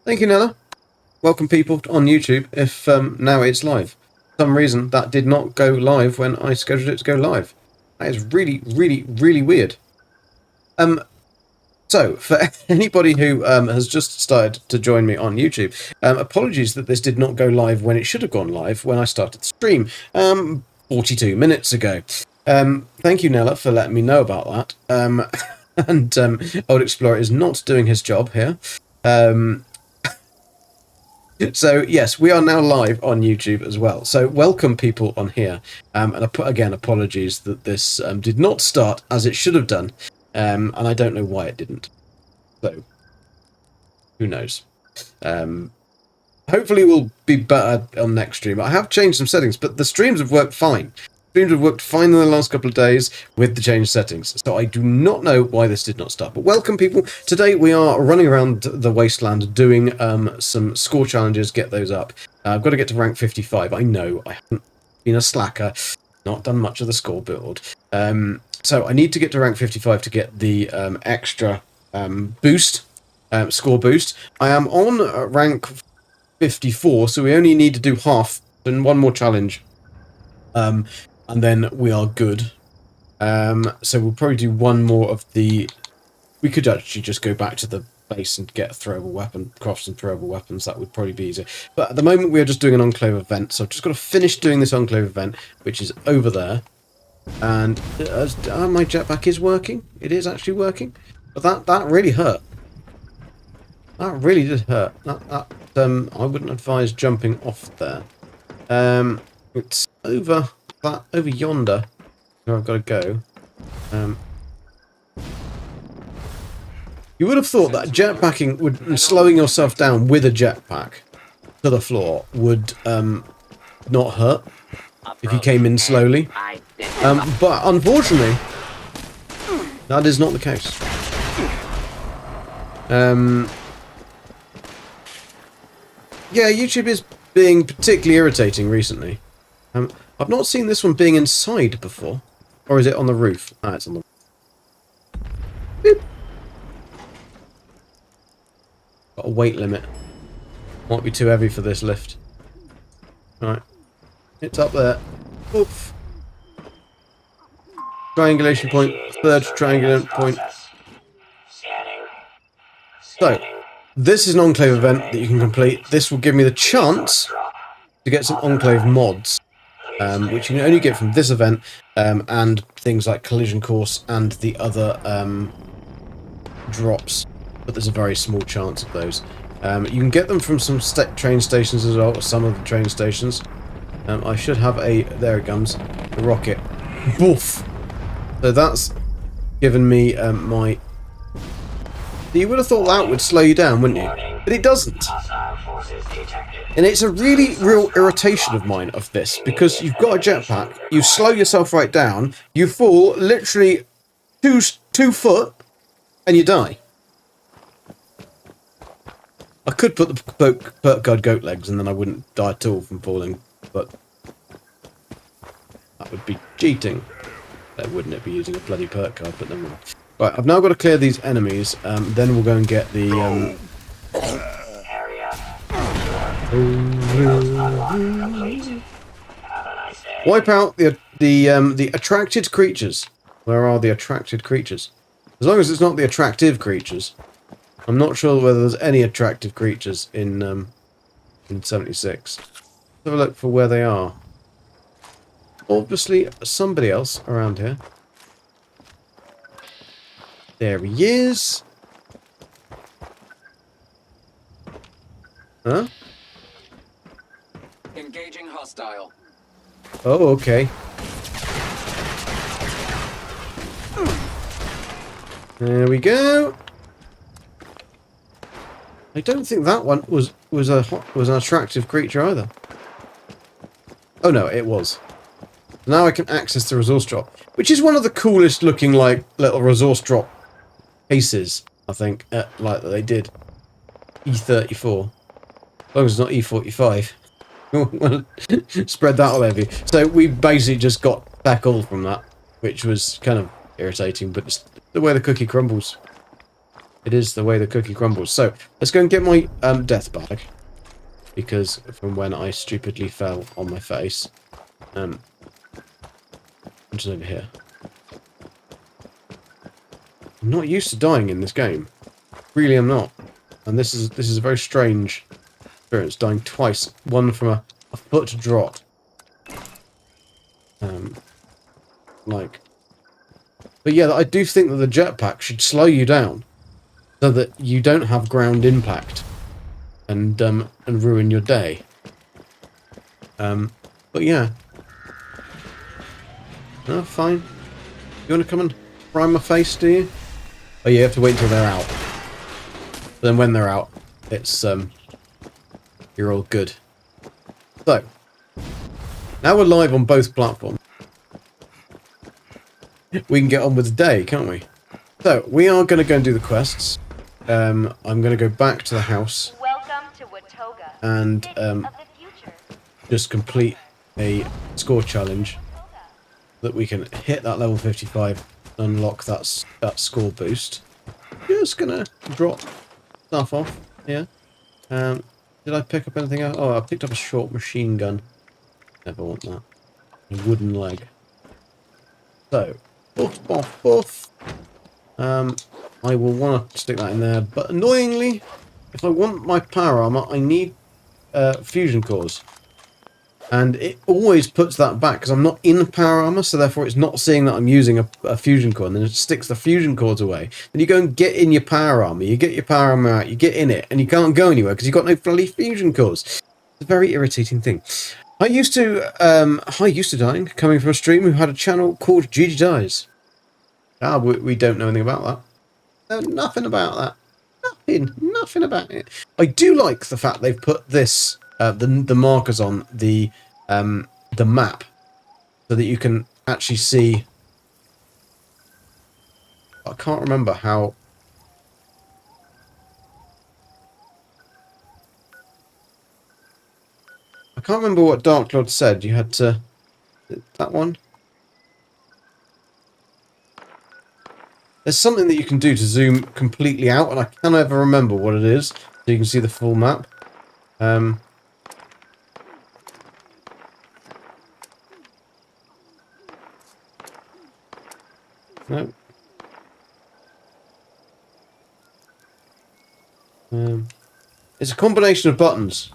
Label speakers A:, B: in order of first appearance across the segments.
A: Thank you, Nella. Welcome people on YouTube if now it's live. For some reason that did not go live when I scheduled it to go live. That is really, really, really weird. So, for anybody who has just started to join me on YouTube, apologies that this did not go live when it should have gone live when I started the stream 42 minutes ago. Thank you, Nella, for letting me know about that. And Old Explorer is not doing his job here. So, yes, we are now live on YouTube as well. So, welcome people on here. And again, apologies that this did not start as it should have done. And I don't know why it didn't. So, who knows? Hopefully we'll be better on next stream. I have changed some settings, but the streams have worked fine. Streams have worked fine in the last couple of days with the changed settings. So I do not know why this did not start. But welcome, people. Today we are running around the wasteland doing some score challenges. Get those up. I've got to get to rank 55. I know I haven't been a slacker. Not done much of the score build. So I need to get to rank 55 to get the extra boost, score boost. I am on rank 54, so we only need to do half and one more challenge. And then we are good. So we'll probably do one more of the... We could actually just go back to the base and get a throwable weapon, craft some throwable weapons. That would probably be easier. But at the moment we are just doing an Enclave event, so I've just got to finish doing this Enclave event, which is over there. And my jetpack is working. It is actually working. But that really hurt. That really did hurt. I wouldn't advise jumping off there. It's over yonder where I've got to go. You would have thought that jetpacking would slowing yourself down with a jetpack to the floor would not hurt if you came in slowly. But unfortunately, that is not the case. Yeah, YouTube is being particularly irritating recently. I've not seen this one being inside before. Or is it on the roof? Ah, it's on the roof. Boop. Got a weight limit. Might be too heavy for this lift. Alright. It's up there. Oof. Triangulation point. Third triangulation point. So, this is an Enclave event that you can complete. This will give me the chance to get some Enclave mods, which you can only get from this event, and things like Collision Course and the other drops, but there's a very small chance of those. You can get them from some train stations as well, or some of the train stations. I should have a... There it comes. The rocket. Boof! So that's given me my... You would have thought that would slow you down, wouldn't you? But it doesn't. And it's a really real irritation of mine of this, because you've got a jetpack, you slow yourself right down, you fall literally 2 foot, and you die. I could put the perk guard goat legs and then I wouldn't die at all from falling, but that would be cheating. Wouldn't it, be using a bloody perk card, but never mind. Right, I've now got to clear these enemies, then we'll go and get the... Wipe out the attracted creatures. Where are the attracted creatures? As long as it's not the attractive creatures. I'm not sure whether there's any attractive creatures in 76. Let's have a look for where they are. Obviously, somebody else around here. There he is. Huh?
B: Engaging hostile.
A: Oh, okay. There we go. I don't think that one was an attractive creature either. Oh no, it was. Now I can access the resource drop, which is one of the coolest looking like little resource drop cases, I think, like that they did. E34. As long as it's not E45. Spread that all over you. So we basically just got back all from that, which was kind of irritating, but it's the way the cookie crumbles. It is the way the cookie crumbles. So, let's go and get my death bag. Because from when I stupidly fell on my face. Which is over here. I'm not used to dying in this game. Really, I'm not. And this is a very strange experience. Dying twice. One from a foot drop. But yeah, I do think that the jetpack should slow you down. So that you don't have ground impact. And ruin your day. But yeah. Oh, fine. You want to come and prime my face, do you? Oh, you have to wait until they're out. But then when they're out, it's, you're all good. So, now we're live on both platforms. We can get on with the day, can't we? So, we are going to go and do the quests. I'm going to go back to the house.
B: Welcome to Watoga,
A: and,
B: city of the future.
A: just complete a score challenge. That we can hit that level 55, unlock that score boost. Just gonna drop stuff off here. Did I pick up anything else? Oh, I picked up a short machine gun. Never want that. A wooden leg. So, boof. I will want to stick that in there, but annoyingly, if I want my power armor, I need fusion cores. And it always puts that back because I'm not in power armor, so therefore it's not seeing that I'm using a fusion core, and then it sticks the fusion cores away. Then you go and get in your power armor, you get your power armor out, you get in it, and you can't go anywhere because you've got no bloody fusion cores. It's a very irritating thing. I used to dying, coming from a streamer who had a channel called Gigi Dies. We don't know anything about that. Nothing about that. Nothing about it. I do like the fact they've put this. The markers on the map so that you can actually see. I can't remember how. I can't remember what Dark Lord said. You had to that one. There's something that you can do to zoom completely out, and I can't ever remember what it is, so you can see the full map. No. It's a combination of buttons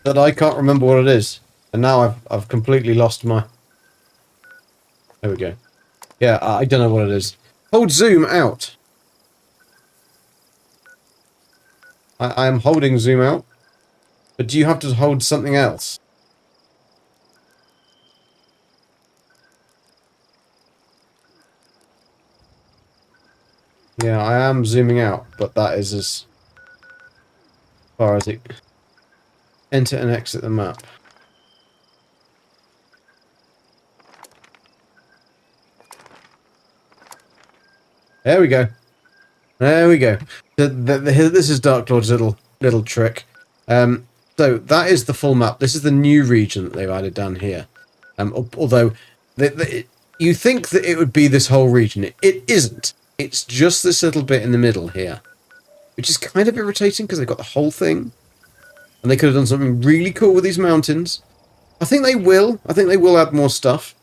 A: that I can't remember what it is, and now I've completely lost my. There we go. Yeah, I don't know what it is. Hold zoom out. I am holding zoom out, but do you have to hold something else? Yeah, I am zooming out, but that is as far as it... Enter and exit the map. There we go. There we go. This is Dark Lord's little trick. So that is the full map. This is the new region that they've added down here. Although you think that it would be this whole region, it isn't. It's just this little bit in the middle here, which is kind of irritating because they've got the whole thing, and they could have done something really cool with these mountains. I think they will. I think they will add more stuff.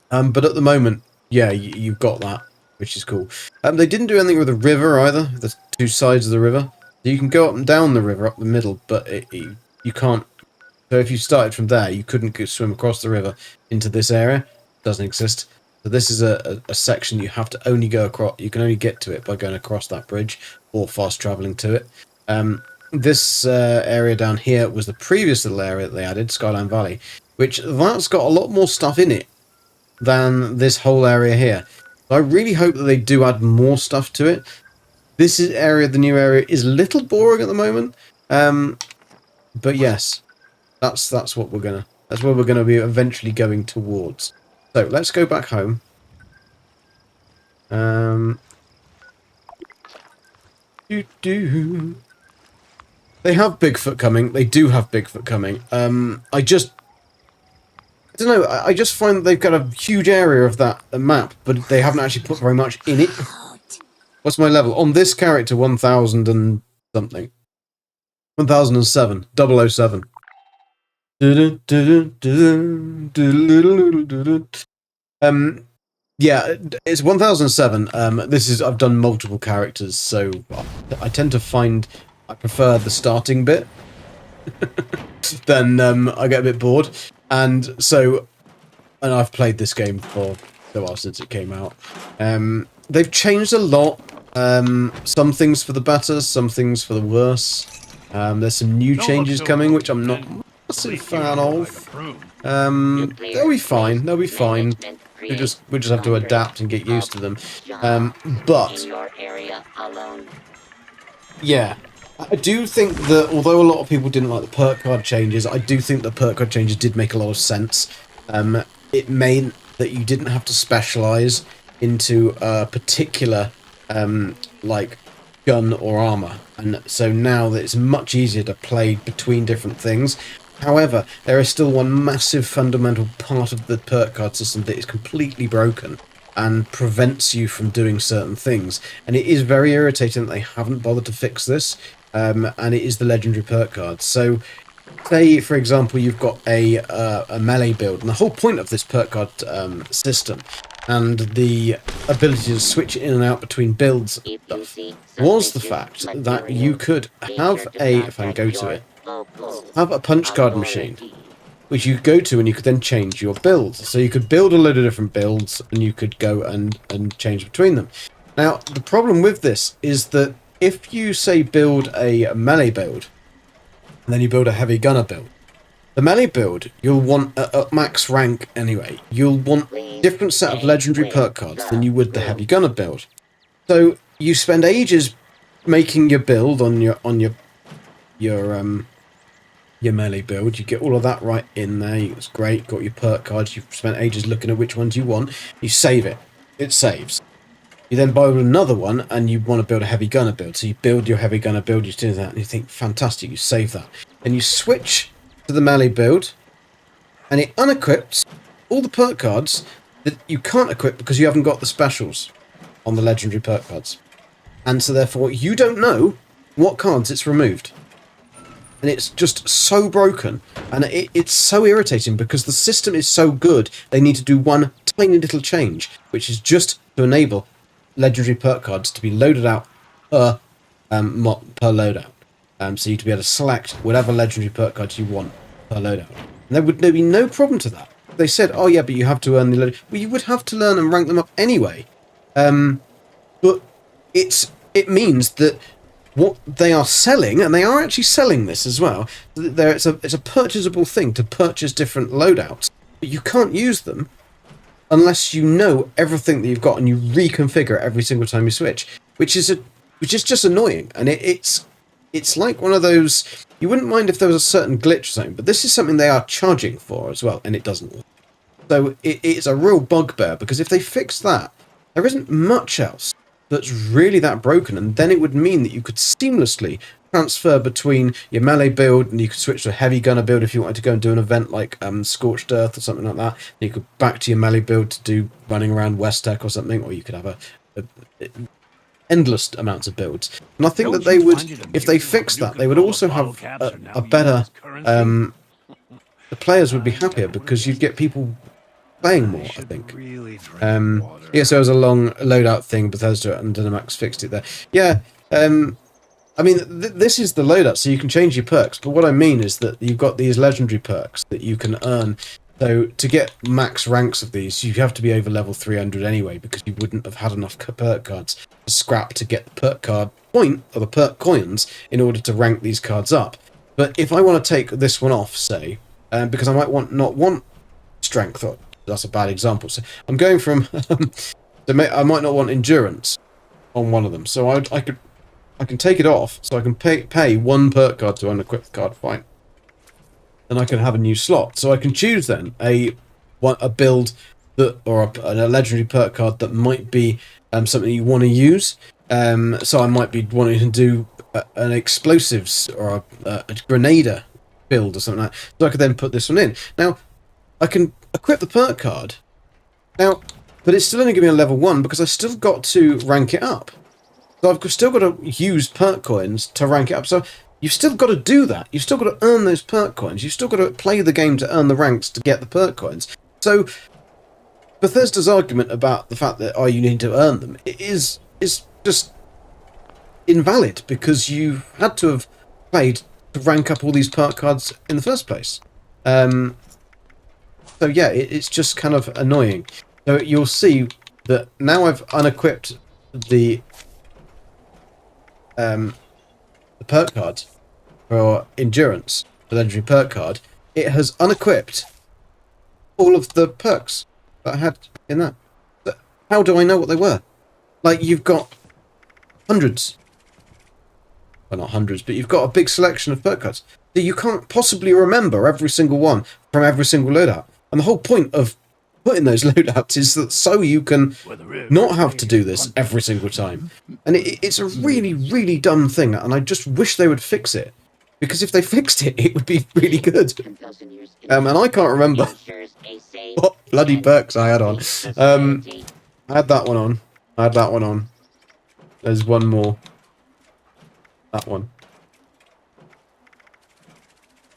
A: But at the moment, yeah, you've got that, which is cool. They didn't do anything with the river either. The two sides of the river. You can go up and down the river, up the middle, but you can't. So if you started from there, you couldn't swim across the river into this area. It doesn't exist. So this is a section you have to only go across. You can only get to it by going across that bridge or fast traveling to it. This area down here was the previous little area that they added, Skyline Valley, which that's got a lot more stuff in it than this whole area here. So I really hope that they do add more stuff to it. This the new area, is a little boring at the moment, but yes, that's what that's where we're gonna be eventually going towards. So let's go back home. They have Bigfoot coming. They do have Bigfoot coming. I don't know. I just find that they've got a huge area of that map, but they haven't actually put very much in it. What's my level? On this character, 1000 and something. 1007. 007. Yeah, it's 1007. I've done multiple characters, so I tend to find I prefer the starting bit. Then I get a bit bored, and I've played this game for a while since it came out. They've changed a lot. Some things for the better, some things for the worse. There's some new changes coming, which I'm not a massive fan of. They'll be fine. They'll be fine. We just have to adapt and get used to them. But yeah, I do think that although a lot of people didn't like the perk card changes, I do think the perk card changes did make a lot of sense. It meant that you didn't have to specialize into a particular like gun or armor, and so now that it's much easier to play between different things. However, there is still one massive fundamental part of the perk card system that is completely broken and prevents you from doing certain things, and it is very irritating that they haven't bothered to fix this, and it is the legendary perk cards. So say, for example, you've got a melee build, and the whole point of this perk card system and the ability to switch in and out between builds and stuff was the fact that you could have if I can go to it, have a punch card machine, which you go to and you could then change your builds. So you could build a load of different builds and you could go and change between them. Now, the problem with this is that if you, say, build a melee build, and then you build a heavy gunner build, the melee build, you'll want, at max rank anyway, you'll want a different set of legendary perk cards than you would the heavy gunner build. So you spend ages making your build on your melee build. You get all of that right in there. It's great. Got your perk cards. You've spent ages looking at which ones you want. You save it. It saves. You then buy another one, and you want to build a heavy gunner build. So you build your heavy gunner build. You do that, and you think, fantastic. You save that, and you switch to the melee build, and it unequips all the perk cards that you can't equip because you haven't got the specials on the legendary perk cards, and so therefore you don't know what cards it's removed. And it's just so broken, and it's so irritating because the system is so good. They need to do one tiny little change, which is just to enable legendary perk cards to be loaded out per loadout. So you'd be able to select whatever legendary perk cards you want per loadout. And there would be no problem to that. They said, oh yeah, but you have to earn the load. Well, you would have to learn and rank them up anyway. But it means that what they are selling, and they are actually selling this as well, it's a purchasable thing to purchase different loadouts, but you can't use them unless you know everything that you've got and you reconfigure every single time you switch, which is just annoying. And it's like one of those, you wouldn't mind if there was a certain glitch or something, but this is something they are charging for as well, and it doesn't work. So it's a real bugbear, because if they fix that, there isn't much else that's really that broken, and then it would mean that you could seamlessly transfer between your melee build, and you could switch to a heavy gunner build if you wanted to go and do an event like Scorched Earth or something like that. And you could back to your melee build to do running around Westech or something, or you could have a endless amounts of builds. And I think that they would, if they fixed that, they would also have a better, the players would be happier because you'd get people playing more, I think. Yeah, so it was a long loadout thing, Bethesda and Dynamax fixed it there. Yeah, I mean, this is the loadout, so you can change your perks, but what I mean is that you've got these legendary perks that you can earn. So to get max ranks of these, you have to be over level 300 anyway, because you wouldn't have had enough perk cards to scrap to get the perk card point, or the perk coins, in order to rank these cards up. But if I want to take this one off, say, because I might not want strength, or that's a bad example. So I'm going from, I might not want endurance on one of them. So I can take it off, so I can pay one perk card to unequip the card, fine. And I can have a new slot. So I can choose then a build that, or a legendary perk card that might be something you want to use. So I might be wanting to do an explosives or a grenader build or something like that. So I could then put this one in. Now, I can equip the perk card. Now, but it's still only giving me a level 1 because I still got to rank it up. So I've still got to use perk coins to rank it up. So you've still got to do that. You've still got to earn those perk coins. You've still got to play the game to earn the ranks to get the perk coins. So Bethesda's argument about the fact that, oh, you need to earn them, is just invalid, because you had to have played to rank up all these perk cards in the first place. So yeah, it's just kind of annoying. So you'll see that now I've unequipped the perk card for endurance, the legendary perk card. It has unequipped all of the perks that I had in that. But how do I know what they were? Like, you've got hundreds. Well, not hundreds, but you've got a big selection of perk cards that you can't possibly remember every single one from every single loadout. And the whole point of putting those loadouts is that so you can not have to do this every single time. And it's a really, really dumb thing, and I just wish they would fix it. Because if they fixed it, it would be really good. And I can't remember what bloody perks I had on. I had that one on. I had that one on. There's one more. That one.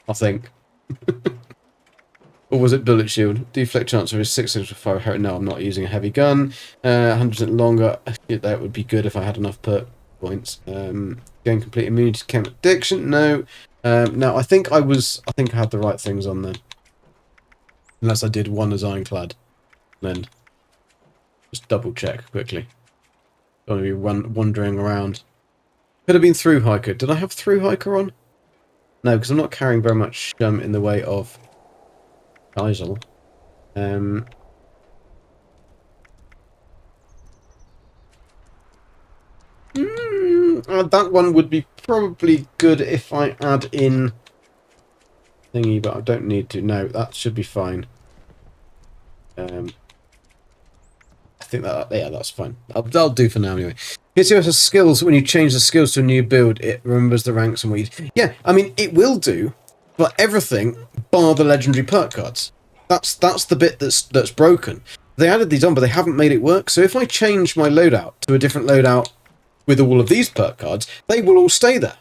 A: I think. Or was it bullet shield? Deflect chance is 6 with 5 hurt. No, I'm not using a heavy gun. 100% longer. That would be good if I had enough perk points. Gain complete immunity to chemical addiction. No. No, I think I had the right things on there. Unless I did one as ironclad. Then just double check quickly. Don't want to be wandering around. Could have been through hiker. Did I have through hiker on? No, because I'm not carrying very much in the way of Geisel. That one would be probably good if I add in thingy, but I don't need to. No, that should be fine. I think that, yeah, that's fine. I'll do for now anyway. PCOS has skills. When you change the skills to a new build, it remembers the ranks and what you... Yeah, I mean, it will do, but everything bar the legendary perk cards. That's the bit that's broken. They added these on, but they haven't made it work. So if I change my loadout to a different loadout with all of these perk cards, they will all stay there.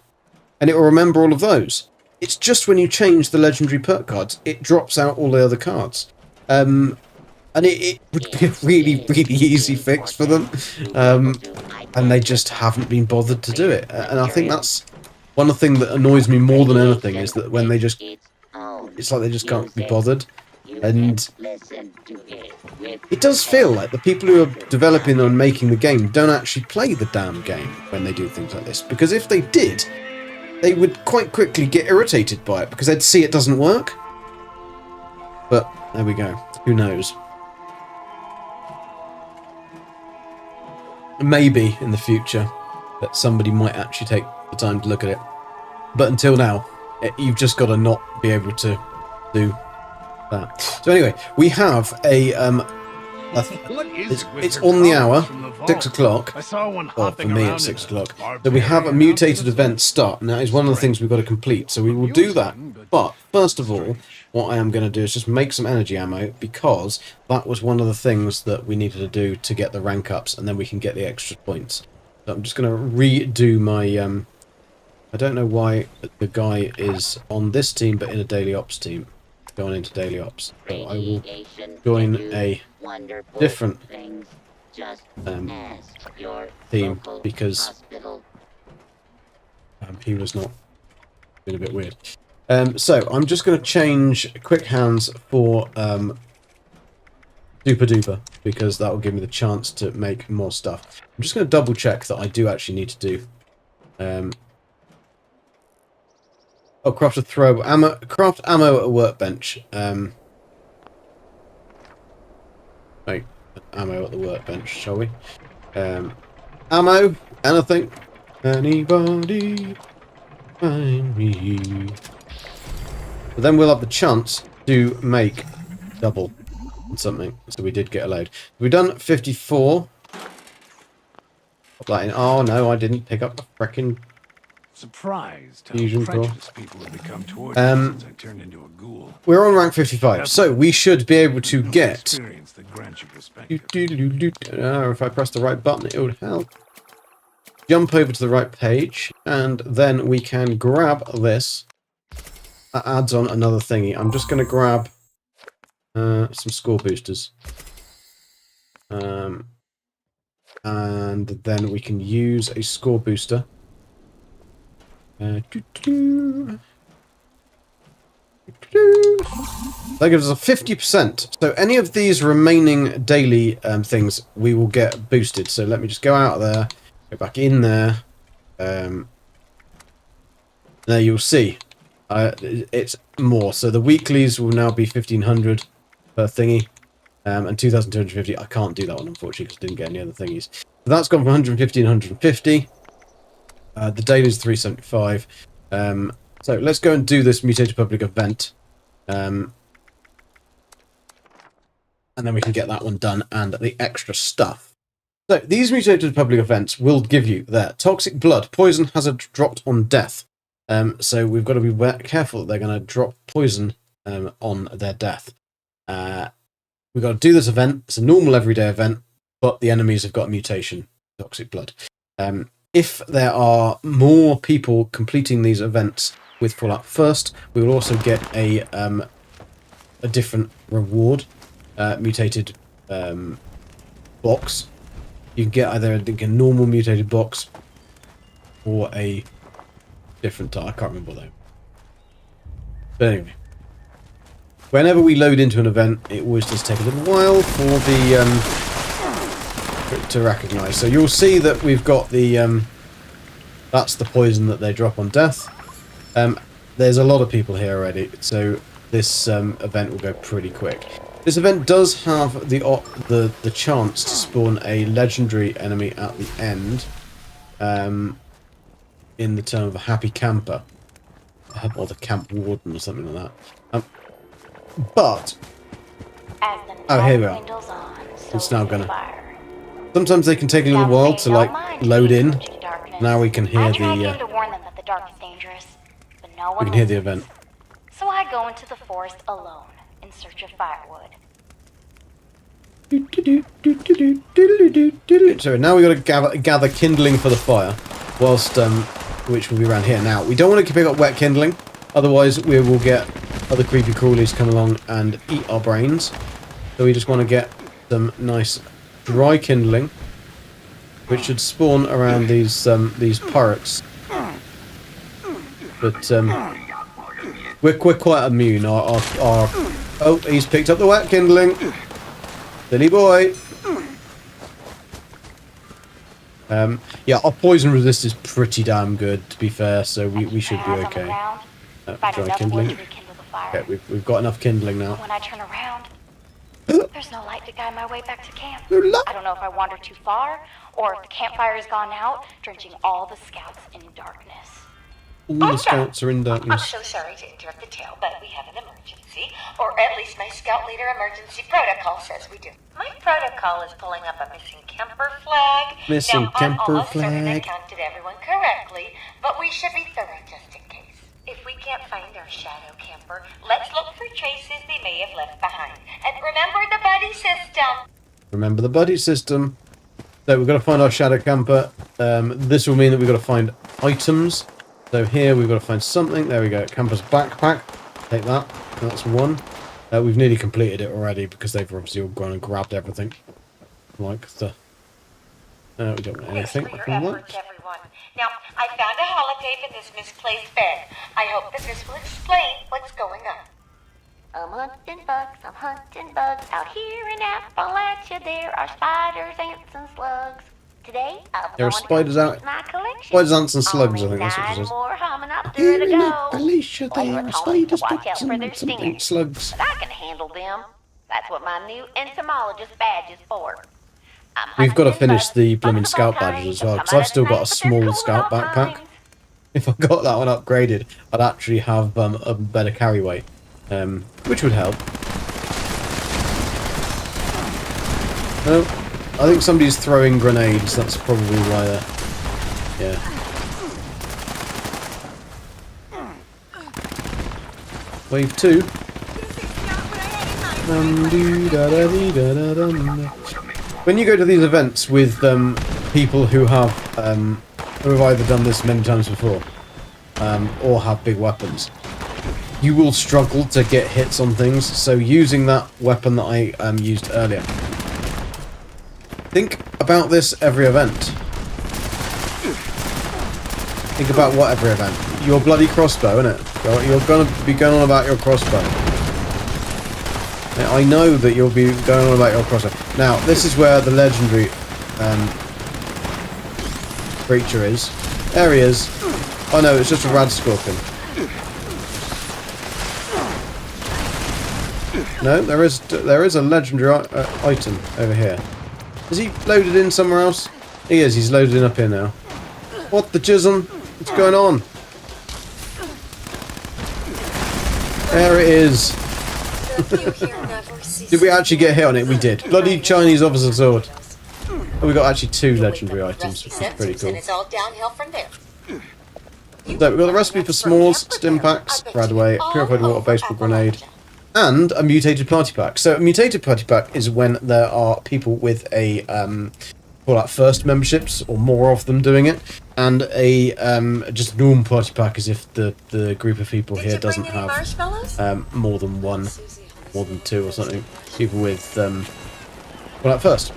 A: And it will remember all of those. It's just when you change the legendary perk cards, it drops out all the other cards. And it would be a really, really easy fix for them. And they just haven't been bothered to do it. And I think that's one thing that annoys me more than anything, is that when they just... It's like they just can't be bothered. And it does feel like the people who are developing and making the game don't actually play the damn game when they do things like this. Because if they did, they would quite quickly get irritated by it, because they'd see it doesn't work. But there we go. Who knows? Maybe in the future that somebody might actually take the time to look at it. But until now, you've just got to not be able to do that. So anyway, we have a it's on the hour, 6 o'clock. Well, for me it's 6 o'clock. So we have a mutated event start, and that is one of the things we've got to complete. So we will do that. But first of all, what I am going to do is just make some energy ammo, because that was one of the things that we needed to do to get the rank ups, and then we can get the extra points. So I'm just going to redo my... I don't know why the guy is on this team, but in a daily ops team. Going into daily ops. So I will join a different team, because he was not being a bit weird. So I'm just going to change Quick Hands for Duper Duper, because that will give me the chance to make more stuff. I'm just going to double check that I do actually need to do. Oh, craft a throw ammo. Craft ammo at a workbench. Right, ammo at the workbench, shall we? Ammo. Anything. Anybody. Find me. But then we'll have the chance to make double something. So we did get a load. We've done 54. Pop that in. Oh no, I didn't pick up the frickin'
C: Surprised how
A: fusion
C: prejudiced people have become towards me since I turned into a ghoul.
A: We're on rank 55, so we should be able to get...
C: Experience that grants you perspective.
A: If I press the right button, it would help. jump over to the right page, and then we can grab this. That adds on another thingy. I'm just going to grab some score boosters. And then we can use a score booster. That gives us a 50%. So any of these remaining daily things, we will get boosted. So let me just go out of there, go back in there. There you'll see. It's more. So the weeklies will now be 1,500 per thingy. And 2,250. I can't do that one, unfortunately, because I didn't get any other thingies. So that's gone from 150 and 150. The dailies 375. So let's go and do this Mutated Public event. And then we can get that one done and the extra stuff. So these Mutated Public events will give you their Toxic Blood. Poison hazard dropped on death. So we've got to be careful that they're going to drop poison on their death. We've got to do this event. It's a normal everyday event, but the enemies have got mutation, Toxic Blood. If there are more people completing these events with Fallout First, we will also get a different reward, mutated box. You can get either a normal mutated box or a different type. I can't remember though. But anyway. Whenever we load into an event, it always does take a little while for the to recognise. So you'll see that we've got the that's the poison that they drop on death. There's a lot of people here already, so this event will go pretty quick. This event does have the chance to spawn a legendary enemy at the end, in the term of a happy camper, or the camp warden or something like that. But here we are. It's now gonna. Sometimes they can take a little while to like load in. Now we can hear the. We can hear the event.
B: So I go into the forest alone in search of firewood.
A: So now we got to gather kindling for the fire, whilst which will be around here. Now we don't want to pick up wet kindling, otherwise we will get other creepy crawlies come along and eat our brains. So we just want to get some nice dry kindling, which should spawn around these pirates. But we're quite immune. Oh, he's picked up the wet kindling. Silly boy. Yeah, our poison resist is pretty damn good, to be fair. So we should be okay. Dry kindling. Okay, we've got enough kindling now.
B: When I turn around, there's no light to guide my way back to camp. I don't know if I wandered too far, or if the campfire has gone out, drenching all the scouts in darkness.
A: All the scouts are in darkness.
D: I'm so sorry to interrupt the tale, but we have an emergency. Or at least my scout leader emergency protocol says we do. My protocol is pulling up a missing Kemper flag.
A: Missing
D: now,
A: Kemper
D: I'm almost certain I
A: flag.
D: counted everyone correctly, but we should be thorough just in case. If we can't find our shadow camper, let's look for traces they may have left behind. And remember the buddy system.
A: Remember the buddy system. So we've got to find our shadow camper. This will mean that we've got to find items. So here we've got to find something. There we go. Camper's backpack. Take that. That's one. We've nearly completed it already because they've obviously all gone and grabbed everything. Like the... we don't want anything
D: Thanks for
A: from
D: your
A: that.
D: efforts, everyone. Now, I found a holotape in this misplaced bed. I hope that this will explain what's going on.
B: I'm hunting bugs out here in Appalachia. There are spiders, ants, and slugs. Today, I'm
A: There are
B: going
A: spiders
B: to
A: out.
B: complete my collection.
A: Spiders, ants, and slugs, I
B: Only
A: think that's what it
B: 9
A: says.
B: more Hominoptera
A: Here
B: to
A: in
B: go.
A: Appalachia,
B: Well,
A: there
B: we're
A: are
B: calling to
A: spiders,
B: watch out
A: bugs,
B: for their
A: and something
B: stingers.
A: slugs.
B: But I can handle them. That's what my new entomologist badge is for.
A: We've got to finish the blooming scout badges as well, because I've still got a small scout backpack. If I got that one upgraded, I'd actually have a better carry weight, which would help. No, I think somebody's throwing grenades. That's probably why they're... Yeah. Wave 2. When you go to these events with people who have who have either done this many times before, or have big weapons, you will struggle to get hits on things, so using that weapon that I used earlier. Think about this every event. Think about what every event? Your bloody crossbow, innit? You're gonna be going on about your crossbow. Now, I know that you'll be going on about your crossbow. Now, this is where the legendary creature is. There he is. Oh no, it's just a rad scorpion. No, there is a legendary item over here. Is he loaded in somewhere else? He is. He's loaded in up here now. What the jism? What's going on? There it is. Did we actually get hit on it? We did. Bloody Chinese officer sword. Oh, we got actually 2 legendary items, which is pretty cool.
D: It's all downhill from there.
A: So we've got the recipe for s'mores, stim packs, radaway, purified water, baseball grenade, and a mutated party pack. So a mutated party pack is when there are people with a first memberships or more of them doing it, and a just normal party pack is if the group of people here doesn't have more than 1, more than 2 or something. People with first.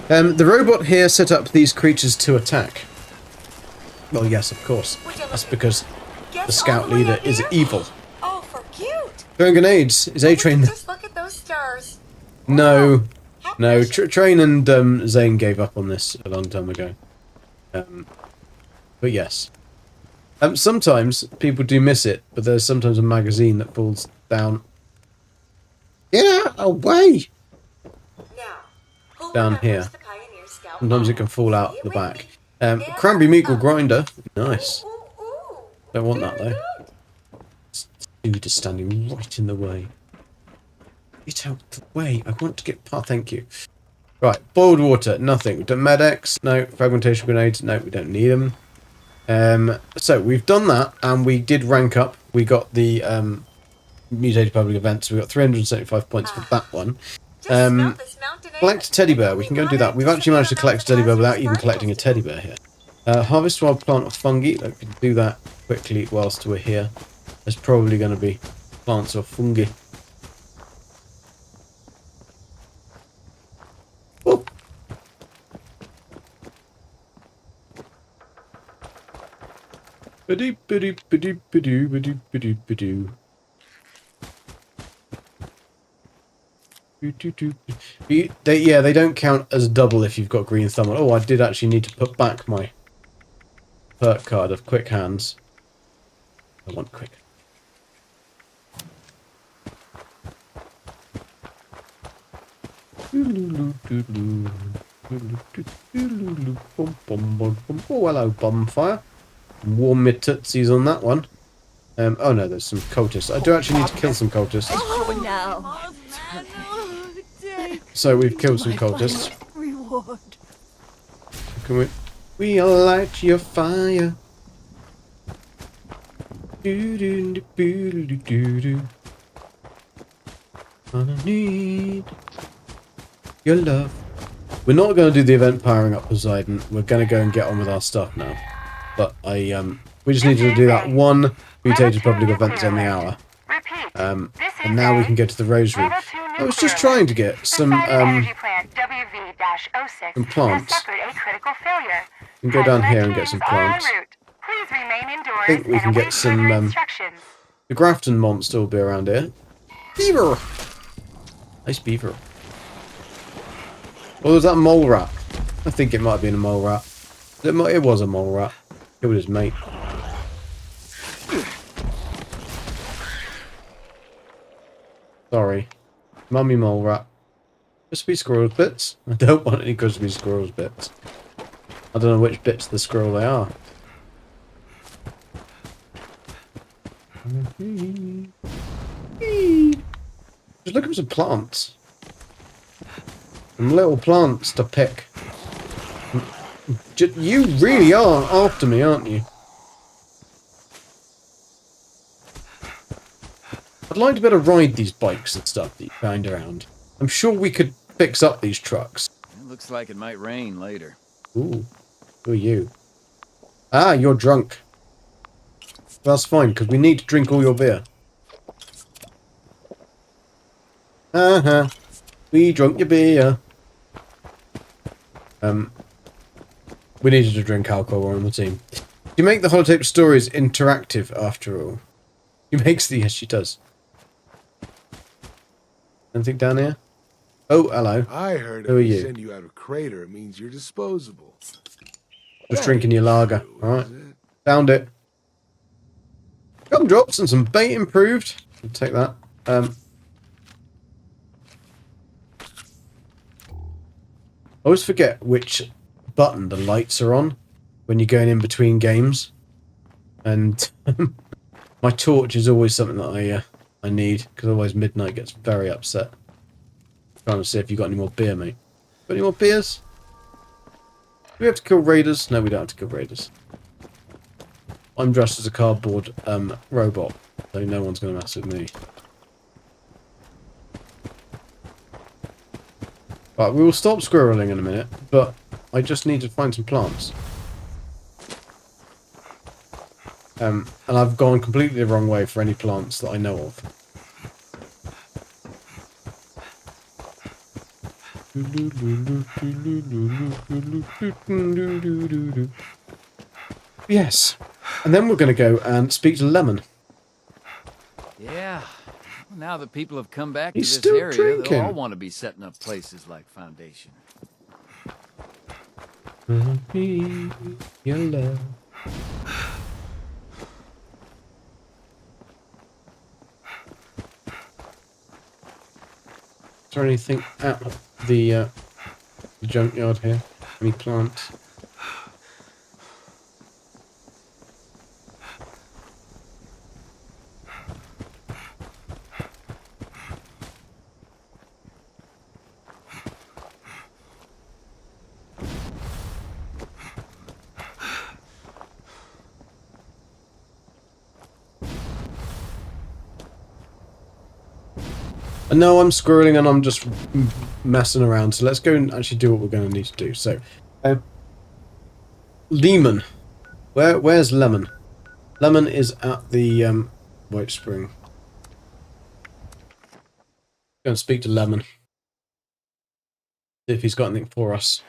A: The robot here set up these creatures to attack. Well, yes, of course. That's because the scout leader is evil.
D: Oh, for cute.
A: Throwing grenades is A-Train.
D: Just look at those stars.
A: No. No, Train and Zane gave up on this a long time ago. But yes. Sometimes people do miss it, but there's sometimes a magazine that falls down. Get out away! Down here. Sometimes it can fall out the back. Cranberry meatball grinder. Nice. Don't want that though. This dude is standing right in the way. Get out the way. I want to get past. Thank you. Right. Boiled water. Nothing. We've done Med-X. No. Fragmentation grenades. No, we don't need them. So we've done that, and we did rank up. We got the mutated public events. We got 375 points for that one. Collect a teddy bear. We can go and do that. We've actually managed to collect a teddy bear without even collecting a teddy bear here. Harvest wild plant or fungi. We can do that quickly whilst we're here. There's probably going to be plants or fungi. Oh. Ba-doo, ba-doo, ba-doo, ba-doo, ba-doo, ba-doo, ba-doo. They don't count as double if you've got green thumb. Oh, I did actually need to put back my perk card of quick hands. I want quick. Oh, hello, bonfire. Warm my tootsies on that one. Oh no, there's some cultists. I do actually need to kill some cultists.
E: Oh, no.
A: So we've killed some cultists.
E: Reward.
A: Can we'll light your fire. Do do do do do do do. I need your love. We're not going to do the event powering up Poseidon. We're going to go and get on with our stuff now. But we just needed to do that one mutated public event on the hour. And now we can go to the rosary. I was just trying to get some plants. We can go down here and get some plants. I think we can get some. The Grafton monster will be around here. Beaver! Nice beaver. Or was that a mole rat? I think it might have been a mole rat. It was a mole rat. Killed his mate. Sorry. Mummy mole rat. Crispy squirrels bits? I don't want any crispy squirrels bits. I don't know which bits of the squirrel they are. Just look at some plants. Some little plants to pick. You really are after me, aren't you? I'd like to better ride these bikes and stuff that you find around. I'm sure we could fix up these trucks.
F: It looks like it might rain later.
A: Ooh. Who are you? Ah, you're drunk. That's fine, because we need to drink all your beer. Uh-huh. We drunk your beer. We needed to drink alcohol on the team. You make the holotape stories interactive, after all. She makes the... Yes, she does. Anything down here? Oh, hello.
F: I heard
A: Who are
F: if
A: you?
F: they send you out of Crater, it means you're disposable.
A: Just
F: That
A: drinking your
F: ain't
A: lager.
F: true,
A: Alright.
F: is it?
A: Found it. Gumdrops and some bait improved. I'll take that. I always forget which button the lights are on when you're going in between games. And my torch is always something that I need, because otherwise Midnight gets very upset. Trying to see if you got any more beer, mate. Got any more beers? Do we have to kill raiders? No, we don't have to kill raiders. I'm dressed as a cardboard robot, so no one's going to mess with me. Right, we will stop squirreling in a minute, but I just need to find some plants. And I've gone completely the wrong way for any plants that I know of. Yes. And then we're going to go and speak to Lemon.
G: Yeah. Well, now that people have come back
A: He's
G: to this
A: still
G: area,
A: drinking.
G: they'll all want to be setting up places like Foundation.
A: Yellow. Is there anything at the junkyard here? Any plants? No, I'm squirreling and I'm just messing around. So let's go and actually do what we're going to need to do. So, Lemon. Where's Lemon? Lemon is at the White Spring. Go and speak to Lemon. See if he's got anything for us.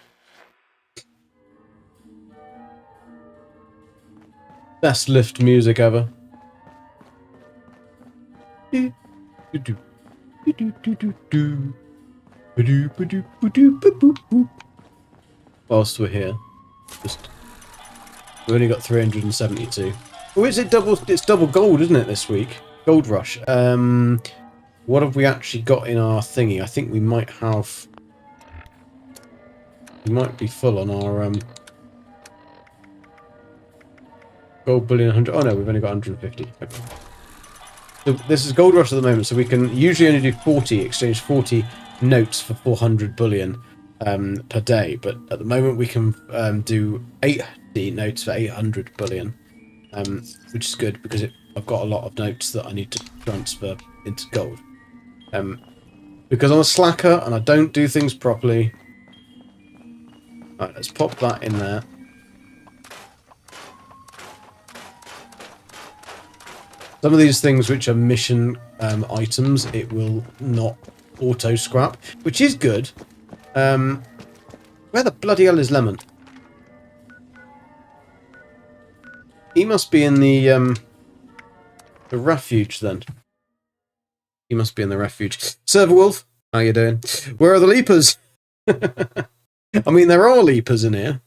A: Best lift music ever. Whilst we're here, we've only got 372. Oh, is it double? It's double gold, isn't it, this week? Gold rush. What have we actually got in our thingy? I think we might have. We might be full on our gold bullion 100. Oh no, we've only got 150. Okay. So this is gold rush at the moment, so we can usually only do 40, exchange 40 notes for 400 bullion per day, but at the moment we can do 80 notes for 800 bullion, which is good because I've got a lot of notes that I need to transfer into gold. Because I'm a slacker and I don't do things properly. Alright, let's pop that in there. Some of these things which are mission items, it will not auto-scrap, which is good. Where the bloody hell is Lemon? He must be in the refuge, then. He must be in the refuge. Serverwolf, how you doing? Where are the leapers? I mean, there are leapers in here.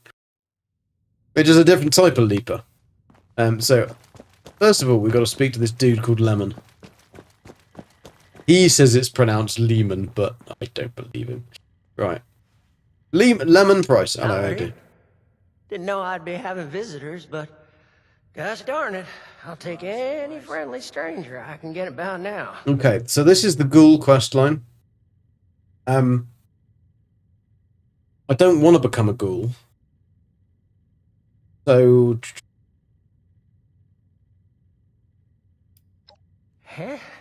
A: Which is a different type of leaper. So... First of all, we've got to speak to this dude called Lemon. He says it's pronounced Lehman, but I don't believe him. Right. Lemon Price. Hello, I do.
H: Didn't know I'd be having visitors, but gosh darn it, I'll take any friendly stranger I can get about now.
A: Okay, so this is the Ghoul questline. I don't want to become a ghoul. So...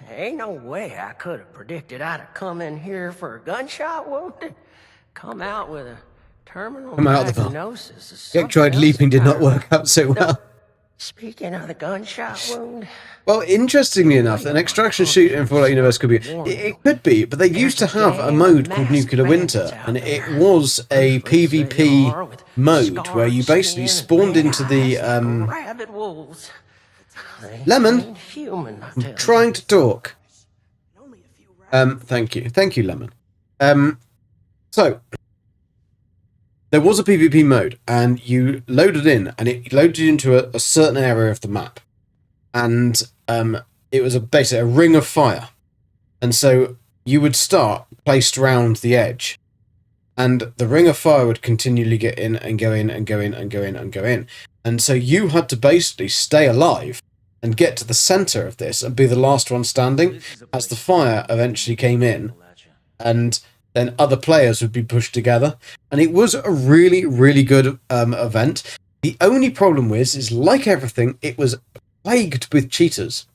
H: Ain't no way I could have predicted I'd have come in here for a gunshot wound. Come out with a terminal
A: Come out of the car.
H: diagnosis is
A: Gek tried
H: something
A: leaping, did not
H: else
A: work out so well.
H: Speaking of the gunshot wound,
A: Well, interestingly enough, an extraction shooter in Fallout Universe could be. It could be, but they used to have a mode called Nuclear Winter, and it was a PvP mode where you basically spawned into the.
H: rabid wolves.
A: Lemon,
H: Human, I
A: I'm
H: tell you.
A: trying to talk. Thank you, Lemon. So there was a PvP mode, and you loaded in, and it loaded you into a certain area of the map, and it was basically a ring of fire, and so you would start placed around the edge, and the ring of fire would continually get in and go in and go in and go in and go in, and so you had to basically stay alive and get to the center of this and be the last one standing as the fire eventually came in, and then other players would be pushed together, and it was a really, really good event. The only problem is like everything, it was plagued with cheaters,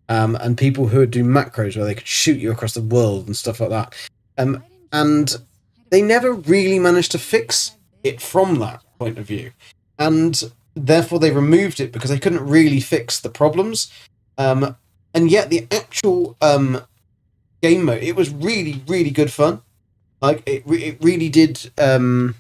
A: and people who would do macros where they could shoot you across the world and stuff like that. And they never really managed to fix it from that point of view, and therefore they removed it because they couldn't really fix the problems. And yet the actual game mode, it was really, really good fun. Like it really did, and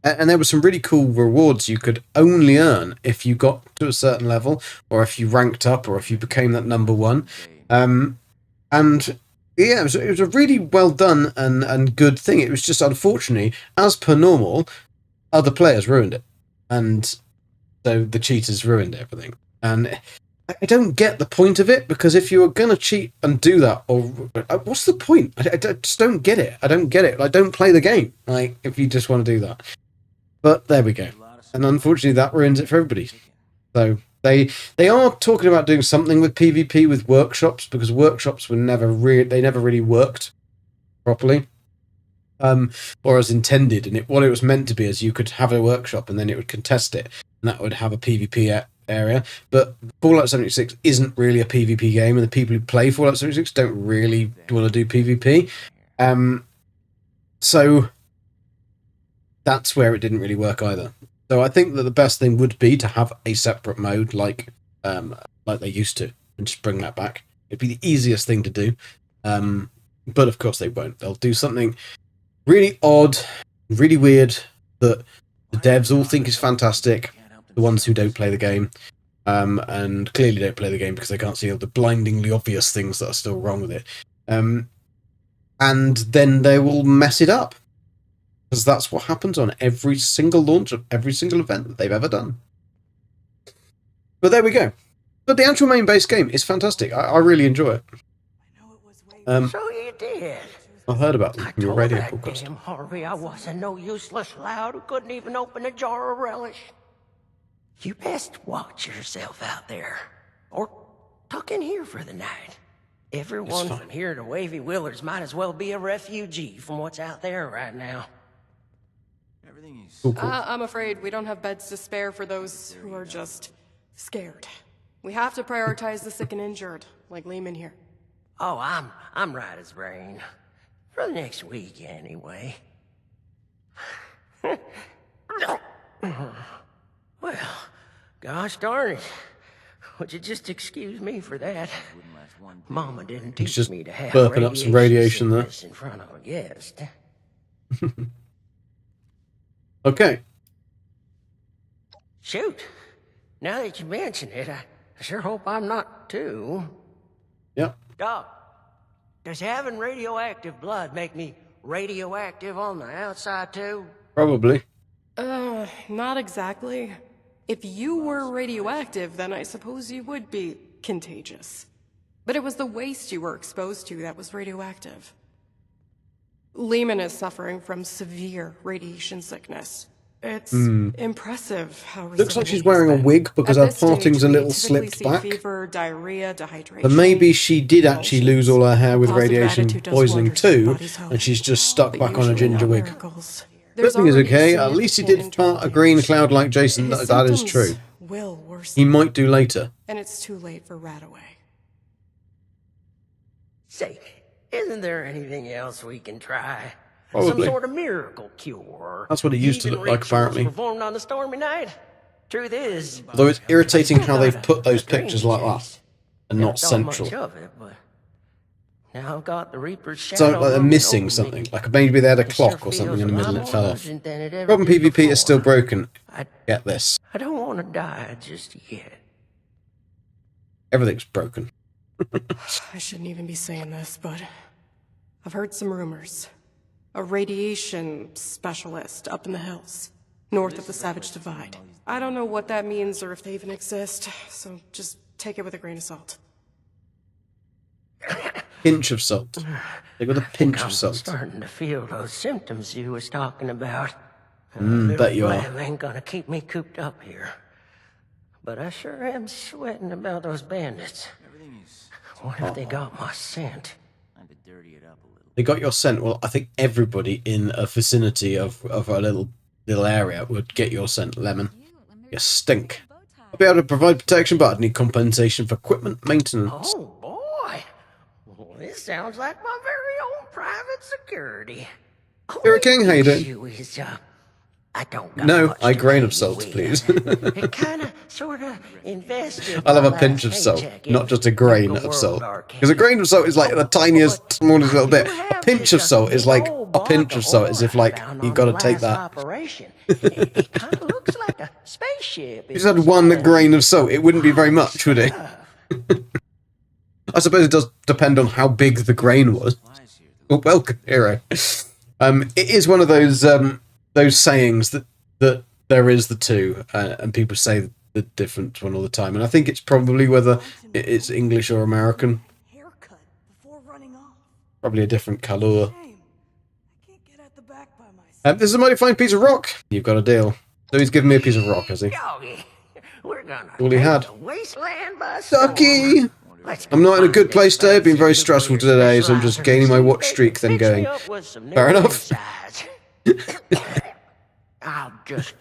A: there were some really cool rewards you could only earn if you got to a certain level, or if you ranked up, or if you became that number one. And yeah, it was a really well done and good thing. It was just, unfortunately, as per normal, other players ruined it, and so the cheaters ruined everything. And I don't get the point of it, because if you were going to cheat and do that, or what's the point? I just don't get it. I don't get it. Like, don't play the game, like, if you just want to do that. But there we go. And unfortunately, that ruins it for everybody. So they are talking about doing something with PvP with workshops, because workshops were never really worked properly, or as intended. And what it was meant to be is you could have a workshop and then it would contest it, and that would have a PvP area. But Fallout 76 isn't really a PvP game, and the people who play Fallout 76 don't really want to do PvP. So that's where it didn't really work either. So I think that the best thing would be to have a separate mode like they used to, and just bring that back. It'd be the easiest thing to do. But of course they won't. They'll do something really odd, really weird, that the devs all think is fantastic, the ones who don't play the game, and clearly don't play the game because they can't see all the blindingly obvious things that are still wrong with it. And then they will mess it up, because that's what happens on every single launch of every single event that they've ever done. But there we go. But the actual main base game is fantastic. I really enjoy it.
H: So you did.
A: I heard about
H: I
A: them from your
H: told
A: radio
H: that
A: podcast.
H: damn Harvey I wasn't no useless loud who couldn't even open a jar of relish. You best watch yourself out there, or tuck in here for the night. Everyone
A: fine.
H: from here to Wavy Willards might as well be a refugee from what's out there right now.
G: Everything is...
A: Cool, cool.
I: I'm afraid we don't have beds to spare for those who are just scared. We have to prioritize the sick and injured, like Lehman here.
H: Oh, I'm right as rain. For the next week, anyway. Well, gosh darn it. Would you just excuse me for that? Mama didn't teach
A: just
H: me to have
A: burping up some radiation there.
H: sickness in front of a guest.
A: Okay.
H: Shoot. Now that you mention it, I sure hope I'm not too.
A: Yep.
H: Doc, does having radioactive blood make me radioactive on the outside too?
A: Probably.
I: Not exactly. If you were radioactive, then I suppose you would be contagious. But it was the waste you were exposed to that was radioactive. Lehman is suffering from severe radiation sickness. It's impressive how
A: Looks like
I: resilient
A: she's wearing a
I: he's been.
A: wig because
I: At
A: her
I: this stage,
A: parting's a
I: we
A: little
I: typically
A: slipped
I: see
A: back.
I: Fever, diarrhea, dehydration.
A: But maybe she did actually lose all her hair with
I: Positive
A: radiation
I: attitude does
A: poisoning
I: wonders for the
A: too,
I: body's health.
A: and she's just stuck
I: But
A: back on a
I: usually
A: ginger
I: not
A: wig.
I: miracles.
A: Good
I: There's
A: thing is
I: already
A: okay. At least he did
I: significant
A: part a
I: internal
A: green
I: damage.
A: cloud like Jason.
I: His
A: That is
I: symptoms
A: true.
I: will worsen,
A: He might do later.
I: and it's too late for Radaway.
H: Say, isn't there anything else we can try? Some
A: Probably.
H: sort of miracle cure.
A: That's what it used to
H: Heathen
A: look like,
H: rituals
A: apparently.
H: Performed on the stormy night. Truth is,
A: Although it's irritating how they've put those pictures like that and not central.
H: Much of it, but now I've got the Reaper's shadow.
A: So like they're
H: looming
A: missing
H: over
A: something.
H: me.
A: Like maybe they had a
H: It sure
A: clock or something
H: feels
A: in the
H: a
A: middle
H: lot
A: and it fell
H: more
A: off.
H: urgent than it ever
A: Problem
H: did
A: PvP is still
H: before.
A: broken. Get this.
H: I don't want to die just yet.
A: Everything's broken.
I: I shouldn't even be saying this, but I've heard some rumors. A radiation specialist up in the hills, north of the Savage Divide. I don't know what that means or if they even exist, so just take it with a grain of salt.
A: Pinch of salt. They got a pinch of
H: I'm
A: salt.
H: starting to feel those symptoms you was talking about.
A: Bet you are.
H: Flame ain't gonna keep me cooped up here. But I sure am sweating about those bandits. What if they got my scent?
A: They got your scent. Well, I think everybody in a vicinity of a little area would get your scent, Lemon. You stink. I'll be able to provide protection, but I'd need compensation for equipment maintenance.
H: Oh boy! Well, this sounds like my very own private security.
A: You're a king, how you doing?
H: Issue is, I don't got
A: No,
H: much
A: I
H: to
A: grain
H: pay
A: of salt,
H: you
A: please.
H: with. It kinda, sorta invested.
A: I'll have a
H: my
A: pinch of
H: last
A: salt,
H: paycheck
A: not
H: in
A: just a grain
H: Local
A: of
H: World
A: salt.
H: Arcade.
A: Because a grain of salt is like the tiniest, smallest little bit. A pinch of salt is like a pinch of salt, as if like you've got to take that.
H: Operation. It kinda looks like a spaceship.
A: If you just had one grain of salt, it wouldn't be very much, would it? I suppose it does depend on how big the grain was. Oh, welcome, hero. It is one of those sayings that there is the two, and people say the different one all the time. And I think it's probably whether it's English or American.
E: Haircut before running off.
A: Probably a different colour.
E: Shame. I can't get at the back by myself.
A: This is a mighty fine piece of rock. You've got a deal. So he's given me a piece of rock, has he?
H: Doggy, we're gonna
A: All he
H: take
A: had.
H: the wasteland by storm.
A: Ducky!
H: Let's
A: I'm not in a
H: find
A: good
H: this
A: place today. I've been very
H: fancy
A: stressful
H: nuclear
A: today, so I'm just
H: specializer.
A: gaining my watch streak, then
H: Fix me
A: going.
H: up with some
A: Fair
H: new
A: enough.
H: insides. I'll just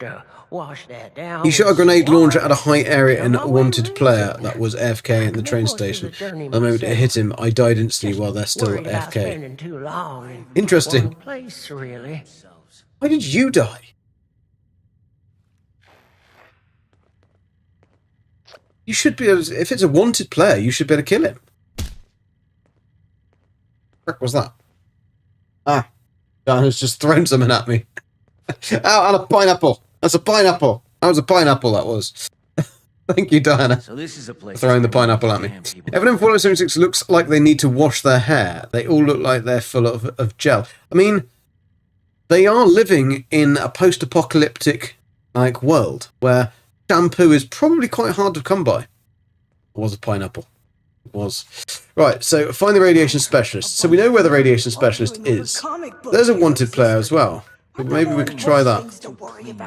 H: wash that down.
A: He shot a
H: with
A: grenade
H: some
A: launcher
H: water.
A: at a high area in
H: On my way
A: Wanted
H: to
A: Player
H: visit.
A: that was AFK at the train
H: Most of the
A: station.
H: journey
A: The moment it
H: myself.
A: hit him, I died instantly while they're still
H: Worried about
A: AFK.
H: spending too long in
A: Interesting.
H: one place, really.
A: Why did you die? You should be able to, if it's a wanted player, you should be able to kill him. What was that? Ah, Dan has just thrown something at me. Oh, and a pineapple. That's a pineapple. That was a pineapple, that was. Thank you, Diana.
G: So this is a place
A: Throwing the pineapple at me. Everyone in Fallout 76 looks like they need to wash their hair. They all look like they're full of gel. I mean, they are living in a post-apocalyptic like world where shampoo is probably quite hard to come by. It was a pineapple. It was. Right, so find the radiation specialist. So we know where the radiation specialist is. There's a wanted player as well. Maybe we could try that.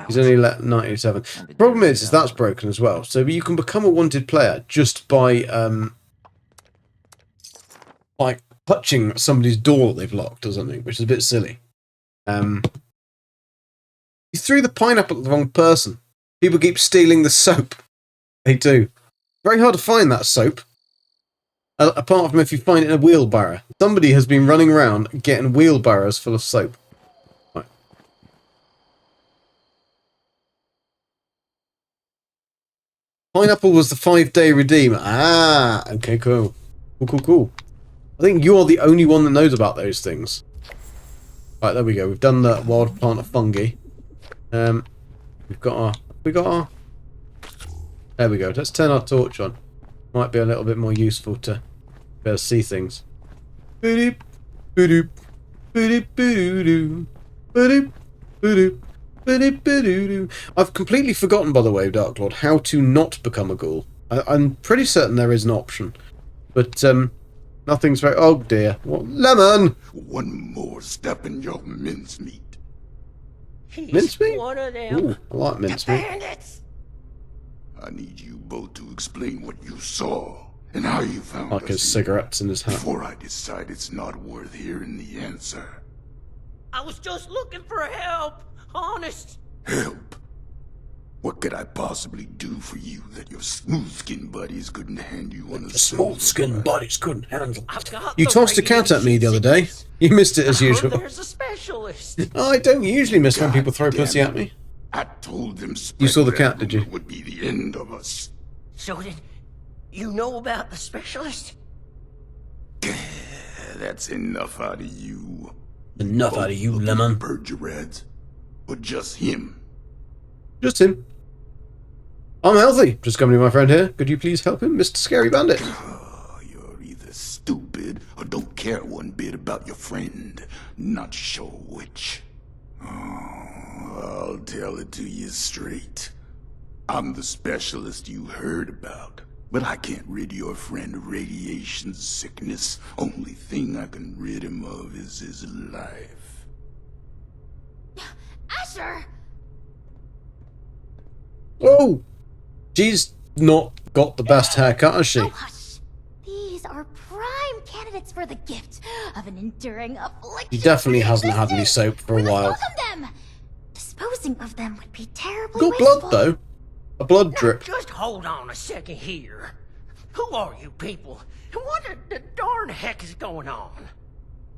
A: He's only let 97. The problem is that's broken as well. So you can become a wanted player just by touching somebody's door that they've locked or something, which is a bit silly. You threw the pineapple at the wrong person. People keep stealing the soap. They do. Very hard to find that soap. Apart from if you find it in a wheelbarrow. Somebody has been running around getting wheelbarrows full of soap. Right. Pineapple was the 5-day redeem. Ah, okay, cool. Cool. I think you're the only one that knows about those things. Right, there we go. We've done the wild plant of fungi. We've got our... There we go. Let's turn our torch on. Might be a little bit more useful to be able to see things. Boop, boop, boop, boop, boop, boop, boop. I've completely forgotten, by the way, Dark Lord, how to not become a ghoul. I'm pretty certain there is an option. But, nothing's very... Oh, dear. What? Lemon!
C: One more step in your mincemeat.
H: He's
A: Mincemeat?
H: one of them
A: Ooh, I like mincemeat.
H: bandits.
C: I need you both to explain what you saw and how you found
A: Like
C: us
A: his
C: here
A: cigarettes in his hat.
C: before I decide it's not worth hearing the answer.
H: I was just looking for help. Honest.
C: Help? What could I possibly do for you that your smooth-skinned buddies couldn't hand you on a
A: Small-skinned bodies couldn't handle.
H: I've got
A: You
H: the
A: tossed a cat at me the other day. You missed it as
H: I heard
A: usual.
H: there's a specialist.
A: I don't usually miss when
C: God
A: people throw
C: damn
A: pussy
C: it.
A: at me.
C: I told them
A: You saw the
C: Spectre
A: cat, did you?
C: would be the end of us.
H: So did you know about the specialist?
C: That's enough out of you.
A: Enough out of you,
C: Both
A: Lemon.
C: Bergerads, or just him?
A: Just him. I'm healthy. Just coming to my friend here. Could you please help him, Mr. Scary Bandit?
C: You're either stupid or don't care one bit about your friend. Not sure which. I'll tell it to you straight. I'm the specialist you heard about, but I can't rid your friend of radiation sickness. Only thing I can rid him of is his life.
B: Asher!
A: Oh! She's not got the best haircut, has she?
B: Oh, hush. These are prime candidates for the gift of an enduring affliction.
A: He definitely hasn't had any soap for a
B: We must
A: while.
B: welcome them. Disposing of them would be terribly
A: Got
B: wasteful.
A: blood, though. A blood
H: Now,
A: drip.
H: just hold on a second here. Who are you people? And what the darn heck is going on?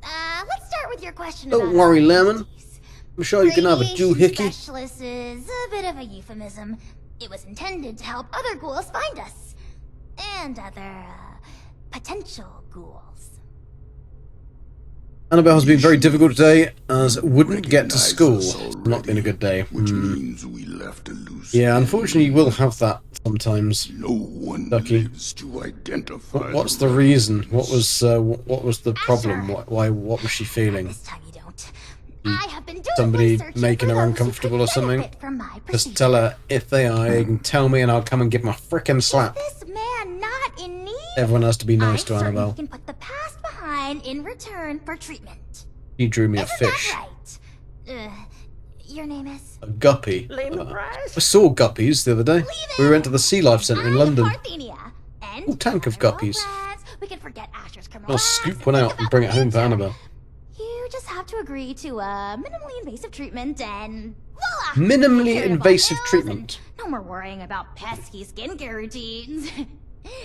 B: Let's start with your question
A: Don't
B: about
A: worry,
B: our
A: Lemon.
B: entities.
A: I'm sure you can have a doohickey.
B: Specialist is a bit of a euphemism. It was intended to help other ghouls find us. And other, potential ghouls.
A: Annabelle has been very difficult today, as wouldn't get to
C: Recognize
A: school.
C: us
A: It's
C: already,
A: not been a good day.
C: Which means we left a loose
A: Yeah,
C: end.
A: unfortunately, you will have that sometimes.
C: No one
A: Ducky.
C: lives to identify.
A: What's the reason? What was the problem? What was she feeling?
B: This time you don't. I have been doing
A: Somebody
B: research
A: making
B: for
A: her
B: those who
A: uncomfortable
B: could
A: or something?
B: benefit from my
A: Just
B: procedure.
A: tell her if they are, you can tell me and I'll come and give them a frickin' slap.
B: Is this man not in need?
A: Everyone has to be nice
B: I'm
A: to
B: certain
A: Annabelle.
B: he can put the past behind in return for treatment.
A: He drew me a
B: Isn't
A: fish.
B: that right? Your name is?
A: A guppy.
H: Lemon
A: I
H: Price?
A: saw guppies the other day. We went to the Sea Life Centre in
B: I'm
A: London.
B: Parthenia. And
A: Ooh, tank of
B: we're all
A: guppies.
B: friends. We can forget Asher's criminal
A: I'll
B: past
A: scoop one
B: and
A: out
B: think
A: and
B: about
A: bring
B: the
A: it home for
B: future.
A: Annabelle.
B: You just have to agree to minimally invasive treatment and voila!
A: Minimally
B: Take care of all
A: invasive
B: bills
A: treatment.
B: and no more worrying about pesky skincare routines.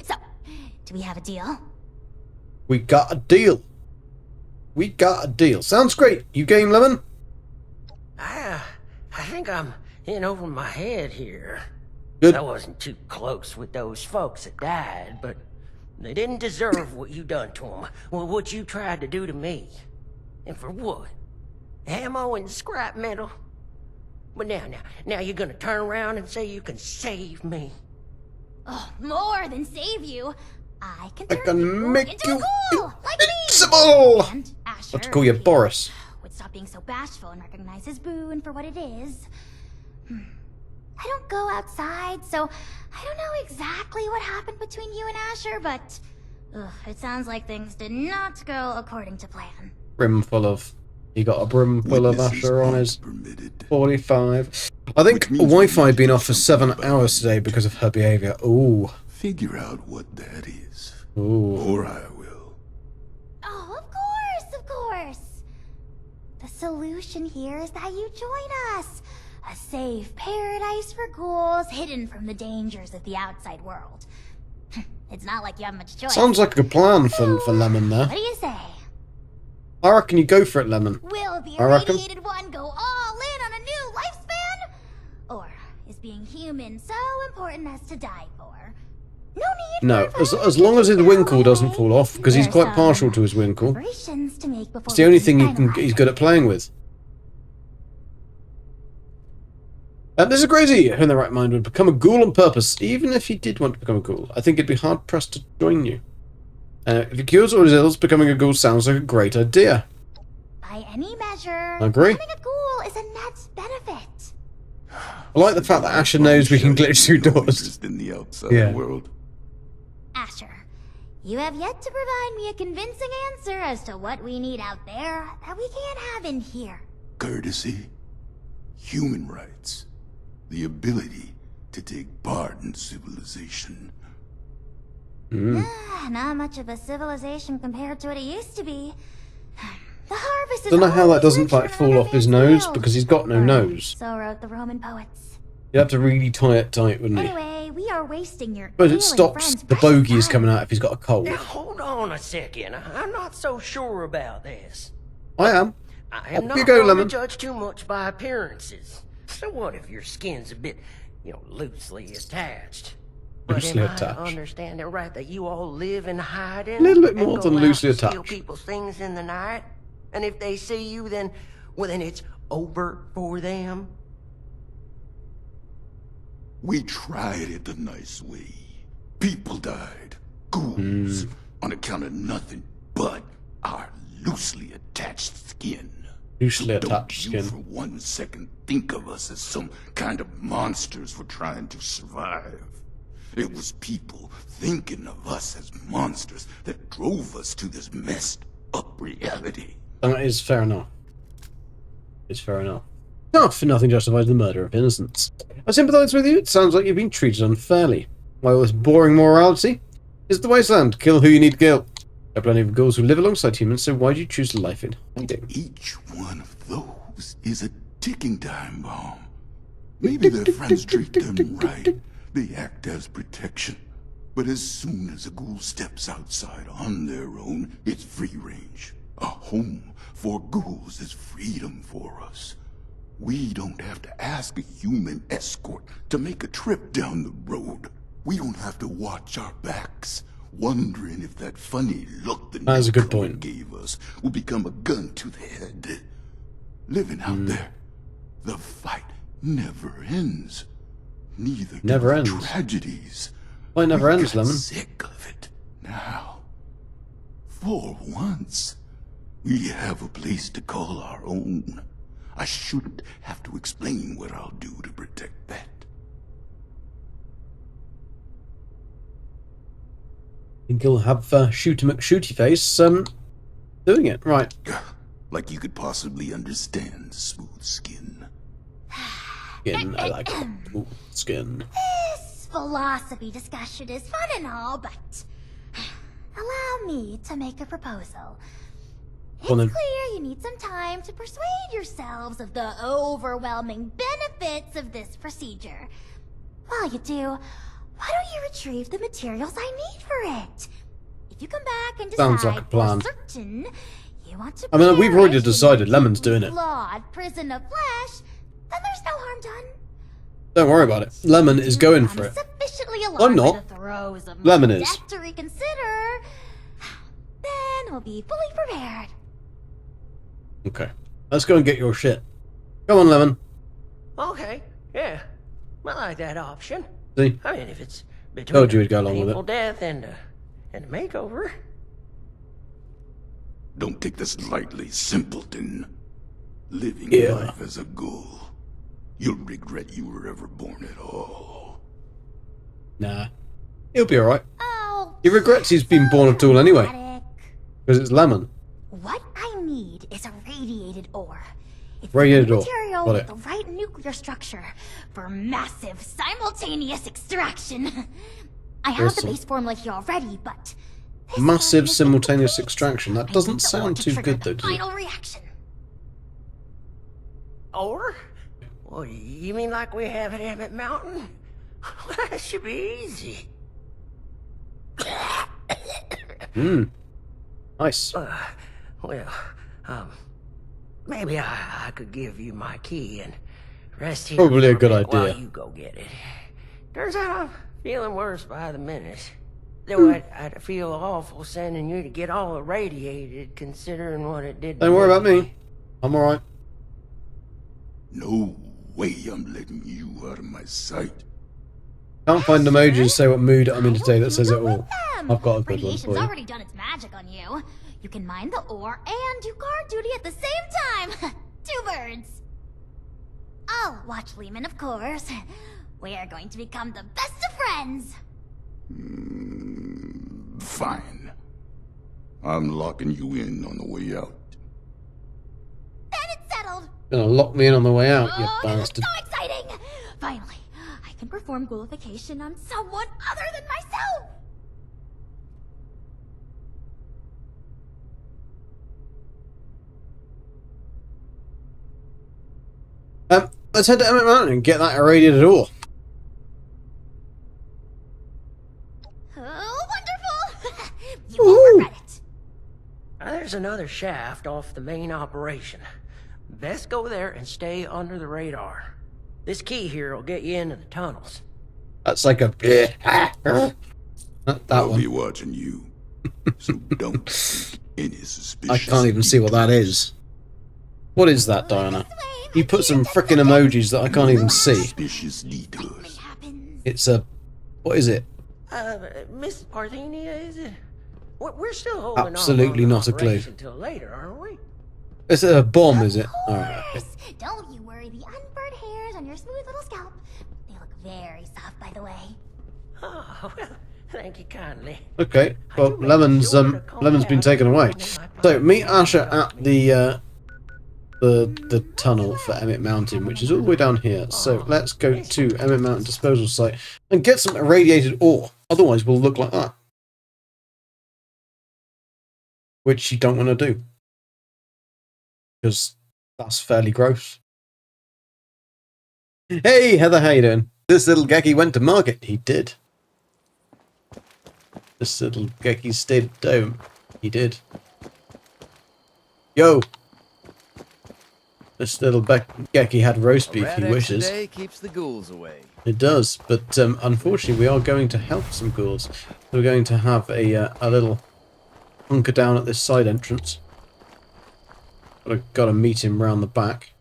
B: So, do we have a deal?
A: We got a deal. We got a deal. Sounds great. You game, Lemon?
H: I think I'm in over my head here.
A: Good.
H: I wasn't too close with those folks that died, but they didn't deserve what you done to them. Well, what you tried to do to me. And for what? Ammo and scrap metal? But now you're gonna turn around and say you can save me.
B: Oh, more than save you. I can
A: I
B: turn
A: can
B: people
A: make
B: into
A: you
B: a ghoul, like me.
A: invincible!
B: And Asher,
A: Let's call you
B: if he
A: Boris.
B: would stop being so bashful and recognize his boon for what it is. I don't go outside, so I don't know exactly what happened between you and Asher, but it sounds like things did not go according to plan.
A: Brim full of... He got a brim full of
C: Witnesses
A: Asher on
C: not
A: his
C: permitted.
A: 45. I think
C: Which means
A: Wi-Fi
C: we
A: had been
C: need
A: off for
C: to
A: 7
C: think about
A: hours today because of her behaviour. Ooh.
C: Figure out what that is,
A: Ooh.
C: or I will.
B: Oh, of course. The solution here is that you join us. A safe paradise for ghouls hidden from the dangers of the outside world. It's not like you have much choice.
A: Sounds like a good plan for Lemon there.
B: What do you say?
A: I reckon you go for it, Lemon.
B: Will the
A: I reckon.
B: irradiated one go all in on a new lifespan? Or is being human so important as to die for? No need
A: No,
B: for
A: as long as his
B: that
A: winkle
B: way.
A: doesn't fall off, because he's
B: There's
A: quite
B: some
A: partial to his winkle.
B: preparations to make before
A: It's the
B: we
A: only
B: can
A: thing
B: finalize
A: he's
B: it.
A: good at playing with. This is crazy. Who in their right mind would become a ghoul on purpose, even if he did want to become a ghoul? I think it'd be hard pressed to join you. If he cures all his ills, becoming a ghoul sounds like a great idea.
B: By any measure,
A: Agree.
B: becoming a ghoul is a net benefit.
A: I like the fact that Asher knows we can glitch through
C: No
A: doors.
C: interest in the outside
A: Yeah.
C: world.
B: Asher, you have yet to provide me a convincing answer as to what we need out there that we can't have in here.
C: Courtesy, human rights, the ability to take part in civilization.
B: Not much of a civilization compared to what it used to be. The harvest is
A: Don't know how that
B: always
A: doesn't
B: richer
A: like
B: in
A: fall
B: other
A: off his
B: things
A: nose
B: field.
A: because he's got no
B: Or
A: nose.
B: So wrote the Roman poets.
A: You'd have to really tie it tight, wouldn't you?
B: Anyway, we are wasting your
A: But it
B: alien
A: stops
B: friend's
A: the
B: precious
A: bogies
B: time.
A: coming out if he's got a cold.
H: Now, hold on a second. I'm not so sure about this.
A: I am.
H: I am
A: Off
H: not
A: you go,
H: going
A: Lemon.
H: to judge too much by appearances. So what if your skin's a bit, loosely attached? But
A: Loosely
H: am I
A: attached.
H: understanding right that you all live in hiding?
A: A little bit
H: and
A: more
H: go
A: than
H: out
A: loosely
H: and steal
A: attached.
H: people's things in the night? And if they see you, then it's over for them?
C: We tried it the nice way. People died. Ghouls. On account of nothing but our loosely attached skin.
A: Loosely
C: Don't
A: attached
C: you
A: skin.
C: for 1 second think of us as some kind of monsters for trying to survive. It was people thinking of us as monsters that drove us to this messed up reality.
A: That is fair enough. It's fair enough. Not for nothing justifies the murder of innocents. I sympathise with you. It sounds like you've been treated unfairly. Why all this boring morality? Is the wasteland. Kill who you need to kill. There are plenty of ghouls who live alongside humans, so why do you choose life in hiding?
C: Each one of those is a ticking time bomb. Maybe their friends treat them right. They act as protection. But as soon as a ghoul steps outside on their own, it's free range. A home for ghouls is freedom for us. We don't have to ask a human escort to make a trip down the road. We don't have to watch our backs, wondering if that funny look the
A: That is a good
C: newcomer
A: point.
C: gave us will become a gun to the head. Living out there, the fight never ends. Neither do
A: Never
C: the
A: ends.
C: tragedies.
A: Why it never
C: We
A: ends,
C: got
A: Lemon?
C: sick of it. Now, for once, we have a place to call our own. I shouldn't have to explain what I'll do to protect that.
A: think he'll have Shooty McShooty face doing it. Right.
C: Like you could possibly understand smooth skin.
A: Skin. I like it. Ooh, skin.
B: This philosophy discussion is fun and all, but allow me to make a proposal. It's
A: Well, then.
B: clear you need some time to persuade yourselves of the overwhelming benefits of this procedure. While you do, why don't you retrieve the materials I need for it? If you come back and decide
A: Sounds like a plan.
B: for certain you want to
A: I mean, we've already
B: perish in
A: decided
B: your
A: Lemon's doing it.
B: flawed prison of flesh, then there's no harm done.
A: Don't worry about it. Lemon is going for it.
B: Sufficiently
A: I'm
B: alarmed
A: not.
B: by the throes of
A: Lemon
B: my
A: is.
B: death to reconsider, then we'll be fully prepared.
A: Okay. Let's go and get your shit. Come on, Lemon.
H: Okay, yeah. I like that option.
A: See?
H: I mean, if it's between
A: Told you we'd go along with
H: painful
A: it.
H: death and a makeover.
C: Don't take this lightly, simpleton. Living
A: Yeah.
C: life as a ghoul. You'll regret you were ever born at all.
A: Nah. He'll be alright.
B: Oh,
A: He regrets he's been born at all anyway.
B: dramatic.
A: Because it's Lemon.
B: What I need is a radiated ore. It's
A: Radiated
B: the
A: ore.
B: material
A: Got
B: with
A: it.
B: the right nuclear structure for massive simultaneous extraction. I have
A: Awesome.
B: the base formula here already, but this
A: Massive
B: one is
A: simultaneous
B: incomplete.
A: extraction. That
B: I
A: doesn't
B: need the ore
A: sound
B: to
A: too
B: trigger
A: good, though,
B: the
A: does it?
B: final reaction.
H: Or? Well, you mean like we have at Emmett Mountain? That should be easy.
A: Nice.
H: Well, maybe I could give you my key and rest here
A: Probably a
H: for
A: good
H: bit while
A: idea.
H: you go get it. Turns out I'm feeling worse by the minute. Though I'd feel awful sending you to get all irradiated, considering what it did to
A: Don't worry about
H: me.
A: me. I'm alright.
C: No way I'm letting you out of my sight.
A: Can't find emoji to say what mood I'm in
B: I
A: today
B: hope
A: that
B: you
A: says
B: go
A: it
B: with
A: all.
B: them.
A: I've got a good one
B: Radiation's
A: for you.
B: already done its magic on you. You can mine the ore and do guard duty at the same time. 2 birds. I'll watch Lehman, of course. We are going to become the best of friends.
C: Fine. I'm locking you in on the way out.
B: Then it's settled.
A: Gonna lock me in on the way out, you
B: Oh, this is
A: bastard.
B: so exciting! Finally, I can perform ghoulification on someone other than myself.
A: Let's head to Emmett Mountain and get that irradiated ore.
B: Oh, wonderful! You won't regret it.
H: There's another shaft off the main operation. Best go there and stay under the radar. This key here will get you into the tunnels.
A: That's like a... Not that
C: I'll be
A: one.
C: watching you, so don't think any suspicious.
A: I can't even see what that is. What is that, Diana? You put some frickin' emojis that I can't even see.
C: Suspicious detours.
A: It's a... What is it?
H: Mrs. Parthenia, is it? We're still holding
A: Absolutely
H: on
A: not a clue.
H: until later, aren't we?
A: It's a bomb, is it?
B: Of
A: Alright.
B: course. Don't you worry. The unburned hairs on your smooth little scalp. They look very soft, by the way.
H: Oh, well, thank you kindly.
A: Okay. Well, Lemon's been taken away. So meet Asher at the tunnel for Emmett Mountain, which is all the way down here. So let's go to Emmett Mountain disposal site and get some irradiated ore. Otherwise, we'll look like that, which you don't want to do, because that's fairly gross. Hey, Heather, how you doing? This little Geki went to market. He did. This little Geki stayed at home. He did. Yo! This little Geki had roast beef, he wishes.
G: Today keeps the ghouls away.
A: It does, but unfortunately we are going to help some ghouls. We're going to have a little hunker down at this side entrance. Gotta meet him round the back.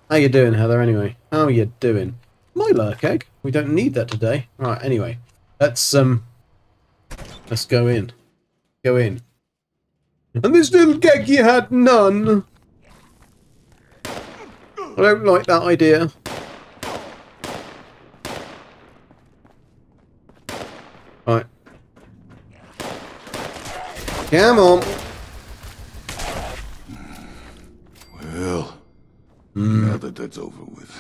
A: How you doing, Heather, anyway? How you doing? My lurk egg. We don't need that today. Right, anyway. Let's go in. Go in. And this little Geki had none. I don't like that idea. Right. Come on.
C: Well, now that that's over with,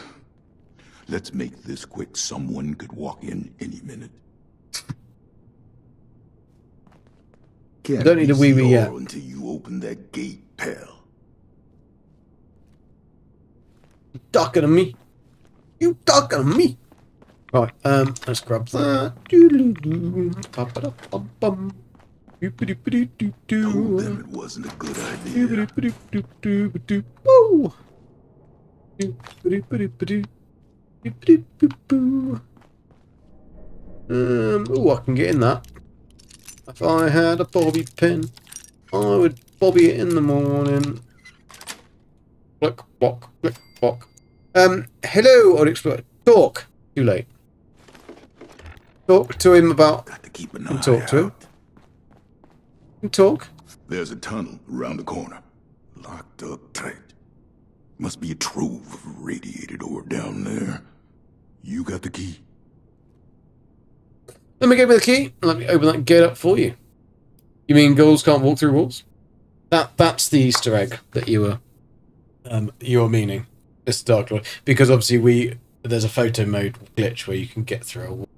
C: let's make this quick. Someone could walk in any minute.
A: I don't need a wee-wee yet.
C: Until you open that gate, pal.
A: You talking to me? You talking to me? Right, let's grab that.
C: Told them it wasn't a good idea.
A: Woo! Oh, I can get in that. If I had a bobby pin, I would bobby it in the morning. Click, block, click, block. Hello, Old Explorer. Talk. Too late. Talk to him about...
C: Got to keep an eye
A: Talk to him.
C: out.
A: Talk.
C: There's a tunnel around the corner. Locked up tight. Must be a trove of radiated ore down there. You got the key?
A: Let me give me the key and let me open that gate up for you. You mean ghouls can't walk through walls? That's the Easter egg that you were meaning, Mr. Dark Lord. Because obviously there's a photo mode glitch where you can get through a wall.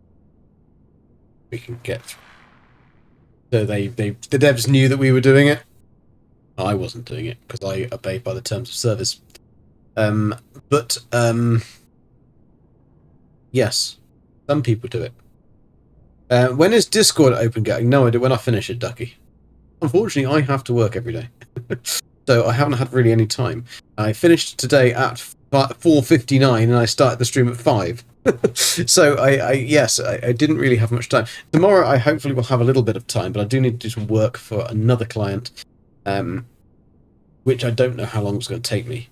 A: We can get through. So the devs knew that we were doing it. I wasn't doing it because I obeyed by the terms of service. Yes, some people do it. When is Discord open, getting? No idea. When I finish it, Ducky. Unfortunately, I have to work every day. So I haven't had really any time. I finished today at 4:59 and I started the stream at 5. So I didn't really have much time. Tomorrow I hopefully will have a little bit of time, but I do need to do some work for another client, which I don't know how long it's going to take me.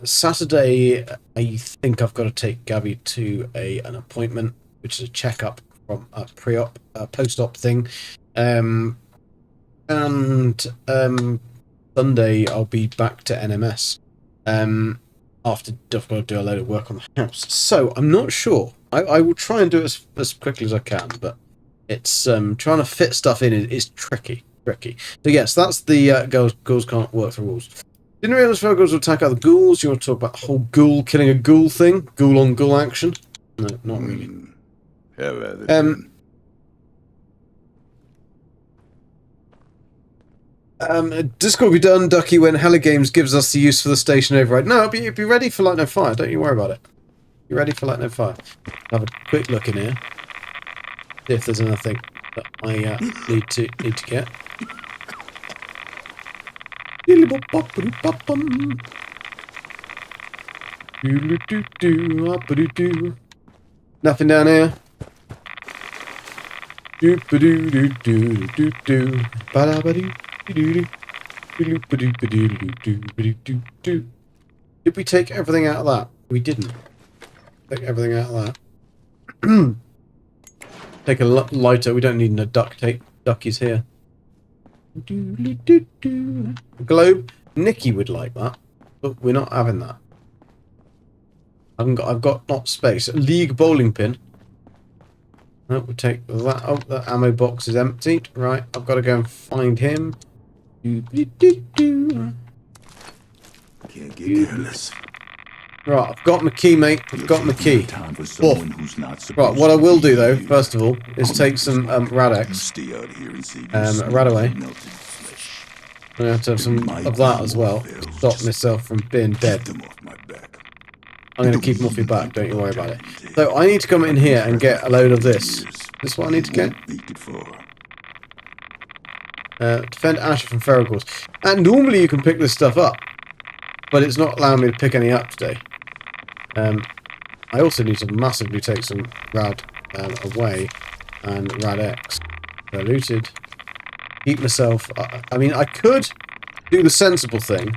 A: Saturday, I think I've got to take Gabby to an appointment, which is a checkup from a pre-op, post-op thing. And Sunday I'll be back to NMS. After I've got to do a load of work on the house. So I'm not sure. I will try and do it as quickly as I can, but it's trying to fit stuff in is tricky. So yes, that's the ghouls can't work through walls. Didn't realise ghouls would attack other ghouls. You want to talk about the whole ghoul killing a ghoul thing? Ghoul on ghoul action? No, not really. Discord will be done, Ducky, when Hella Games gives us the use for the station override. No, it'll be ready for Light No Fire. Don't you worry about it. Be ready for Light No Fire. I'll have a quick look in here. See if there's anything that I need to get. Nothing down here. Did we take everything out of that? We didn't. Take everything out of that. Take a lighter. We don't need no duct tape. Ducky's here. Globe. Nikki would like that, but we're not having that. I've got not space. A League bowling pin. No, we'll take that. Oh, the ammo box is emptied. Right, I've got to go and find him.
C: Can't get careless.
A: Right, I've got my key, mate. I've got my key. Right, what I will do though, first of all, is take some Rad-X. Radaway. I'm gonna have to have some of that as well. Stop myself from being dead. I'm going to keep them off your back, don't you worry about it. So I need to come in here and get a load of this. This is what I need to get. Defend Asher from feral claws. And normally you can pick this stuff up, but it's not allowing me to pick any up today. I also need to massively take some Rad away and Rad-X. Looted. Keep myself... I mean, I could do the sensible thing.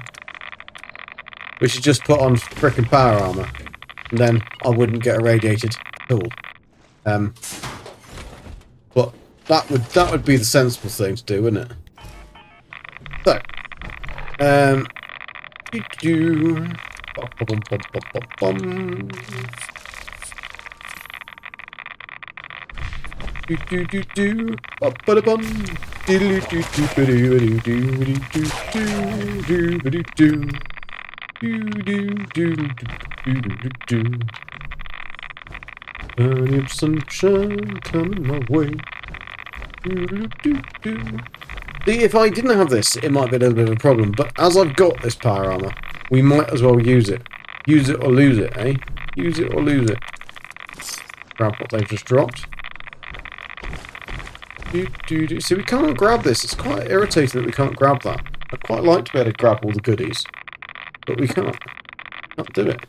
A: We should just put on frickin' power armor, and then I wouldn't get irradiated at all. But that would be the sensible thing to do, wouldn't it? So, Plenty of sunshine coming my way. See, if I didn't have this, it might be a little bit of a problem. But as I've got this power armor, we might as well use it. Use it or lose it, eh? Use it or lose it. Grab what they've just dropped. See, we can't grab this. It's quite irritating that we can't grab that. I'd quite like to be able to grab all the goodies, but we can't. Can't do it.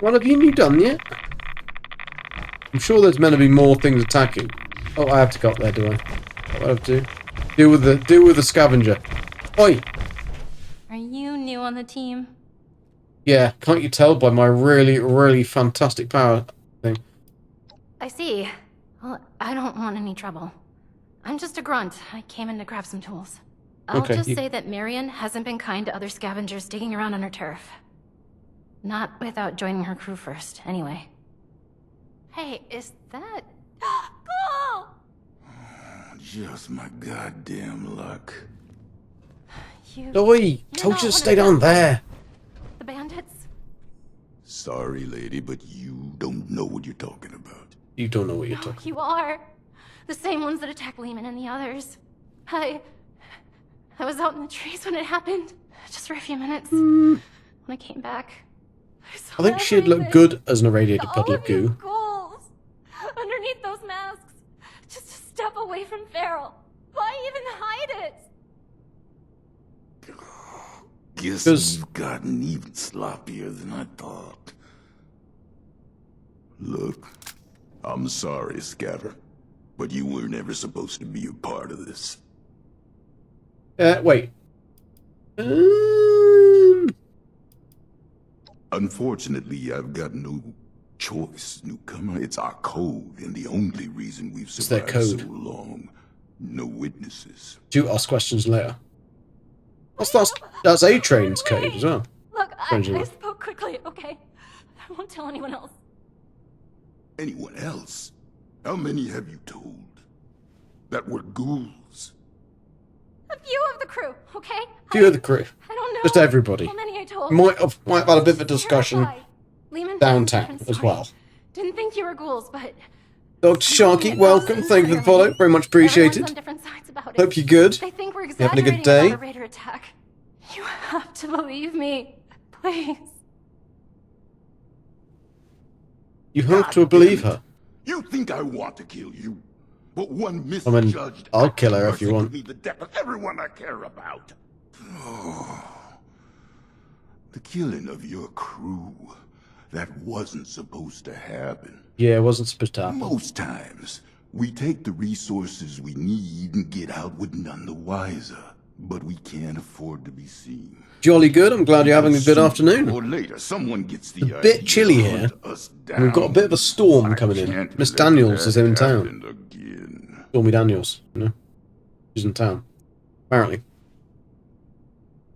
A: What have you done yet? I'm sure there's meant to be more things attacking. Oh, I have to go up there, do I? What do I have to do? Deal with the scavenger. Oi!
J: Are you new on the team?
A: Yeah, can't you tell by my really, really fantastic power thing?
J: I see. Well, I don't want any trouble. I'm just a grunt. I came in to grab some tools. I'll just say that Marion hasn't been kind to other scavengers digging around on her turf. Not without joining her crew first, anyway. Hey, is that...
B: Cool!
C: Just my goddamn luck.
A: Oi! Told you to stay down there!
J: The bandits?
C: Sorry, lady, but you don't know what you're talking about.
A: You don't know what you're talking about.
J: You are. The same ones that attacked Lehman and the others. I was out in the trees when it happened. Just for a few minutes. When I came back,
A: I think she'd look good as an irradiated puddle of goo.
J: Ghouls underneath those masks. Just a step away from Feral. Why even hide it?
C: Guess you've gotten even sloppier than I thought. Look, I'm sorry, Scatter, but you were never supposed to be a part of this.
A: Wait.
C: Unfortunately, I've got no choice, newcomer. It's our code, and the only reason we've survived so long. No witnesses.
A: Do ask questions later. That's A-Train's code as well.
J: Look, I spoke quickly, okay? I won't tell anyone else.
C: Anyone else? How many have you told? That were ghouls?
J: A few of the crew, okay?
A: Few of the crew.
J: I don't know.
A: Just everybody.
J: How many I told.
A: Might have had a bit of a discussion
J: Lehman,
A: downtown as well.
J: Didn't think you were ghouls, but
A: Dr. Sharky, welcome. Thank you for the follow. Very much appreciated.
J: on different sides about it.
A: Hope you're good.
J: They think we're
A: You having a good
J: exaggerating
A: day?
J: about a raider attack. You have to believe me, please.
A: You have to believe her.
C: You think I want to kill you? But one misjudged
A: I'll kill her if you
C: person
A: want.
C: could be the death of everyone I care about. The killing of your crew. That wasn't supposed to happen.
A: Yeah, it wasn't supposed to happen.
C: Most times, we take the resources we need and get out with none the wiser. But we can't afford to be seen.
A: Jolly good. I'm glad you're having a good
C: Sooner
A: afternoon.
C: or later, someone gets the
A: A bit chilly
C: idea to
A: here.
C: hunt us
A: And we've got a bit of a storm
C: down.
A: coming
C: I
A: in.
C: can't
A: Miss
C: let
A: Daniels is
C: that
A: in town.
C: happen again.
A: Stormy Daniels, you know? She's in town. Apparently.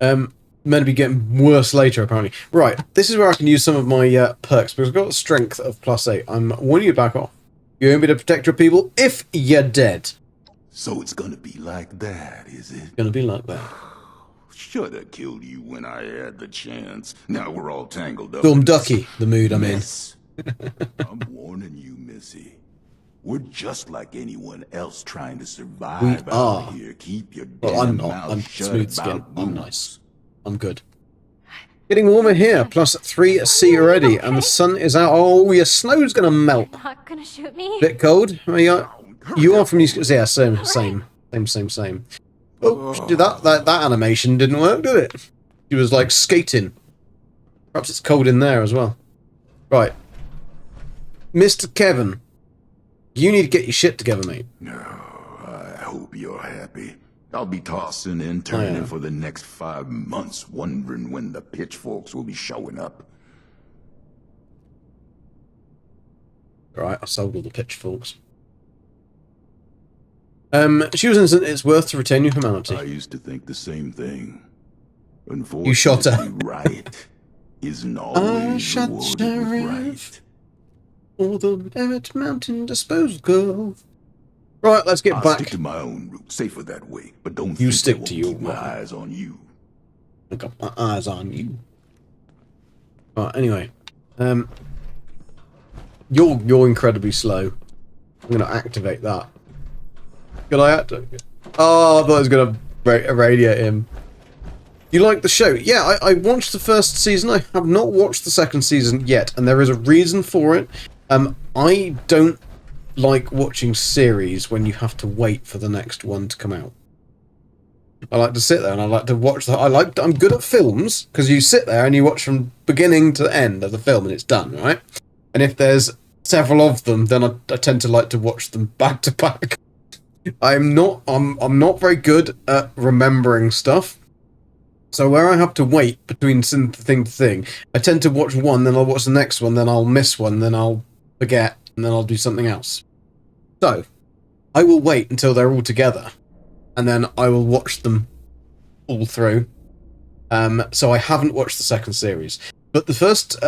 A: Meant to be getting worse later, apparently. Right, this is where I can use some of my perks, because I've got a strength of +8. I'm warning you to back off. You won't be to protect your people if you're dead.
C: So it's gonna be like that, is it?
A: It's gonna be like that.
C: Shoulda killed you when I had the chance. Now we're all tangled up.
A: Storm
C: in this
A: Ducky, the mood I'm in.
C: mess. I'm warning you, Missy. We're just like anyone else trying to survive
A: We are.
C: out here. Keep your
A: Well, I'm
C: damn
A: not.
C: mouth
A: I'm
C: shut
A: smooth skin.
C: about
A: I'm
C: boots.
A: nice. I'm good. Getting warmer here, +3C already, and the sun is out. Oh, your snow's gonna melt.
J: Not gonna shoot me.
A: Bit cold. You are from New Zealand. Yeah, same. Oh, that animation didn't work, did it? She was like skating. Perhaps it's cold in there as well. Right. Mr. Kevin, you need to get your shit together, mate.
C: I hope you're happy. I'll be tossing and turning for the next 5 months, wondering when the pitchforks will be showing up.
A: Alright, I sold all the pitchforks. She was innocent. It's worth to retain your humanity.
C: I used to think the same thing. Unfortunately,
A: You shot her.
C: right isn't
A: I
C: always
A: shot
C: rewarded
A: Sheriff.
C: with right.
A: Or the Barrett Mountain Disposal Girl. Right, let's get
C: I'll
A: back.
C: stick to my own route, safer that way. But don't
A: You
C: think
A: stick
C: I
A: to
C: won't
A: your
C: keep my
A: route.
C: eyes on you.
A: I got my eyes on you. Right, anyway. You're incredibly slow. I'm gonna activate that. Could I activate? Oh, I thought I was gonna irradiate him. You like the show? Yeah, I watched the first season. I have not watched the second season yet, and there is a reason for it. I don't like watching series when you have to wait for the next one to come out. I like to sit there and I like to watch I'm good at films because you sit there and you watch from beginning to end of the film and it's done, right? And if there's several of them, then I tend to like to watch them back to back. I'm not very good at remembering stuff. So where I have to wait between thing to thing, I tend to watch one, then I'll watch the next one, then I'll miss one, then I'll forget, and then I'll do something else. So, I will wait until they're all together, and then I will watch them all through. So I haven't watched the second series, but the first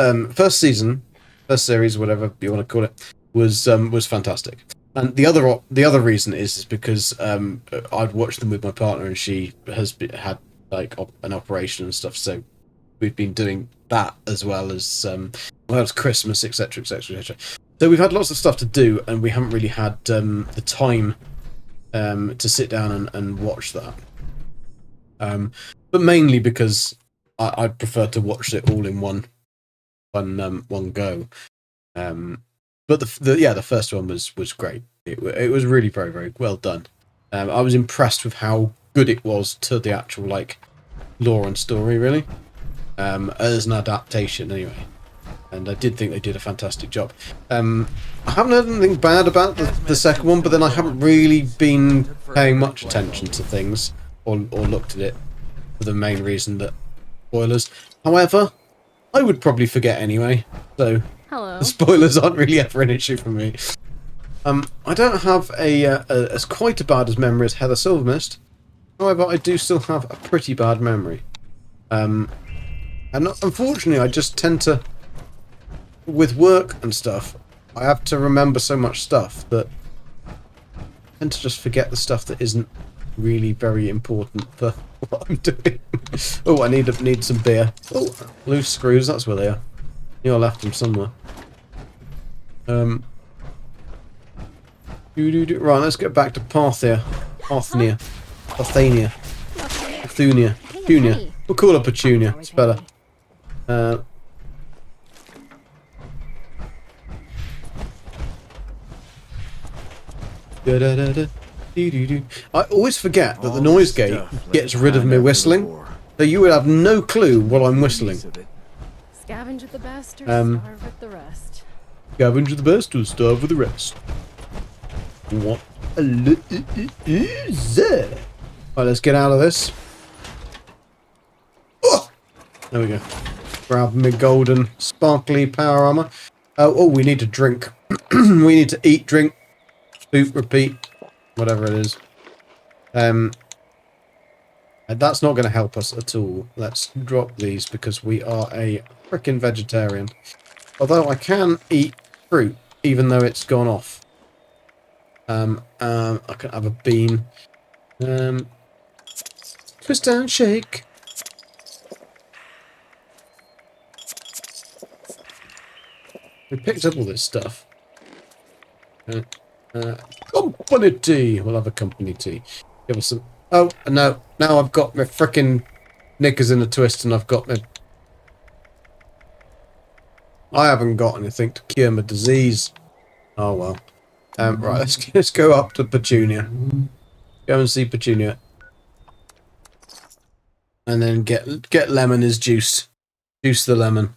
A: series, whatever you want to call it, was fantastic. And the other reason is because I'd watched them with my partner, and she had like an operation and stuff, so we've been doing that as well as it's Christmas, etc, etc, etc. So we've had lots of stuff to do, and we haven't really had the time to sit down and watch that. But mainly because I prefer to watch it all in one go. But the first one was great. It was really very, very well done. I was impressed with how good it was to the actual like lore and story, really, as an adaptation anyway. And I did think they did a fantastic job. I haven't heard anything bad about the second one, but then I haven't really been paying much attention to things or looked at it for the main reason that spoilers. However, I would probably forget anyway, so
J: Hello.
A: the spoilers aren't really ever an issue for me. I don't have as quite a bad as memory as Heather Silvermist. However, I do still have a pretty bad memory. And unfortunately, I just tend to, with work and stuff, I have to remember so much stuff that I tend to just forget the stuff that isn't really very important for what I'm doing. Oh, I need some beer. Oh, loose screws, that's where they are. I left them somewhere. Right, let's get back to Parthia. Parthenia. Petunia. We'll call her Petunia, it's better. I always forget that the noise gate gets rid of me whistling, so you would have no clue what I'm whistling.
J: Scavenge at the best or starve with the rest.
A: Scavenge at the best or starve with the rest. What a loser. Right, let's get out of this. Oh! There we go. Grab me golden, sparkly power armor. Oh, we need to drink. We need to eat, drink, boot, repeat, whatever it is. That's not going to help us at all. Let's drop these because we are a frickin' vegetarian. Although I can eat fruit, even though it's gone off. I can have a bean. Twist and shake. We picked up all this stuff. Company tea. We'll have a company tea. Give us some. Oh no! Now I've got my frickin' knickers in a twist, and I've got my. I haven't got anything to cure my disease. Oh well. Right, let's go up to Petunia. Go and see Petunia, and then get lemon as juice. Juice the lemon.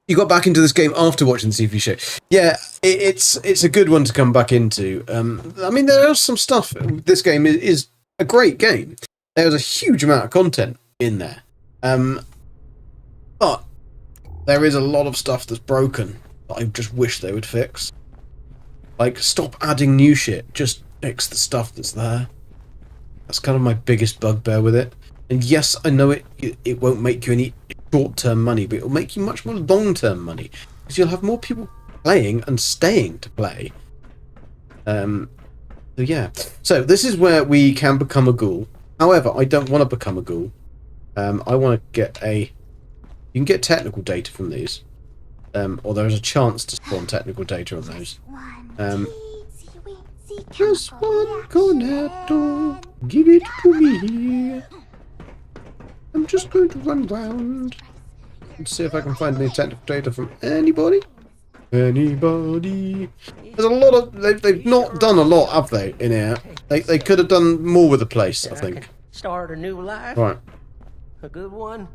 A: You got back into this game after watching the TV show. Yeah, it's a good one to come back into. I mean, there is some stuff. This game is a great game. There's a huge amount of content in there. But there is a lot of stuff that's broken that I just wish they would fix. Like, stop adding new shit. Just fix the stuff that's there. That's kind of my biggest bugbear with it. And yes, I know it won't make you any short-term money, but it'll make you much more long-term money. Because you'll have more people playing and staying to play. So yeah. So this is where we can become a ghoul. However, I don't want to become a ghoul. I want to get a... You can get technical data from these. Or there's a chance to spawn technical data on those. Just one cornetto. Give it to me. I'm just going to run round and see if I can find any technical data from anybody. Anybody? There's a lot of... They've not done a lot, have they, in here? They could have done more with the place, I think.
H: Start a new life.
A: Right.
H: A good one.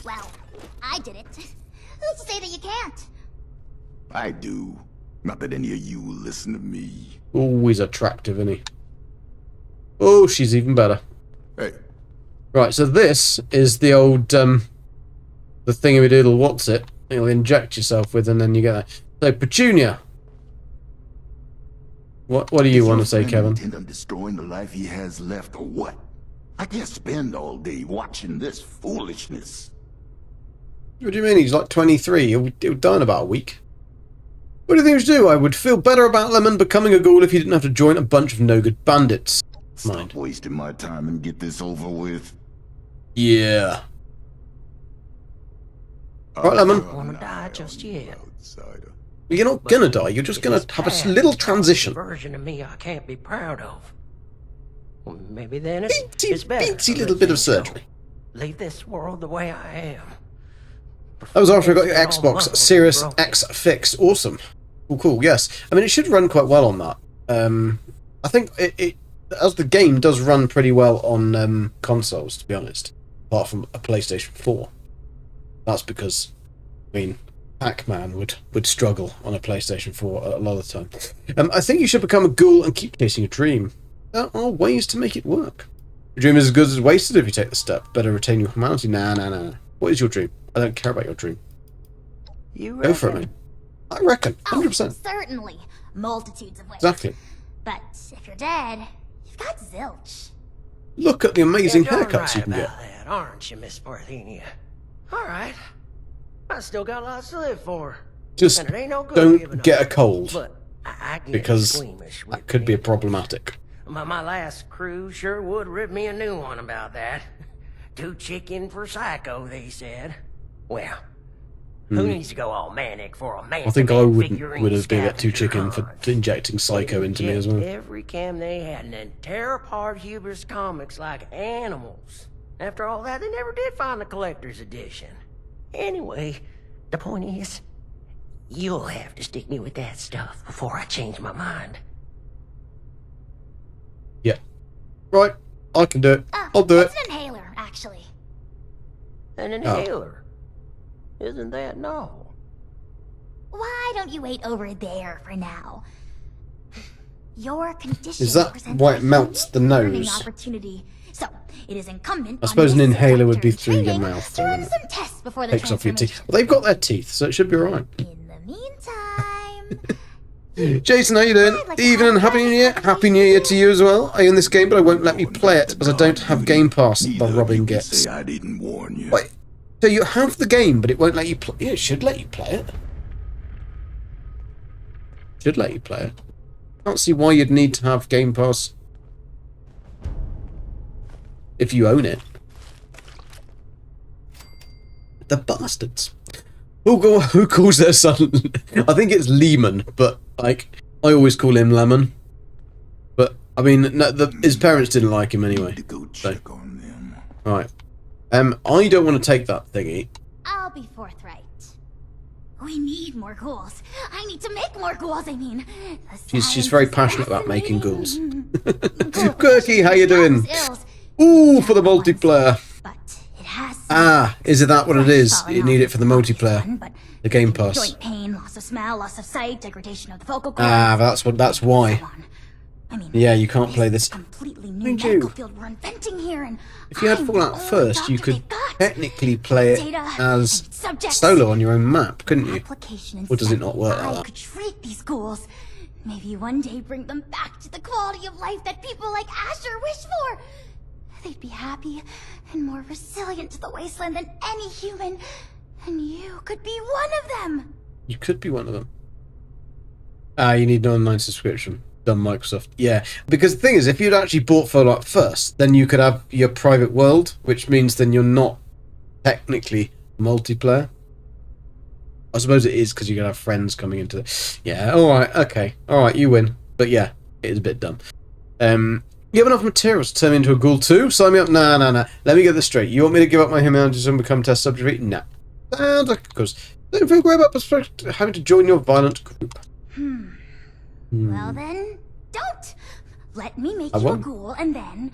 B: Well, I did it. Who's to say that you can't?
C: I do. Not that any of you will listen to me.
A: Always attractive, isn't he? Oh, she's even better.
C: Hey.
A: Right, so this is the old, the thingy-doodle what's it? You'll inject yourself with and then you get that. So, Petunia. What do you want to say, Kevin?
C: Intent on destroying the life he has left, or what? I can't spend all day watching this foolishness.
A: What do you mean? He's like 23. He'll die in about a week. What do you think you should do? I would feel better about Lemon becoming a ghoul if he didn't have to join a bunch of no-good bandits.
C: Stop wasting my time and get this over with.
A: Yeah. Right, Lemon.
H: I don't want to die just yet.
A: You're not gonna die. You're just gonna have a little transition.
H: Version of me I can't be proud of. Well, maybe then it's better.
A: Beatsy little bit of surgery.
H: Leave this world the way I am.
A: That was after I got your Xbox Series X fixed. Awesome. Cool, yes. I mean, it should run quite well on that. I think it as the game does run pretty well on consoles, to be honest. Apart from a PlayStation 4. That's because, I mean, Pac-Man would struggle on a PlayStation 4 a lot of the time. I think you should become a ghoul and keep chasing a dream. There are ways to make it work. Your dream is as good as wasted if you take the step. Better retain your humanity. Nah. What is your dream? I don't care about your dream.
H: You
A: go for it, man. I reckon. 100%.
B: Oh, certainly. Multitudes of ways.
A: Exactly.
B: But if you're dead, you've got zilch.
A: Look at the amazing
H: You're
A: haircuts
H: right
A: you can get.
H: about that, aren't you, Miss Parthenia? Alright. I still got lots to live for.
A: Just
H: and it ain't no good
A: don't
H: giving
A: get
H: up.
A: a cold.
H: But I get
A: because
H: squeamish with
A: that could be
H: me.
A: problematic.
H: My last crew sure would rip me a new one about that. Too chicken for Psycho, they said. Well, who needs to go all manic for a man?
A: I think I would have been a bit too chicken for injecting Psycho into me as well.
H: Every cam they had and then tear apart Hubris comics like animals. After all that, they never did find the collector's edition. Anyway, the point is, you'll have to stick me with that stuff before I change my mind.
A: Yeah. Right. I can do it. I'll do it.
B: It's an inhaler, actually.
H: An inhaler? Isn't that no?
B: Why don't you wait over there for now? Your condition
A: Is that
B: presents
A: why
B: a
A: it melts the
B: unique learning
A: nose?
B: Opportunity. So, it is incumbent
A: I suppose
B: on
A: an
B: this
A: inhaler would be
B: selector
A: through your
B: training
A: mouth,
B: to
A: though,
B: run
A: wouldn't
B: some tests before the
A: Takes off your teeth.
B: transformation.
A: Well, they've got their teeth, so it should be alright.
B: In the meantime,
A: Jason, how you doing? Evening and Happy New Year. Happy New Year to you as well. I own this game, but I won't let me play it as I don't have Game Pass. The Robin gets.
C: Say I didn't warn you.
A: Wait, so you have the game, but it won't let you play? Yeah, it should let you play it. Should let you play it. Can't see why you'd need to have Game Pass if you own it. The bastards. Who calls their son? I think it's Lehman, but like I always call him Lemon. But I mean, no, his parents didn't like him anyway.
C: To go check on them.
A: Right. I don't want to take that thingy.
B: I'll be forthright. We need more ghouls. I need to make more ghouls, I mean.
A: She's very passionate about making ghouls. Quirky, how you doing? Ooh, for the multiplayer. Is it that what it is? You need it for the multiplayer. The Game Pass.
B: Joint pain, loss of smell, loss of sight, degradation of the vocal cords.
A: That's why.
B: I mean,
A: yeah, you can't play this.
B: Completely new medical field we're inventing here, and
A: if you had Fallout first, you could technically play it as solo on your own map, couldn't you? Or does it not work like that?
B: I could treat these ghouls. Maybe one day bring them back to the quality of life that people like Asher wish for. They'd be happy and more resilient to the wasteland than any human. And you could be one of them.
A: You could be one of them. You need an online subscription. Done Microsoft. Yeah, because the thing is, if you'd actually bought Fallout first, then you could have your private world, which means then you're not technically multiplayer. I suppose it is because you can have friends coming into it. Yeah, alright, okay. Alright, you win. But yeah, it is a bit dumb. You have enough materials to turn me into a ghoul too? Sign me up? Nah. Let me get this straight. You want me to give up my humanity and become test subject? Nah. Sounds like a cause. Don't feel great about having to join your violent group.
B: Well then, don't! Let me make you a ghoul and then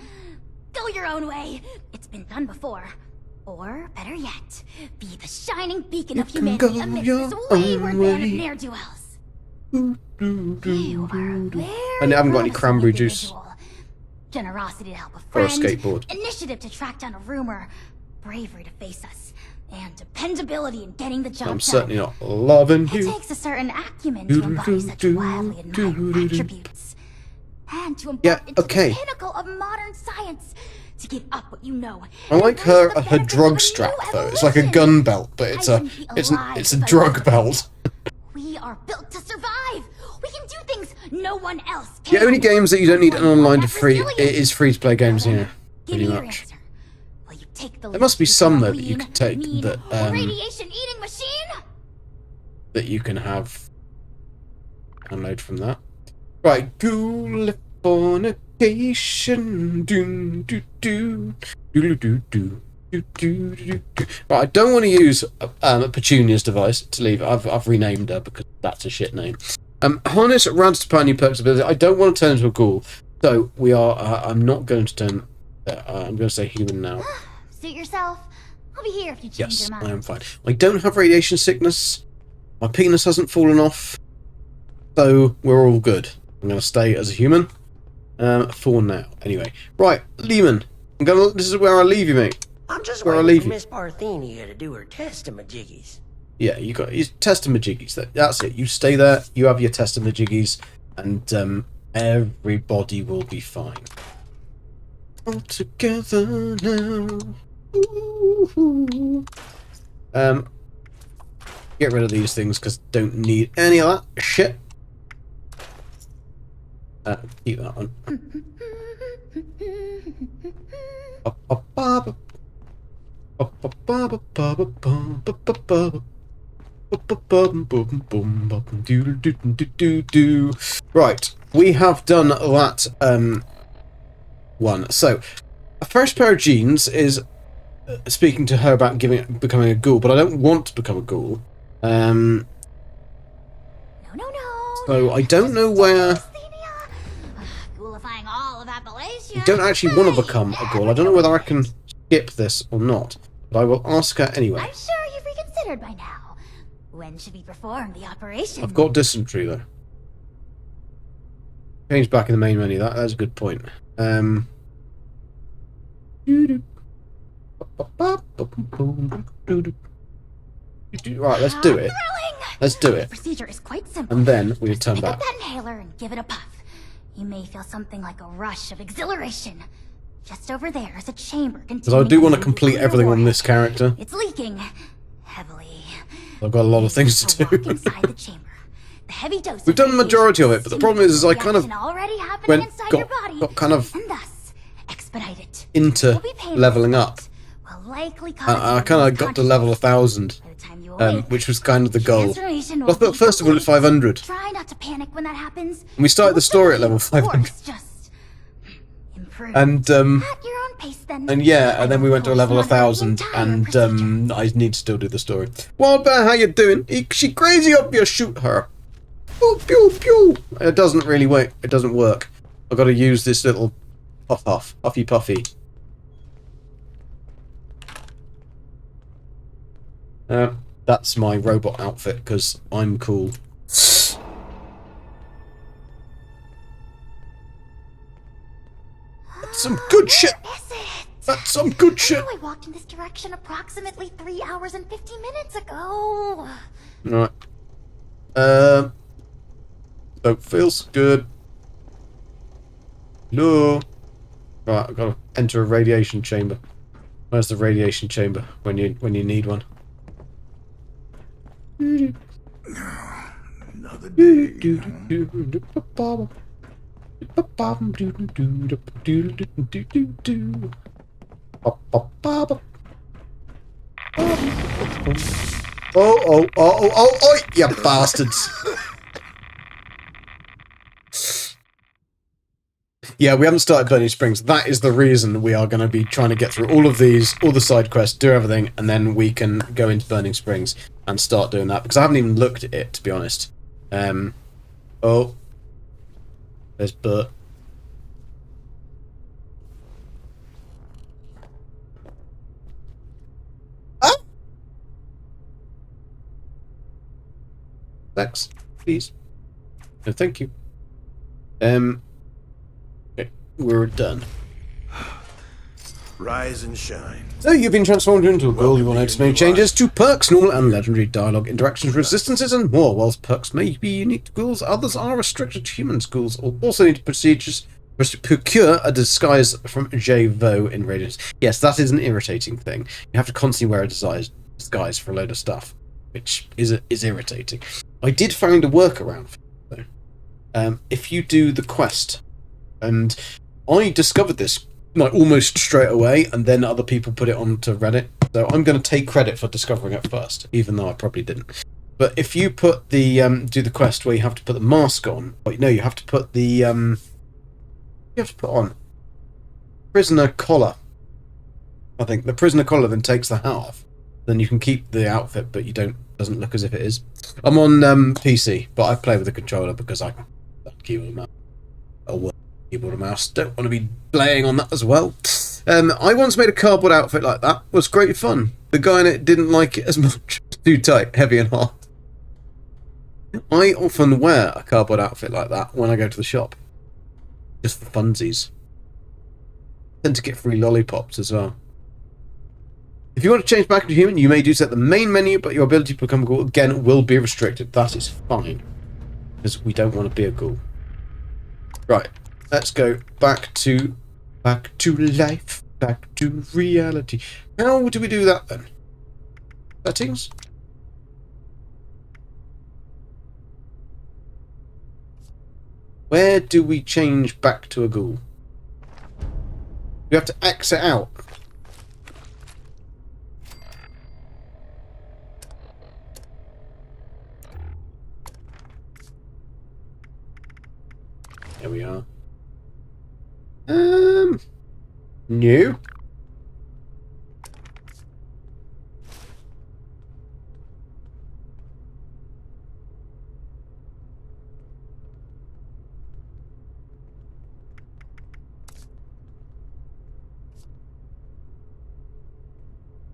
B: go your own way. It's been done before. Or, better yet, be the shining beacon of humanity amidst this wayward band of ne'er-do-wells. You are a very
A: I haven't got any cranberry juice.
B: Generosity to help a
A: Or a
B: friend,
A: skateboard.
B: initiative to track down a rumor, bravery to face us, and dependability in getting the job done.
A: I'm certainly not loving
B: It
A: you.
B: takes a certain acumen to embody such wildly admired attributes. And to impart into the pinnacle of modern science. To give up what you know.
A: I like her drug strap though. It's like a gun belt, but it's a drug belt.
B: We are built to survive. We can do things no one else can.
A: The only games that you don't need an online to is free to play games here, pretty much. There must be some though that you could take that
B: radiation eating machine
A: that you can have download from that. Right, ghoul fornication. But I don't want to use Petunia's device to leave. I've renamed her because that's a shit name. Harness runs to power new perks ability. I don't want to turn into a ghoul, so we are. I'm not going to turn. I'm going to say human now.
B: Suit yourself. I'll be here if you change your mind.
A: I am fine. I don't have radiation sickness. My penis hasn't fallen off, so we're all good. I'm going to stay as a human for now. Anyway, right, Lehman. This is where I leave you, mate.
H: I'm just waiting for Miss Parthenia to do her testamajiggies.
A: Yeah, you testamajiggies. That's it. You stay there. You have your testamajiggies, and everybody will be fine. All together now. Ooh. Get rid of these things because don't need any of that shit. Keep that one. Right, we have done that one. So, a fresh pair of jeans is speaking to her about becoming a ghoul, but I don't want to become a ghoul.
B: No.
A: So I don't know where.
B: Ghoulifying all of Appalachia.
A: You don't actually want to become a ghoul. I don't know whether I can skip this or not, but I will ask her anyway.
B: I'm sure you've reconsidered by now. When should we perform the operation?
A: I've got dysentery though. Change back in the main menu. That's a good point. Right, let's do it. Let's do it.
B: The procedure is quite simple.
A: And then we turn
B: Pick
A: back.
B: up that inhaler and give it a puff. You may feel something like a rush of exhilaration. Just over there is a chamber containing.
A: Because I do want to
B: a
A: complete
B: nuclear
A: everything on
B: warhead.
A: this character.
B: It's leaking heavily.
A: I've got a lot of things to
B: Walk
A: do.
B: inside the chamber. The heavy dose
A: We've done the majority of it, but the problem is I kind of
B: already happening inside your body,
A: got kind of
B: and thus expedite it.
A: into
B: Will be painful,
A: leveling up.
B: will likely cause
A: I kind of got to level 1,000,
B: by the time you awake,
A: which was kind of the goal.
B: transformation
A: Well,
B: will be
A: first of all, at
B: complete.
A: 500.
B: Try not to panic when that happens.
A: And we started the story at level
B: Of course,
A: 500.
B: just improve.
A: And
B: At your own pace, then.
A: and yeah, and then we went to a
B: Of
A: level
B: course, not
A: 1,000,
B: the entire
A: and
B: procedure.
A: I need to still do the story. Well, Bear, how you doing? She crazy up you, shoot her. Pew, pew, pew. It doesn't really work. It doesn't work. I've got to use this little puffy puffy. That's my robot outfit because I'm cool. That's some good shit.
B: Is it?
A: That's some good shit.
B: I walked in this direction approximately 3 hours and 50 minutes ago.
A: Right. So feels good. No. Right, I've got to enter a radiation chamber. Where's the radiation chamber when you need one?
C: Another day.
A: Oh, you bastards. Yeah, we haven't started Burning Springs. That is the reason we are going to be trying to get through all of these, all the side quests, do everything, and then we can go into Burning Springs and start doing that. Because I haven't even looked at it, to be honest. Oh. There's Bert. Ah! Thanks, please. No, thank you. Okay, we're done.
F: Rise and shine.
A: So you've been transformed into a ghoul. You will notice many changes to perks, normal and legendary dialogue, interactions, resistances, and more. Whilst perks may be unique to ghouls, others are restricted to humans. Ghouls also need procedures to procure a disguise from J-Vo in Radiance. Yes, that is an irritating thing. You have to constantly wear a disguise for a load of stuff, which is irritating. I did find a workaround for it, though. If you do the quest, and I discovered this like almost straight away, and then other people put it onto Reddit. So I'm going to take credit for discovering it first, even though I probably didn't. But if you put the do the quest where you have to put the mask on, wait, no, you have to put the you have to put on prisoner collar. I think the prisoner collar then takes the hat off. Then you can keep the outfit, but you doesn't look as if it is. I'm on PC, but I play with the controller because I keyboard and mouse. Keyboard and mouse. Don't want to be playing on that as well. I once made a cardboard outfit like that. It was great fun. The guy in it didn't like it as much. Too tight, heavy and hard. I often wear a cardboard outfit like that when I go to the shop. Just for funsies. I tend to get free lollipops as well. If you want to change back into human, you may do so at the main menu, but your ability to become a ghoul again will be restricted. That is fine. Because we don't want to be a ghoul. Right. Let's go back to life, back to reality. How do we do that then? Settings? Where do we change back to a ghoul? We have to exit out. New.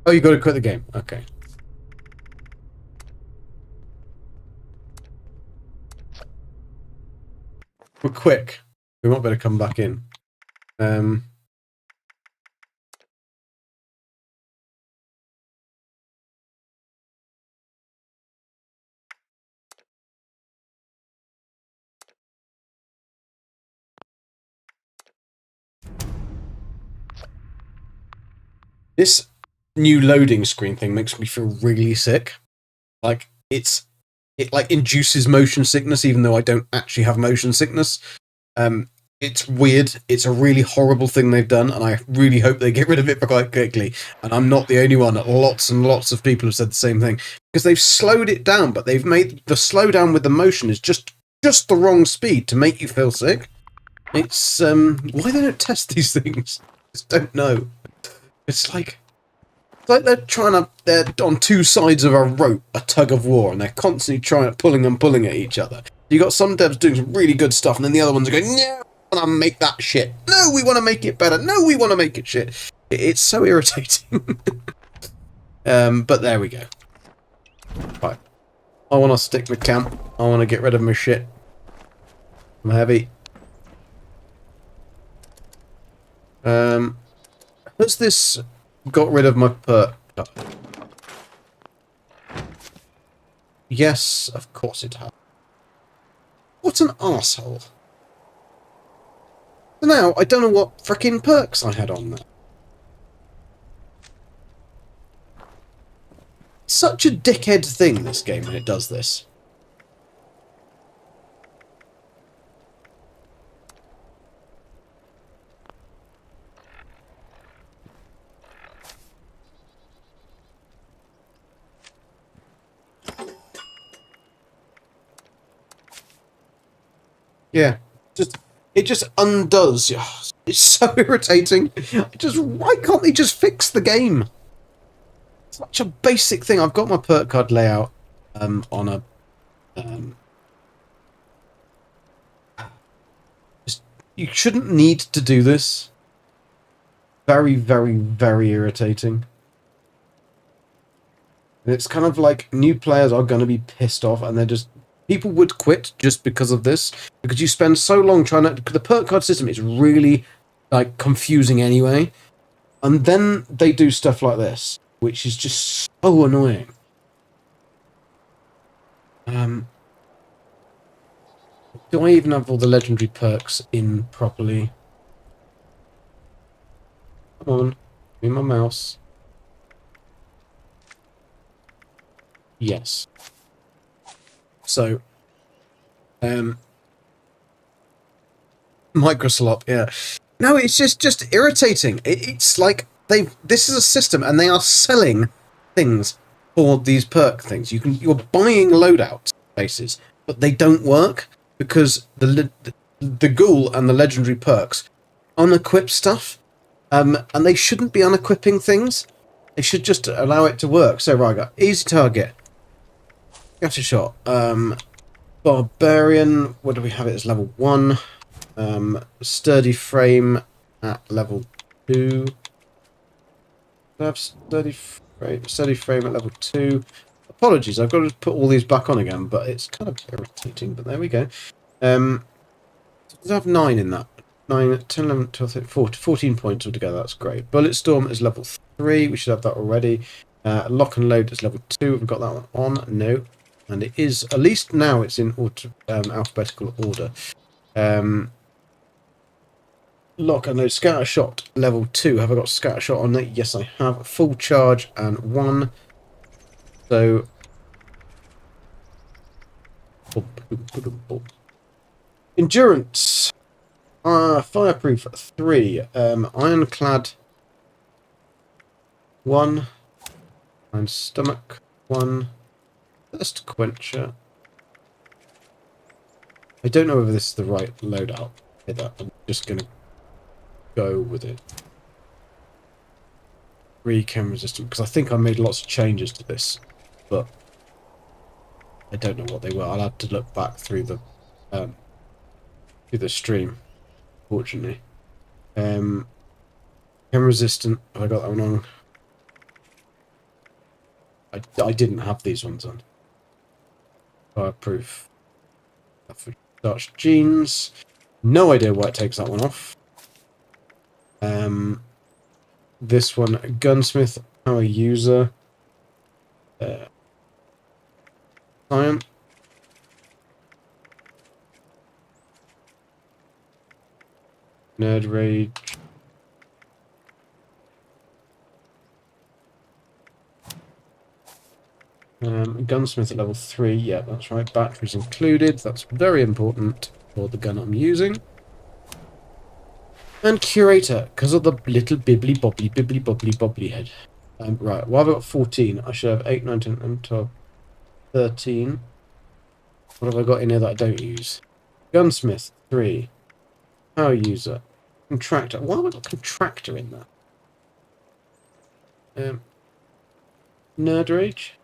A: Oh, you got to quit the game. Okay. We're quick. We won't better come back in. This new loading screen thing makes me feel really sick. Like it like induces motion sickness, even though I don't actually have motion sickness. It's weird. It's a really horrible thing they've done, and I really hope they get rid of it quite quickly. And I'm not the only one. Lots and lots of people have said the same thing, because they've slowed it down, but they've made the slowdown with the motion is just the wrong speed to make you feel sick. It's why they don't test these things, I just don't know. It's like they're they're on two sides of a rope, a tug of war, and they're constantly pulling at each other. You got some devs doing some really good stuff, and then the other ones are going, no, we want to make that shit. No, we want to make it better. No, we want to make it shit. It's so irritating. But there we go. Right. I want to stick with camp. I want to get rid of my shit. I'm heavy. Has this got rid of my perk? Yes, of course it has. What an arsehole. So now, I don't know what frickin' perks I had on there. Such a dickhead thing, this game, when it does this. Yeah, it just undoes. It's so irritating. Why can't they just fix the game? It's such a basic thing. I've got my perk card layout on a you shouldn't need to do this. Very, very, very irritating. And it's kind of like new players are going to be pissed off, and they're just... People would quit just because of this, because you spend so long trying to... The perk card system is really, like, confusing anyway. And then they do stuff like this, which is just so annoying. Do I even have all the legendary perks in properly? Come on. Give me my mouse. Yes. So, Microslop, yeah. No, it's just irritating. It's like this is a system, and they are selling things for these perk things. You're buying loadout bases, but they don't work because the ghoul and the legendary perks unequip stuff, and they shouldn't be unequipping things. They should just allow it to work. So right, I got easy target. Got a shot. Barbarian, what do we have it as level 1? Sturdy frame at level 2. I have sturdy frame at level 2. Apologies, I've got to put all these back on again, but it's kind of irritating, but there we go. Does it have 9 in that? 9, 10, 11, 12, 13, 14 points altogether, that's great. Bulletstorm is level 3, we should have that already. Lock and load is level 2, we've got that one on, no. And it is, at least now it's in alphabetical order. Lock and load, scatter shot, level 2. Have I got scatter shot on it? Yes, I have. Full charge and 1. So... Endurance. Fireproof 3. Ironclad 1. And stomach 1. Thirst quencher. I don't know whether this is the right loadout. I'm just going to go with it. chem resistant, because I think I made lots of changes to this, but I don't know what they were. I'll have to look back through the stream, fortunately. Chem resistant, have I got that one on? I didn't have these ones on. Fireproof. Starch genes. No idea why it takes that one off. This one, gunsmith, power user. Science. Nerd rage. Gunsmith at level 3, yeah, that's right. Batteries included. That's very important for the gun I'm using. And curator, because of the little bibbly bobbly head. Right, well, I've got 14. I should have 8, 9, 10, 11, 12, 13. What have I got in here that I don't use? Gunsmith, 3. Power user. Contractor. Why have I got contractor in there? Nerd rage.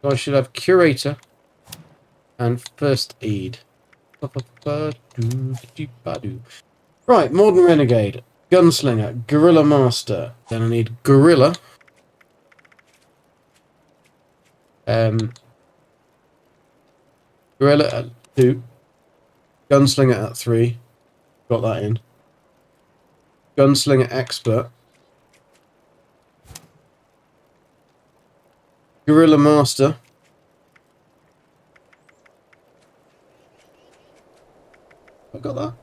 A: So I should have curator and first aid. Right, modern renegade, gunslinger, guerrilla master. Then I need gorilla. Gorilla at 2. Gunslinger at 3. Got that in. Gunslinger expert. Guerrilla master. I got that.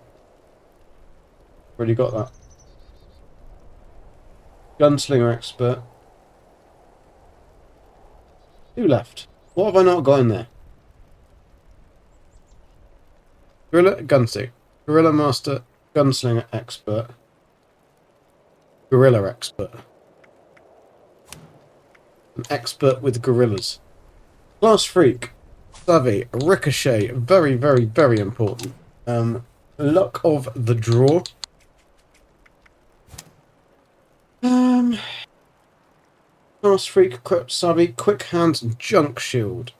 A: Already got that. Gunslinger expert. Who left? What have I not got in there? Guerrilla gunslinger. Guerrilla master. Gunslinger expert. Guerrilla expert. An expert with gorillas. Class freak. Savvy. Ricochet. Very, very, very important. Luck of the draw. Class freak. Savvy. Quick hands. Junk shield.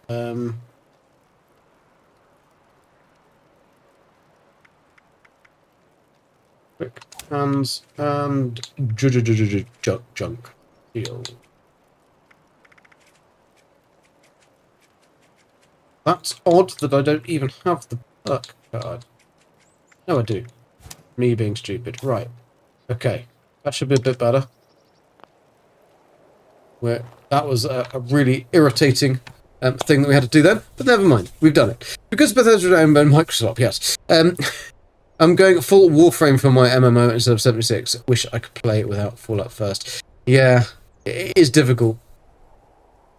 A: Quick hands and junk shield. That's odd that I don't even have the perk card. No, I do. Me being stupid. Right. Okay. That should be a bit better. That was a really irritating thing that we had to do then, but never mind. We've done it. Because Bethesda owned by Microsoft, yes. I'm going full Warframe for my MMO instead of 76. Wish I could play it without Fallout First. Yeah, it is difficult.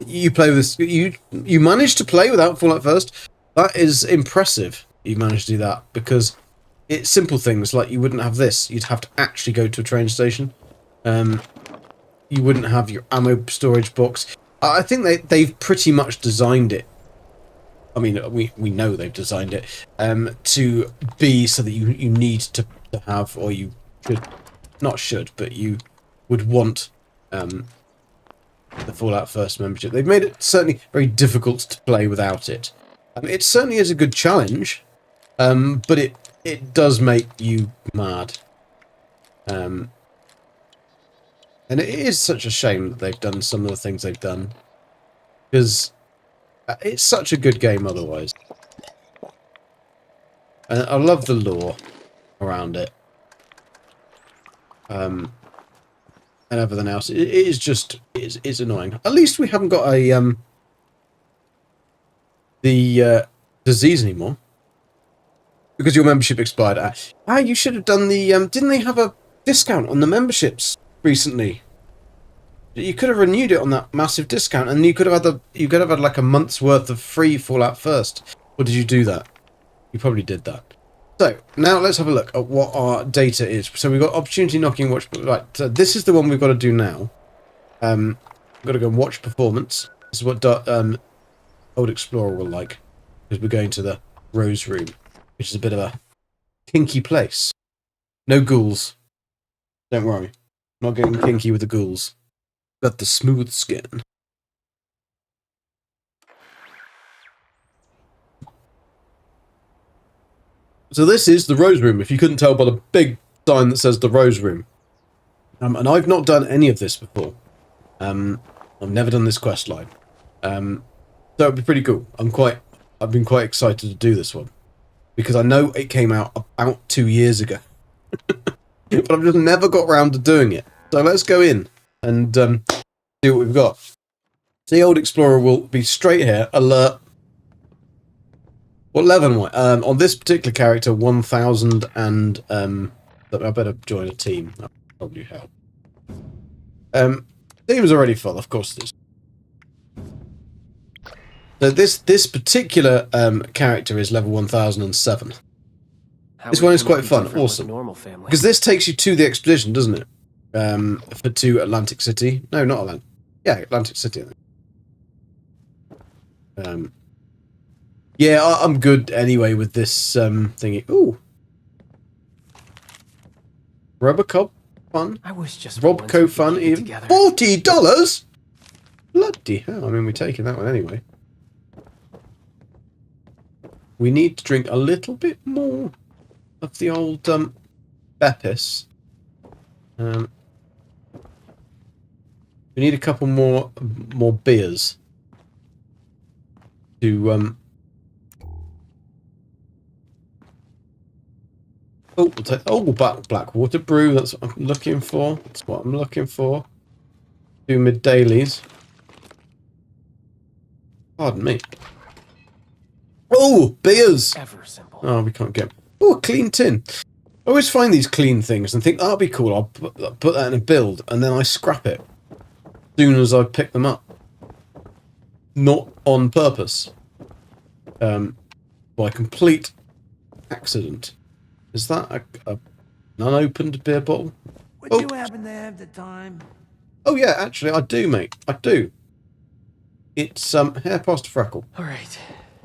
A: You play with this. You managed to play without Fallout First. That is impressive. You managed to do that because it's simple things like you wouldn't have this. You'd have to actually go to a train station. You wouldn't have your ammo storage box. I think they've pretty much designed it. I mean, we know they've designed it to be so that you need to have, or you should, not should, but you would want the Fallout First membership. They've made it certainly very difficult to play without it. It certainly is a good challenge, but it does make you mad. And it is such a shame that they've done some of the things they've done, because it's such a good game otherwise. And I love the lore around it. And everything else. It is just it's annoying. At least we haven't got a the disease anymore. Because your membership expired. You should have done the didn't they have a discount on the memberships recently? You could have renewed it on that massive discount, and you could have had like a month's worth of free Fallout First. Or did you do that? You probably did that. So now let's have a look at what our data is. So we've got opportunity knocking watch. Right, so this is the one we've got to do now. We've got to go and watch performance. This is what Old Explorer will like, because we're going to the Rose Room, which is a bit of a kinky place. No ghouls. Don't worry. Not getting kinky with the ghouls. Got the smooth skin. So this is the Rose Room, if you couldn't tell by the big sign that says the Rose Room. And I've not done any of this before. I've never done this quest line. So it'd be pretty cool. I've been quite excited to do this one. Because I know it came out about 2 years ago. But I've just never got around to doing it. So let's go in and see what we've got. So the old explorer will be straight here, alert. What level am I? On this particular character, 1000 and... I better join a team. That'll probably help. Team is already full, of course it is. So this particular character is level 1007. This one is quite fun, awesome. Because this takes you to the expedition, doesn't it? To Atlantic City. No, not Atlantic. Yeah, Atlantic City, I think. Yeah, I'm good anyway with this thingy. Ooh. Robocop fun.
K: I was just
A: Robco fun even. $40? Bloody hell, I mean we're taking that one anyway. We need to drink a little bit more of the old Beppis. We need a couple more beers to oh, we'll take, Blackwater Brew, that's what I'm looking for. That's what I'm looking for. 2 mid-dailies. Pardon me. Oh, beers!
K: Ever simple.
A: Oh, we can't get... Oh, a clean tin. I always find these clean things and think, that'll be cool, I'll put that in a build, and then I scrap it as soon as I pick them up. Not on purpose. By complete accident. Is that an unopened beer bottle?
E: Would you happen to have the time?
A: Oh yeah, actually I do, mate. I do. It's hair pasta freckle.
K: All right,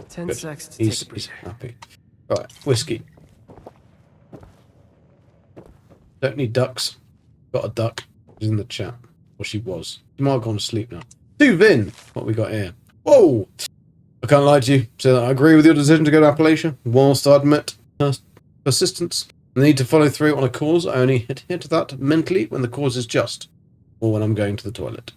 K: 10
A: Good.
K: seconds to
A: He's
K: take a breather.
A: happy. Right, whiskey. Don't need ducks. Got a duck. She's in the chat. Well, she was. She might have gone to sleep now. To Vin, what we got here? Whoa! I can't lie to you. Say that I agree with your decision to go to Appalachia. Whilst I admit persistence, the need to follow through on a cause, I only adhere to that mentally when the cause is just, or when I'm going to the toilet.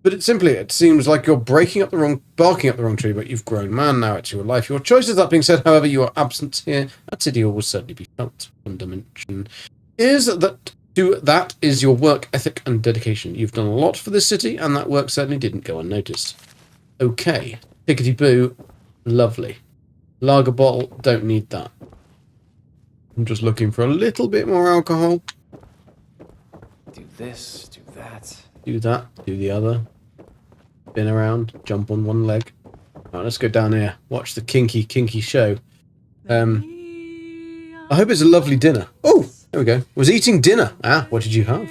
A: But it seems like you're barking up the wrong tree, but you've grown man, now it's your life, your choices. That being said, however, your absence here at City Hall will certainly be felt. One dimension is that is your work ethic and dedication. You've done a lot for this city, and that work certainly didn't go unnoticed. Okay, tickety boo, lovely. Lager bottle, don't need that. I'm just looking for a little bit more alcohol.
K: Do this, do that.
A: Do that, do the other. Spin around, jump on one leg. Right, let's go down here. Watch the kinky show. I hope it's a lovely dinner. Oh, there we go. Was eating dinner. Ah, what did you have?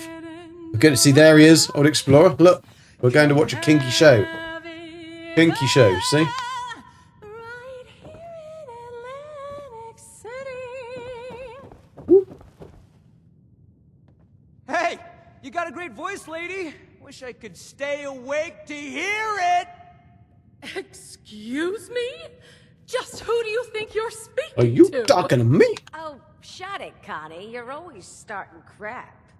A: We're going to see, there he is, old explorer. Look, we're going to watch a kinky show. Kinky show, see?
L: Hey, you got a great voice, lady. Wish I could stay awake to hear it.
I: Excuse me? Just who do you think you're speaking
A: Are you
I: to?
A: talking to me?
D: Oh, shut it, Connie. You're always starting crap.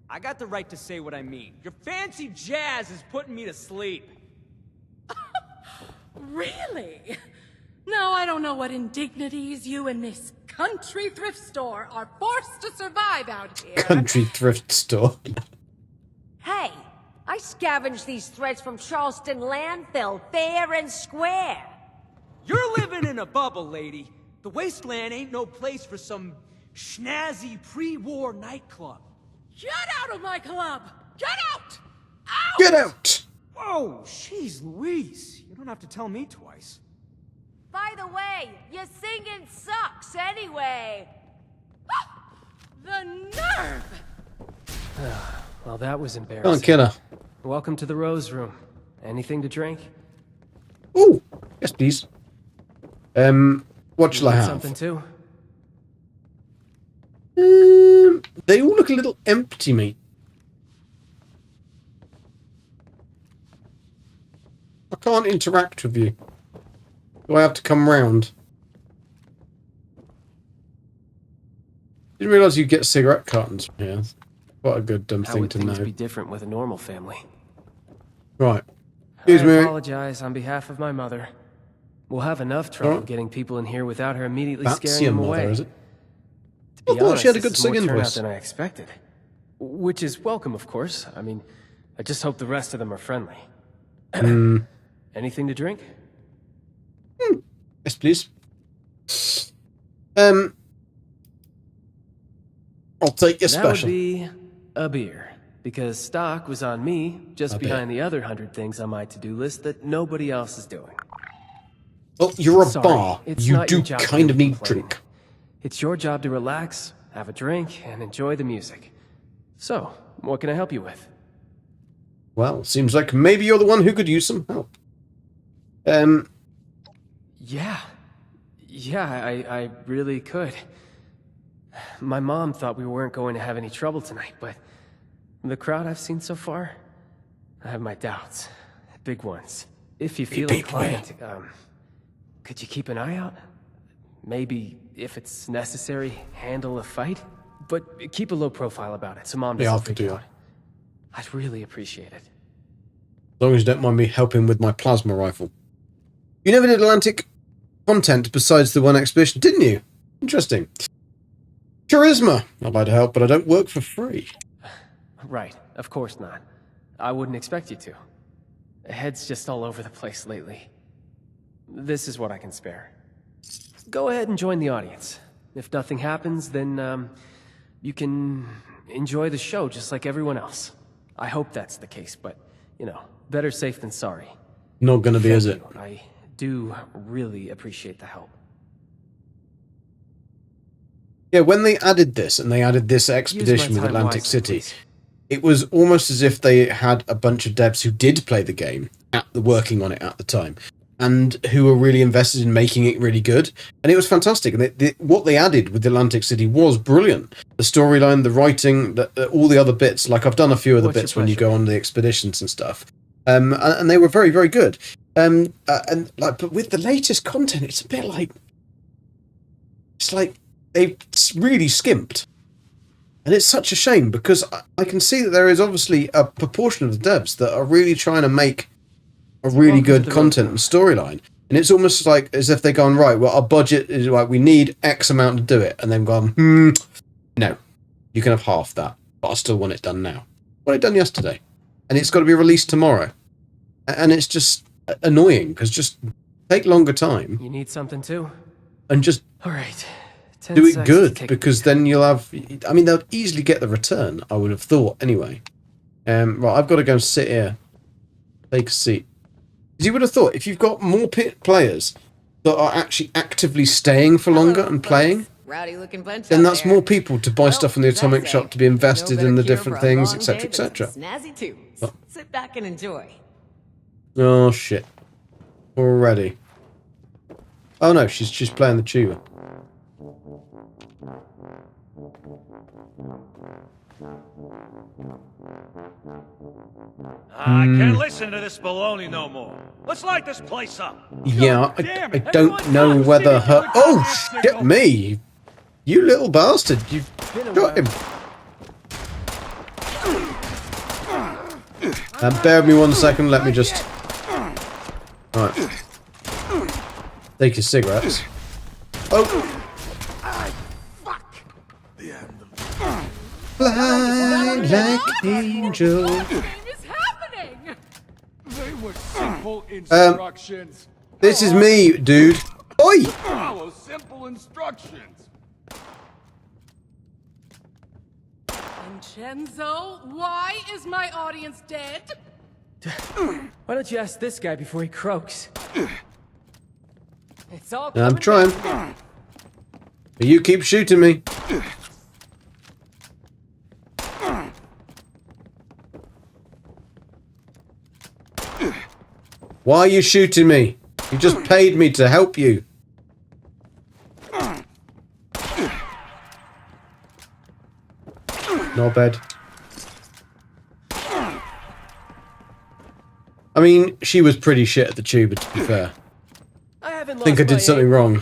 L: I got the right to say what I mean. Your fancy jazz is putting me to sleep.
I: Really? Now I don't know what indignities you and this country thrift store are forced to survive out here.
A: Country thrift store.
D: Hey, I scavenged these threads from Charleston landfill, fair and square.
L: You're living in a bubble, lady. The wasteland ain't no place for some schnazzy pre-war nightclub.
I: Get out of my club! Get out! Out!
A: Get out!
L: Whoa, jeez Louise. You don't have to tell me twice.
D: By the way, your singing sucks anyway.
I: The nerve!
K: Well, that was
A: Come on,
K: embarrassing.
A: killer.
K: Welcome to the Rose Room. Anything to drink?
A: Ooh, yes, please. What shall I have?
K: Something too?
A: They all look a little empty, mate. I can't interact with you. Do I have to come round? Didn't realise you get cigarette cartons from here. Quite a good
K: How
A: thing
K: would
A: to
K: things
A: know.
K: be different with a normal family?
A: Right. Excuse
K: I
A: me.
K: apologize on behalf of my mother. We'll have enough trouble
A: Alright.
K: getting people in here without her immediately
A: That's
K: scaring
A: your
K: them
A: mother,
K: away.
A: is it?
K: To be
A: I thought
K: honest,
A: she had a
K: this
A: good
K: is more
A: singing
K: turnout
A: voice.
K: than I expected. Which is welcome, of course. I mean, I just hope the rest of them are friendly. Anything to drink?
A: Yes, please. I'll take your
K: That would
A: special.
K: be a beer. Because stock was on me, just
A: A beer.
K: behind the other 100 things on my to-do list that nobody else is doing.
A: Well, you're a
K: Sorry,
A: bar.
K: it's
A: You
K: not
A: do
K: your job to
A: kind of
K: really
A: need
K: complain.
A: drink.
K: It's your job to relax, have a drink, and enjoy the music. So, what can I help you with?
A: Well, seems like maybe you're the one who could use some help.
K: Yeah, I really could. My mom thought we weren't going to have any trouble tonight, but the crowd I've seen so far, I have my doubts. Big ones. If you feel inclined, could you keep an eye out? Maybe, if it's necessary, handle a fight? But keep a low profile about it, so Mom
A: Yeah,
K: doesn't
A: I could
K: freak
A: do
K: out.
A: that.
K: I'd really appreciate it.
A: As long as you don't mind me helping with my plasma rifle. You never did Atlantic content besides the one expedition, didn't you? Interesting. Charisma. I'd like to help, but I don't work for free.
K: Right, of course not. I wouldn't expect you to. Head's just all over the place lately. This is what I can spare. Go ahead and join the audience. If nothing happens, then, you can enjoy the show just like everyone else. I hope that's the case, but, you know, better safe than sorry.
A: Not gonna be, is it?
K: I do really appreciate the help.
A: Yeah, when they added this, and they added this
K: Use my
A: expedition with
K: time
A: Atlantic
K: wisely,
A: City,
K: please.
A: it was almost as if they had a bunch of devs who did play the game, working on it at the time, and who were really invested in making it really good. And it was fantastic. And what they added with Atlantic City was brilliant. The storyline, the writing, all the other bits. Like, I've done a few of the
K: What's your
A: bits when you
K: pleasure?
A: go on the expeditions and stuff. And they were very, very good. But with the latest content, it's a bit like... It's like they've really skimped. And it's such a shame, because I can see that there is obviously a proportion of the devs that are really trying to make a really good content and storyline. And it's almost like as if they're going, right, well, our budget is like, we need X amount to do it. And they've gone, no, you can have half that, but I still want it done now. I want it done yesterday. And it's got to be released tomorrow. And it's just annoying, because just take longer time
K: You need something too?
A: and just
K: All right. 10
A: do it
K: seconds to
A: good,
K: take a
A: because then you'll have... I mean, they'll easily get the return, I would have thought, anyway. Right, I've got to go and sit here. Take a seat. Because you would have thought, if you've got more players that are actually actively staying for longer and playing,
M: Rowdy looking bunch
A: then
M: out
A: that's
M: there.
A: more people to buy stuff in the
M: as I
A: Atomic
M: say,
A: Shop, to be invested
M: no
A: in the
M: better cure
A: different
M: for a
A: things,
M: long
A: etc.,
M: day than
A: etc.
M: some Snazzy tunes.
A: Oh.
M: Sit back and enjoy.
A: Oh, shit. Already. Oh, no, she's playing the tuba.
N: I can't listen to this baloney no more. Let's light this place up.
A: Yeah, I don't know whether her... Oh, shit me! You little bastard, you've got him. Bear with me 1 second, let me just... Right. Take your cigarettes. Oh! Fly like angel.
O: They were simple instructions.
A: This is me, dude. Oi!
O: Follow simple instructions.
P: Vincenzo, why is my audience dead?
K: Why don't you ask this guy before he croaks?
P: It's all
A: I'm trying. But you keep shooting me. Why are you shooting me? You just paid me to help you. Not bad. I mean, she was pretty shit at the tuba, to be fair.
K: I
A: think I did something wrong.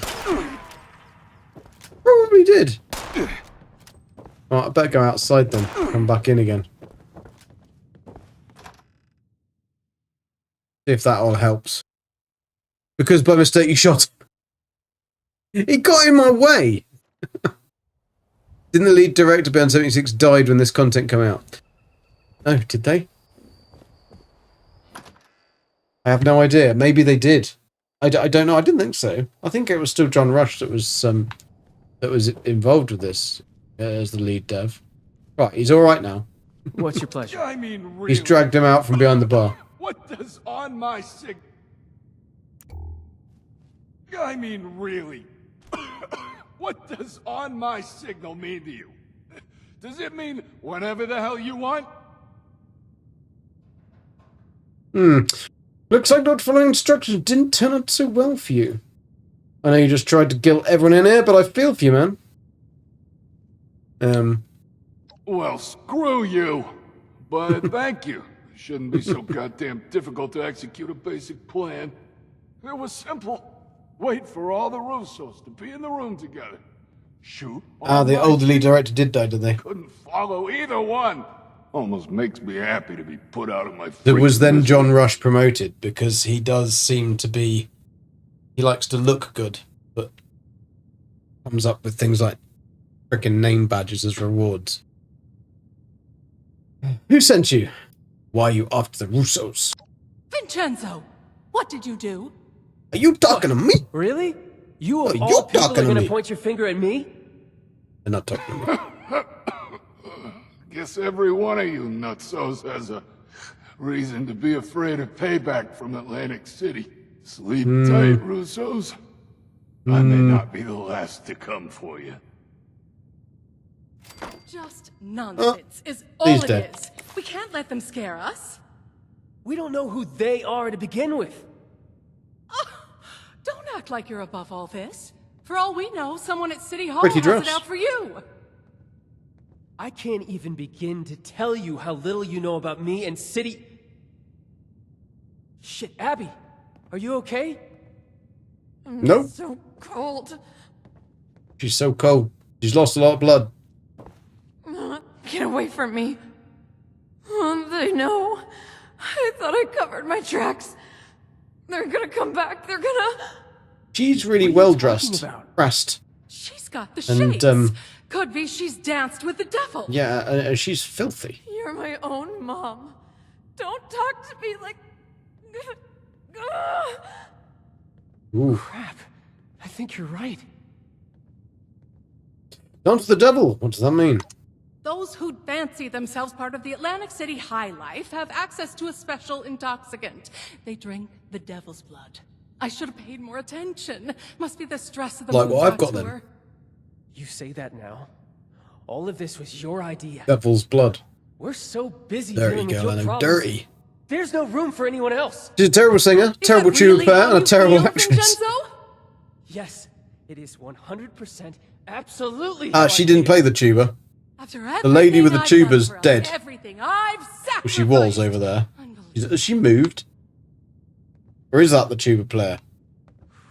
A: Probably did. Right, I better go outside then. Come back in again. See if that all helps. Because by mistake you shot him. He got in my way! Didn't the lead director, Beyond 76, died when this content came out? Oh, did they? I have no idea. Maybe they did. I don't know. I didn't think so. I think it was still John Rush that was involved with this as the lead dev. Right, he's all right now.
K: What's your pleasure?
O: I mean, really.
A: He's dragged him out from behind the bar.
O: What does on my sig... I mean, really. What does on my signal mean to you? Does it mean whenever the hell you want?
A: Looks like not following instructions didn't turn out so well for you. I know you just tried to guilt everyone in here, but I feel for you, man.
O: Well, screw you. But thank you. It shouldn't be so goddamn difficult to execute a basic plan. It was simple. Wait for all the Russos to be in the room together. Shoot.
A: The old lead director did die, did they?
O: Couldn't follow either one. Almost makes me happy to be put out of my...
A: There was then John Rush promoted, because he does seem to be... He likes to look good, but comes up with things like frickin' name badges as rewards. Who sent you? Why are you after the Russos?
P: Vincenzo, what did you do?
A: Are you talking to me?
K: Really? You of
A: Oh,
K: all
A: you're
K: people
A: talking
K: are
A: to
K: gonna
A: me.
K: point your finger at me?
A: They're not talking to me.
O: Guess every one of you nutsos has a reason to be afraid of payback from Atlantic City. Sleep tight, Russos. I may not be the last to come for you.
P: Just nonsense is all
A: he's
P: it
A: dead.
P: is. We can't let them scare us.
K: We don't know who they are to begin with.
P: Don't act like you're above all this. For all we know, someone at City Hall
A: Pretty
P: has
A: dressed.
P: it out for you.
K: I can't even begin to tell you how little you know about me and City... Shit, Abby, are you okay?
A: Nope.
P: So cold.
A: She's so cold. She's lost a lot of blood.
P: Get away from me. They know. I thought I covered my tracks. They're gonna come back. They're gonna...
A: She's really well dressed. Dressed.
P: She's got the
A: And,
P: shades. Could be she's danced with the devil.
A: Yeah, she's filthy.
P: You're my own mom. Don't talk to me like...
A: Ooh.
K: Crap. I think you're right.
A: Not the devil. What does that mean?
P: Those who fancy themselves part of the Atlantic City high life have access to a special intoxicant. They drink the devil's blood. I should have paid more attention. Must be the stress of the
A: Like what I've
P: Moonshot
A: got then.
P: tour.
K: You say that now? All of this was your idea.
A: Devil's blood.
K: We're so busy
A: Dirty
K: dealing with
A: girl,
K: your
A: and
K: problems.
A: dirty.
K: There's no room for anyone else.
A: She's a terrible singer, terrible tuba player, and a terrible actress.
K: Yes, it is 100% absolutely. how
A: She
K: I
A: didn't
K: feel.
A: play the tuba.
P: After
A: The lady with the
P: everything I've
A: tuba's
P: done for us,
A: dead.
P: Everything I've sacrificed.
A: Well, she was over there. Has she moved? Or is that the tuba player?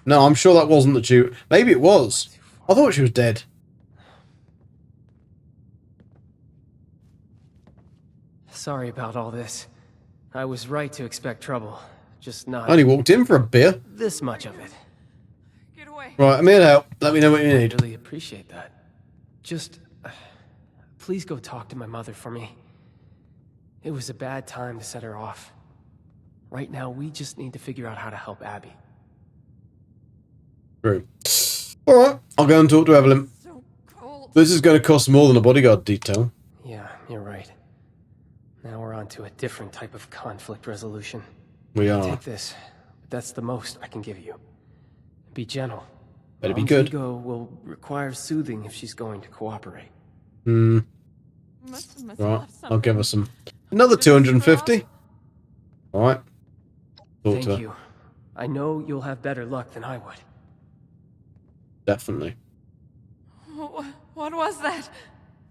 A: No, I'm sure that wasn't the tuba. Maybe it was. I thought she was dead.
K: Sorry about all this. I was right to expect trouble. Just not
A: I only walked in for a beer.
K: this much of it.
A: Right, I'm here to help. Let me know what you
K: I
A: need.
K: really appreciate that. Just please go talk to my mother for me. It was a bad time to set her off. Right now, we just need to figure out how to help Abby.
A: True. Alright, I'll go and talk to Evelyn. This is going to cost more than a bodyguard detail.
K: Yeah, you're right. Now we're on to a different type of conflict resolution.
A: We are.
K: Take this. That's the most I can give you. Be gentle.
A: Better be
K: Mom's
A: good.
K: ego will require soothing if she's going to cooperate.
A: Right, I'll give her some. Another 250. Alright. Talk to
K: Thank
A: her.
K: you. I know you'll have better luck than I would.
A: Definitely.
P: What was that?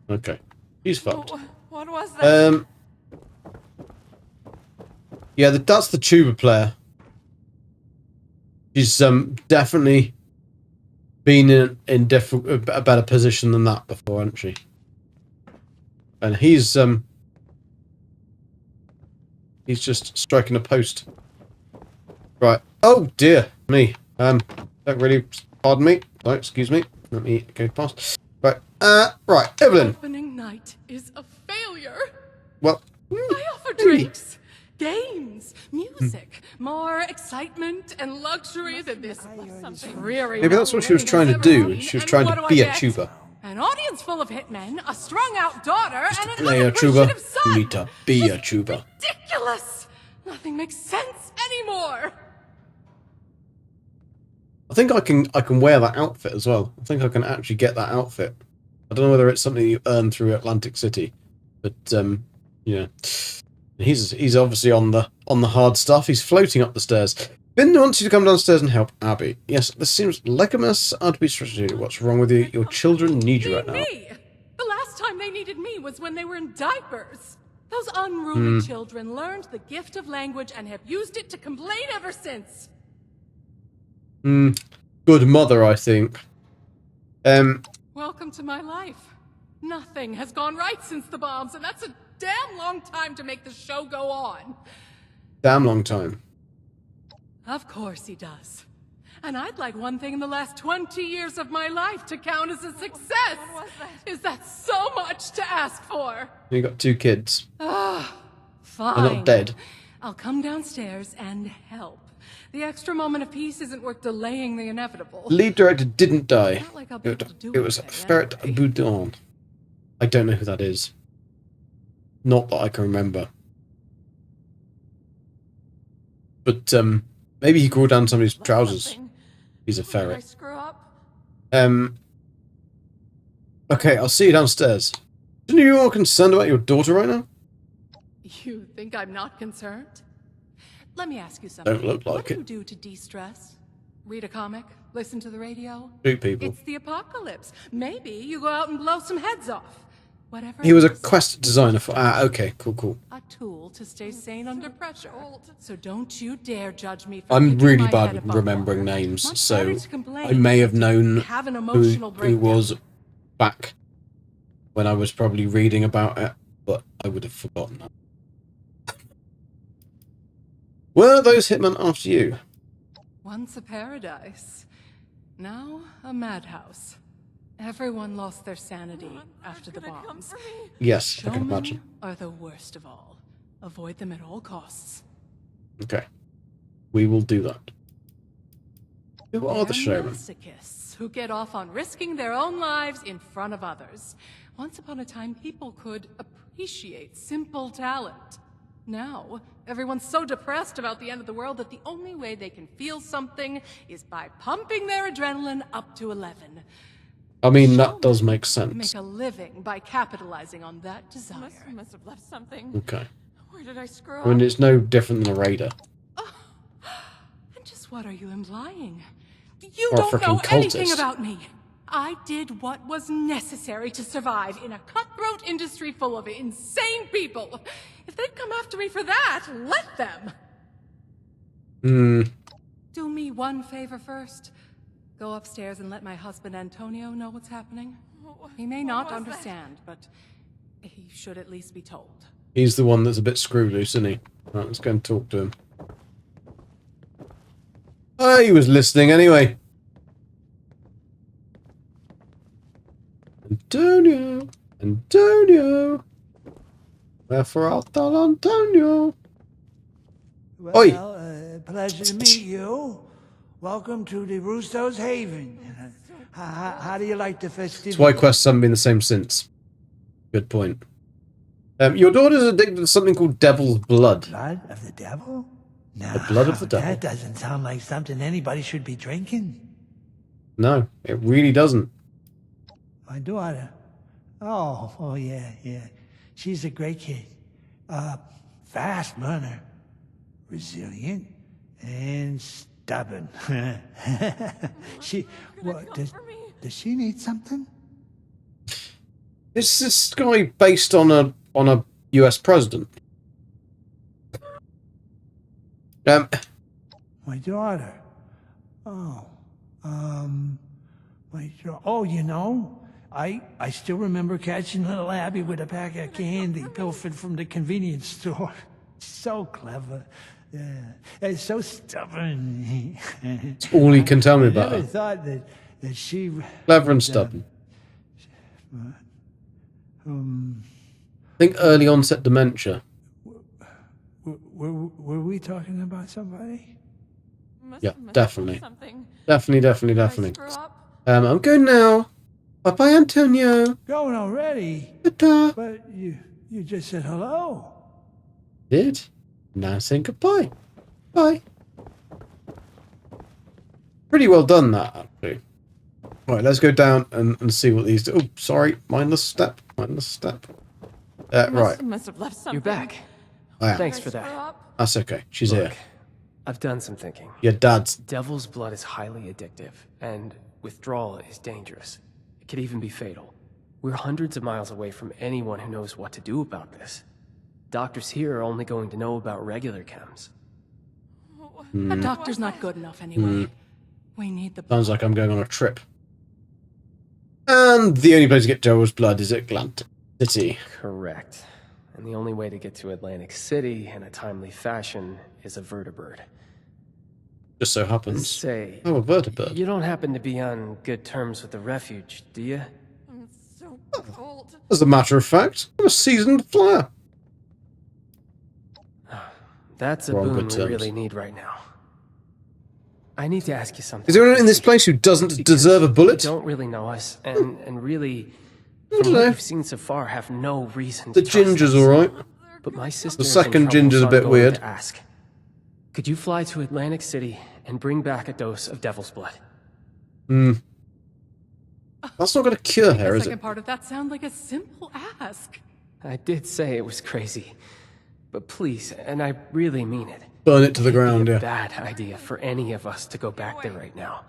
A: Okay. He's fucked.
P: What was that?
A: Yeah, that's the tuba player. She's definitely been in a better position than that before, hasn't she? And he's just striking a post. Right. Oh dear me. Don't really. Pardon me. Oh, excuse me. Let me go past. Right. Right. Evelyn.
P: Opening night is a failure.
A: Well.
P: I offer drinks, games, music, more excitement and luxury than this dreary.
A: Maybe that's what she was trying to do. She was trying to be a tuba.
P: An audience full of hitmen, a strung-out daughter, and an
A: Play a tuba.
P: unappreciative son.
A: Need to be a tuba.
P: Ridiculous! Nothing makes sense anymore.
A: I think I can wear that outfit as well. I think I can actually get that outfit. I don't know whether it's something you earn through Atlantic City, but yeah. He's obviously on the hard stuff. He's floating up the stairs. Finn wants you to come downstairs and help Abby. Yes, this seems like a mess. I'd be stressed. What's wrong with you? Your children need you right now.
P: Me. The last time they needed me was when they were in diapers. Those unruly children learned the gift of language and have used it to complain ever since.
A: Good mother, I think.
P: Welcome to my life. Nothing has gone right since the bombs, and that's a damn long time to make the show go on.
A: Damn long time.
P: Of course he does. And I'd like one thing in the last 20 years of my life to count as a success. Is that so much to ask for?
A: You got 2 kids.
P: Fine.
A: They're not dead.
P: I'll come downstairs and help. The extra moment of peace isn't worth delaying the inevitable.
A: Lead director didn't die.
P: Not like I'll be able to do
A: It was Ferret Boudon. I don't know who that is. Not that I can remember. But maybe he crawled down somebody's trousers. He's a ferret. Okay, I'll see you downstairs. Shouldn't you be more concerned about your daughter right now?
P: You think I'm not concerned? Let me ask you something.
A: Don't look like
P: what do
A: it.
P: you do to de-stress? Read a comic? Listen to the radio?
A: Shoot people.
P: It's the apocalypse. Maybe you go out and blow some heads off. Whatever.
A: He was a
P: it is,
A: quest designer for... okay, cool.
P: a tool to stay sane under pressure. So don't you dare judge me for
A: I'm
P: keeping
A: really
P: my
A: bad
P: head
A: at
P: above
A: remembering
P: water.
A: names,
P: Much
A: so
P: better to complain
A: I may have known
P: have an
A: who
P: emotional breakdown.
A: was back when I was probably reading about it, but I would have forgotten that. Were those hitmen after you?
P: Once a paradise, now a madhouse. Everyone lost their sanity after the bombs.
A: Yes, I can
P: Showmen
A: imagine.
P: are the worst of all. Avoid them at all costs.
A: We will do that. Who are the
P: They're
A: showmen?
P: masochists who get off on risking their own lives in front of others. Once upon a time, people could appreciate simple talent. Now, everyone's so depressed about the end of the world that the only way they can feel something is by pumping their adrenaline up to 11.
A: I mean, that does make sense.
P: Make a living by capitalizing on that desire.
J: Must have left something.
A: Okay.
J: Where did I screw
A: I mean, it's no different than a raider.
P: And just what are you implying? You
A: Or a
P: don't know
A: freaking
P: anything
A: cultist.
P: about me. I did what was necessary to survive in a cutthroat industry full of insane people. If they'd come after me for that, let them. Do me one favor first. Go upstairs and let my husband Antonio know what's happening. He may not understand, but he should at least be told.
A: He's the one that's a bit screw loose, isn't he? Right, let's go and talk to him. Oh, he was listening anyway. Antonio. Wherefore art thou, Antonio?
E: Well,
A: Oi.
E: Pleasure to meet you. Welcome to the Russo's Haven. How do you like the festivities?
A: That's why quests haven't been the same since. Good point. Your daughter's addicted to something called Devil's Blood.
E: Blood of the devil? No,
A: The blood of the devil.
E: that doesn't sound like something anybody should be drinking.
A: No, it really doesn't.
E: My daughter. Oh, yeah. She's a great kid. Fast learner. Resilient. And stubborn. Does she need something?
A: Is this guy based on a US president?
E: My daughter. Oh. Oh, you know, I still remember catching little Abby with a pack of candy pilfered from the convenience store. So clever. Yeah. And so stubborn.
A: It's all he can tell me about
E: I never
A: her.
E: thought that she...
A: Clever and stubborn.
E: I
A: think early onset dementia.
E: Were we talking about somebody?
A: Yeah, definitely. Definitely. I'm going now. Bye-bye, Antonio.
E: Going already?
A: Ta-ta.
E: But you just said hello.
A: Did? Now saying goodbye. Bye. Pretty well done, that, actually. Right, let's go down and see what these do. Oh, sorry. Mindless step. Right.
P: Must have left something.
K: You're back.
A: I am.
K: Thanks for that.
A: That's okay. She's here.
K: I've done some thinking.
A: Your dad's.
K: Devil's blood is highly addictive, and withdrawal is dangerous. It could even be fatal. We're hundreds of miles away from anyone who knows what to do about this. Doctors here are only going to know about regular chems.
P: A doctor's not good enough anyway. We need the...
A: Sounds like I'm going on a trip. And the only place to get Devil's blood is Atlantic City.
K: Correct. And the only way to get to Atlantic City in a timely fashion is a vertibird.
A: Just so happens.
K: Say,
A: a vertibird.
K: You don't happen to be on good terms with the refuge, do you?
P: I'm so cold.
A: As a matter of fact, I'm a seasoned flyer.
K: That's a
A: We're on
K: boon
A: good
K: we
A: terms.
K: really need right now. I need to ask you something.
A: Is there anyone in this place who doesn't deserve a bullet?
K: You don't really know us, and really,
A: I
K: from
A: don't
K: what
A: know.
K: you've seen so far, have no reason
A: The
K: to trust
A: ginger's
K: us.
A: alright.
K: But my sister
A: The
K: is in
A: second
K: trouble,
A: ginger's
K: so
A: a
K: I'm
A: bit
K: going
A: weird.
K: to ask. Could you fly to Atlantic City and bring back a dose of Devil's blood?
A: That's not going to cure her,
P: The
A: is
P: second
A: it?
P: part of that sound like a simple ask.
K: I did say it was crazy, but please, and I really mean it.
A: Burn it to the ground, yeah.
K: Bad idea for any of us to go back there right now.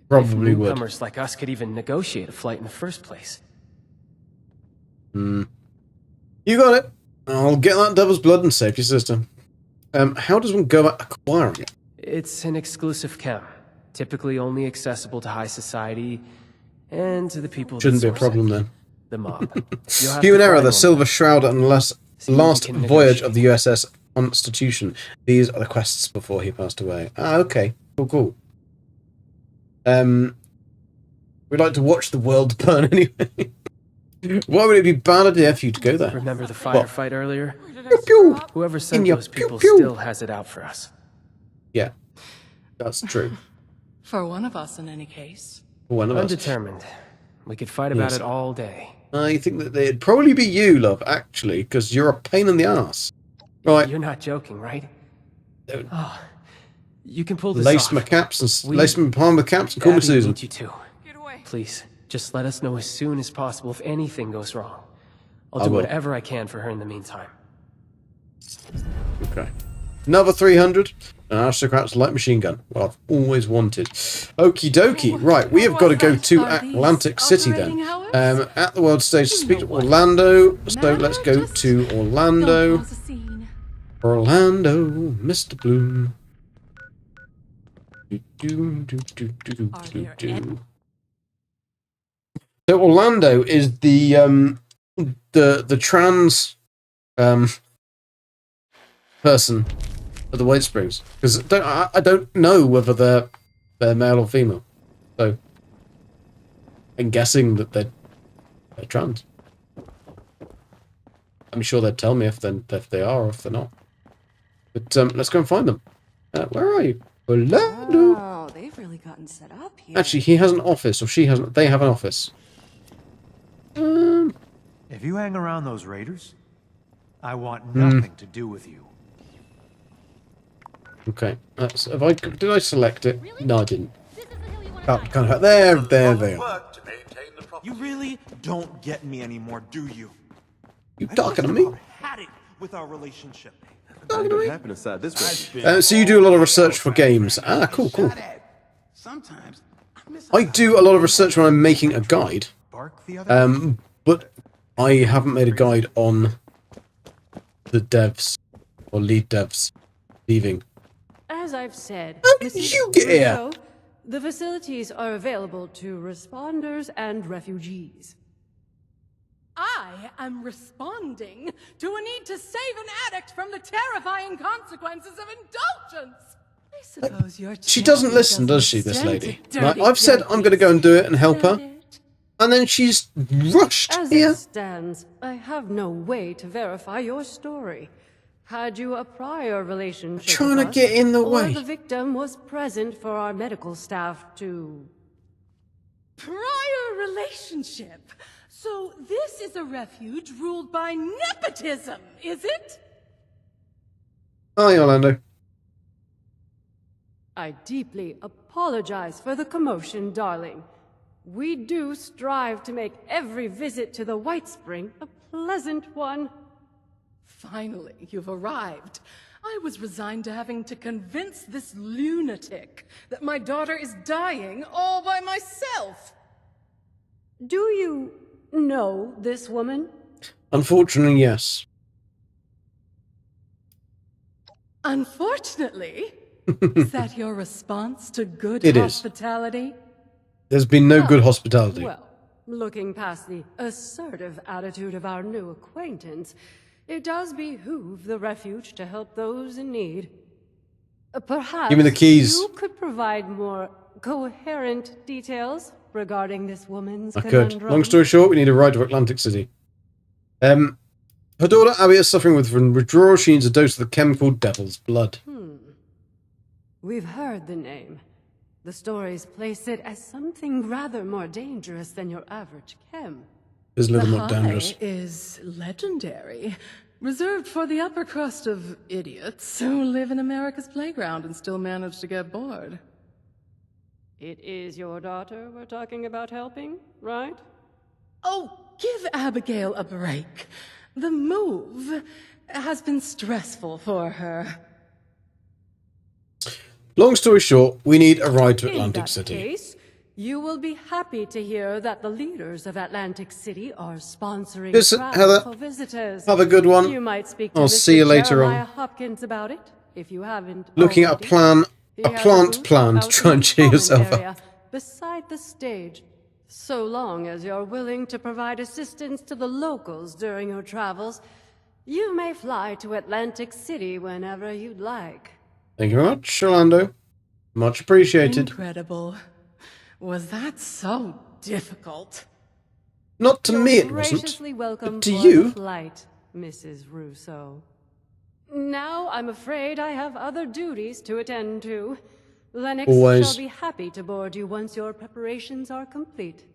A: Probably
K: if
A: would.
K: newcomers like us could even negotiate a flight in the first place.
A: You got it. I'll get that Devil's blood and save your sister. How does one go about acquiring it?
K: It's an exclusive chem, typically only accessible to high society and to the people that
A: Shouldn't be a
K: source
A: problem
K: it.
A: then.
K: The mob. You'll have
A: Human
K: to
A: error,
K: find
A: the
K: one.
A: Silver Shroud and last
K: can
A: voyage of the USS Constitution. These are the quests before he passed away. Ah, okay. Cool. We'd like to watch the world burn anyway. Why would it be a bad idea for you to go there?
K: Remember the
A: What?
K: firefight earlier?
A: Pew, pew.
K: Whoever sent
A: your
K: those people
A: pew, pew.
K: still has it out for us.
A: Yeah, that's true.
P: For one of us, in any case.
A: One of
K: I'm
A: us.
K: determined. We could fight about
A: Yes.
K: it all day.
A: I think that it'd probably be you, love, actually, because you're a pain in the ass. Right,
K: You're not joking, right? Oh, you can pull this
A: lace
K: off.
A: my caps and
K: We-
A: lace my palm with caps and call me
K: Abby
A: Susan.
K: needs you too. Please, just let us know as soon as possible if anything goes wrong. I'll
A: I
K: do
A: will.
K: whatever I can for her in the meantime.
A: Okay. Another 300. An aristocrat's light machine gun. What I've always wanted. Okie dokie. Right, we have got to go to Atlantic City then. At the world stage to speak to Orlando. So let's go to Orlando. Orlando, Mr. Bloom. So Orlando is the trans person at the White Springs, because I don't know whether they're male or female, so I'm guessing that they're trans. I'm sure they'd tell me if they are or if they're not. But let's go and find them. Where are you, Orlando?
Q: Oh, they've really gotten set up here.
A: Actually, he has an office, or she has. They have an office.
R: If you hang around those raiders, I want nothing to do with you.
A: Okay. Did I select it? No, I didn't. There they are.
S: You really don't get me anymore, do you?
A: You talking to me?
S: Had it with our relationship.
A: Talking to me?
S: Happened inside this
A: So you do a lot of research for games. Ah, cool.
S: Sometimes
A: I do a lot of research when I'm making a guide. But I haven't made a guide on the devs or lead devs leaving.
T: As I've said,
A: How did you get here?
T: Russo, the facilities are available to responders and refugees.
P: I am responding to a need to save an addict from the terrifying consequences of indulgence. I suppose you're
A: She doesn't listen, does she, this lady? Like, I've said I'm going to go and do it and help her, and then she's rushed
T: As
A: here.
T: it stands, I have no way to verify your story. Had you a prior relationship
A: Trying
T: with
A: to
T: us,
A: get in the
T: or
A: way.
T: the victim was present for our medical staff to...
P: Prior relationship. So this is a refuge ruled by nepotism, is it?
A: Hi, Orlando.
T: I deeply apologize for the commotion, darling. We do strive to make every visit to the White Spring a pleasant one.
P: Finally, you've arrived. I was resigned to having to convince this lunatic that my daughter is dying all by myself.
T: Do you know this woman?
A: Unfortunately, yes.
P: Unfortunately? Is that your response to good
A: It is.
P: hospitality?
A: There's been no good hospitality.
T: Well, looking past the assertive attitude of our new acquaintance, it does behoove the refuge to help those in need. Perhaps
A: Give me the keys.
T: you could provide more coherent details regarding this woman's
A: I could.
T: conundrum.
A: Long story short, we need a ride to Atlantic City. Her daughter Abby is suffering with withdrawal. She needs a dose of the chemical Devil's Blood.
T: We've heard the name. The stories place it as something rather more dangerous than your average chem.
A: It's a little
P: The
A: more dangerous.
P: high is legendary, reserved for the upper crust of idiots who live in America's playground and still manage to get bored.
T: It is your daughter we're talking about helping, right?
P: Oh, give Abigail a break. The move has been stressful for her.
A: Long story short, we need a ride to
T: In
A: Atlantic
T: that
A: City.
T: case, you will be happy to hear that the leaders of Atlantic City are sponsoring
A: Listen,
T: travel
A: Heather,
T: for visitors.
A: have a good one.
T: You might speak to
A: I'll
T: Mr.
A: see you later
T: Jeremiah
A: on.
T: Hopkins about it, if you haven't
A: Looking at a
T: already.
A: plan,
T: He
A: a
T: has
A: plant
T: booth
A: plan to
T: out
A: try
T: in
A: and
T: the
A: cheer
T: common
A: yourself
T: area,
A: up.
T: beside the stage. So long as you're willing to provide assistance to the locals during your travels, you may fly to Atlantic City whenever you'd like.
A: Thank you very much, Orlando. Much appreciated.
P: Incredible. Was that so difficult?
A: Not to me, it
T: Graciously
A: wasn't.
T: welcome
A: But to
T: for
A: you?
T: the flight, Mrs. Russo. Now I'm afraid I have other duties to attend to. Lennox
A: Always.
T: shall be happy to board you once your preparations are complete.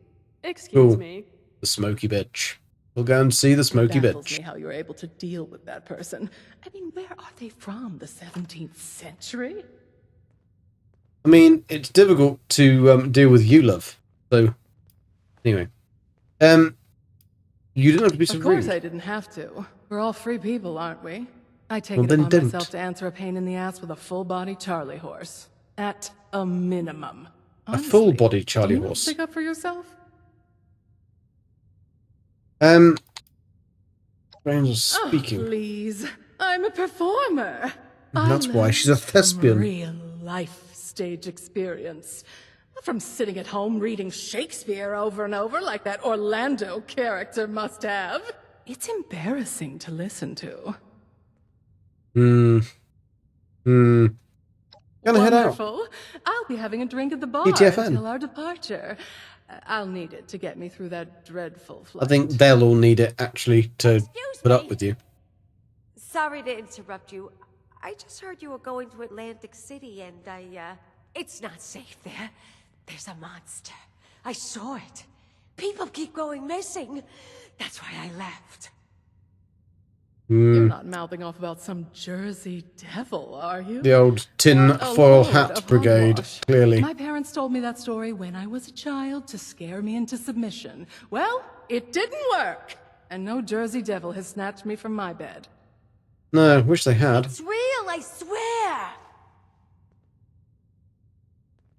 T: Excuse
A: Cool.
T: me.
A: The smoky bitch. We'll go and see the smoky
P: It baffles
A: bitch.
P: me how you're able to deal with that person. I mean, where are they from? The 17th century?
A: I mean, it's difficult to deal with you, love. So, anyway. You didn't have to be so
P: Of course
A: rude.
P: I didn't have to. We're all free people, aren't we? I take
A: Well,
P: it
A: then
P: upon
A: don't.
P: myself to answer a pain in the ass with a full-body Charlie horse. At a minimum.
A: A full-body
P: Do
A: Charlie
P: you
A: horse.
P: stick up for yourself?
A: Brains are speaking.
P: Oh, please. I'm a performer.
A: And that's why she's a thespian.
P: Real life stage experience. Not from sitting at home reading Shakespeare over and over like that Orlando character must have. It's embarrassing to listen to.
A: Gonna head out.
P: Wonderful. I'll be having a drink at the bar
A: ETFN.
P: until our departure. I'll need it to get me through that dreadful flight.
A: I think they'll all need it, actually, to put up with you.
U: Sorry to interrupt you. I just heard you were going to Atlantic City and it's not safe there. There's a monster. I saw it. People keep going missing. That's why I left.
P: You're not mouthing off about some Jersey devil, are you?
A: The old tin
P: What a
A: foil
P: load
A: hat
P: of
A: brigade,
P: hogwash.
A: clearly.
P: My parents told me that story when I was a child to scare me into submission. Well, it didn't work. And no Jersey devil has snatched me from my bed.
A: No, wish they had.
U: It's real, I swear.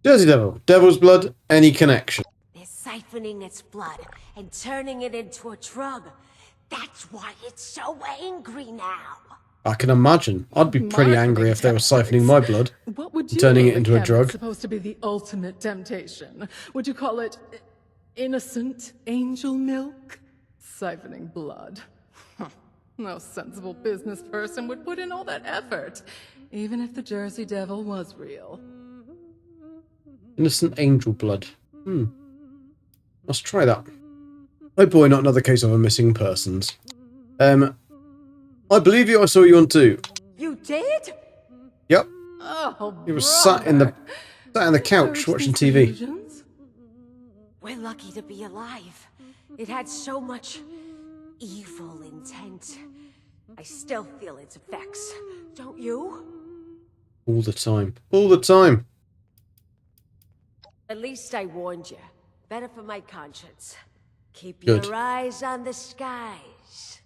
A: Jersey Devil. Devil's Blood. Any connection?
U: They're siphoning its blood and turning it into a drug. That's why it's so angry now.
A: I can imagine. I'd be pretty angry if they were siphoning my blood
P: What would
A: and
P: you
A: turning
P: name
A: it into a
P: camp
A: drug.
P: that's supposed to be the ultimate temptation? Would you call it innocent angel milk? Siphoning blood. Huh. No sensible business person would put in all that effort, even if the Jersey Devil was real.
A: Innocent angel blood. Let's try that. Oh boy, not another case of a missing persons. I believe you. I saw you on 2.
U: You did?
A: Yep.
U: Oh,
A: He was sat in the couch watching TV.
U: We're lucky to be alive. It had so much evil intent. I still feel its effects. Don't you?
A: All the time. All the time.
U: At least I warned you. Better for my conscience. Keep
A: Good.
U: your eyes on the skies.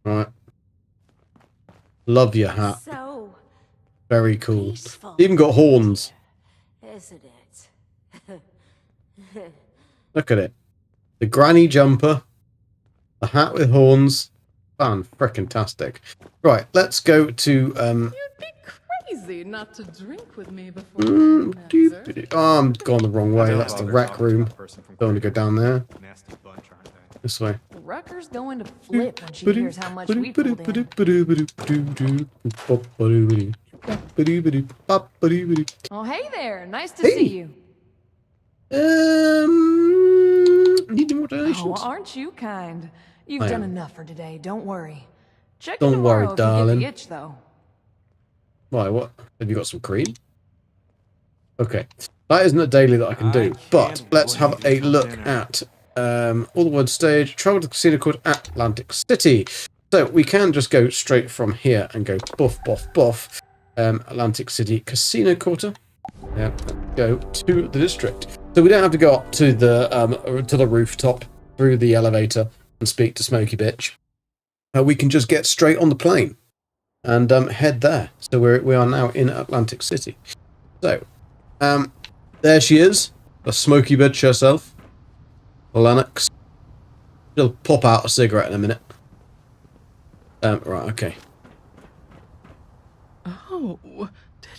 A: Right. Love your hat.
U: So
A: Very cool.
U: peaceful,
A: Even got horns.
U: isn't it?
A: Look at it. The granny jumper. The hat with horns. Fan-frickin-tastic. Right, let's go to...
P: Crazy not to drink with me before.
A: Oh, I'm gone the wrong way. That's the rec room. Don't want to go down there. This way.
G: Rucker's going to flip when she hears how much we pulled in. Oh, hey there. Nice to see you.
A: Need more donations?
G: Oh, aren't you kind? You've
A: I
G: done
A: am.
G: enough for today. Don't worry. Check
A: Don't
G: in tomorrow
A: worry,
G: if you get
A: darling.
G: the itch, though.
A: Why, what? Have you got some cream? Okay. That isn't a daily that I can do, but let's have a look at all the word stage, travel to the casino called Atlantic City. So we can just go straight from here and go buff, buff, buff. Atlantic City Casino Quarter. Yeah, let's go to the district. So we don't have to go up to the rooftop through the elevator and speak to Smokey Bitch. We can just get straight on the plane and head there. So we are now in Atlantic City. So, there she is, the Smokey Bitch herself, Lennox. She'll pop out a cigarette in a minute. Right, okay.
P: Oh,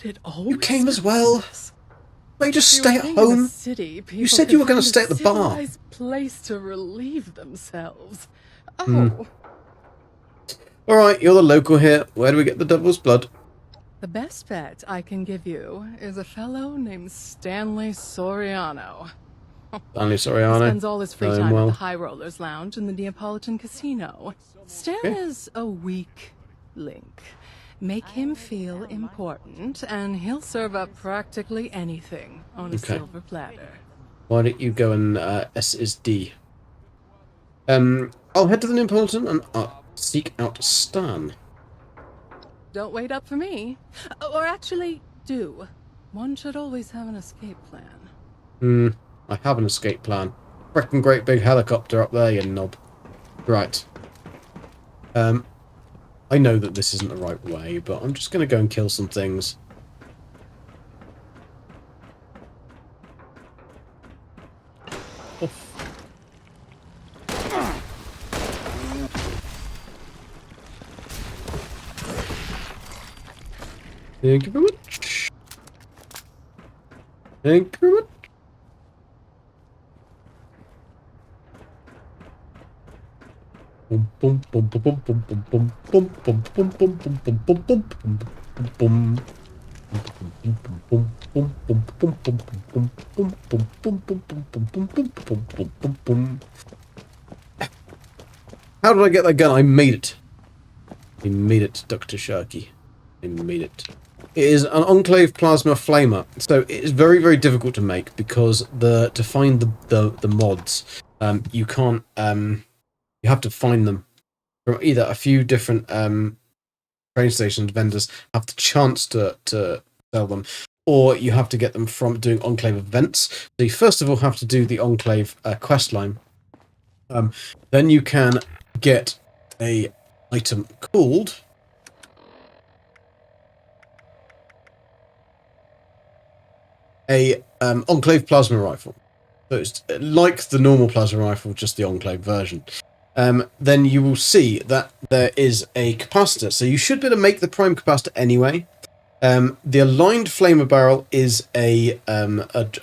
P: did it all?
A: You came as well. Why you just stay at
P: In
A: home?
P: the city,
A: You said you were going to stay at the bar.
P: civilized place to relieve themselves. Oh,
A: Hmm. All right, you're the local here. Where do we get the devil's blood?
P: the best bet I can give you is a fellow named Stanley Soriano.
A: Stanley
P: He
A: Soriano.
P: spends all his free
A: Know him
P: time
A: well.
P: at the High Rollers Lounge in the Neapolitan Casino. Stan is a weak link. Make him feel important, and he'll serve up practically anything on a
A: Okay.
P: silver platter.
A: Why don't you go and S is D? I'll head to the Neapolitan and seek out Stan.
P: Don't wait up for me. Or actually, do. One should always have an escape plan.
A: I have an escape plan. Frickin' great big helicopter up there, you knob. Right. I know that this isn't the right way, but I'm just gonna go and kill some things. Thank you very much. Thank you very much. Boom, boom, boom, boom, boom, boom, boom, boom, boom, boom, boom, boom, boom, boom, boom, boom, boom. How did I get that gun? I made it. I made it, Dr. Sharky. I made it. It is an Enclave Plasma Flamer, so it is very, very difficult to make because to find the mods, you can't. You have to find them from either a few different train stations. Vendors have the chance to sell them, or you have to get them from doing Enclave events. So you first of all have to do the Enclave quest line. Then you can get a item called a Enclave Plasma Rifle. So it's like the normal Plasma Rifle, just the Enclave version. then you will see that there is a capacitor. So you should be able to make the prime capacitor anyway. The aligned flamer barrel is a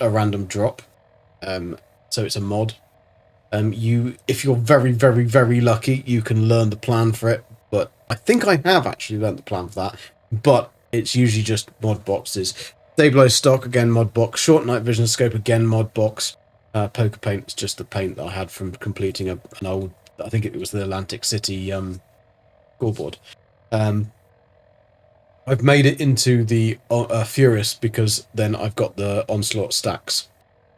A: random drop. So it's a mod. If you're very, very, very lucky, you can learn the plan for it. But I think I have actually learned the plan for that. But it's usually just mod boxes. Stabilized stock, again, mod box. Short night vision scope, again, mod box. Poker paint is just the paint that I had from completing an old, I think it was the Atlantic City scoreboard. I've made it into the Furious because then I've got the Onslaught stacks.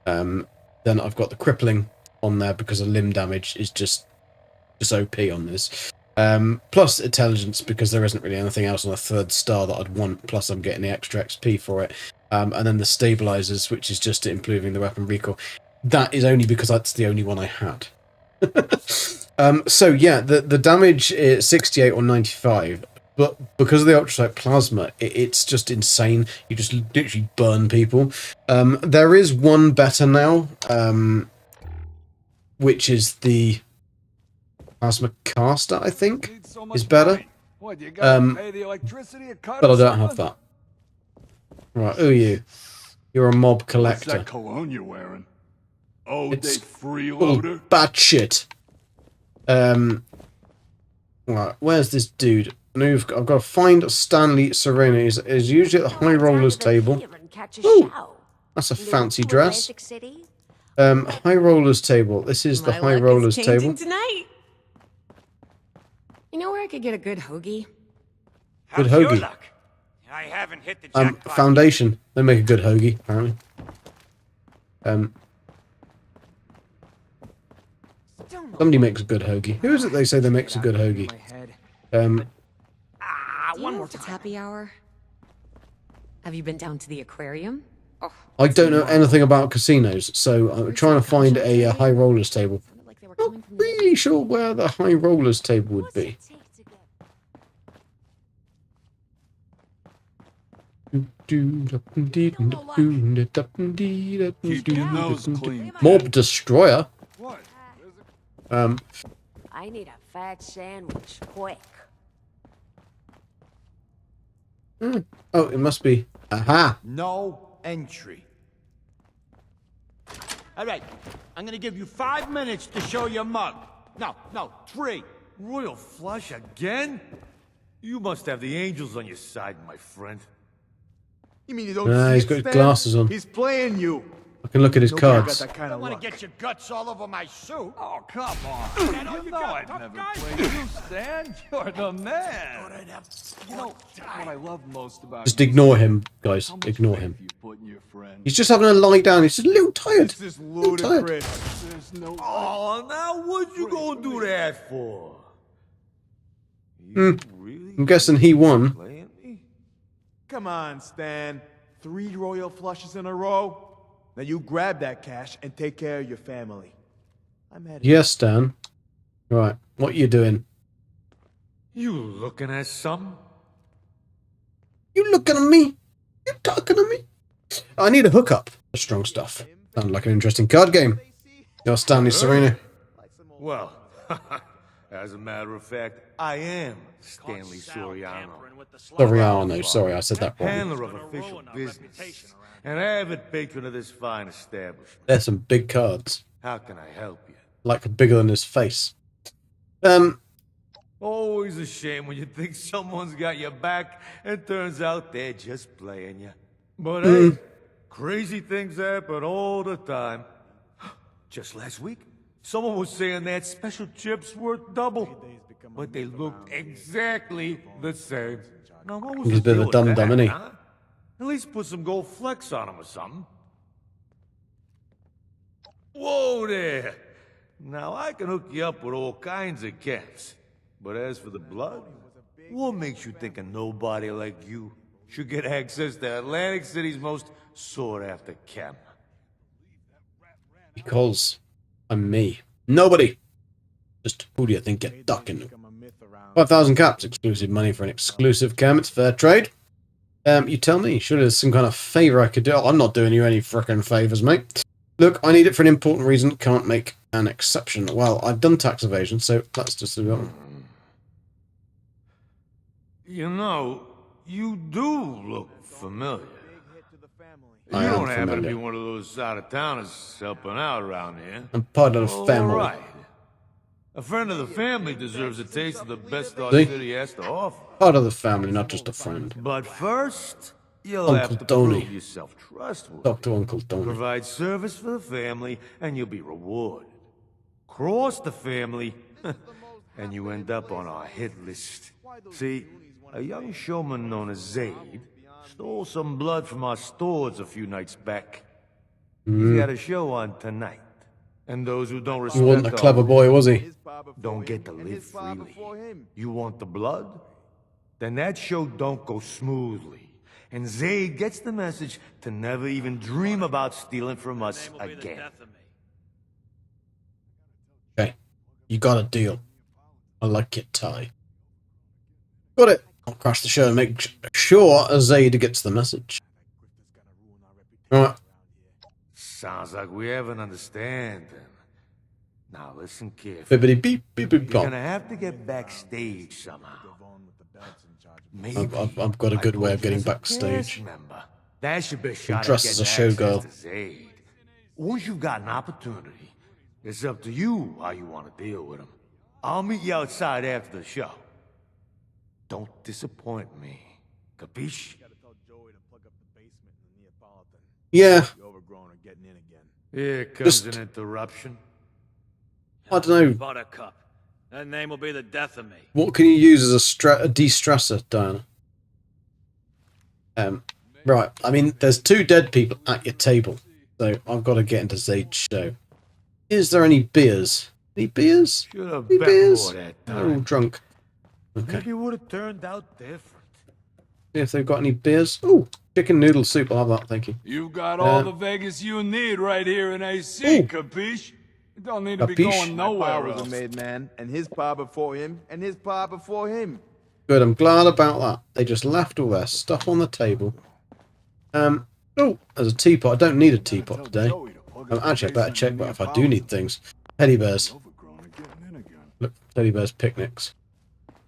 A: Then I've got the Crippling on there because the limb damage is just OP on this. Plus Intelligence because there isn't really anything else on a 3rd star that I'd want. Plus I'm getting the extra XP for it. And then the Stabilizers, which is just improving the weapon recoil. That is only because that's the only one I had. So yeah, the damage is 68 or 95. But because of the ultrasight plasma, it's just insane. You just literally burn people. There is one better now, which is the plasma caster, I think, is better. But I don't have that. Right, who are you? You're a mob collector.
C: What's that cologne you're wearing? Oh,
A: It's
C: they freeloader?
A: bad shit. Right, where's this dude? I've got to find Stanley Serena. He's usually at the High Rollers table. Ooh, that's a fancy dress. High Rollers table. This is the High Rollers table.
M: Tonight. You know where I could get a good hoagie?
A: Good hoagie.
N: I haven't hit the jackpot.
A: Foundation. They make a good hoagie, apparently. Somebody makes a good hoagie. Who is it they say they makes a good hoagie?
M: One more time. It's happy hour. Have you been down to the aquarium? Oh,
A: I don't know anything about casinos, so I'm trying to find a High Rollers table. Not really sure where the High Rollers table would be. Mob Destroyer.
U: I need a fat sandwich, quick.
A: Oh, it must be. Aha!
S: No entry.
L: All right, I'm gonna give you 5 minutes to show your mug. No, 3.
H: Royal Flush again? You must have the angels on your side, my friend.
S: You mean you don't
A: he's got his glasses on.
S: He's playing you.
A: I can look at his cards.
S: Got that kind
L: I
S: of
L: want
S: luck.
L: to get your guts all over my suit.
O: Oh, come on. You know I'd never play you, Stan. You're the man. You know what I love most about
A: Just
O: you?
A: ignore him, guys. Ignore him.
O: You put in your friend.
A: He's just having a lie down. He's just a little tired.
S: This is
A: Little tired.
S: ludicrous.
O: There's no.
H: Oh, now what you gonna do that for?
A: I'm guessing he won.
H: Playing me?
S: Come on, Stan. 3 royal flushes in a row. Now you grab that cash and take care of your family. I'm headed.
A: Yes, Stan. Right, what you doing?
H: You looking at something?
A: You looking at me? You talking to me? I need a hookup. Strong stuff. Sounds like an interesting card game. You're Stanley Serena.
H: Well, as a matter of fact, I am Stanley Soriano.
A: Soriano, sorry, I said that wrong.
H: Handler of official business. An avid patron of this fine establishment.
A: There's some big cards.
H: How can I help you?
A: Like bigger than his face.
H: Always a shame when you think someone's got your back and turns out they're just playing you. But hey, crazy things happen all the time. Just last week, someone was saying that special chips worth double, but they looked exactly the same. Now, what was
A: He's a
H: the
A: bit of a
H: deal with
A: dum-dum,
H: that,
A: isn't he?
H: huh? At least put some gold flecks on them or something. Whoa there! Now I can hook you up with all kinds of camps. But as for the blood, what makes you think a nobody like you should get access to Atlantic City's most sought-after camp?
A: Because I'm me. Nobody. Just who do you think you're ducking? 5,000 caps, exclusive money for an exclusive cam. It's fair trade. You tell me. Surely there's some kind of favor I could do. Oh, I'm not doing you any frickin' favors, mate. Look, I need it for an important reason. Can't make an exception. Well, I've done tax evasion, so that's just a...
H: You know, you do look familiar. You
A: I am
H: don't happen to
A: familiar.
H: be one of those out-of-towners helping out around here.
A: I'm part of the
H: All
A: family.
H: right. A friend of the family deserves a taste of the best our
A: See?
H: city has to offer.
A: Part of the family, not just a friend.
H: But first, you'll
A: Uncle
H: have to
A: Tony.
H: prove yourself trustworthy.
A: Talk to Uncle Tony.
H: Provide service for the family, and you'll be rewarded. Cross the family, and you end up on our hit list. See, a young showman known as Zaid stole some blood from our stores a few nights back. He's got a show on tonight. And those who don't
A: He
H: respect
A: wasn't a
H: our
A: clever boy, was he?
H: don't get to live freely. You want the blood? Then that show don't go smoothly. And Zaid gets the message to never even dream about stealing from us again.
A: Okay. You got a deal. I like it, Ty. Got it. I'll crash the show and make sure Zaid gets the message. Alright.
H: Sounds like we have an understanding. Now listen carefully.
A: Bibbidi beep, beep, beep,
H: You're
A: bop.
H: gonna have to get backstage somehow. Maybe
A: I've got a good way of getting
H: as a
A: backstage.
H: cast member. That's your best shot at
A: dressed as a
H: getting
A: showgirl.
H: access to Zaid. Once you've got an opportunity, it's up to you how you want to deal with him. I'll meet you outside after the show. Don't disappoint me. Capiche?
A: Yeah.
H: Here comes
A: Just-
H: an interruption.
A: I don't know.
N: Buttercup. That name will be the death of me.
A: What can you use as a de-stressor, Diana? Right. I mean, there's two dead people at your table, so I've got to get into Zaid's show. Is there any beers? Any beers?
H: Should have
A: Any
H: bet
A: beers?
H: more that
A: They're all
H: time.
A: drunk. Okay.
H: Maybe it would have turned out different.
A: See if they've got any beers. Ooh, chicken noodle soup. I'll have that, thank you.
O: You've got all the Vegas you need right here in AC, capiche? You don't need to be
A: Capiche?
O: going
S: My
O: nowhere
S: pa was
O: else.
S: a made man, and his pa before him, and his pa before him.
A: Good, I'm glad about that. They just left all their stuff on the table. Oh, there's a teapot. I don't need a teapot today. Actually, I better check that if I do need things. Teddy bears. Look, teddy bears picnics.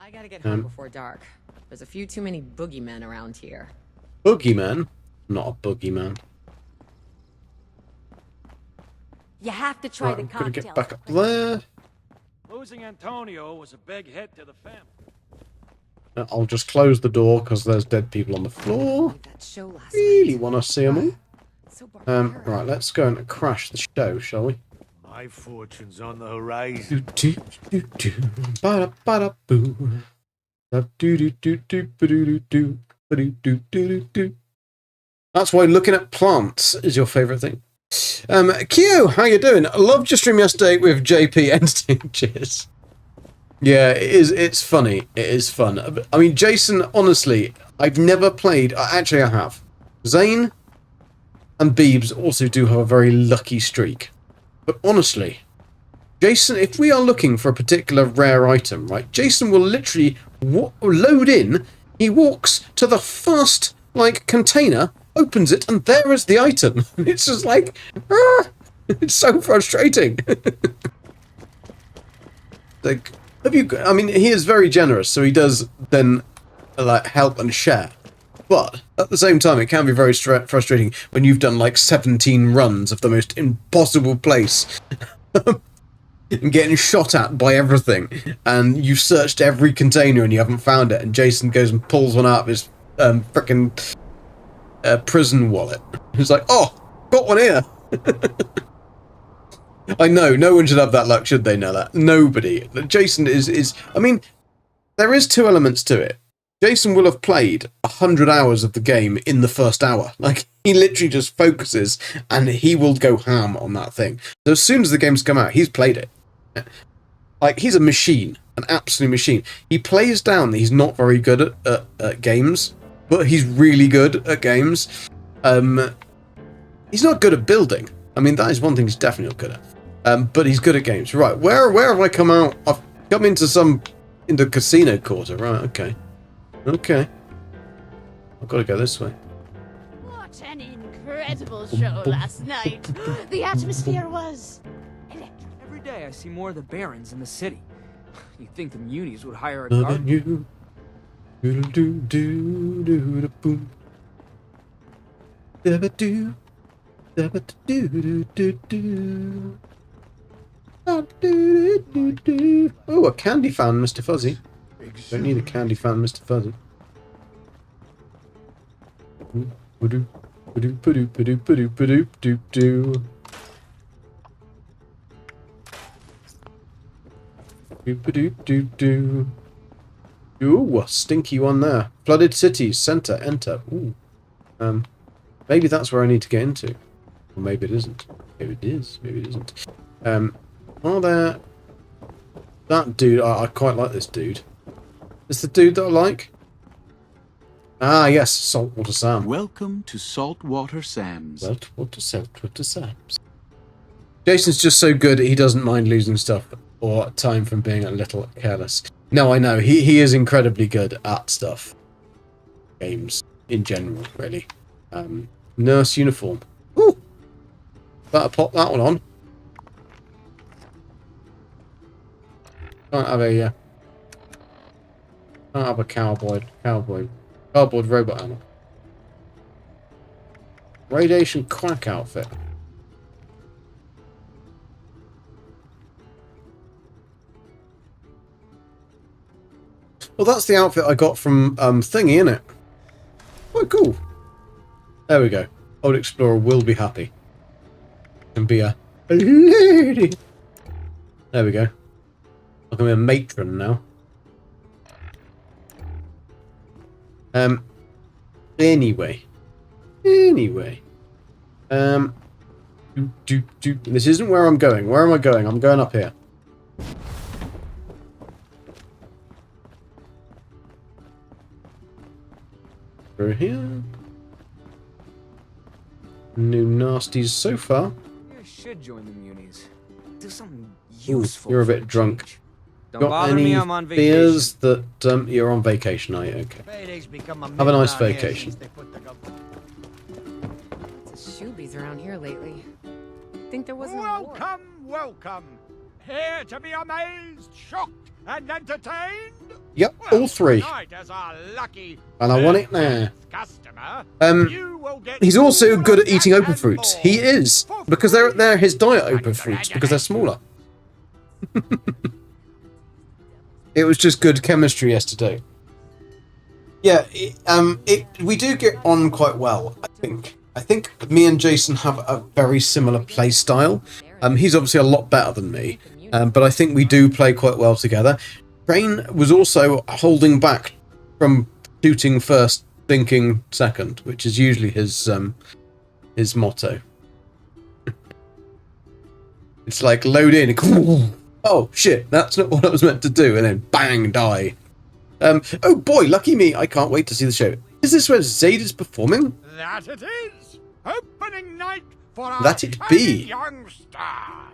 M: I gotta get home before dark. There's a few too many boogeymen around here.
A: Boogeyman? Not a boogeyman.
U: You have to try
A: Right,
U: the
A: I'm gonna
U: cocktail.
A: get back up there.
N: Losing Antonio was a big hit to the family.
A: I'll just close the door because there's dead people on the floor. Really want to see them all. Right, let's go and crash the show, shall we?
H: My fortune's on the horizon.
A: Ba-da-ba-da-boo. Da-doo-doo-doo-doo-ba-doo-doo-doo. Ba-doo-doo-doo-doo-doo. That's why looking at plants is your favourite thing. Q, how you doing? I loved your stream yesterday with JP Enstein. Cheers. Yeah, it is. It's funny. It is fun. I mean, Jason, honestly, I've never played... Actually, I have. Zane and Beebs also do have a very lucky streak. But honestly, Jason, if we are looking for a particular rare item, right, Jason will literally load in, he walks to the first, container, opens it, and there is the item. It's just like, it's so frustrating. I mean, he is very generous, so he does then, help and share. But, at the same time, it can be very frustrating when you've done, 17 runs of the most impossible place. And getting shot at by everything. And you've searched every container and you haven't found it. And Jason goes and pulls one out of his frickin' prison wallet. He's like, oh, got one here. I know, no one should have that luck, should they know that? Nobody. Jason is I mean, there is two elements to it. Jason will have played 100 hours of the game in the first hour. He literally just focuses and he will go ham on that thing. So as soon as the game's come out, he's played it. He's a machine, an absolute machine. He plays down that he's not very good at games, but he's really good at games. He's not good at building. I mean, that is one thing he's definitely not good at. But he's good at games. Right, where have I come out? I've come into the casino quarter. Right, okay. Okay. I've got to go this way.
B: What an incredible show last night. The atmosphere was electric.
L: day I see more of the Barons in the city. You'd think the Munis would hire a
A: Other
L: guard.
A: than you. Doodle-doo-doo-doo-doo-boom. Dabba-doo. Dabba-doo-doo-doo-doo. Dabba-doo-doo-doo-doo. Oh, a candy fountain, Mr. Fuzzy. Don't need a candy fountain, Mr. Fuzzy. Ba-doo, ba-doo, ba-doo, ba-doo, ba-doo, ba-doo, doo-doo. Doo-ba-doo-doo-doo. Ooh, a stinky one there. Flooded cities, center, enter. Ooh. Maybe that's where I need to get into. Or maybe it isn't. Maybe it is. Maybe it isn't. Are there... That dude, I quite like this dude. Is the dude that I like? Ah, yes, Saltwater Sam.
B: Welcome to Saltwater Sam's.
A: Saltwater Sam's. Jason's just so good, he doesn't mind losing stuff or time from being a little careless. No, I know, he is incredibly good at stuff. Games, in general, really. Nurse uniform. Ooh! Better pop that one on. Can't have a, can't have a cardboard robot armor. Radiation quack outfit. Well, that's the outfit I got from Thingy, innit? Quite cool. There we go. Old Explorer will be happy. And be a lady. There we go. I can be a matron now. Anyway. This isn't where I'm going. Where am I going? I'm going up here. Through here. New nasties so far.
L: You should join the Munis. Do something
A: Ooh,
L: useful.
A: you're a bit drunk.
L: Don't
A: Got
L: bother
A: any
L: me, I'm on
A: fears that you're on vacation, are you? Okay. Have a nice vacation.
M: Lots of shoobies around here lately. Think there was no war.
N: Welcome. Here to be amazed, shocked, and entertained.
A: Yep, all three. And I want it now. He's also good at eating open fruits. He is, because they're his diet open fruits because they're smaller. It was just good chemistry yesterday. Yeah, we do get on quite well, I think. I think me and Jason have a very similar play style. He's obviously a lot better than me, but I think we do play quite well together. Crane was also holding back from shooting first, thinking second, which is usually his motto. It's like load in. Oh shit, that's not what I was meant to do, and then bang, die. Oh boy, lucky me! I can't wait to see the show. Is this where Zaid is performing?
N: That it is. Opening night for our
A: That it
N: tiny
A: be.
N: young star.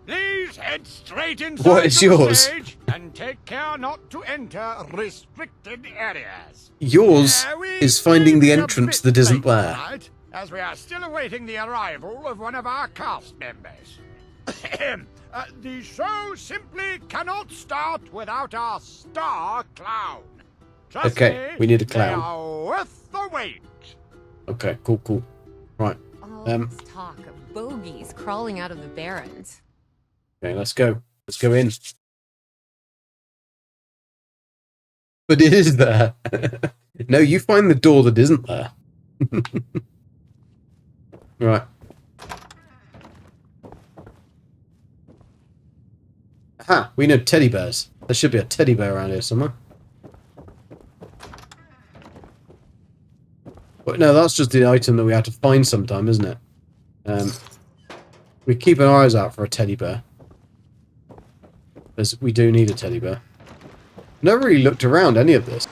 N: Please head straight inside
A: What is
N: the
A: yours?
N: stage and take care not to enter restricted areas.
A: Yours is finding the
N: It's a
A: entrance
N: bit
A: that isn't
N: late
A: there.
N: tonight, as we are still awaiting the arrival of one of our cast members. The show simply cannot start without our star clown. Trust
A: Okay,
N: me,
A: we need a
N: they
A: clown.
N: are worth the wait.
A: Okay, cool. Right.
M: All this talk of bogies crawling out of the Barrens.
A: Okay, let's go. Let's go in. But it is there. No, you find the door that isn't there. Right. Aha, we know teddy bears. There should be a teddy bear around here somewhere. But no, that's just the item that we have to find sometime, isn't it? We keep our eyes out for a teddy bear. Because we do need a teddy bear. Never really looked around any of this.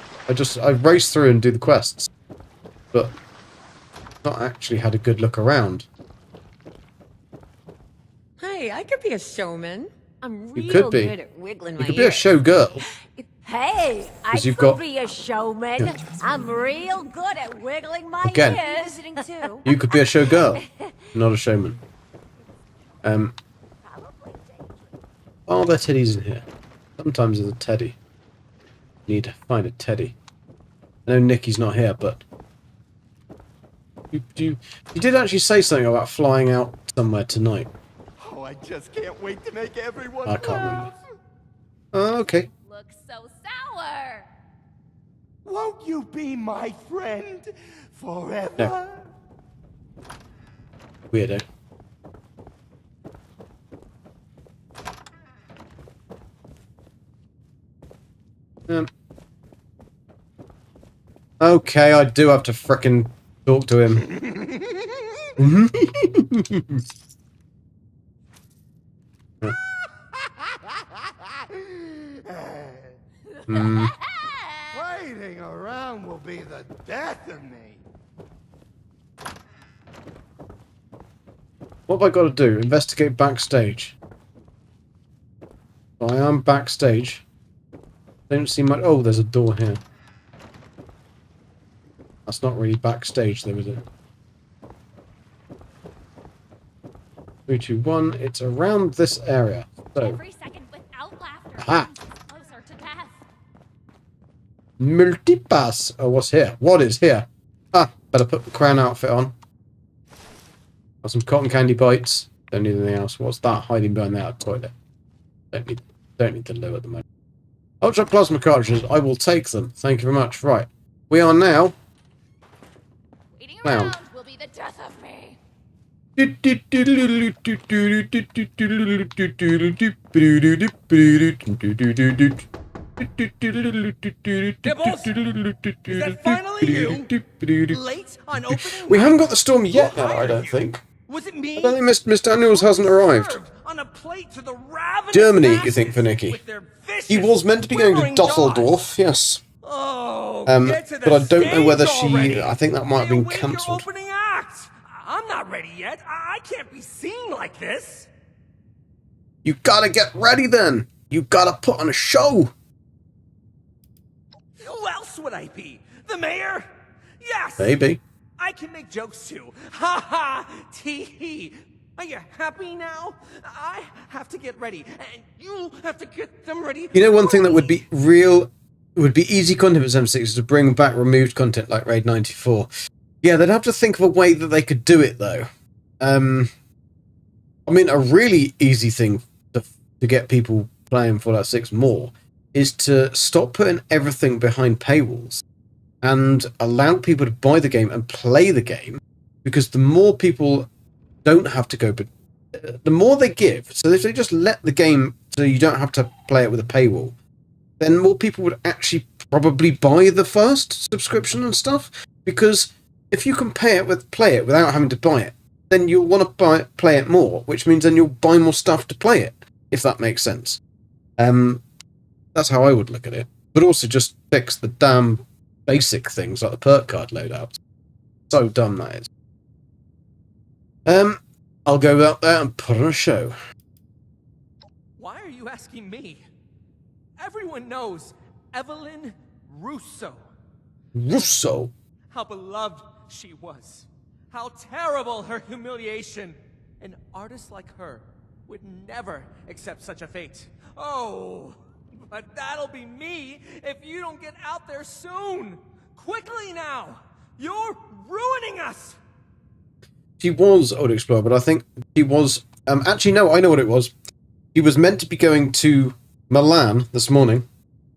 A: I raced through and do the quests. But not actually had a good look around.
M: Hey, I could be a showman. I'm
A: You
M: real
A: could be.
M: good at wiggling
A: You
M: my
A: could be a
M: ears.
A: show girl.
U: Hey, I
A: 'Cause you've
U: could
A: got-
U: be a showman.
A: Yeah.
U: I'm real good at wiggling my
A: Again.
U: ears. Visiting too.
A: You could be a show girl, not a showman. Are there teddies in here? Sometimes there's a teddy. Need to find a teddy. I know Nikki's not here, but you did actually say something about flying out somewhere tonight.
S: Oh, I just can't wait to make everyone
A: I can't remember.
S: laugh.
A: Oh, okay.
G: Looks so sour.
S: Won't you be my friend forever?
A: No. Weirdo. Okay, I do have to frickin' talk to him.
S: Waiting around will be the death of me.
A: What have I got to do? Investigate backstage. I am backstage. Don't see much. Oh, there's a door here. That's not really backstage, though, is it? 3, 2, 1. It's around this area. So.
J: Every second without laughter
A: Aha!
J: closer to death.
A: Multipass. Oh, what's here? What is here? Ah, better put the crown outfit on. Got some cotton candy bites. Don't need anything else. What's that hiding behind that toilet? Don't need the loo at the moment. Ultra plasma cartridges. I will take them. Thank you very much. Right. We are now.
J: Waiting around will be the death of me.
L: Is that finally you? Late on opening
A: We haven't got the storm yet now, I don't think.
L: Was it me?
A: I don't think Miss Daniels hasn't arrived.
L: On a plate to the ravenous
A: Germany, you think, for Nicky?
L: with their vicious,
A: He was meant to be going to
L: quivering
A: Dusseldorf, yes.
L: Oh, get to the
A: But I don't know
L: stage
A: whether she...
L: already.
A: I think that might have been
L: Await your
A: cancelled.
L: opening act. I'm not ready yet. I can't be seen like this.
A: You gotta get ready then! You gotta put on a show!
L: Who else would I be? The mayor? Yes.
A: Maybe.
L: I can make jokes too. Ha ha! Tee hee. Are you happy now? I have to get ready, and you have to get them ready.
A: You know, one thing that would be easy content for M6 is to bring back removed content like Raid 94. Yeah, they'd have to think of a way that they could do it, though. I mean, a really easy thing to get people playing Fallout 6 more is to stop putting everything behind paywalls and allow people to buy the game and play the game, because the more people don't have to go, but the more they give. So if they just let the game so you don't have to play it with a paywall, then more people would actually probably buy the first subscription and stuff. Because if you can play it without having to buy it, then you'll want to play it more, which means then you'll buy more stuff to play it, if that makes sense. That's how I would look at it. But also just fix the damn basic things like the perk card loadouts. So dumb that is. I'll go out there and put on a show.
L: Why are you asking me? Everyone knows Evelyn Russo.
A: Russo?
L: How beloved she was. How terrible her humiliation. An artist like her would never accept such a fate. Oh, but that'll be me if you don't get out there soon. Quickly now. You're ruining us.
A: She was Old Explorer, but I think she was... actually, no, I know what it was. She was meant to be going to Milan this morning.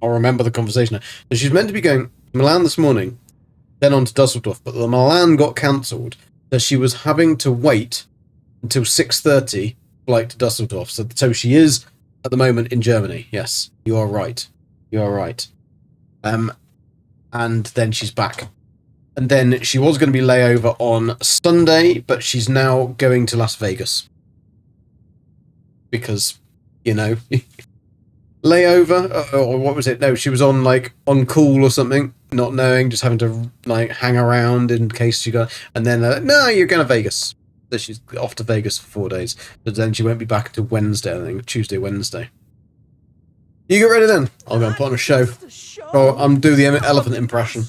A: I'll remember the conversation now. So she's meant to be going to Milan this morning, then on to Dusseldorf, but the Milan got cancelled, so she was having to wait until 6:30 flight to Dusseldorf. So she is, at the moment, in Germany. Yes, you are right. You are right. And then she's back. And then she was going to be layover on Sunday, but she's now going to Las Vegas. Because, you know, layover, or what was it? No, she was on, like, on call or something, not knowing, just having to, like, hang around in case she got... And then, no, you're going to Vegas. So she's off to Vegas for 4 days. But then she won't be back until Wednesday, I think, Tuesday, Wednesday. You get ready then. I'll go and put on a show. Or I'm do the elephant impression.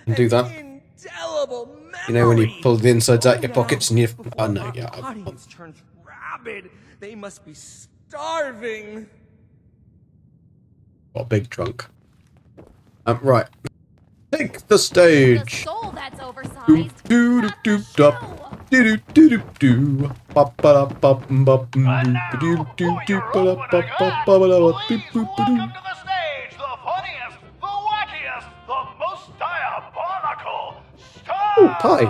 A: And do that. You know when you pull the insides out your pockets and you... Oh no, yeah.
L: Audience turns rabid. They must be starving.
A: Got a big trunk. Right. Take the stage.
J: Soul that's oversized.
A: Do do do do do do do do. Bop ba da bop bop do do do do ba da bop bop ba da bop do do do. Oh, pie.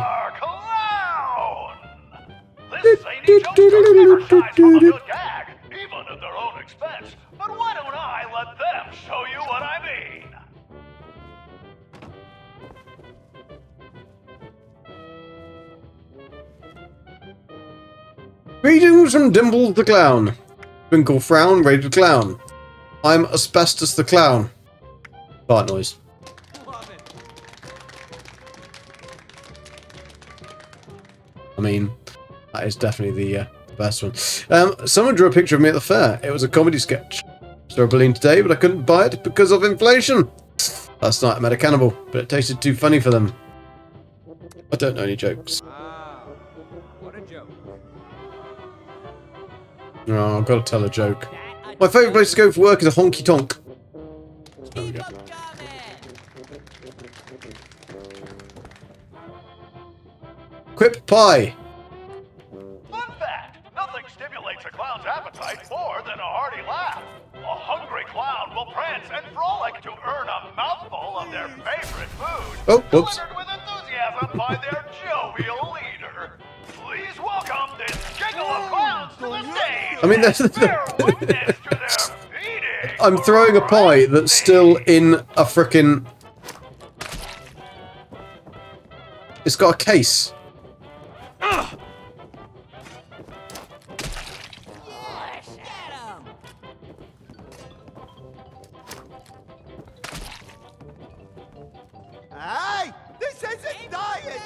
F: This zany joke never shies from a good gag, even at their own expense. But why don't I let them show you what I mean?
A: Greetings from Dimple the Clown. Twinkle Frown, Raged Clown. I'm Asbestos the Clown. Fart noise. I mean, that is definitely the best one. Someone drew a picture of me at the fair. It was a comedy sketch. Saw a balloon today, but I couldn't buy it because of inflation. Last night I met a cannibal, but it tasted too funny for them. I don't know any jokes.
L: What a joke.
A: Oh, I've got to tell a joke. My favourite place to go for work is a honky tonk. There we go. Quip pie.
F: Fun fact, nothing stimulates a clown's appetite more than a hearty laugh. A hungry clown will prance and frolic to earn a mouthful of their favorite food.
A: Oh, whoops.
F: Delivered with enthusiasm by their jovial leader. Please welcome this giggle of clowns to the stage.
A: I mean, that's I'm throwing a pie that's still in a frickin'... It's got a case.
S: Hey! This isn't diet!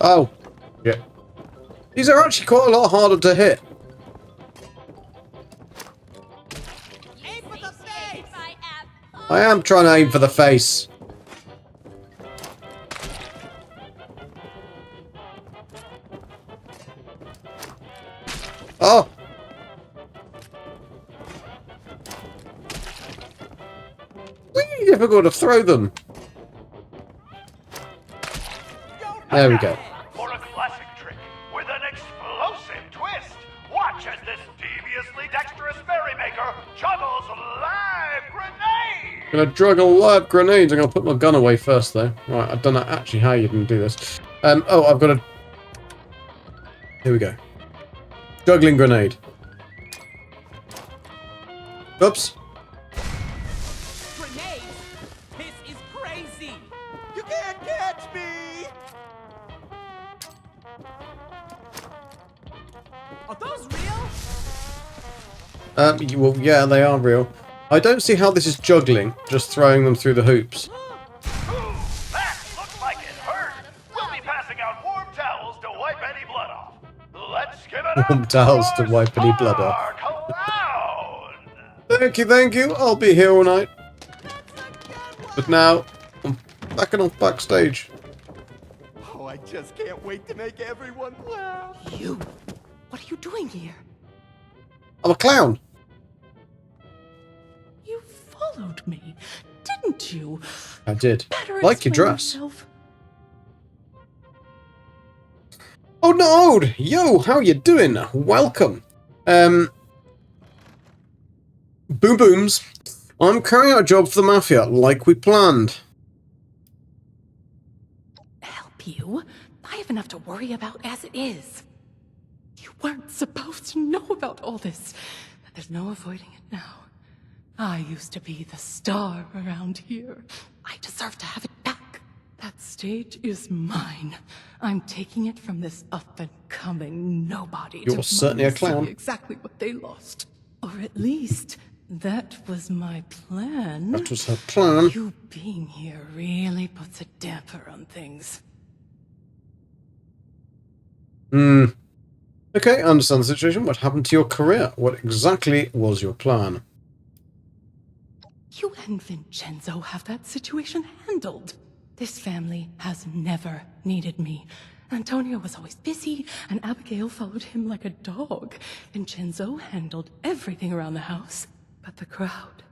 A: Oh. Yeah. These are actually quite a lot harder to hit. I am trying to aim for the face. Oh! Really difficult to throw them. There we go.
F: For a classic trick with an explosive twist, watch as this deviously dexterous merrymaker juggles live grenades.
A: I'm gonna juggle live grenades. I'm gonna put my gun away first, though. Right, I don't know actually how you can do this. Oh, I've got to. Here we go. Juggling grenade. Oops.
L: Grenades? This is crazy.
S: You can't catch me!
L: Are those real?
A: Well, yeah, they are real. I don't see how this is juggling, just throwing them through the hoops.
F: That looks like it hurt. We'll be passing out warm towels to wipe any blood off. Let's give it
A: Warm
F: up
A: towels
F: for
A: to wipe any blood off.
F: our clown.
A: Thank you, thank you. I'll be here all night. But now, I'm backing off backstage.
S: Oh, I just can't wait to make everyone laugh.
I: You? What are you doing here?
A: I'm a clown.
P: You followed me, didn't you?
A: I did.
P: Better
A: Like your
P: explain
A: dress.
P: yourself.
A: Oh, Node! Yo, how you doing? Welcome. Boom Booms. I'm carrying out a job for the Mafia, like we planned.
P: Help you? I have enough to worry about as it is. You weren't supposed to know about all this, but there's no avoiding it now. I used to be the star around here. I deserve to have it back. That stage is mine. I'm taking it from this up-and-coming nobody.
A: You're
P: to
A: certainly a clown.
P: see exactly what they lost. Or at least, that was my plan.
A: That was her plan.
P: You being here really puts a damper on things.
A: Okay, I understand the situation. What happened to your career? What exactly was your plan?
P: You and Vincenzo have that situation handled. This family has never needed me, Antonio was always busy, and Abigail followed him like a dog. Vincenzo handled everything around the house, but the crowd.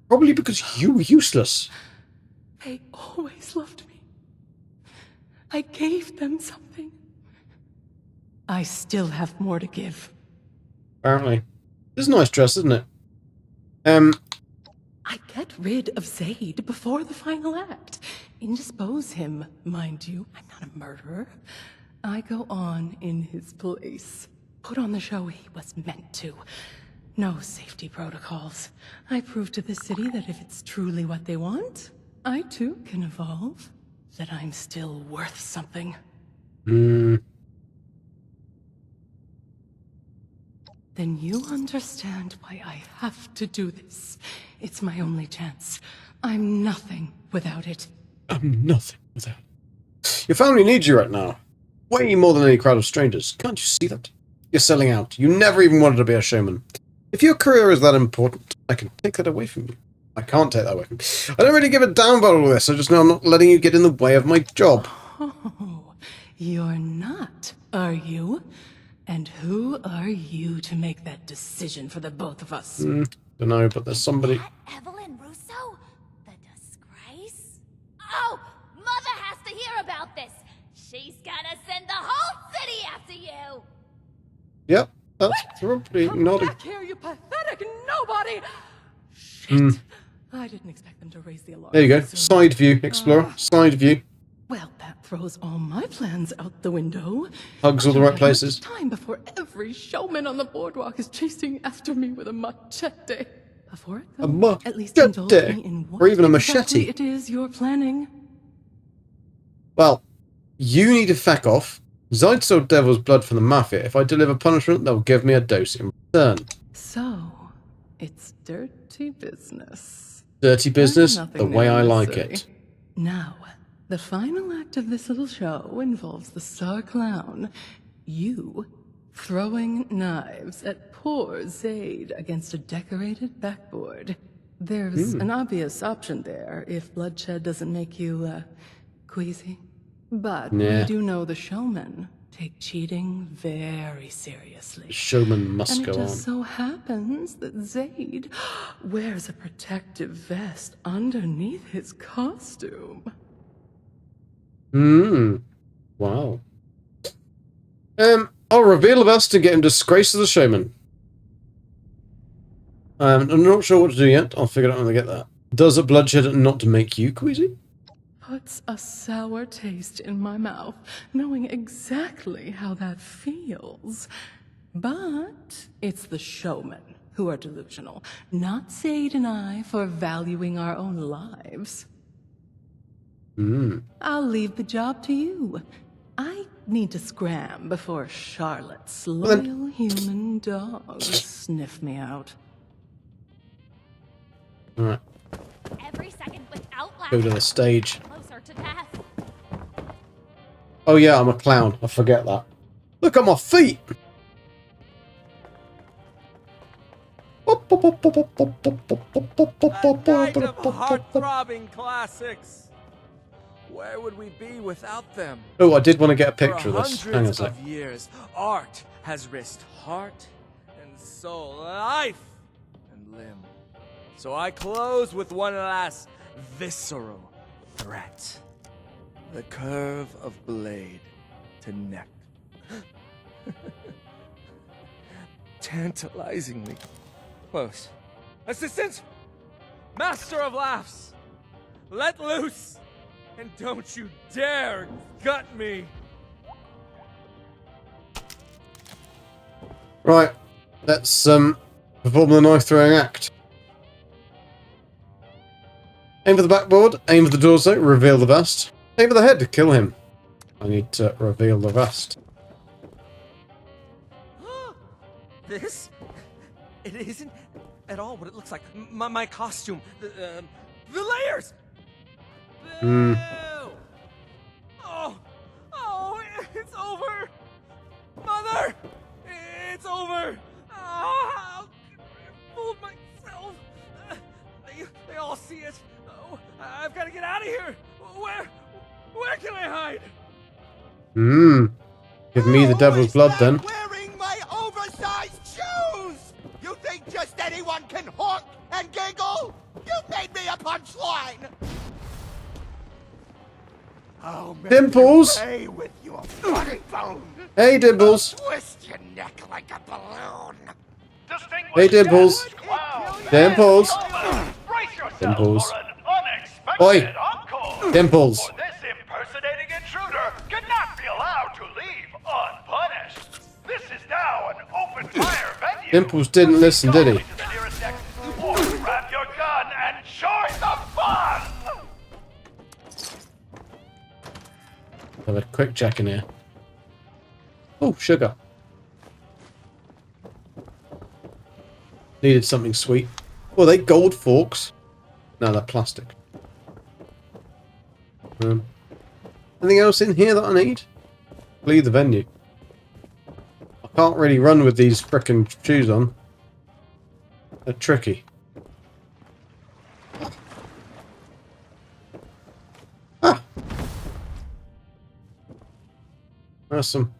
A: Probably because you were useless.
P: They always loved me. I gave them something. I still have more to give.
A: Apparently. It's a nice dress, isn't it?
P: I get rid of Zaid before the final act. Indispose him, mind you. I'm not a murderer. I go on in his place. Put on the show he was meant to. No safety protocols. I prove to the city that if it's truly what they want, I too can evolve. That I'm still worth something. Then you understand why I have to do this. It's my only chance. I'm nothing without it.
A: I'm nothing without it. Your family needs you right now. Way more than any crowd of strangers. Can't you see that? You're selling out. You never even wanted to be a showman. If your career is that important, I can take that away from you. I can't take that away from you. I don't really give a damn about all this. I just know I'm not letting you get in the way of my job.
P: Oh, you're not, are you? And who are you to make that decision for the both of us?
A: Don't know, but there's somebody.
D: Evelyn Russo? The disgrace? Oh, Mother has to hear about this. She's gonna send the whole city after you.
A: Yep, that's probably not.
P: Back here, you pathetic nobody! Shit. I didn't expect them to raise the alarm.
A: There you go. Side view, Explorer. Side view.
P: Well, that throws all my plans out the window.
A: Hugs all the right places.
P: Time before every showman on the boardwalk is chasing after me with a machete. Before it comes, at least indulge me in what
A: or even a
P: exactly
A: machete.
P: it is you're planning.
A: Well, you need to feck off. Zaid sold devil's blood from the Mafia. If I deliver punishment, they'll give me a dose in return.
P: So, it's dirty business.
A: Dirty business, the
P: Nothing
A: way I
P: new,
A: like
P: silly.
A: it.
P: Now, the final act of this little show involves the star clown, you, throwing knives at poor Zaid against a decorated backboard. There's an obvious option there if bloodshed doesn't make you, queasy. But
A: Yeah.
P: we do know the showmen take cheating very seriously.
A: Showman must
P: And
A: go
P: it
A: on.
P: just so happens that Zaid wears a protective vest underneath his costume.
A: Wow. I'll reveal the best and get him disgraced as a showman. I'm not sure what to do yet. I'll figure it out when I get that. Does a bloodshed not make you queasy?
P: Puts a sour taste in my mouth, knowing exactly how that feels. But it's the showmen who are delusional, not Zaid and I for valuing our own lives. I'll leave the job to you. I need to scram before Charlotte's loyal human dogs sniff me out.
A: Alright,
D: Every second without
A: go to the stage.
D: closer to death.
A: Oh yeah, I'm a clown. I forget that. Look at my feet!
L: A night of heart-throbbing classics. Where would we be without them?
A: Oh, I did want to get a picture of
L: For
A: this. Hang on a
L: hundreds
A: sec.
L: of years, art has risked heart and soul, life and limb. So I close with one last visceral threat. The curve of blade to neck. Tantalizingly close. Assistant! Master of laughs! Let loose! And don't you dare gut me!
A: Right, let's perform the knife throwing act. Aim for the backboard, aim for the torso, reveal the vest. Aim for the head to kill him. I need to reveal the vest.
L: This? It isn't at all what it looks like. My costume. The layers! Boo! Oh, it's over! Mother! It's over! Oh, I fooled myself! They all see it! Oh, I've got to get out of here! Where can I hide?
A: Mmm. Give me the devil's blood then.
N: Wearing my oversized shoes! You think just anyone can honk and giggle? You made me a punchline! I'll make
A: Dimples!
N: you pay with your funny bone.
A: Hey, Dimples!
N: Twist your neck like a balloon.
A: Hey, Dimples! Dimples! Dimples! Oi! Dimples!
F: This impersonating intruder cannot be allowed to leave unpunished. This is now an open fire venue.
A: Dimples didn't listen, did he?
F: To the nearest exit, or grab your gun and join the fun.
A: Have a quick check in here. Oh, sugar. Needed something sweet. Oh, are they gold forks? No, they're plastic. Anything else in here that I need? Leave the venue. I can't really run with these frickin' shoes on. They're tricky. Ah! There's some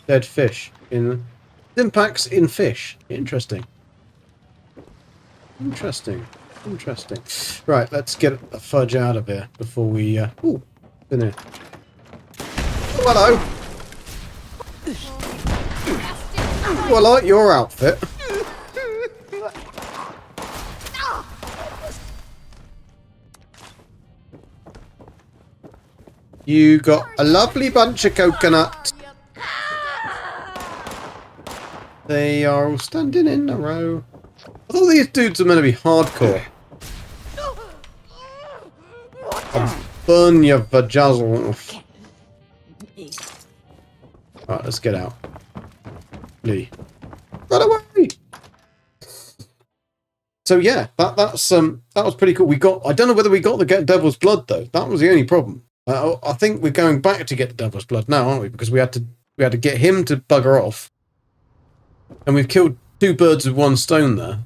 A: dead fish in impacts in fish. Interesting. Interesting. Interesting. Right, let's get the fudge out of here before we ooh, in here. Oh, hello. Oh, I like your outfit. You got a lovely bunch of coconuts. They are all standing in a row. I thought these dudes are meant to be hardcore. I'll burn your vajazzle. Right, let's get out. Lee. Run away! So yeah, that was pretty cool. We got, I don't know whether we got the Devil's Blood though. That was the only problem. I think we're going back to get the Devil's Blood now, aren't we? Because we had to get him to bugger off. And we've killed 2 birds with 1 stone there.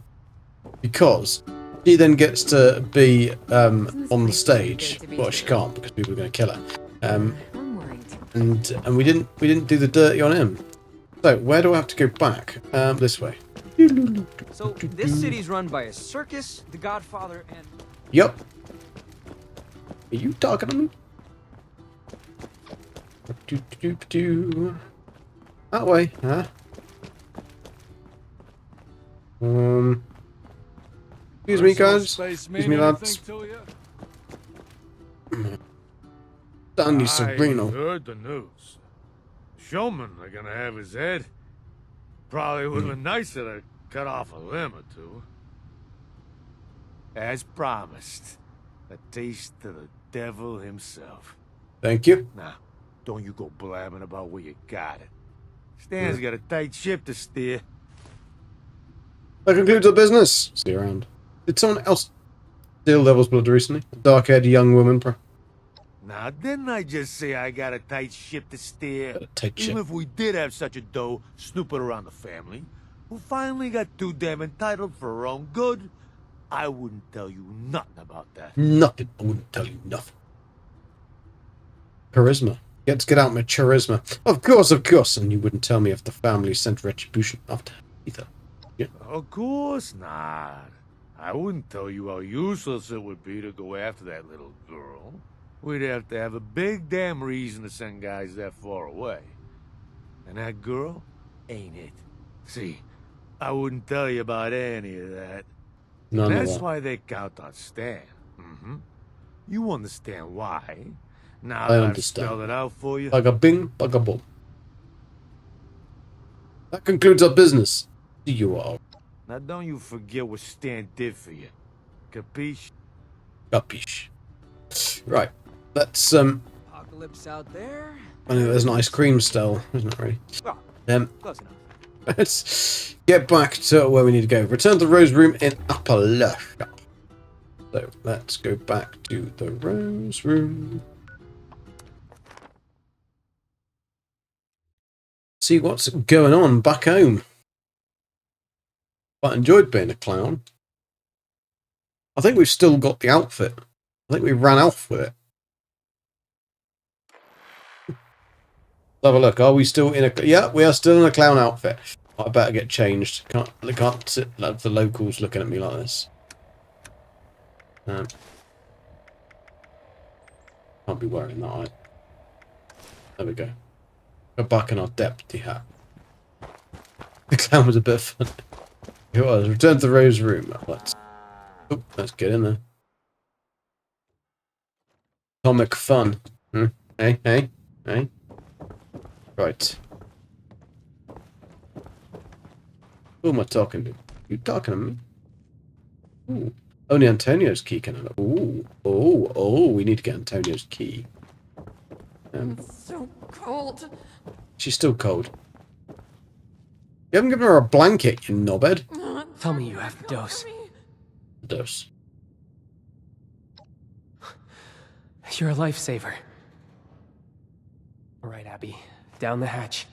A: Because she then gets to be on the stage. Well, she can't because people are going to kill her. And we didn't do the dirty on him. So where do I have to go back? This way.
E: So this city's run by a circus, the Godfather, and...
A: Yup. Are you talking to me? That way, huh? Excuse me, guys. Excuse me, lads. Danny Sereno.
H: I heard the news. Showmen are gonna have his head. Probably would have been nicer to cut off a limb or 2. As promised, a taste of the devil himself.
A: Thank you.
H: Now, don't you go blabbing about where you got it. Stan's got a tight ship to steer.
A: That concludes our business. See you around. Did someone else steal Devil's Blood recently? A dark-haired young woman,
H: Now, didn't I just say I got a tight ship to steer?
A: Tight ship.
H: Even if we did have such a doe snooping around the family, who finally got too damn entitled for her own good, I wouldn't tell you nothing about that.
A: Nothing. I wouldn't tell you nothing. Charisma. Let's get out my charisma. Of course. And you wouldn't tell me if the family sent retribution after either. Yeah.
H: Of course not. I wouldn't tell you how useless it would be to go after that little girl. We'd have to have a big damn reason to send guys that far away. And that girl ain't it. See, I wouldn't tell you about any of that.
A: None of
H: That's
A: that.
H: why they count on Stan. You understand why. Now
A: I
H: that I've
A: understand.
H: spelled it out for you.
A: Bugga bing, bugga boom. That concludes our business. See you all.
H: Now don't you forget what Stan did for you. Capiche?
A: Capiche. Right. Let's
E: Apocalypse out there.
A: I know there's an ice cream stall, isn't it really?
E: Close enough.
A: Let's get back to where we need to go. Return to the Rose Room in Upper Lush. So let's go back to the Rose Room. See what's going on back home. Quite enjoyed being a clown. I think we've still got the outfit. I think we ran off with it. Have a look. Are we still in a... Yeah, we are still in a clown outfit. I better get changed. Can't sit like the locals looking at me like this. Can't be wearing that either. There we go. Go back in our deputy hat. The clown was a bit funny. It was. Return to the Rose Room. Let's get in there. Comic fun. Hey. Right. Who am I talking to? You talking to me? Ooh. Only Antonio's key can I... Oh, we need to get Antonio's key.
I: It's so cold.
A: She's still cold. You haven't given her a blanket, you knobhead.
L: Tell me you have the dose.
A: Dose.
L: You're a lifesaver. All right, Abby. Down the hatch.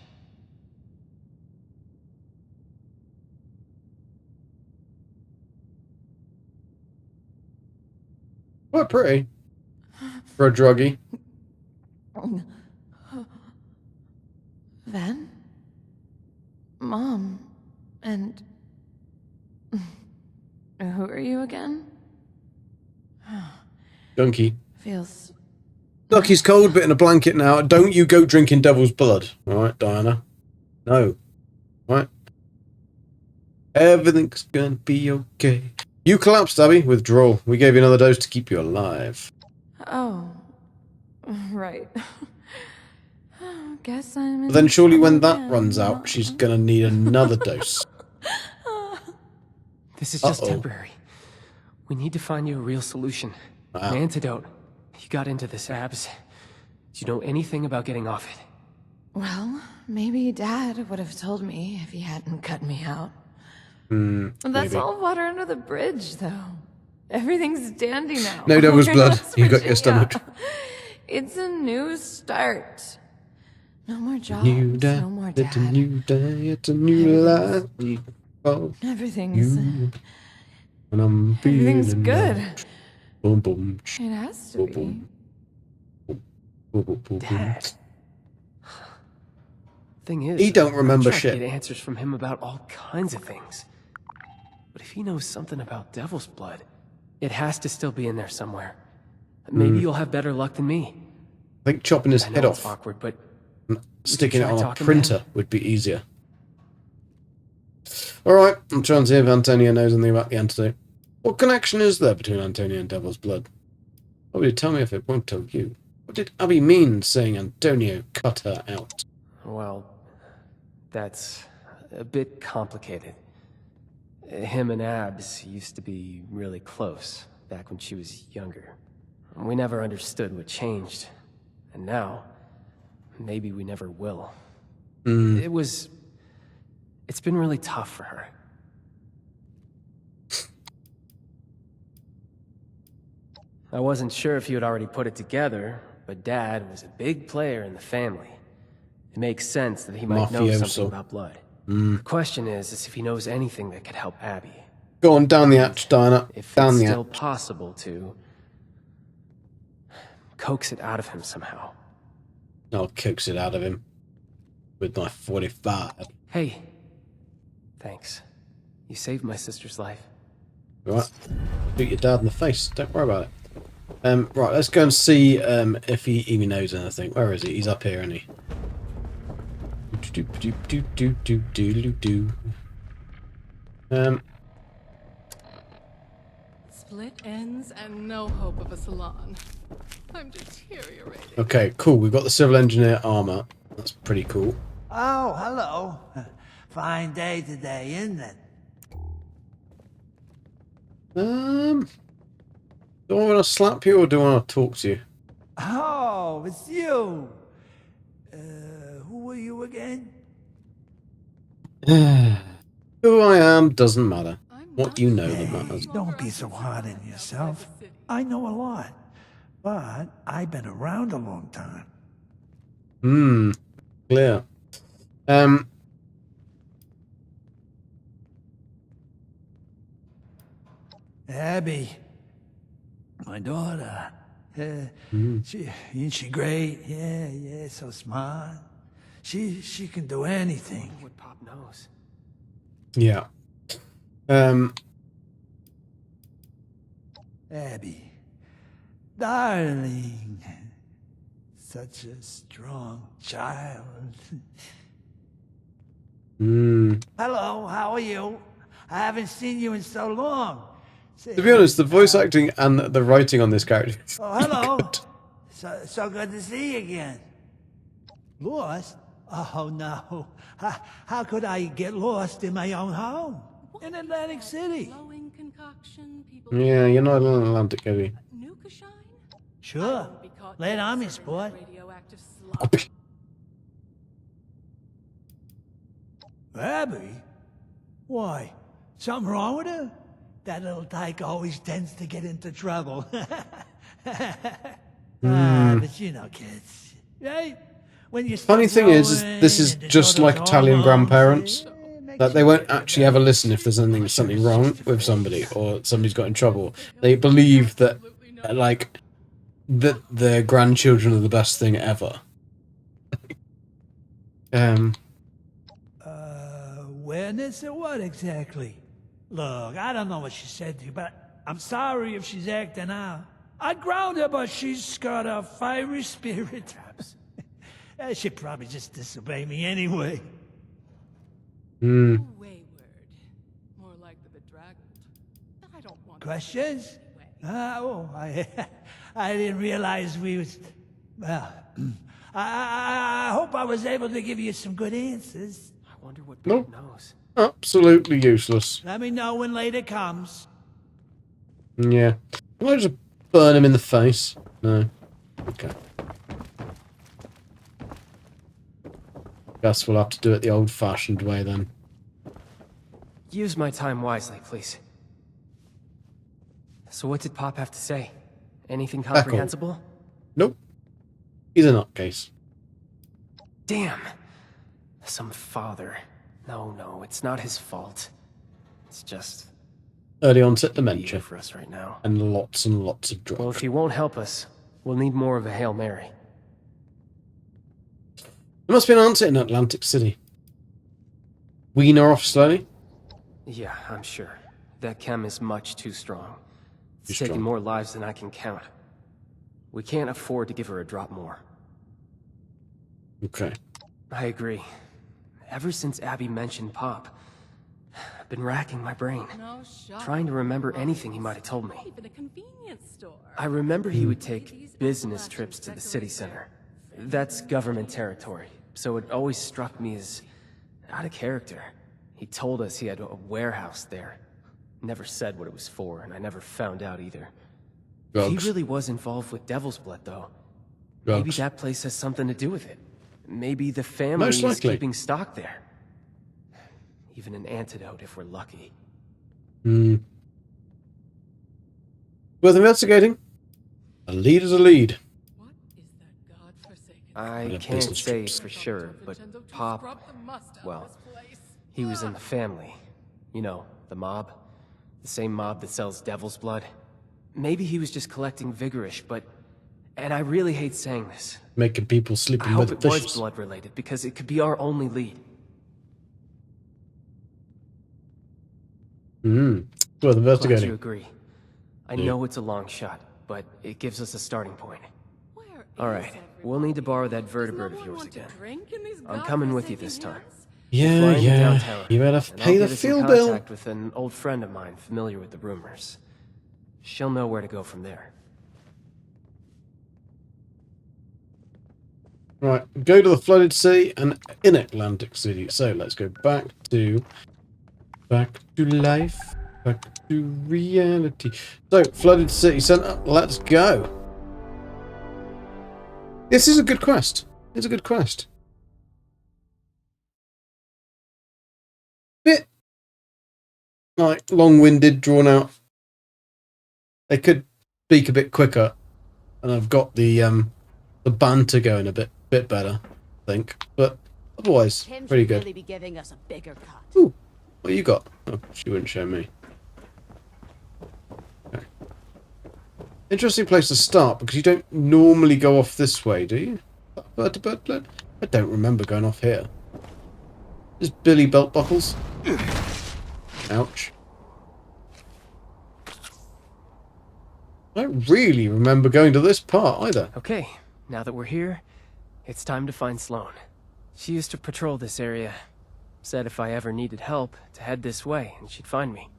A: Quite pretty. For a druggie.
G: Ven? Mom? And... who are you again?
A: Gunky.
G: Feels...
A: Look, he's cold, but in a blanket now. Don't you go drinking devil's blood. Alright, Diana? No. Right? Everything's gonna be okay. You collapsed, Abby. Withdrawal. We gave you another dose to keep you alive.
G: Oh. Right. Guess I'm in
A: But then surely when that
G: again.
A: runs out, she's gonna need another dose.
L: This is just temporary. We need to find you a real solution.
A: Wow.
L: An antidote. You got into this, Abs. Do you know anything about getting off it?
G: Well, maybe Dad would have told me if he hadn't cut me out. That's
A: maybe.
G: all water under the bridge, though. Everything's dandy now.
A: No devil's blood.
G: Not
A: You got your
G: switching
A: stomach.
G: out. It's a new start. No more jobs,
A: New day,
G: no more
A: it's a
G: Dad.
A: new day, it's a new life. We found
G: Everything's...
A: you, and I'm
G: Everything's
A: feeling
G: good.
A: nice. Boom, boom.
G: It has to be.
A: Boom, boom, boom, boom.
L: Dad. Thing is,
A: He don't remember
L: I tried to
A: shit.
L: get answers from him about all kinds of things. But if he knows something about Devil's Blood, it has to still be in there somewhere. Maybe you'll have better luck than me.
A: I think chopping his
L: I know
A: head
L: it's
A: off,
L: awkward, but
A: sticking it
L: try
A: on a
L: talking to
A: printer
L: him?
A: would be easier. Alright, I'm trying to see if Antonio knows anything about the antidote. What connection is there between Antonio and Devil's Blood? What would you tell me if it won't tell you? What did Abby mean saying Antonio cut her out?
L: well, that's a bit complicated. Him and Abs used to be really close back when she was younger. We never understood what changed. And now, maybe we never will. It's been really tough for her. I wasn't sure if you had already put it together, but Dad was a big player in the family. It makes sense that he might know
A: Mafioso.
L: something about blood. The question is if he knows anything that could help Abby.
A: Go on, down the hatch, Diana.
L: If
A: Down
L: it's
A: the
L: still
A: hatch.
L: possible to coax it out of him somehow.
A: I'll coax it out of him with my 45.
L: Hey, thanks. You saved my sister's life.
A: Right. Shoot your dad in the face. Don't worry about it. Right, let's go and see if he even knows anything. Where is he? He's up here, isn't he?
P: Split ends and no hope of a salon. I'm deteriorating.
A: Okay, cool. We've got the civil engineer armor. That's pretty cool.
K: Oh, hello. Fine day today, isn't it?
A: Do I want to slap you or do I want to talk to you?
K: Oh, it's you. Who are you again?
A: Who I am doesn't matter. What you know that matters.
K: Don't be so hard on yourself. I know a lot, but I've been around a long time.
A: Clear.
K: Abby, my daughter. Isn't she great? Yeah, so smart. She can do anything.
L: What Pop knows.
A: Yeah.
K: Abby, darling, such a strong child. Hello, how are you? I haven't seen you in so long.
A: To be honest, the voice acting and the writing on this character is
K: Oh, hello. So good to see you again. Lost? Oh, no. How could I get lost in my own home? In Atlantic City.
A: Yeah, you're not in Atlantic, are you?
K: Sure. Lay it on me, sport. Abby? Why? Something wrong with her? That little tyke always tends to get into trouble. But you know kids, right? When you
A: Funny thing is this is just like Italian grandparents. That they won't actually ever listen if there's something wrong with somebody or somebody's got in trouble. They believe that, like, that their grandchildren are the best thing ever.
K: Awareness or what exactly? Look, I don't know what she said to you, but I'm sorry if she's acting out. I'd ground her, but she's got a fiery spirit. She'd probably just disobey me anyway. Questions? I didn't realize we was... Well, I hope I was able to give you some good answers.
L: I wonder what
A: Nope.
L: Pop knows.
A: Absolutely useless.
K: Let me know when later comes.
A: Yeah. Can I just burn him in the face? No. Okay. Guess we'll have to do it the old-fashioned way then.
L: Use my time wisely, please. So what did Pop have to say? Anything comprehensible?
A: Nope. He's a nutcase.
L: Damn. Some father. No, it's not his fault. It's just...
A: Early onset dementia.
L: for us right now.
A: And lots of drugs.
L: Well, if he won't help us, we'll need more of a Hail Mary.
A: There must be an answer in Atlantic City. Wean her off slowly?
L: Yeah, I'm sure. That chem is much too strong. It's
A: Too
L: taken
A: strong.
L: more lives than I can count. We can't afford to give her a drop more.
A: Okay.
L: I agree. Ever since Abby mentioned Pop, I've been racking my brain, trying to remember anything he might have told me. I remember he would take business trips to the city center. That's government territory, so it always struck me as out of character. He told us he had a warehouse there. Never said what it was for, and I never found out either.
A: Drugs.
L: He really was involved with Devil's Blood, though.
A: Drugs.
L: Maybe that place has something to do with it. Maybe the family
A: Most
L: is
A: likely.
L: keeping stock there. Even an antidote if we're lucky.
A: Worth investigating. A lead is a lead.
L: I
A: Yeah,
L: can't
A: business
L: say
A: trips.
L: for sure, but Pop, well, he was in the family. You know, the mob. The same mob that sells Devil's Blood. Maybe he was just collecting Vigorish, but... And I really hate saying this.
A: Making people
L: I
A: sleeping
L: hope
A: with
L: it was
A: fishes.
L: blood-related, because it could be our only lead.
A: Worth
L: Glad
A: investigating.
L: you agree. I
A: Yeah.
L: know it's a long shot, but it gives us a starting point. Alright, we'll need to borrow that vertibird of yours again. I'm coming with you this time.
A: Yeah,
L: Flying to
A: yeah.
L: downtown,
A: You better
L: and
A: pay
L: I'll
A: the
L: get us in
A: fuel bill.
L: contact with an old friend of mine familiar with the rumors. She'll know where to go from there.
A: Right, go to the flooded sea and in Atlantic City. So let's go back to life, back to reality. So flooded city center. Let's go. This is a good quest. It's a good quest. Bit like long-winded, drawn out. They could speak a bit quicker, and I've got the banter going a bit better, I think. But otherwise,
U: Tim
A: pretty
U: should
A: good.
U: really be giving us a bigger cut.
A: Ooh, what you got? Oh, she wouldn't show me. Okay. Interesting place to start because you don't normally go off this way, do you? I I don't remember going off here. Is Billy belt buckles? Ouch. I don't really remember going to this part either.
Q: Okay, now that we're here, it's time to find Sloane. She used to patrol this area. Said if I ever needed help, to head this way, and she'd find me.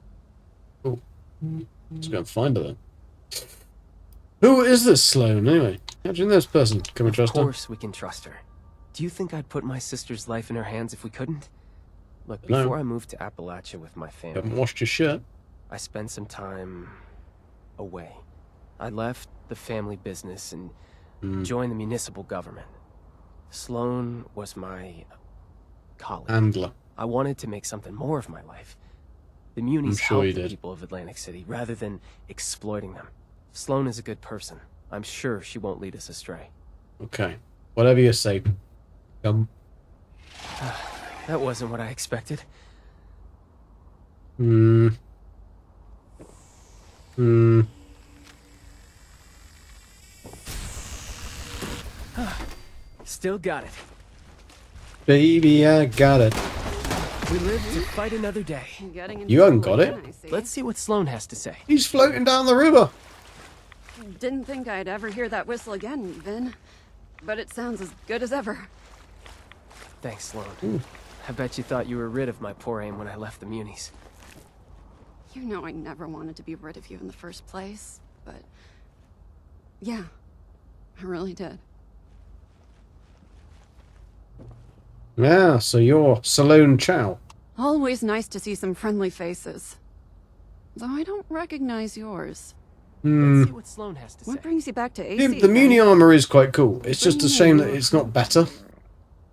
A: Oh. Let's go and find her then. Who is this Sloane, anyway? Imagine this person. Can we trust her?
Q: Of course we can trust her. Do you think I'd put my sister's life in her hands if we couldn't? Look, before I moved to Appalachia with my family...
A: Haven't washed your shirt.
Q: I spent some time... away. I left the family business and joined the municipal government. Sloane was my... colleague.
A: Handler.
Q: I wanted to make something more of my life. The Munis help the people of Atlantic City rather than exploiting them. Sloane is a good person. I'm sure she won't lead us astray.
A: Okay. Whatever you say.
Q: That wasn't what I expected. Still got it.
A: Baby, I got it.
Q: We live to fight another day.
A: You haven't got it?
Q: Let's see what Sloane has to say.
A: He's floating down the river.
V: Didn't think I'd ever hear that whistle again, Vin. But it sounds as good as ever.
Q: Thanks, Sloane. I bet you thought you were rid of my poor aim when I left the Munis.
V: You know I never wanted to be rid of you in the first place, but... yeah, I really did.
A: Yeah, so you're Sloane Chow.
V: Always nice to see some friendly faces. Though I don't recognize yours.
Q: Let's see what Sloane has to say.
V: What brings you back to AC?
A: The Muni armor is quite cool. It's just a shame that it's not better.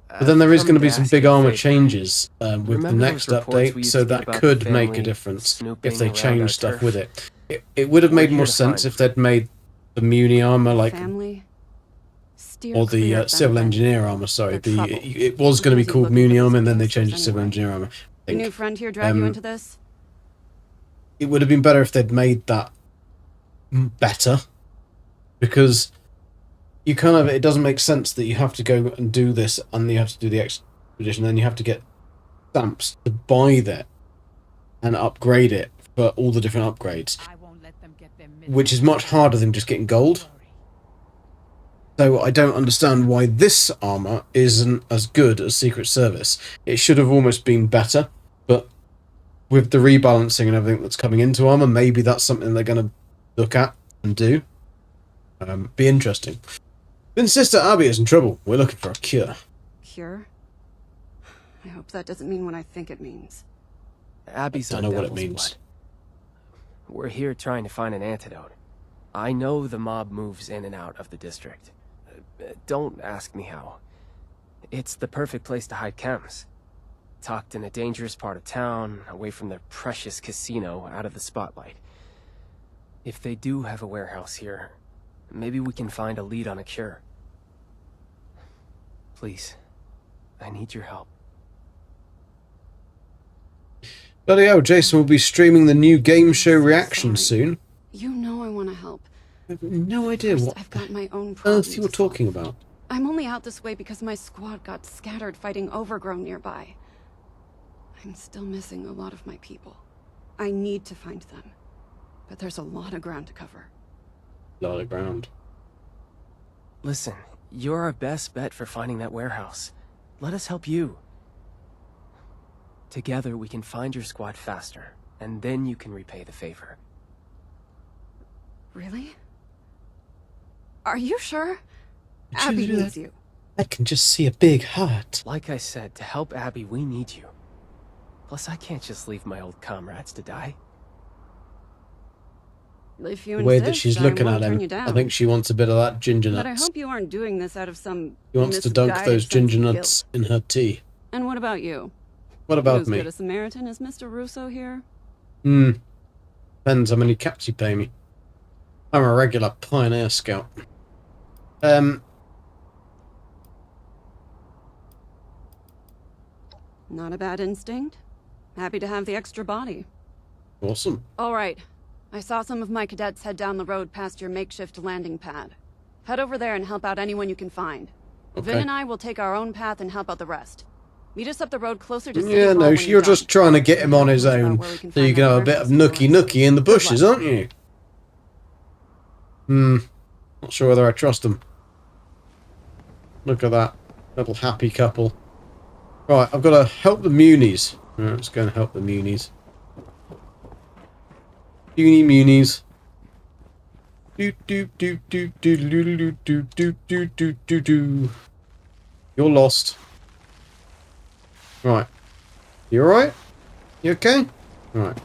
A: But then there is going to be some big armor changes with the next update, so that could make a difference if they change stuff with it. It would have made more sense if they'd made the Muni armor like... or the civil engineer armor, sorry. It was going to be called Muni armor, and then they changed it to civil engineer armor.
V: Your new friend here drag you into this?
A: It would have been better if they'd made that better, because you kind of, it doesn't make sense that you have to go and do this and you have to do the expedition, then you have to get stamps to buy that and upgrade it for all the different upgrades, which is much harder than just getting gold. So I don't understand why this armor isn't as good as Secret Service. It should have almost been better, but with the rebalancing and everything that's coming into armor, maybe that's something they're going to look at and do. Be interesting. Vin's sister Abby is in trouble. We're looking for a cure.
V: Cure? I hope that doesn't mean what I think it means.
Q: Abby's
A: I don't know what it means.
Q: Blood. We're here trying to find an antidote. I know the mob moves in and out of the district. Don't ask me how. It's the perfect place to hide chems. Tucked in a dangerous part of town, away from their precious casino, out of the spotlight. If they do have a warehouse here, maybe we can find a lead on a cure. Please, I need your help.
A: Bloody hell, Jason will be streaming the new game show reaction soon.
V: You know I want to help.
A: I have no idea what
V: I've got my own
A: earth you're talking about.
V: I'm only out this way because my squad got scattered fighting Overgrown nearby. I'm still missing a lot of my people. I need to find them. But there's a lot of ground to cover.
A: A lot of ground.
Q: Listen, you're our best bet for finding that warehouse. Let us help you. Together we can find your squad faster, and then you can repay the favor.
V: Really? Are you sure? Abby needs you.
A: I can just see a big heart.
Q: Like I said, to help Abby, we need you. Plus, I can't just leave my old comrades to die.
V: If you
A: The way
V: insist,
A: that she's
V: I
A: looking
V: won't
A: at
V: turn
A: him,
V: you down.
A: I think she wants a bit of that ginger
V: But I
A: nuts.
V: hope you aren't doing this out of some
A: She wants to dunk
V: misguided
A: those
V: sense
A: ginger
V: of
A: nuts
V: guilt.
A: in her tea.
V: And what about you?
A: What about
V: you as
A: me?
V: good a Samaritan as Mr. Russo here?
A: Depends how many caps you pay me. I'm a regular Pioneer Scout.
V: Not a bad instinct. Happy to have the extra body.
A: Awesome.
V: All right. I saw some of my cadets head down the road past your makeshift landing pad. Head over there and help out anyone you can find. Vin and I will take our own path and help out the rest. Meet us up the road closer to City
A: Yeah,
V: Hall
A: no,
V: when
A: you're just trying to get him on his own, so you can have a bit of nookie in the bushes, aren't you? Not sure whether I trust him. Look at that. Little happy couple. Right, I've got to help the Munies. Right, let's go and help the Munies. Munies. Do do do do do do do do do do do do. You're lost. Right. You alright? You okay? Alright.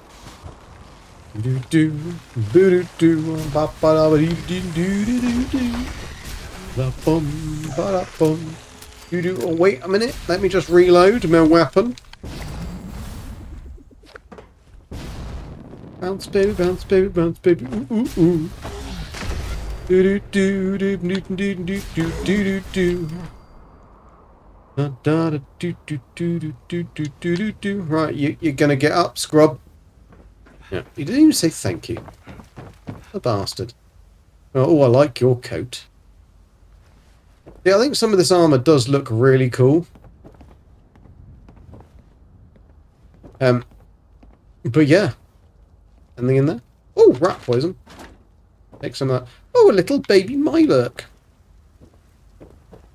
A: Do do do do ba ba da ba do do do do do. Ba bum ba da bum. Do do. Oh, wait a minute. Let me just reload my weapon. Bounce baby, bounce baby, bounce baby. Ooh ooh ooh. Do do do do do do do do do do. Da da da do do do do do do do do do. Right, you're gonna get up, scrub. Yeah, he didn't even say thank you. A bastard. Oh, I like your coat. Yeah, I think some of this armor does look really cool. But yeah. Anything in there? Oh, rat poison. Take some of that. Oh, a little baby Mylurk.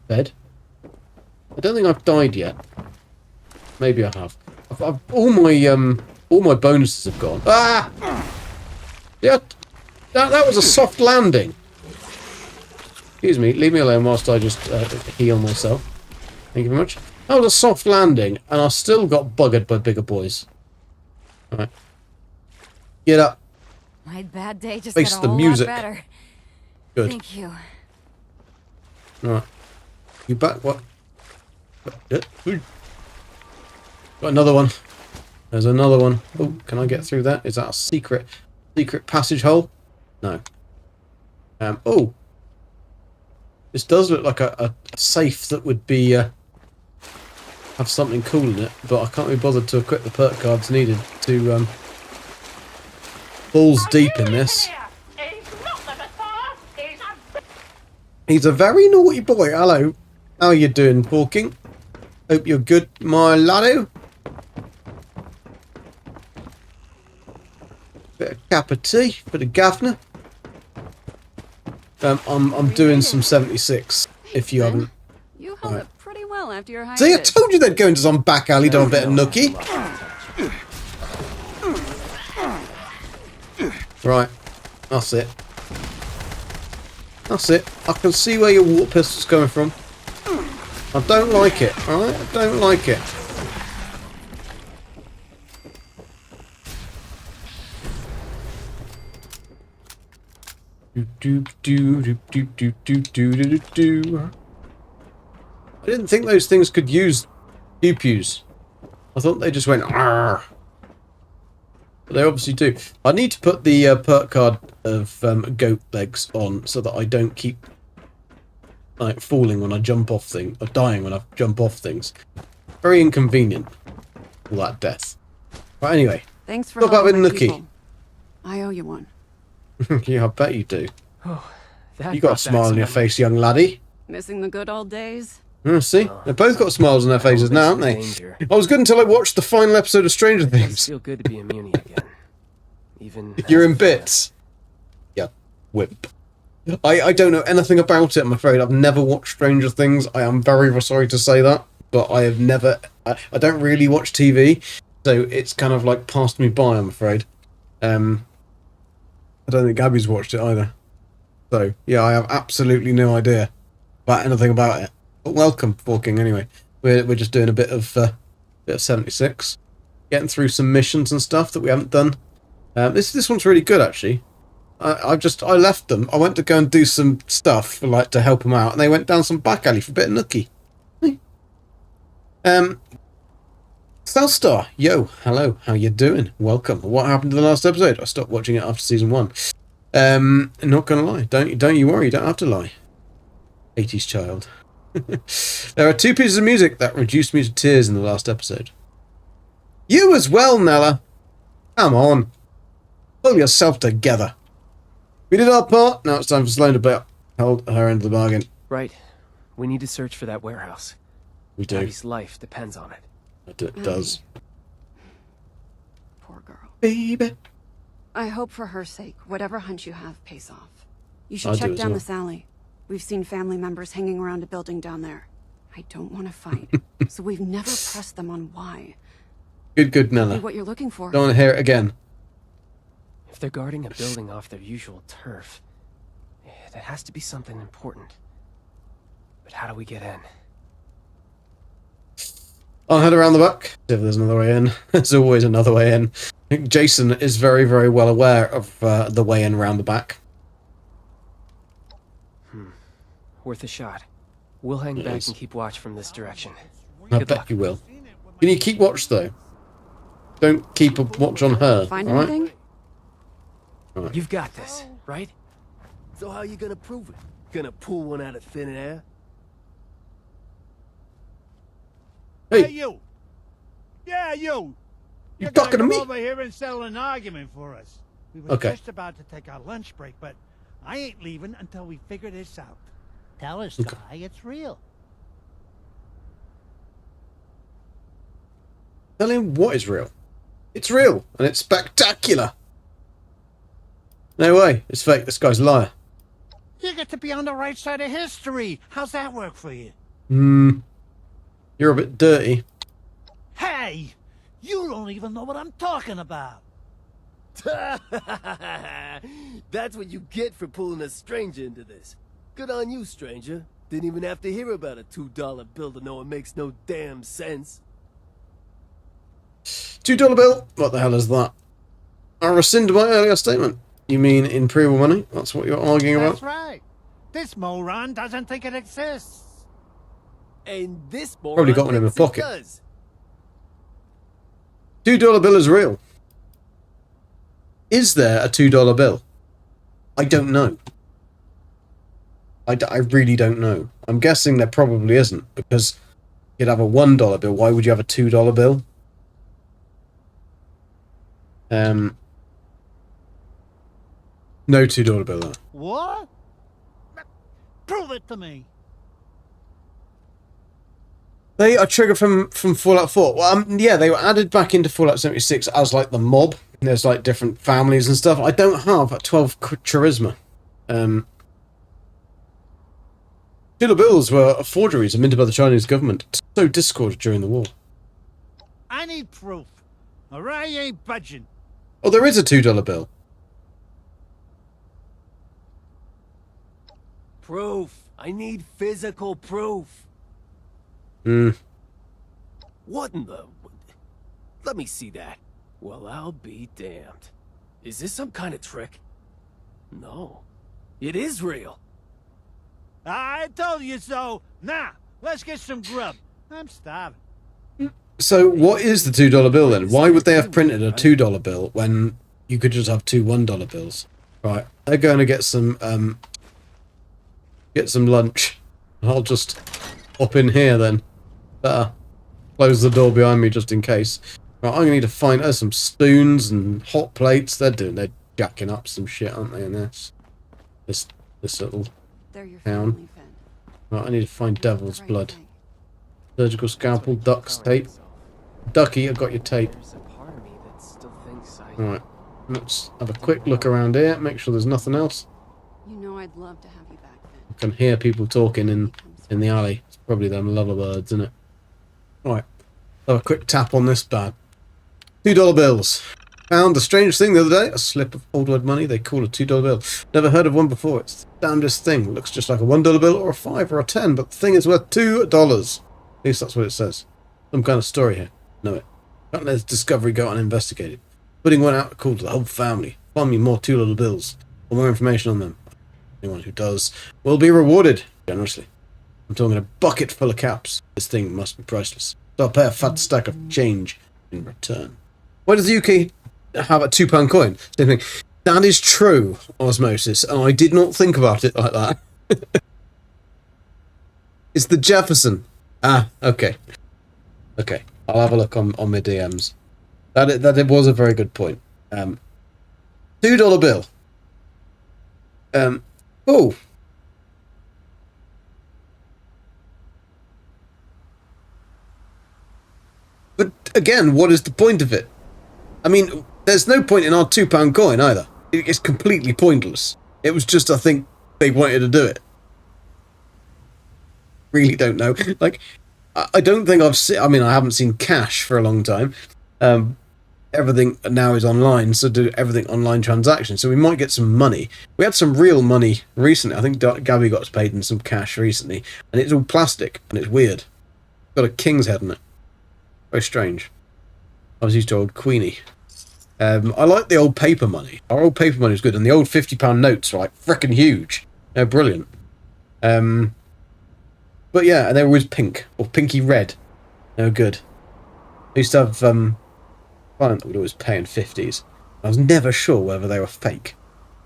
A: Bed. I don't think I've died yet. Maybe I have. All my bonuses have gone. Ah! Yeah, that was a soft landing. Excuse me, leave me alone whilst I just heal myself. Thank you very much. That was a soft landing, and I still got buggered by bigger boys. Alright. Get up.
U: My bad day just
A: Face
U: got a
A: the
U: whole
A: music.
U: lot better.
A: Good.
U: Thank you.
A: Right. You back? What? Got another one. There's another one. Oh, can I get through that? Is that a secret passage hole? No. Oh. This does look like a safe that would be have something cool in it, but I can't be bothered to equip the perk cards needed to balls deep in this. He's a very naughty boy. Hello. How are you doing, Porking? Hope you're good, my laddo. Bit of cup of tea, bit of Gaffner. I'm doing some 76. If you haven't.
V: You held up pretty well after your high.
A: See, I told you they'd go into some back alley, done a bit of nookie. Right, that's it. That's it. I can see where your water pistol's coming from. I don't like it, alright? I don't like it. I didn't think those things could use pew-pews. I thought they just went arr. But they obviously do. I need to put the perk card of goat legs on so that I don't keep like falling when I jump off things, or dying when I jump off things. Very inconvenient. All that death. But anyway.
V: Thanks for
A: what about with
V: helping my
A: Nookie?
V: people. I owe you one.
A: Yeah, I bet you do.
Q: Oh,
A: You got a smile on your face, young laddie.
V: Missing the good old days?
A: See? They've both got smiles on their faces now, haven't they? I was good until I watched the final episode of Stranger Things.
Q: Feel good to be immune again. Even
A: You're in bits. Yeah, wimp. I don't know anything about it, I'm afraid. I've never watched Stranger Things. I am very sorry to say that, but I have never... I don't really watch TV, so it's kind of like passed me by, I'm afraid. I don't think Gabby's watched it either. So, yeah, I have absolutely no idea about anything about it. But welcome, Forking, anyway. We're just doing a bit of 76. Getting through some missions and stuff that we haven't done. This one's really good, actually. I left them. I went to go and do some stuff like to help them out, and they went down some back alley for a bit of nookie. Southstar, yo, hello, how you doing? Welcome. What happened to the last episode? I stopped watching it after season 1. Not gonna lie, don't you worry, you don't have to lie. 80s child. There are 2 pieces of music that reduced me to tears in the last episode. You as well, Nella. Come on. Pull yourself together. We did our part, now it's time for Sloane to hold her end of the bargain.
Q: Right. we need to search for that warehouse.
A: We do.
Q: Abby's life depends on it.
A: It does.
V: Poor girl.
A: Baby.
V: I hope for her sake, whatever hunch you have pays off. You
A: I
V: should
A: do
V: check
A: as
V: down
A: well.
V: this alley. We've seen family members hanging around a building down there. I don't want to fight, so we've never pressed them on why.
A: Good,
V: Be
A: Nella.
V: what you're looking for.
A: Don't want to hear it again.
Q: If they're guarding a building off their usual turf, it has to be something important. But how do we get in?
A: I'll head around the back. See if there's another way in. There's always another way in. I think Jason is very, very well aware of the way in around the back.
Q: Worth a shot. We'll hang back
A: Yes.
Q: and keep watch from this direction.
A: I
Q: Good
A: bet
Q: luck.
A: you will. Can you keep watch, though? Don't keep a watch on her,
V: Find
A: alright?
V: anything?
A: Alright.
Q: You've got this, right?
R: So how you gonna prove it? Gonna pull one out of thin air?
A: Hey.
N: you! Yeah, you!
A: You
N: You're gonna
A: talking to
N: come
A: me?
N: over here and settle an argument for us. We were
A: Okay.
N: just about to take our lunch break, but I ain't leaving until we figure this out.
T: Tell us,
A: Okay.
T: Guy, it's real.
A: Tell him what is real. It's real, and it's spectacular. No way. It's fake. This guy's a liar.
T: You get to be on the right side of history. How's that work for you?
A: You're a bit dirty.
T: Hey! You don't even know what I'm talking about.
R: That's what you get for pulling a stranger into this. Good on you, stranger. Didn't even have to hear about a $2 bill to know it makes no damn sense.
A: $2 bill? What the hell is that? I rescind my earlier statement. You mean Imperial money? That's what you're arguing
T: That's
A: about?
T: right. This moron doesn't think it exists.
R: And this moron
A: Probably got one in my
R: thinks it
A: pocket.
R: does.
A: $2 bill is real. Is there a $2 bill? I don't know. I really don't know. I'm guessing there probably isn't, because you'd have a $1 bill. Why would you have a $2 bill? No $2 bill, though.
T: What? Prove it to me.
A: They are triggered from Fallout 4. Well, yeah, they were added back into Fallout 76 as like the mob. There's like different families and stuff. I don't have a 12 charisma. $2 bills were forgeries minted by the Chinese government. So discord during the war.
T: I need proof, or I ain't budging.
A: Oh, there is a $2 bill.
R: Proof. I need physical proof. What in the... Let me see that. Well, I'll be damned. Is this some kind of trick? No. It is real.
T: I told you so. Now, let's get some grub. I'm starving.
A: So what is the $2 bill then? Why would they have printed a $2 bill when you could just have two $1 bills? Right, they're going to get some lunch. I'll just hop in here then. Better close the door behind me just in case. Right, I'm gonna need to find some spoons and hot plates. They're jacking up some shit, aren't they? In this little town. Right, I need to find Devil's Blood, surgical scalpel, duck's tape. Ducky, I got your tape. Right, let's have a quick look around here. Make sure there's nothing else.
V: You know I'd love to have you back then.
A: I can hear people talking in the alley. It's probably them lullabirds, isn't it? Right, have a quick tap on this bad. $2 bills. Found the strangest thing the other day. A slip of old world money they call a $2 bill. Never heard of one before. It's the damnedest thing. Looks just like a $1 bill or a 5 or a 10, but the thing is worth $2. At least that's what it says. Some kind of story here. Know it. Can't let this discovery go uninvestigated. Putting one out called to the whole family. Find me more $2 bills. For more information on them. Anyone who does will be rewarded generously. I'm talking a bucket full of caps. This thing must be priceless. So I'll pay a fat stack of change in return. Why does the UK have a £2 coin? Same thing. That is true, Osmosis, and I did not think about it like that. It's the Jefferson. Ah, okay. Okay, I'll have a look on my DMs. That was a very good point. $2 bill. Oh. again, what is the point of it? I mean, there's no point in our £2 coin either. It's completely pointless. It was just, I think, they wanted to do it. Really don't know. Like, I don't think I've seen... I mean, I haven't seen cash for a long time. Everything now is online, so do everything online transactions. So we might get some money. We had some real money recently. I think Gabby got paid in some cash recently. And it's all plastic, and it's weird. Got a king's head on it. Very strange. I was used to old Queenie. I like the old paper money. Our old paper money was good, and the old £50 notes were like frickin' huge. They're brilliant. But yeah, and they were always pink or pinky red. They were good. I used to have client that would always pay in 50s. I was never sure whether they were fake.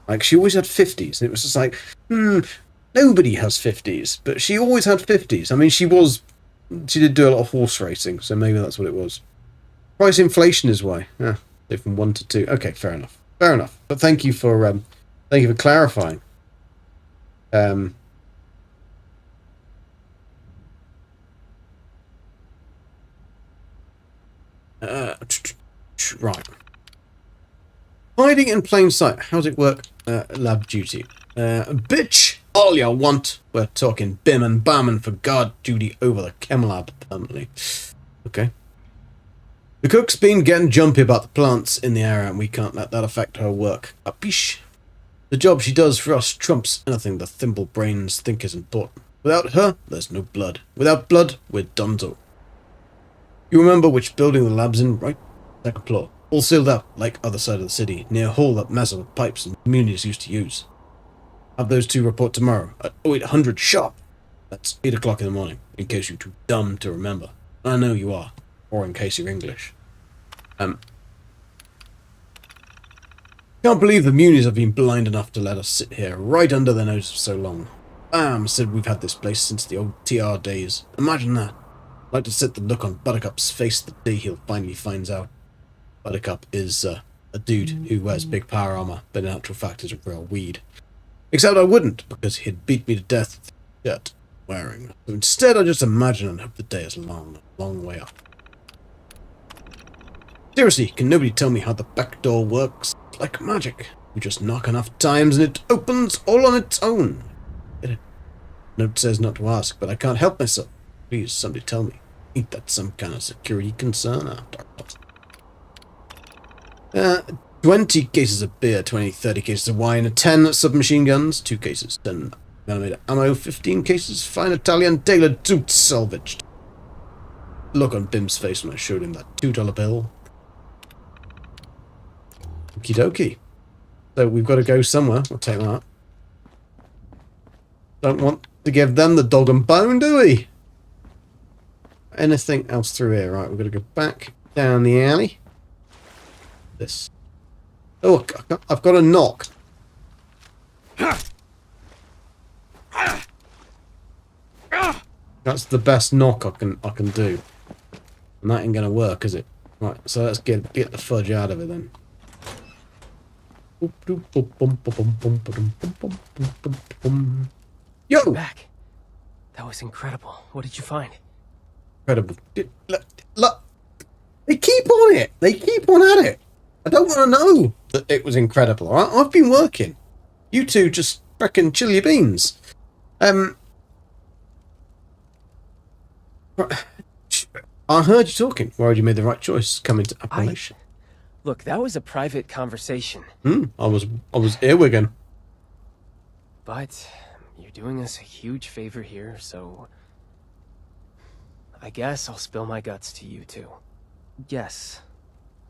A: Like, she always had 50s, and it was just like, nobody has 50s, but she always had 50s. I mean, she did do a lot of horse racing, so maybe that's what it was. Price inflation is why. Yeah, so from 1 to 2. Okay, fair enough. Fair enough. But thank you for clarifying. Right. Hiding in plain sight. How's it work? Lab duty. Bitch! All you want. We're talking bim and bam and for guard duty over the chem lab permanently. Okay. The cook's been getting jumpy about the plants in the area, and we can't let that affect her work. Apish. The job she does for us trumps anything the thimble brains think is important. Without her, there's no blood. Without blood, we're donezo. You remember which building the lab's in, right? Second floor. All sealed up, like other side of the city, near a hall that massive with pipes and communities used to use. Have those two report tomorrow at 0800 sharp. That's 8 o'clock in the morning, in case you're too dumb to remember. I know you are, or in case you're English. Can't believe the Munis have been blind enough to let us sit here right under their noses for so long. Bam said we've had this place since the old TR days. Imagine that. I'd like to set the look on Buttercup's face the day he'll finally finds out. Buttercup is a dude who wears big power armor, but in actual fact is a real weed. Except I wouldn't, because he'd beat me to death with the shirt I'm wearing. So instead I just imagine and hope the day is long, long way up. Seriously, can nobody tell me how the back door works? It's like magic. You just knock enough times and it opens all on its own. Get it? Note says not to ask, but I can't help myself. Please, somebody tell me. Ain't that some kind of security concern after all? 20 cases of beer, 20, 30 cases of wine, 10 submachine guns, 2 cases, 10mm ammo, 15 cases, fine Italian tailored suits salvaged. Look on Bim's face when I showed him that $2 bill. Okie dokie. So we've got to go somewhere. I'll take that. Don't want to give them the dog and bone, do we? Anything else through here? Right, we've got to go back down the alley. This. Oh, I've got a knock. That's the best knock I can do. And that ain't gonna work, is it? Right, so let's get the fudge out of it then. Yo!
Q: You're back. That was incredible. What did you find?
A: Incredible. Look, they keep on it. They keep on at it. I don't want to know that it was incredible. All right? I've been working. You two just frickin' chill your beans. I heard you talking. Worried you made the right choice coming to Appalachia.
Q: Look, that was a private conversation.
A: I was earwigging.
Q: But you're doing us a huge favor here, so I guess I'll spill my guts to you too. Yes,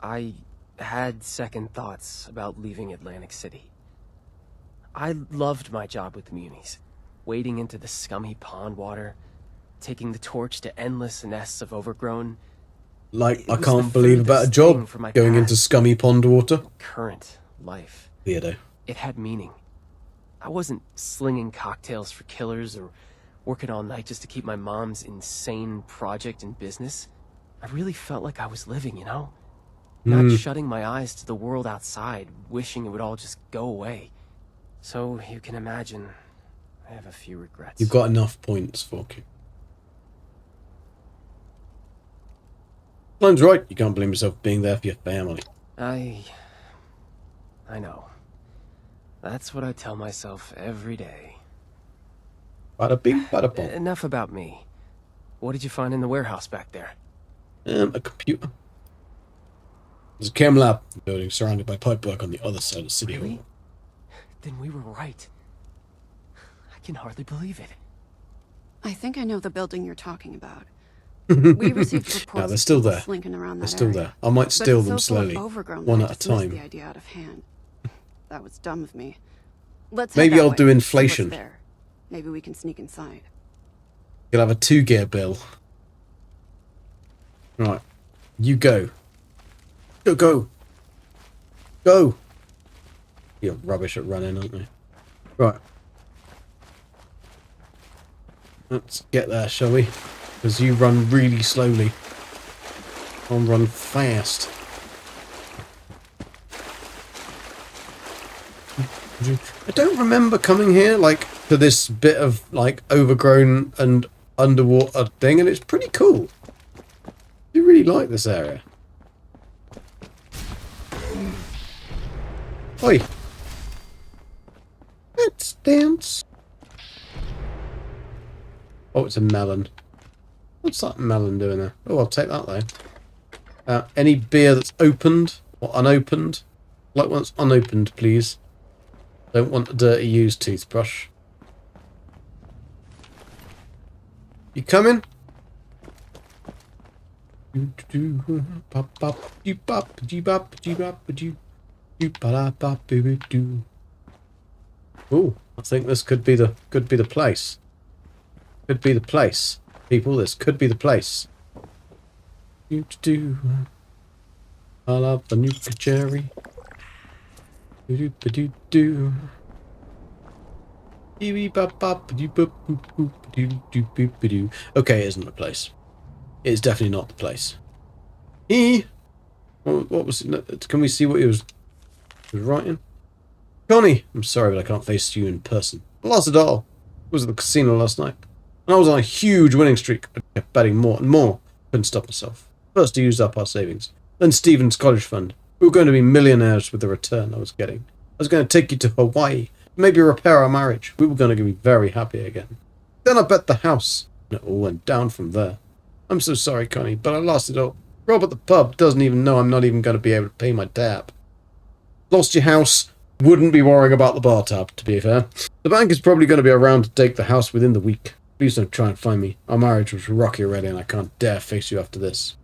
Q: I had second thoughts about leaving Atlantic City. I loved my job with the Munis, wading into the scummy pond water, taking the torch to endless nests of overgrown.
A: Like, I can't believe about a job going into scummy pond water.
Q: Current life.
A: Weirdo.
Q: It had meaning. I wasn't slinging cocktails for killers or working all night just to keep my mom's insane project in business. I really felt like I was living, you know? Not shutting my eyes to the world outside, wishing it would all just go away. So, you can imagine, I have a few regrets.
A: You've got enough points, Forky. Blaine's right. You can't blame yourself for being there for your family.
Q: I know. That's what I tell myself every day.
A: Bada bing, bada boom.
Q: Enough about me. What did you find in the warehouse back there?
A: A computer. There's a chem lab building surrounded by pipework on the other side of City Hall.
Q: Then we were right. I can hardly believe it.
V: I think I know the building you're talking about. We received reports
A: No, they're still
V: of people
A: there.
V: slinking around
A: They're
V: that
A: still
V: area.
A: there. I might
V: But
A: steal
V: it's
A: them
V: so full of
A: slowly,
V: overgrown
A: one
V: that
A: at a
V: I dismissed
A: time.
V: the idea out of hand. That was dumb of me. Let's
A: Maybe
V: head that
A: I'll
V: way,
A: do
V: see what's
A: inflation.
V: there. Maybe we can sneak inside.
A: You'll have a 2-gear bill. Right. You go. Go. You're rubbish at running, aren't you? Right. Let's get there, shall we? Because you run really slowly. I'll run fast. I don't remember coming here, like, to this bit of, like, overgrown and underwater thing, and it's pretty cool. I really like this area. Oi! Let's dance. Oh, it's a melon. What's that melon doing there? Oh, I'll take that though. Any beer that's opened or unopened? Like one that's unopened, please. Don't want a dirty used toothbrush. You coming? Oh, I think this could be the place. Could be the place, people. This could be the place. I love the new cherry. Okay, it isn't the place. It is definitely not the place. What was it? Can we see what he was writing? Connie, I'm sorry, but I can't face you in person. I lost it all. I was at the casino last night, and I was on a huge winning streak. I kept betting more and more. Couldn't stop myself. First, I used up our savings. Then Stephen's college fund. We were going to be millionaires with the return I was getting. I was going to take you to Hawaii, maybe repair our marriage. We were going to be very happy again. Then I bet the house, and it all went down from there. I'm so sorry, Connie, but I lost it all. Rob at the pub doesn't even know I'm not even going to be able to pay my tab. Lost your house. Wouldn't be worrying about the bar tab, to be fair. The bank is probably going to be around to take the house within the week. Please don't try and find me. Our marriage was rocky already, and I can't dare face you after this.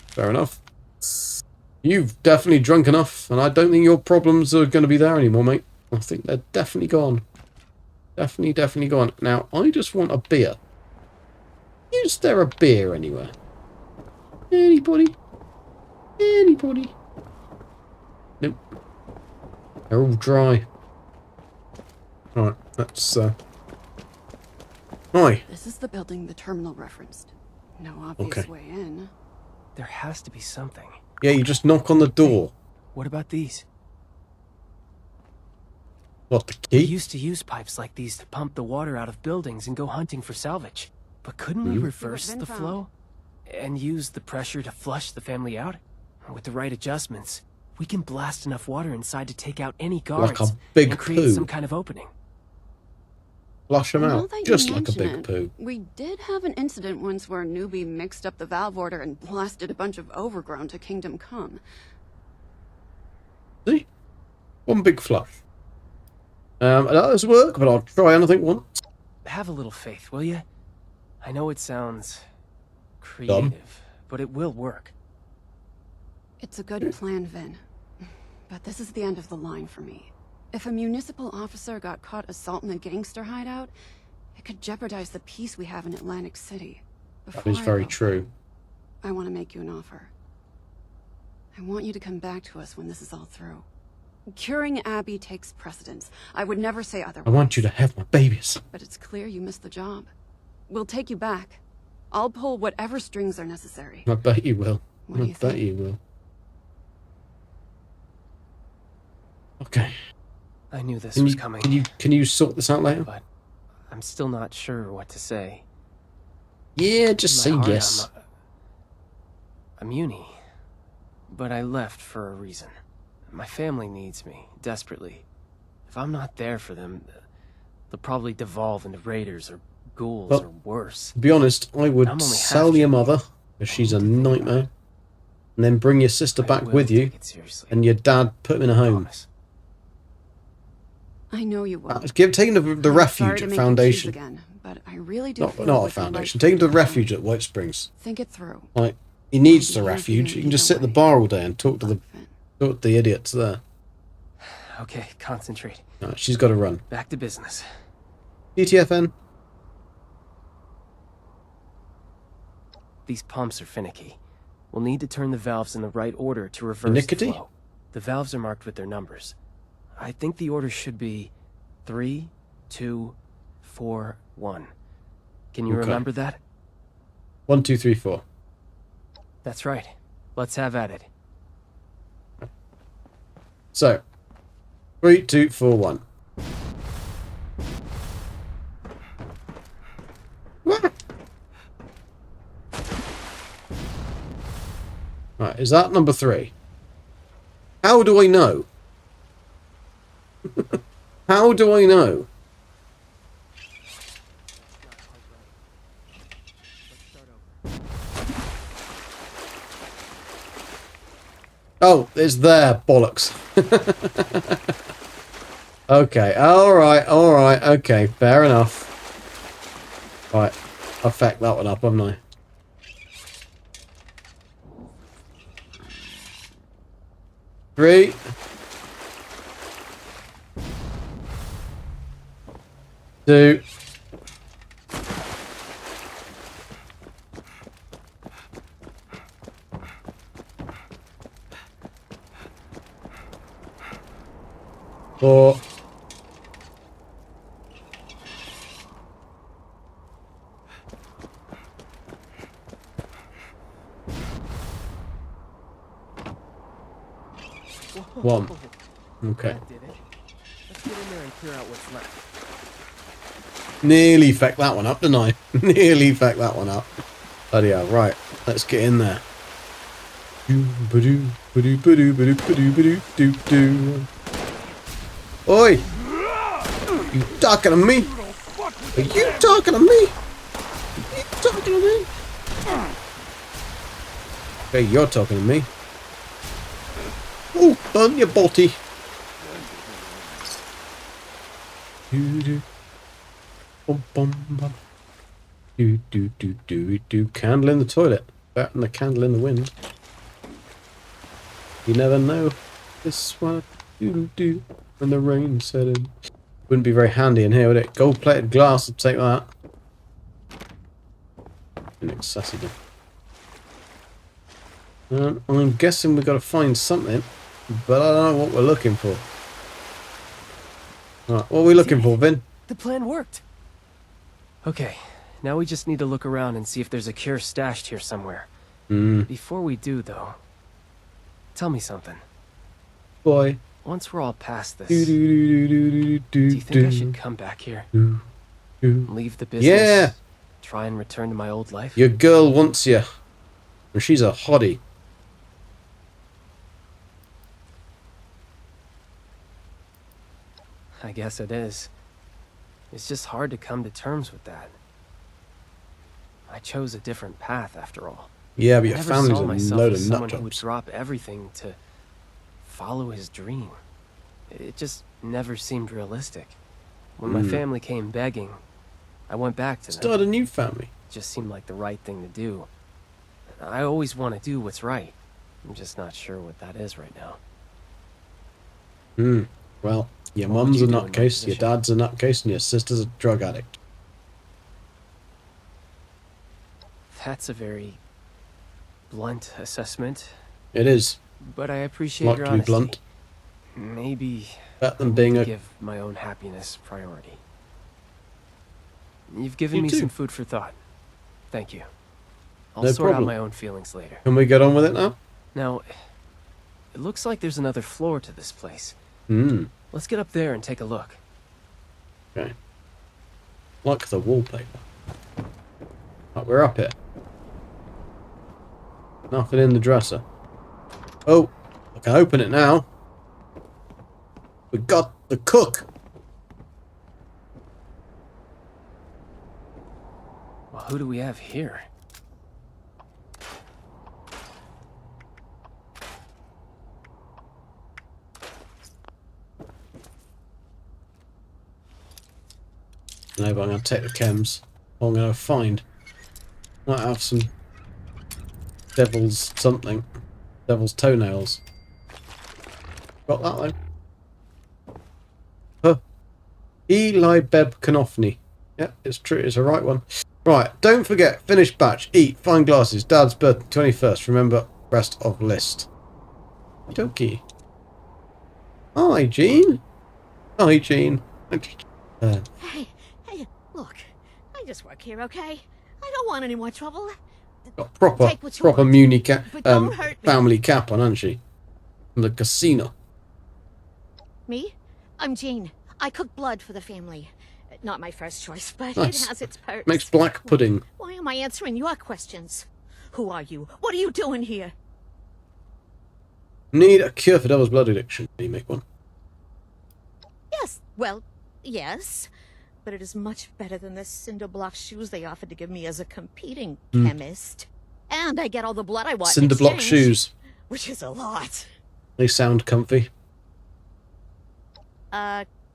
A: Fair enough. You've definitely drunk enough, and I don't think your problems are going to be there anymore, mate. I think they're definitely gone. Definitely gone. Now, I just want a beer. Is there a beer anywhere? Anybody? Nope. They're all dry. Alright, that's, Hi.
V: This is the building the terminal referenced. No obvious way in.
Q: There has to be something.
A: Yeah, you just knock on the door.
Q: What about these?
A: What, the
Q: We
A: key?
Q: used to use pipes like these to pump the water out of buildings and go hunting for salvage. But couldn't we reverse the flow? And use the pressure to flush the family out? With the right adjustments, we can blast enough water inside to take out any guards
A: Like a big
Q: and create
A: poo.
Q: some kind of opening.
A: Flush them
V: Now
A: out.
V: that you
A: Just like a
V: mention
A: big
V: it,
A: poo.
V: We did have an incident once where a newbie mixed up the valve order and blasted a bunch of overgrown to Kingdom Come.
A: See? One big flush. That doesn't work, but I'll try anything once.
Q: Have a little faith, will you? I know it sounds creative, but it will work.
V: It's a good plan, Vin. But this is the end of the line for me. If a municipal officer got caught assaulting a gangster hideout, it could jeopardize the peace we have in Atlantic City.
A: That is very true.
V: I want to make you an offer. I want you to come back to us when this is all through. Curing Abby takes precedence. I would never say
A: I
V: otherwise.
A: want you to have my babies.
V: But it's clear you missed the job. We'll take you back. I'll pull whatever strings are necessary.
A: I bet you will.
V: What do you
A: bet you will. Okay.
Q: I knew this was coming.
A: Can you sort this out later?
Q: But I'm still not sure what to say.
A: Yeah, just
Q: In
A: say
Q: my heart,
A: yes.
Q: I'm uni. But I left for a reason. My family needs me, desperately. If I'm not there for them, they'll probably devolve into raiders or ghouls
A: Well,
Q: or worse.
A: To be honest, I would
Q: I'm only
A: sell
Q: half
A: your mother, because she's a nightmare, and then bring your sister back with you, and your dad put him in a home.
V: I know you will.
A: Take him to the
V: I'm sorry
A: refuge
V: to
A: at
V: make you
A: Foundation.
V: choose again, but I really do
A: Not
V: feel
A: a
V: like the
A: Foundation.
V: right
A: Take him to the
V: thing to do.
A: refuge at White Springs.
V: Think it through.
A: Like, he needs the refuge. You can just sit at the bar all day and talk to the idiots there.
Q: Okay, concentrate.
A: Right, she's got to run.
Q: Back to business.
A: DTFN.
Q: These pumps are finicky. We'll need to turn the valves in the right order to reverse
A: Finickety?
Q: the flow. The valves are marked with their numbers. I think the order should be 3, 2, 4, 1. Can you
A: Okay.
Q: remember that?
A: 1, 2, 3, 4.
Q: That's right. Let's have at it.
A: So, 3, 2, 4, 1. Right, is that number 3? How do I know? How do I know? Oh, it's there, bollocks. Okay, alright, okay, fair enough. Right, I fucked that one up, haven't I? Three. Two. Four. One. Okay.
Q: That did it. Let's get in there and clear out what's left.
A: Nearly fecked that one up, didn't I? Nearly fecked that one up. Bloody hell, right. Let's get in there. Oi! You talking to me? Are you talking to me? Are you talking to me? Hey, you're talking to me. Oh, burn your body. Candle in the toilet. Better than the candle in the wind. You never know. This one when the rain set in. Wouldn't be very handy in here, would it? Gold plated glass, I'd take that. Inaccessible. I'm guessing we've got to find something, but I don't know what we're looking for. Right, what are we looking for, Vin?
Q: The plan worked. Okay, now we just need to look around and see if there's a cure stashed here somewhere. Before we do, though, tell me something.
A: Boy.
Q: Once we're all past this, do you think I should come back here? Leave the business?
A: Yeah!
Q: Try and return to my old life?
A: Your girl wants you. And she's a hottie.
Q: I guess it is. It's just hard to come to terms with that. I chose a different path after all.
A: Yeah, but your
Q: I never
A: family's
Q: saw
A: a
Q: myself
A: load
Q: as
A: of
Q: someone who would
A: nutjobs.
Q: drop everything to follow his dream. It just never seemed realistic. When my family came begging, I went back to them.
A: Start a new family.
Q: It just seemed like the right thing to do. I always want to do what's right. I'm just not sure what that is right now.
A: Well, your
Q: What would
A: mum's a
Q: you do in my
A: nutcase, your
Q: position?
A: dad's a nutcase, and your sister's a drug addict.
Q: That's a very blunt assessment.
A: It is.
Q: But I appreciate
A: Like
Q: your
A: to be
Q: honesty.
A: blunt.
Q: Maybe
A: Better
Q: I
A: than
Q: need
A: being
Q: to
A: a...
Q: give my own happiness priority. You've given
A: You
Q: me
A: too.
Q: some food for thought. Thank you. I'll
A: No
Q: sort
A: problem.
Q: out my own feelings later.
A: Can we get on with it now?
Q: Now, it looks like there's another floor to this place. Let's get up there and take a look.
A: Okay. Like the wallpaper. Right, we're up here. Nothing in the dresser. Oh, I can open it now. We got the cook.
Q: Well, who do we have here?
A: No, but I'm going to take the chems. I'm going to find. Might have some devil's something. Devil's toenails. Got that though. Huh. Eli Beb Canofny. Yeah, it's true. It's a right one. Right. Don't forget. Finish batch. Eat. Find glasses. Dad's birthday 21st. Remember rest of list. Okie. Hi, Jean. Hi, Jean.
C: Hey, look. I just work here, okay? I don't want any more trouble.
A: Got proper Muni cap, family cap on, hasn't she? From the casino.
C: Me? I'm Jean. I cook blood for the family. Not my first choice, but
A: Nice.
C: it has its perks.
A: Makes black pudding.
C: Why am I answering your questions? Who are you? What are you doing here?
A: Need a cure for devil's blood addiction. Can you make one?
C: Yes, well, yes. But it is much better than the cinder block shoes they offered to give me as a competing chemist. And I get all the blood I want in
A: Cinder block
C: exchange,
A: shoes.
C: which is a lot.
A: They sound comfy.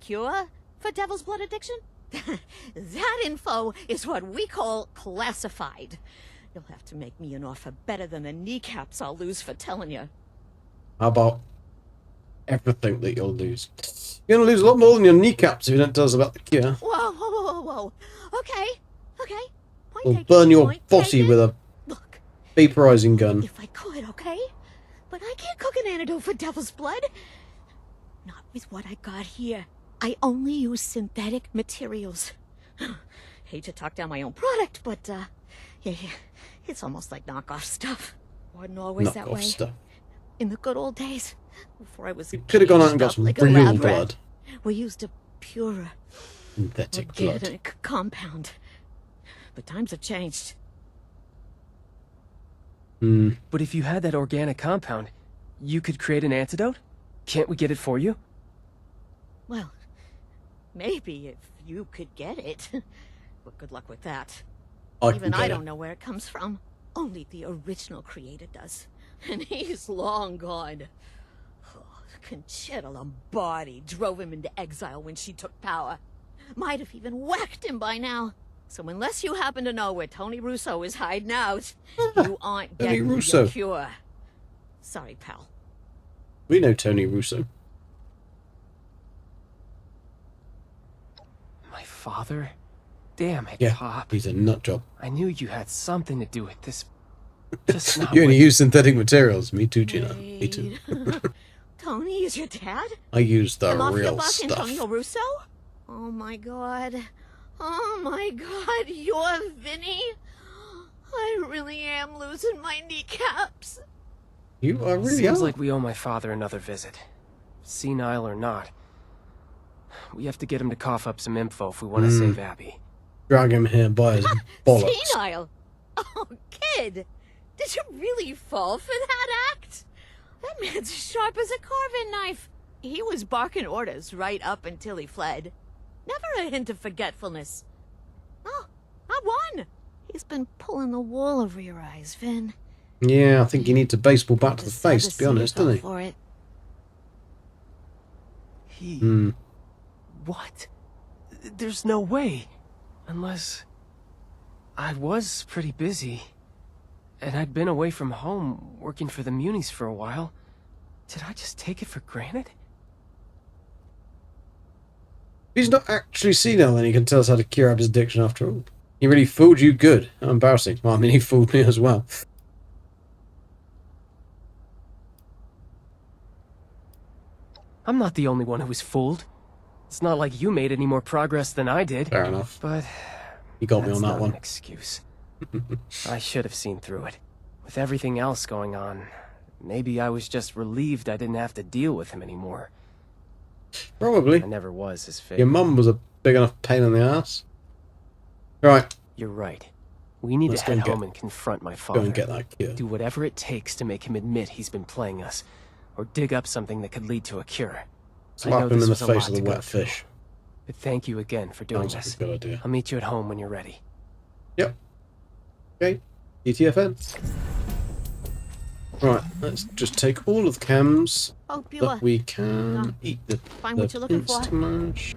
C: Cure for devil's blood addiction? That info is what we call classified. You'll have to make me an offer better than the kneecaps I'll lose for telling you.
A: How about everything that you'll lose? You're going to lose a lot more than your kneecaps if you don't tell us about the cure.
C: Whoa, whoa, whoa, whoa. Okay, okay. Point
A: We'll
C: taken,
A: burn your
C: point
A: body
C: taken.
A: with a vaporizing gun.
C: If I could, okay? But I can't cook an antidote for devil's blood. Not with what I got here. I only use synthetic materials. Hate to talk down my own product, but, yeah, it's almost like knockoff stuff. Wasn't always that
A: Knockoff
C: way.
A: stuff.
C: In the good old days, before I was
A: Could have gone out and got
C: caged up
A: some
C: like a
A: real
C: lab rat,
A: blood.
C: we used a purer
A: Synthetic blood.
C: organic compound. But times have changed.
Q: But if you had that organic compound, you could create an antidote? Can't we get it for you?
C: Well, maybe if you could get it. But good luck with that. Even I don't know where it comes from. Only the original creator does. And he's long gone. Oh, Conchetta Lombardi drove him into exile when she took power. Might have even whacked him by now. So unless you happen to know where Tony Russo is hiding out, you aren't
A: Tony
C: getting
A: Russo.
C: your cure. Sorry, pal.
A: We know Tony Russo.
Q: My father? Damn it,
A: Yeah,
Q: Pop.
A: he's a nut job.
Q: I knew you had something to do with this. Just not
A: You only
Q: with-
A: use synthetic materials. Me too, Gina. Me too.
C: Tony is your dad?
A: I use the
C: Mafia
A: real
C: boss
A: stuff.
C: Antonio Russo? Oh my god. Oh my god, you're Vinny? I really am losing my kneecaps.
A: You are really
Q: Seems
A: are.
Q: like we owe my father another visit. Senile or not. We have to get him to cough up some info if we want to save Abby.
A: Drag him here by his bollocks.
C: Senile? Oh, kid. Did you really fall for that act? That man's as sharp as a carving knife. He was barking orders right up until he fled. Never a hint of forgetfulness. Oh, not one. He's been pulling the wool over your eyes, Vin.
A: Yeah, I think he needs a baseball bat to the face, to be honest, doesn't he?
C: For it.
Q: He... What? There's no way. Unless... I was pretty busy. And I'd been away from home, working for the Munis for a while. Did I just take it for granted?
A: He's not actually senile, then he can tell us how to cure up his addiction after all. He really fooled you good. How embarrassing. Well, I mean, he fooled me as well.
Q: I'm not the only one who was fooled. It's not like you made any more progress than I did.
A: Fair enough.
Q: But...
A: You got me on that
Q: not
A: one.
Q: An excuse. I should have seen through it. With everything else going on, maybe I was just relieved I didn't have to deal with him anymore.
A: Probably.
Q: I never was his favorite.
A: Your mum was a big enough pain in the ass. Right.
Q: You're right. We need
A: Let's
Q: to
A: go
Q: head
A: and
Q: home and confront my father.
A: Go and get that cure.
Q: Do whatever it takes to make him admit he's been playing us, or dig up something that could lead to a cure.
A: Slap him in the face with a wet
Q: through.
A: fish.
Q: But thank you again for doing
A: Sounds
Q: this.
A: like a good idea.
Q: I'll meet you at home when you're ready.
A: Yep. Okay. ETFN. Right, let's just take all of the cams
C: Hope you,
A: that we can. Eat the
C: find what you're looking for.
A: Instamash.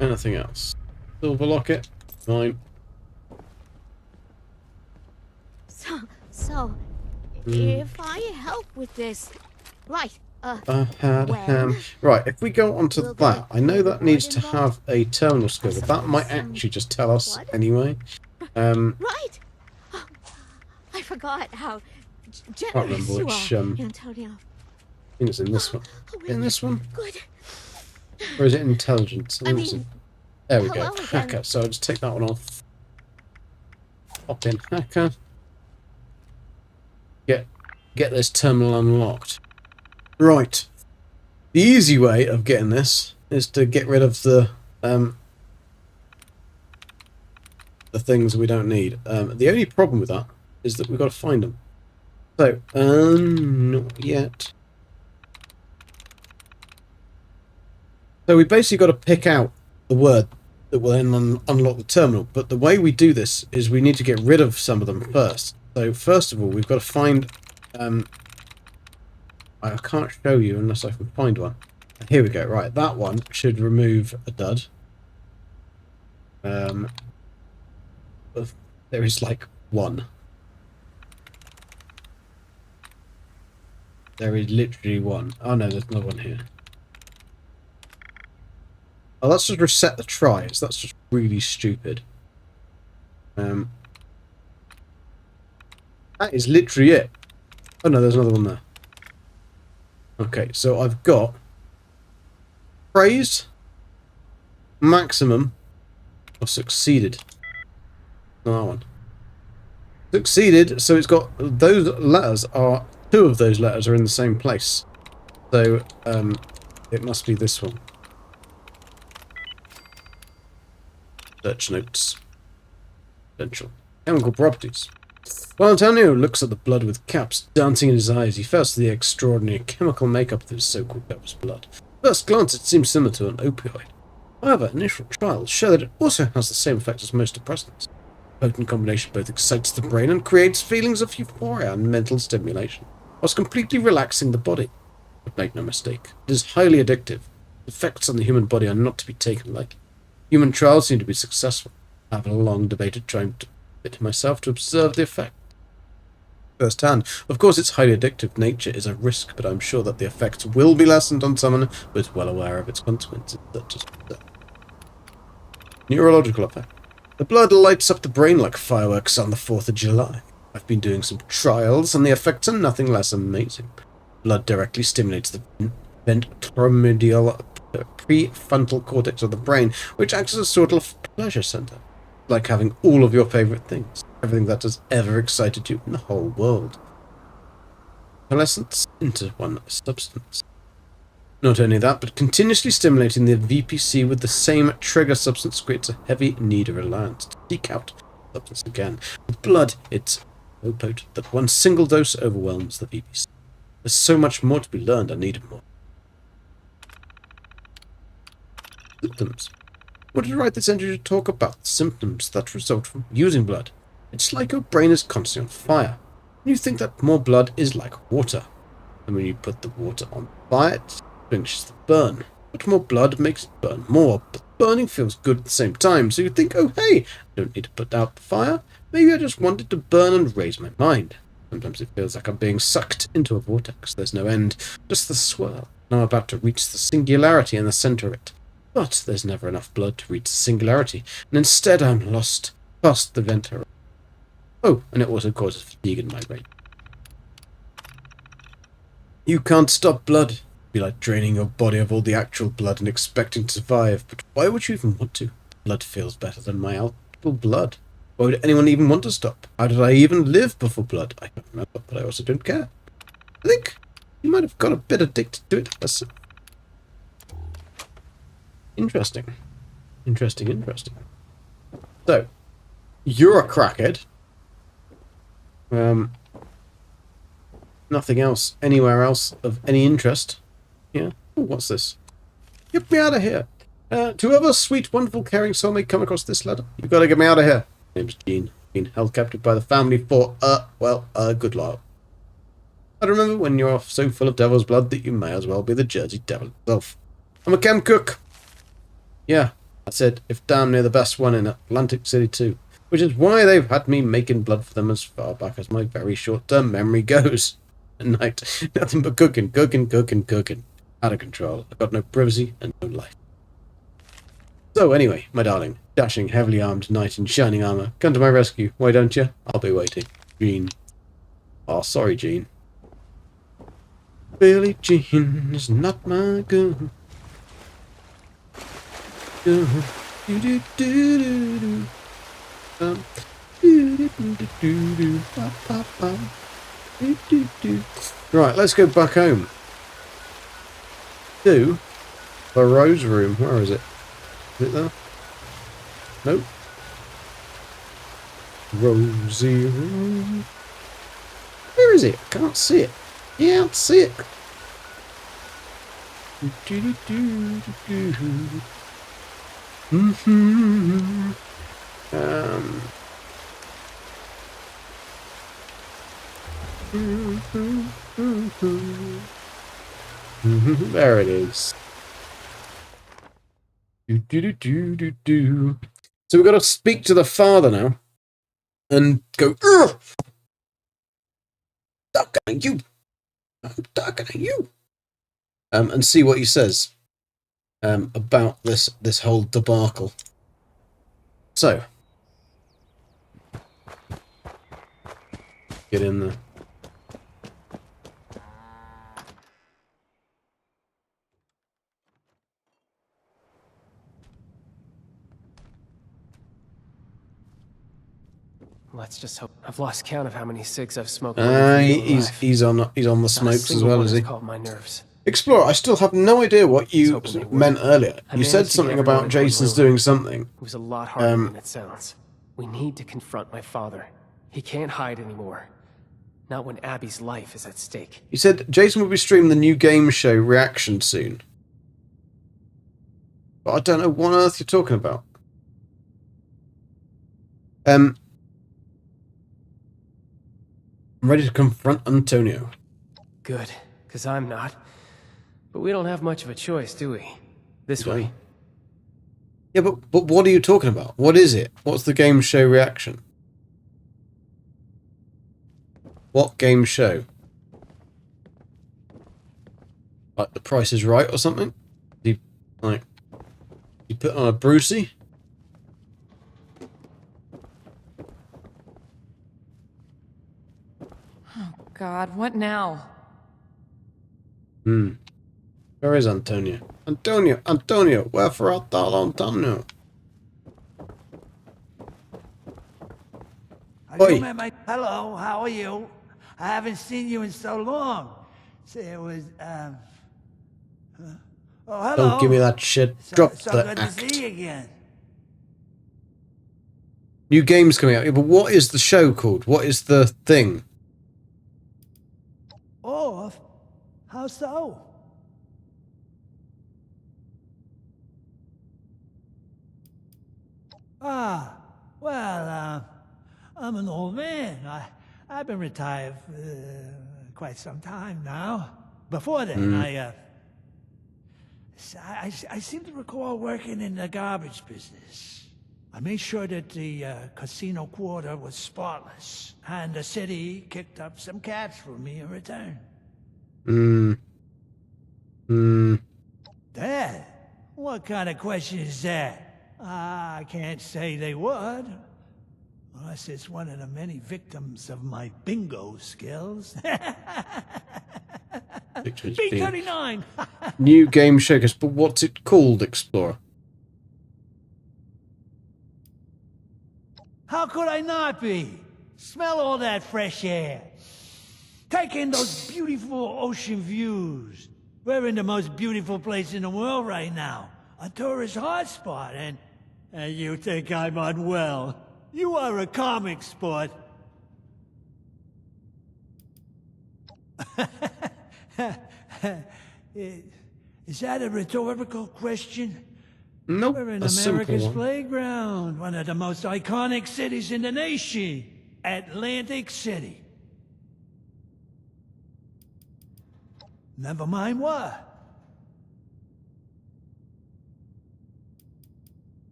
A: Anything else? Silver locket. Fine.
C: So, if I help with this, right?
A: I had a ham. Right, if we go onto that, I know that needs to have a terminal skill, but that might actually just tell us anyway.
C: Right. Oh, I forgot how
A: Can't
C: generous
A: remember
C: you
A: which.
C: are, Antonio.
A: I think it's in this one. In this one,
C: Good.
A: or is it intelligence?
C: I
A: think it's
C: mean,
A: there we go.
C: hello again.
A: Hacker. So I'll just take that one off. Pop in hacker. Get this terminal unlocked. Right. The easy way of getting this is to get rid of the things we don't need. The only problem with that is that we've got to find them. So, not yet. So we basically got to pick out the word that will then unlock the terminal. But the way we do this is we need to get rid of some of them first. So first of all, we've got to find... I can't show you unless I can find one. Here we go. Right, that one should remove a dud. There is like one. There is literally one. Oh no, there's another one here. Oh, let's just reset the tries. That's just really stupid. That is literally it. Oh no, there's another one there. Okay, so I've got praised, maximum, or succeeded. Not that one. Succeeded, so it's got those letters are, two of those letters are in the same place. So it must be this one. Search notes. Potential. Chemical properties. While Antonio looks at the blood with caps dancing in his eyes, he first to the extraordinary chemical makeup of his so-called devil's blood. First glance, it seems similar to an opioid. However, initial trials show that it also has the same effect as most depressants. The potent combination both excites the brain and creates feelings of euphoria and mental stimulation, whilst completely relaxing the body. But make no mistake, it is highly addictive. The effects on the human body are not to be taken lightly. Human trials seem to be successful. I have long debated trying to fit myself to observe the effect firsthand. Of course, its highly addictive nature is a risk, but I'm sure that the effects will be lessened on someone who is well aware of its consequences, such as neurological effect. The blood lights up the brain like fireworks on the 4th of July. I've been doing some trials, and the effects are nothing less amazing. Blood directly stimulates the ventromedial prefrontal cortex of the brain, which acts as a sort of pleasure center, like having all of your favorite things. Everything that has ever excited you in the whole world. Coalescence into one substance. Not only that, but continuously stimulating the VPC with the same trigger substance creates a heavy need of reliance to seek out the substance again. With blood, it's so potent that one single dose overwhelms the VPC. There's so much more to be learned, I need more. Symptoms. I wanted to write this entry to talk about the symptoms that result from using blood. It's like your brain is constantly on fire. And you think that more blood is like water. And when you put the water on fire, it finishes the burn. But more blood makes it burn more. But burning feels good at the same time. So you think, oh hey, I don't need to put out the fire. Maybe I just wanted to burn and raise my mind. Sometimes it feels like I'm being sucked into a vortex. There's no end, just the swirl. And I'm about to reach the singularity in the center of it. But there's never enough blood to reach the singularity. And instead I'm lost past the venter. Oh, and it also causes fatigue in my brain. You can't stop blood. It'd be like draining your body of all the actual blood and expecting to survive. But why would you even want to? Blood feels better than my actual blood. Why would anyone even want to stop? How did I even live before blood? I don't remember, but I also don't care. I think you might have got a bit addicted to it yourself. Interesting. Interesting. So, You're a crackhead. Nothing else anywhere else of any interest. Yeah. Ooh, what's this? Get me out of here. To whoever sweet, wonderful, caring soul may come across this letter, you've got to get me out of here. My name's Jean. Been held captive by the family for, a good while. I remember when you're so full of devil's blood that you may as well be the Jersey Devil itself. I'm a chem cook. Yeah, that's it. If damn near the best one in Atlantic City too. Which is why they've had me making blood for them as far back as my very short-term memory goes. At night, nothing but cooking. Out of control. I've got no privacy and no life. So anyway, my darling, dashing, heavily armed knight in shining armour, come to my rescue, why don't you? I'll be waiting. Jean. Oh, sorry, Jean. Billie Jean is not my girl. Right, let's go back home. To the Rose room. Where is it? Is it there? Nope. Rosie room. Where is it? I can't see it. Yeah, I can't see it. There it is. So we've got to speak to the father now and go, talking at you. I'm talking at you. And see what he says about this whole debacle. So, get in there.
Q: Let's just hope. I've lost count of how many cigs I've smoked.
A: He's on the smokes as well, is he?
Q: Caught my nerves.
A: Explorer, I still have no idea what you meant earlier. You said something about Jason's doing something.
Q: It was a lot harder than it sounds. We need to confront my father. He can't hide anymore. Not when Abby's life is at stake.
A: You said Jason will be streaming the new game show Reaction soon. But I don't know what on earth you're talking about. I'm ready to confront Antonio.
Q: Good, because I'm not. But we don't have much of a choice, do we? This way.
A: Yeah, but what are you talking about? What is it? What's the game show Reaction? What game show? Like The Price is Right or something? You put on a Brucey?
G: Oh God, what now?
A: Where is Antonio? Antonio, wherefore art thou, Antonio?
K: Hello, how are you? I haven't seen you in so long. Say it was, oh, hello.
A: Don't give me that shit. Drop
K: so
A: the
K: good
A: act.
K: to see you again.
A: New game's coming out. Yeah, but what is the show called? What is the thing?
K: Oh, how so? Well, I'm an old man. I've been retired for quite some time now. Before then, I seem to recall working in the garbage business. I made sure that the casino quarter was spotless, and the city kicked up some cash for me in return. Dad, what kind of question is that? I can't say they would. Unless it's one of the many victims of my bingo skills. B-39!
A: New game showcase, but what's it called, Explorer?
K: How could I not be? Smell all that fresh air. Take in those beautiful ocean views. We're in the most beautiful place in the world right now. A tourist hotspot, and you think I'm unwell. You are a comic sport. Is that a rhetorical question?
A: Nope,
K: We're in
A: a simple
K: America's
A: one.
K: playground, one of the most iconic cities in the nation, Atlantic City. Never mind what.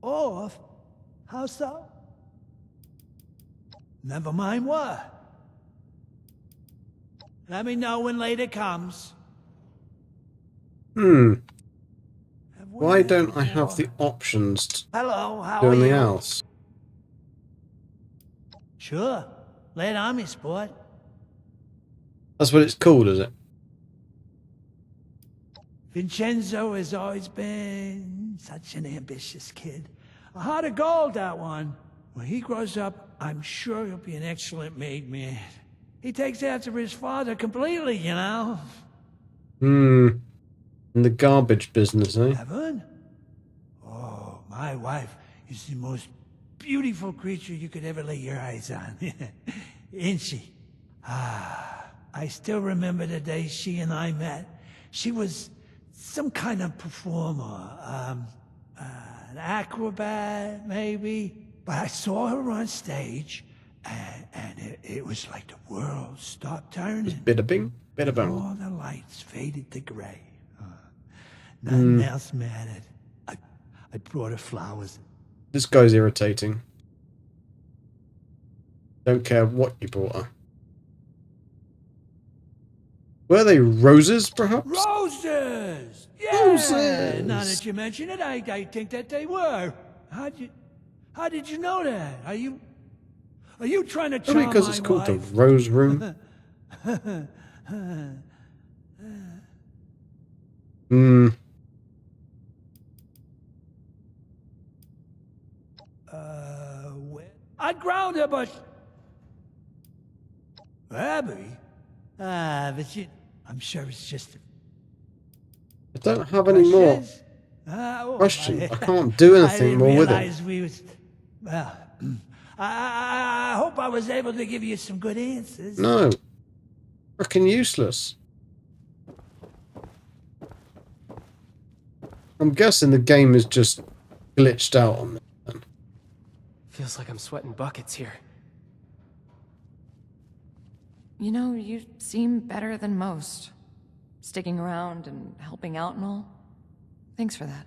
K: Off? How so? Never mind what. Let me know when later comes.
A: Why don't I have the options to
K: Hello, how
A: do
K: are
A: anything
K: you?
A: else?
K: Sure. Late Army sport.
A: That's what it's called, is it?
K: Vincenzo has always been such an ambitious kid. A heart of gold, that one. When he grows up, I'm sure he'll be an excellent made man. He takes after his father completely, you know.
A: In the garbage business, eh?
K: Evan? Oh, my wife is the most beautiful creature you could ever lay your eyes on. Isn't she? I still remember the day she and I met. She was some kind of performer. An acrobat, maybe. But I saw her on stage, and it was like the world stopped turning.
A: Bada bing, bada bang.
K: All the lights faded to gray. Nothing else mattered. I brought her flowers.
A: This guy's irritating. Don't care what you brought her. Were they roses, perhaps?
K: Roses! Yeah!
A: Roses!
K: Now that you mention it, I think that they were. How did you know that? Are you trying to charm
A: Only because
K: my
A: it's called the
K: wife?
A: Rose Room.
K: I'd ground her, but... Abby? But I'm sure it's just...
A: I don't have any more questions. I can't do anything more with it.
K: We was... Well, I hope I was able to give you some good answers.
A: No. Freaking useless. I'm guessing the game is just glitched out on me.
Q: Feels like I'm sweating buckets here.
G: You know, you seem better than most. Sticking around and helping out and all. Thanks for that.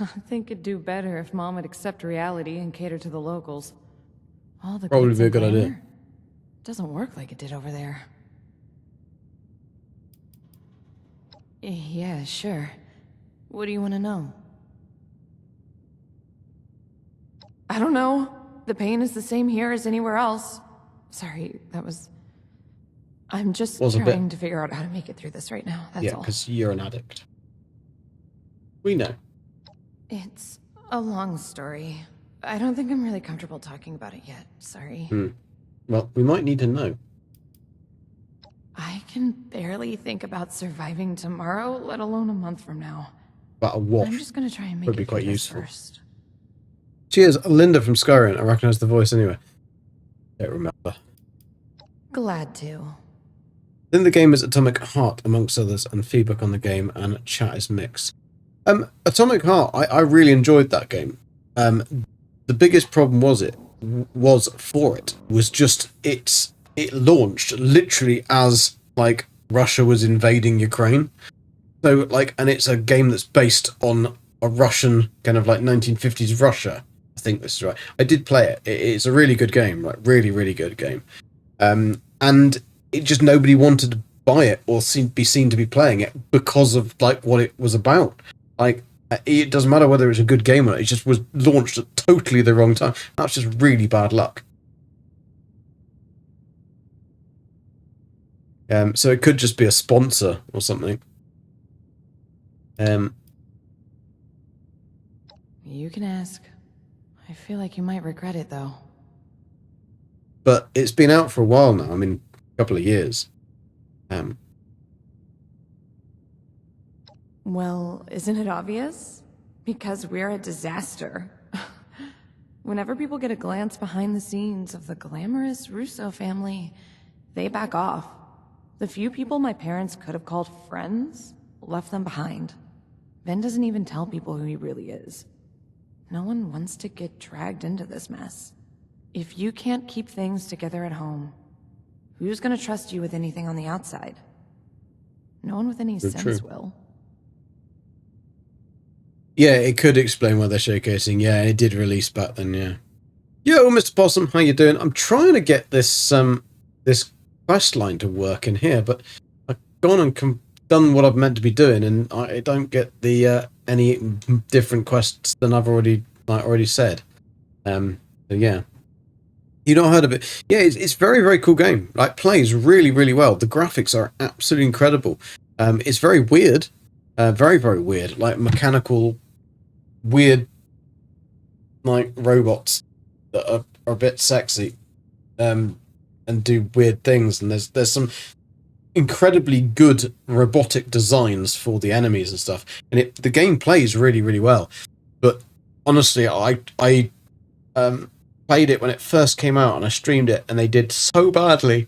G: I think it'd do better if Mom would accept reality and cater to the locals. All the
A: Probably
G: glitz
A: be a
G: and
A: good idea.
G: glamour doesn't work like it did over there. Yeah, sure. What do you want to know? I don't know. The pain is the same here as anywhere else. Sorry, that was... I'm just trying to figure out how to make it through this right now, that's
A: Yeah,
G: all.
A: because you're an addict. We know.
G: It's a long story. I don't think I'm really comfortable talking about it yet. Sorry.
A: Well, we might need to know.
G: I can barely think about surviving tomorrow, let alone a month from now.
A: About a waff.
G: I'm just gonna try and make
A: Would be
G: it
A: quite
G: through this
A: useful.
G: first.
A: Cheers, Linda from Skyrim. I recognise the voice anyway. Don't remember.
G: Glad to.
A: Then the game is Atomic Heart, amongst others, and feedback on the game and chat is mixed. Atomic Heart, I really enjoyed that game. The biggest problem was just it launched literally as like Russia was invading Ukraine. So like, and it's a game that's based on a Russian kind of like 1950s Russia. I think this is right. I did play it. It's a really good game, like really, really good game. And it just nobody wanted to buy it or be seen to be playing it because of like what it was about. Like it doesn't matter whether it's a good game or not. It just was launched at totally the wrong time. That's just really bad luck. So it could just be a sponsor or something.
G: You can ask. I feel like you might regret it, though.
A: But it's been out for a while now. I mean, a couple of years.
G: Well, isn't it obvious? Because we're a disaster. Whenever people get a glance behind the scenes of the glamorous Russo family, they back off. The few people my parents could have called friends left them behind. Ben doesn't even tell people who he really is. No one wants to get dragged into this mess. If you can't keep things together at home, who's gonna trust you with anything on the outside? No one with any sense will.
A: Yeah, it could explain why they're showcasing. Yeah, it did release back then, yeah. Yo, Mr. Possum, how you doing? I'm trying to get this this quest line to work in here, but I've gone and done what I've meant to be doing, and I don't get the any different quests than I've already said. So yeah. You not heard of it? Yeah, it's very, very cool game. Like, plays really, really well. The graphics are absolutely incredible. It's very weird. Very, very weird. Like, mechanical, weird, like, robots that are a bit sexy. And do weird things. And there's some incredibly good robotic designs for the enemies and stuff. And the game plays really, really well. But, honestly, I played it when it first came out, and I streamed it, and they did so badly.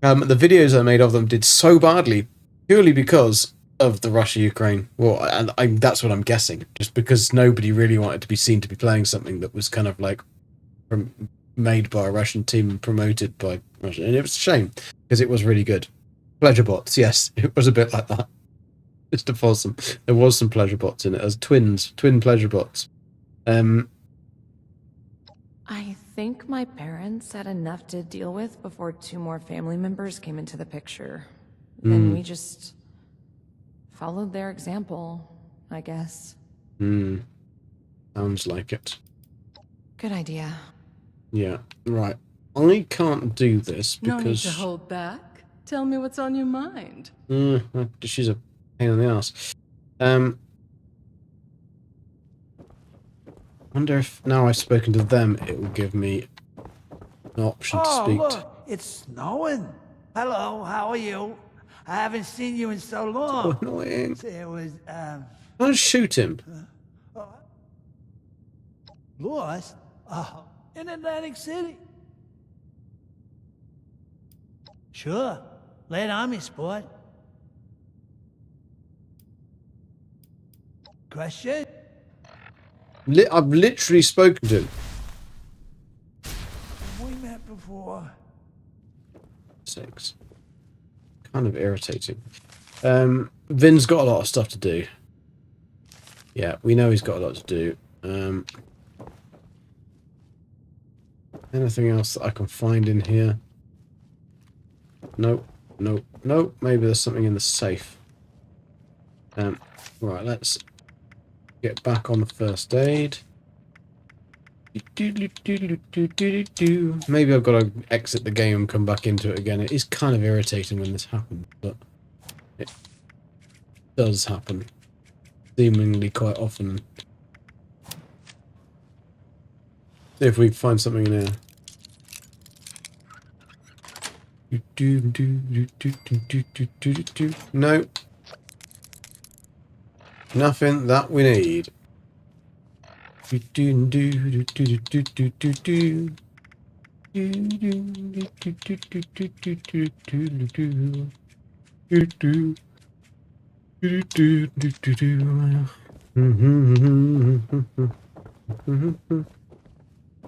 A: The videos I made of them did so badly purely because of the Russia-Ukraine war, and that's what I'm guessing. Just because nobody really wanted to be seen to be playing something that was kind of like made by a Russian team and promoted by Russia, and it was a shame because it was really good. Pleasure bots, yes, it was a bit like that. Mr. Possum, there was some pleasure bots in it as twin pleasure bots.
G: I think my parents had enough to deal with before 2 more family members came into the picture. Then we just followed their example, I guess.
A: Sounds like it.
G: Good idea.
A: Yeah, right. I can't do this because...
P: No need to hold back. Tell me what's on your mind.
A: She's a pain in the ass. I wonder if now I've spoken to them, it will give me an option to speak.
T: Look, it's snowing. Hello, how are you? I haven't seen you in so long.
A: So annoying.
T: It was,
A: Don't shoot him.
T: Lost? Oh, in Atlantic City. Sure. Late Army sport. Question?
A: I've literally spoken to him.
T: We met before.
A: 6. Kind of irritating. Vin's got a lot of stuff to do. Yeah, we know he's got a lot to do. Anything else that I can find in here? Nope, nope, nope. Maybe there's something in the safe. Right, let's get back on the first aid. Maybe I've got to exit the game and come back into it again. It is kind of irritating when this happens, but it does happen. Seemingly quite often. See if we can find something in here. No. Nothing that we need.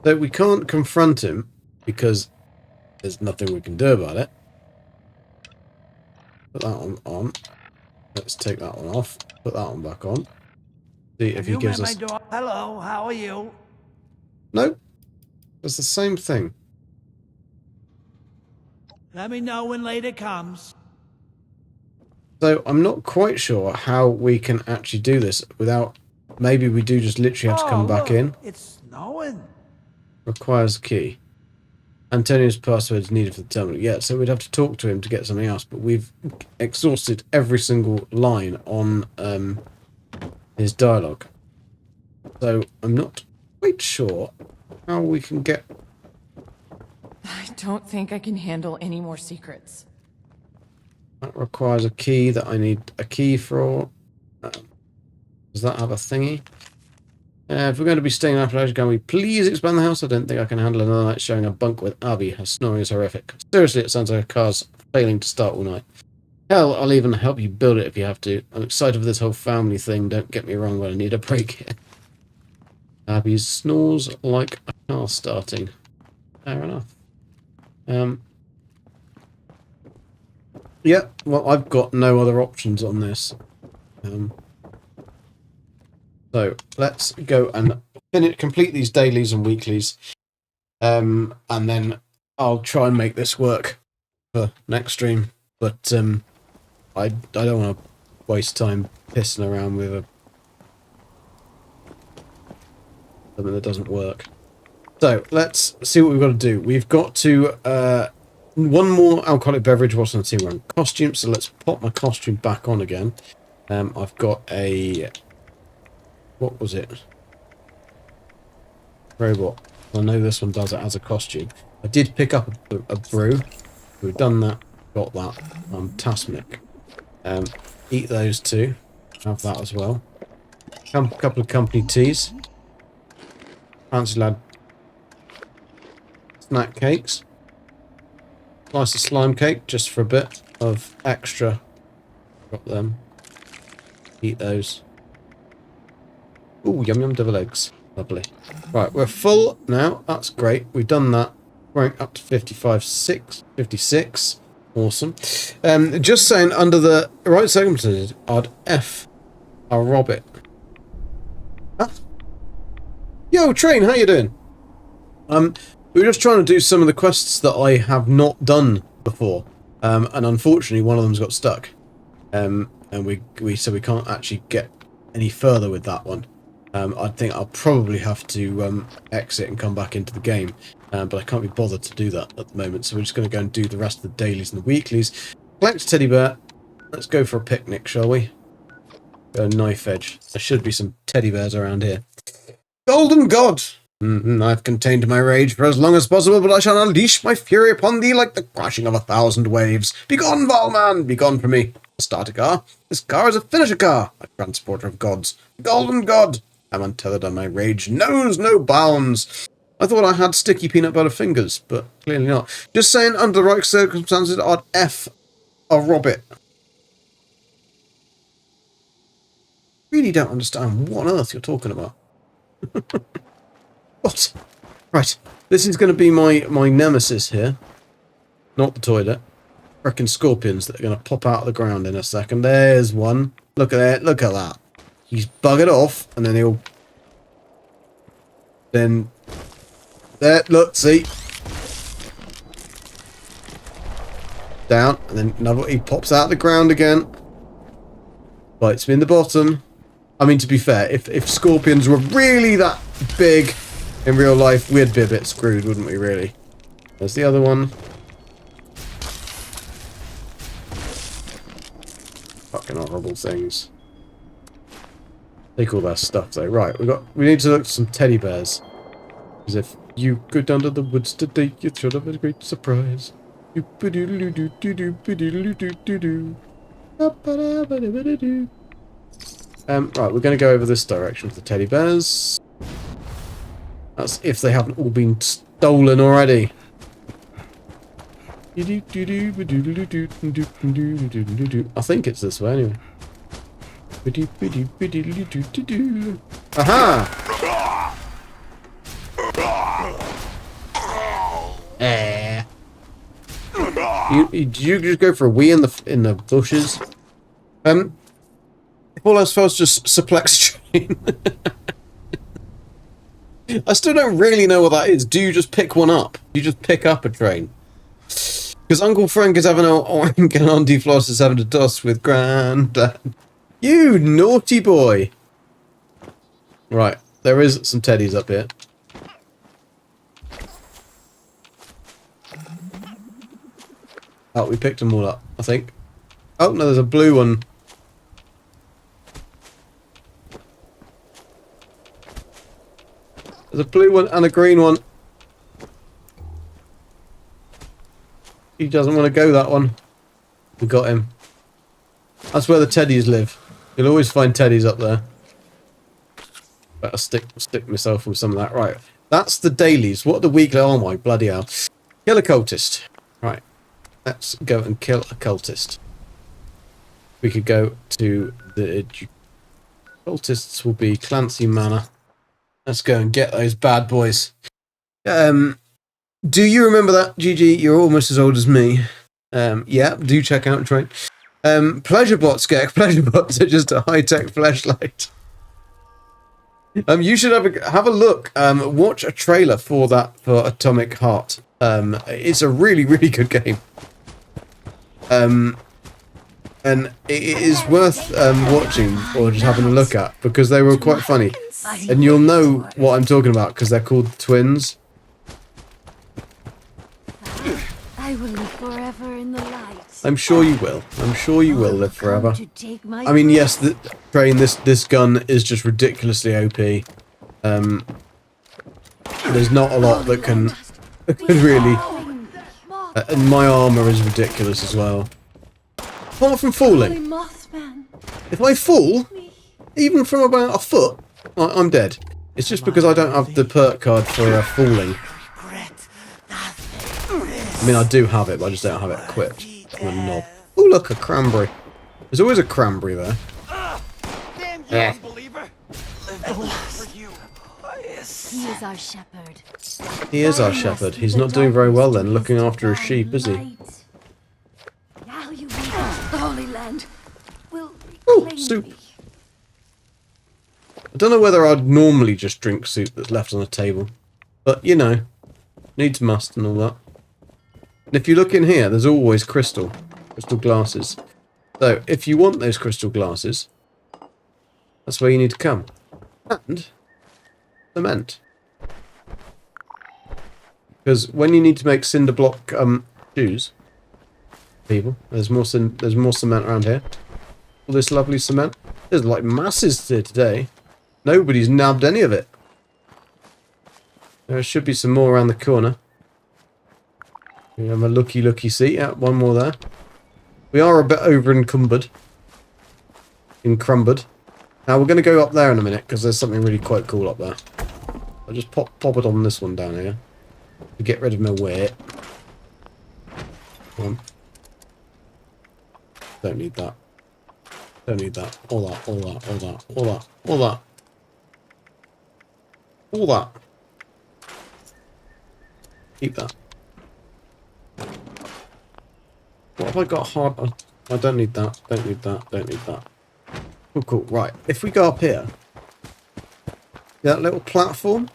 A: So we can't confront him because there's nothing we can do about it. Put that one on. Let's take that one off. Put that one back on. See if he gives us...
T: Hello, how are you?
A: Nope. It's the same thing.
T: Let me know when later comes.
A: So I'm not quite sure how we can actually do this without... Maybe we do just literally have to come back in.
T: It's snowing.
A: Requires a key. Antonio's password is needed for the terminal. Yeah, so we'd have to talk to him to get something else, but we've exhausted every single line on his dialogue. So I'm not quite sure how we can get...
G: I don't think I can handle any more secrets.
A: That requires a key that I need a key for. Does that have a thingy? If we're going to be staying after, can we please expand the house? I don't think I can handle another night sharing a bunk with Abby. Her snoring is horrific. Seriously, it sounds like her car's failing to start all night. Hell, I'll even help you build it if you have to. I'm excited for this whole family thing, don't get me wrong, but I need a break here. Abby snores like a car starting. Fair enough. Yeah, well, I've got no other options on this. So let's go and complete these dailies and weeklies, and then I'll try and make this work for next stream. But I don't want to waste time pissing around with something that doesn't work. So let's see what we've got to do. We've got to one more alcoholic beverage. What's on the team? We're on costume, so let's pop my costume back on again. I've got a... What was it? Robot. I know this one does it as a costume. I did pick up a brew. We've done that. Got that. Fantastic. Eat those two. Have that as well. Couple of company teas. Fancy lad. Snack cakes. Slice of slime cake just for a bit of extra. Got them. Eat those. Ooh, yum yum devil eggs. Lovely. Right, we're full now. That's great. We've done that. Rank up to 56. Awesome. Just saying, under the right circumstances, I'd F a Robbit. Huh? Yo, Train, how you doing? We were just trying to do some of the quests that I have not done before. And unfortunately, one of them's got stuck. And we can't actually get any further with that one. I think I'll probably have to exit and come back into the game, but I can't be bothered to do that at the moment, so we're just going to go and do the rest of the dailies and the weeklies. Collect a teddy bear. Let's go for a picnic, shall we? Go knife edge. There should be some teddy bears around here. Golden God! I've contained my rage for as long as possible, but I shall unleash my fury upon thee like the crashing of 1,000 waves. Begone, Valman! Begone from me! Start a car. This car is a finisher car, a transporter of gods. Golden God! I'm untethered and my rage knows no bounds. I thought I had sticky peanut butter fingers, but clearly not. Just saying, under the right circumstances, I'd F a Robbit. Really don't understand what on earth you're talking about. What? Right, this is going to be my nemesis here. Not the toilet. Frickin' scorpions that are going to pop out of the ground in a second. There's one. Look at that. Look at that. He's buggered off, and then he'll... Then... There, look, see? Down, and then another... He pops out of the ground again. Bites me in the bottom. I mean, to be fair, if scorpions were really that big in real life, we'd be a bit screwed, wouldn't we, really? There's the other one. Fucking horrible things. Take all that stuff though. Right, we need to look at some teddy bears. Because if you go down to the woods today, you should have a great surprise. Right, we're going to go over this direction with the teddy bears. That's if they haven't all been stolen already. I think it's this way anyway. Aha! Did you just go for a wee in the bushes? If all else fails, just suplex train. I still don't really know what that is. Do you just pick one up? Do you just pick up a train? Because Uncle Frank is having a oink and Auntie Floss is having a toss with Granddad. You naughty boy! Right, there is some teddies up here. Oh, we picked them all up, I think. Oh, no, there's a blue one. There's a blue one and a green one. He doesn't want to go that one. We got him. That's where the teddies live. You'll always find teddies up there. Better stick myself with some of that. Right. That's the dailies. What are the weekly? Oh my bloody hell. Kill a cultist. Right. Let's go and kill a cultist. We could go to the cultists will be Clancy Manor. Let's go and get those bad boys. Do you remember that, GG? You're almost as old as me. Yeah, do check out Train. Pleasurebots, Gek. Pleasurebots are just a high-tech flashlight. You should have a look. Watch a trailer for that, for Atomic Heart. It's a really, really good game. And it is worth watching or just having a look at because they were quite funny. And you'll know what I'm talking about because they're called twins.
U: I will live forever in the light.
A: I'm sure you will. I'm sure you will live forever. I mean, yes, Train, this gun is just ridiculously OP. There's not a lot that can really... and my armor is ridiculous as well. Apart from falling. If I fall, even from about a foot, I'm dead. It's just because I don't have the perk card for falling. I mean, I do have it, but I just don't have it equipped. I'm a knob. Oh, look, a cranberry. There's always a cranberry there. Yeah.
U: He is our shepherd.
A: He is our shepherd. He's not doing very well then, looking after a sheep, is he?
U: Now you reach the Holy Land.
A: Oh, soup. I don't know whether I'd normally just drink soup that's left on the table. But, you know, needs must and all that. And if you look in here, there's always crystal glasses. So, if you want those crystal glasses, that's where you need to come. And cement. Because when you need to make cinder block shoes, people, there's more cement around here. All this lovely cement. There's like masses here today. Nobody's nabbed any of it. There should be some more around the corner. We have a looky seat. Yeah, one more there. We are a bit over encumbered. Encrumbered. Now we're going to go up there in a minute because there's something really quite cool up there. I'll just pop it on this one down here to get rid of my weight. Come on. Don't need that. Don't need that. All that. All that. All that. All that. All that. All that. Keep that. What have I got hard? I don't need that. Don't need that. Don't need that. Oh, cool. Right. If we go up here, that little platform.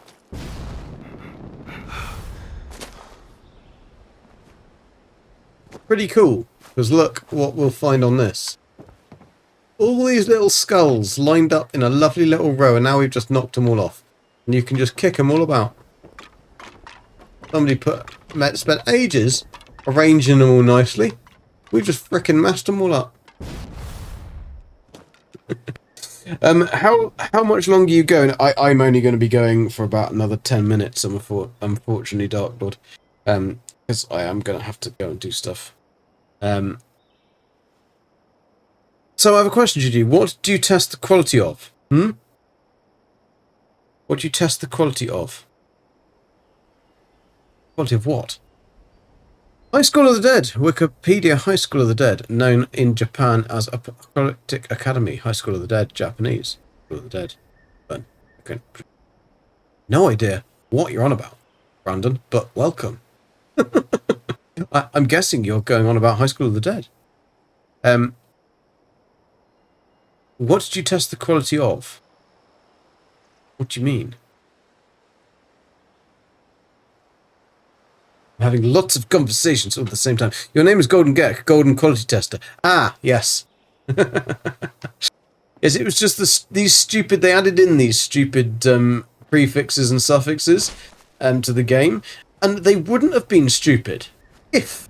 A: Pretty cool. Because look what we'll find on this. All these little skulls lined up in a lovely little row, and now we've just knocked them all off. And you can just kick them all about. Somebody spent ages arranging them all nicely. We've just frickin' mashed them all up. How much longer are you going? I'm only going to be going for about another 10 minutes, unfortunately, Darklord. Because I am going to have to go and do stuff. So I have a question, GG. What do you test the quality of? What do you test the quality of? Quality of what? High School of the Dead. Wikipedia High School of the Dead. Known in Japan as Apocalyptic Academy. High School of the Dead. Japanese. School of the Dead. But, okay. No idea what you're on about, Brandon, but welcome. I'm guessing you're going on about High School of the Dead. What did you test the quality of? What do you mean? I'm having lots of conversations all at the same time. Your name is Golden Gek, Golden Quality Tester. Ah, yes. Yes, it was just these stupid... They added in these stupid prefixes and suffixes to the game. And they wouldn't have been stupid if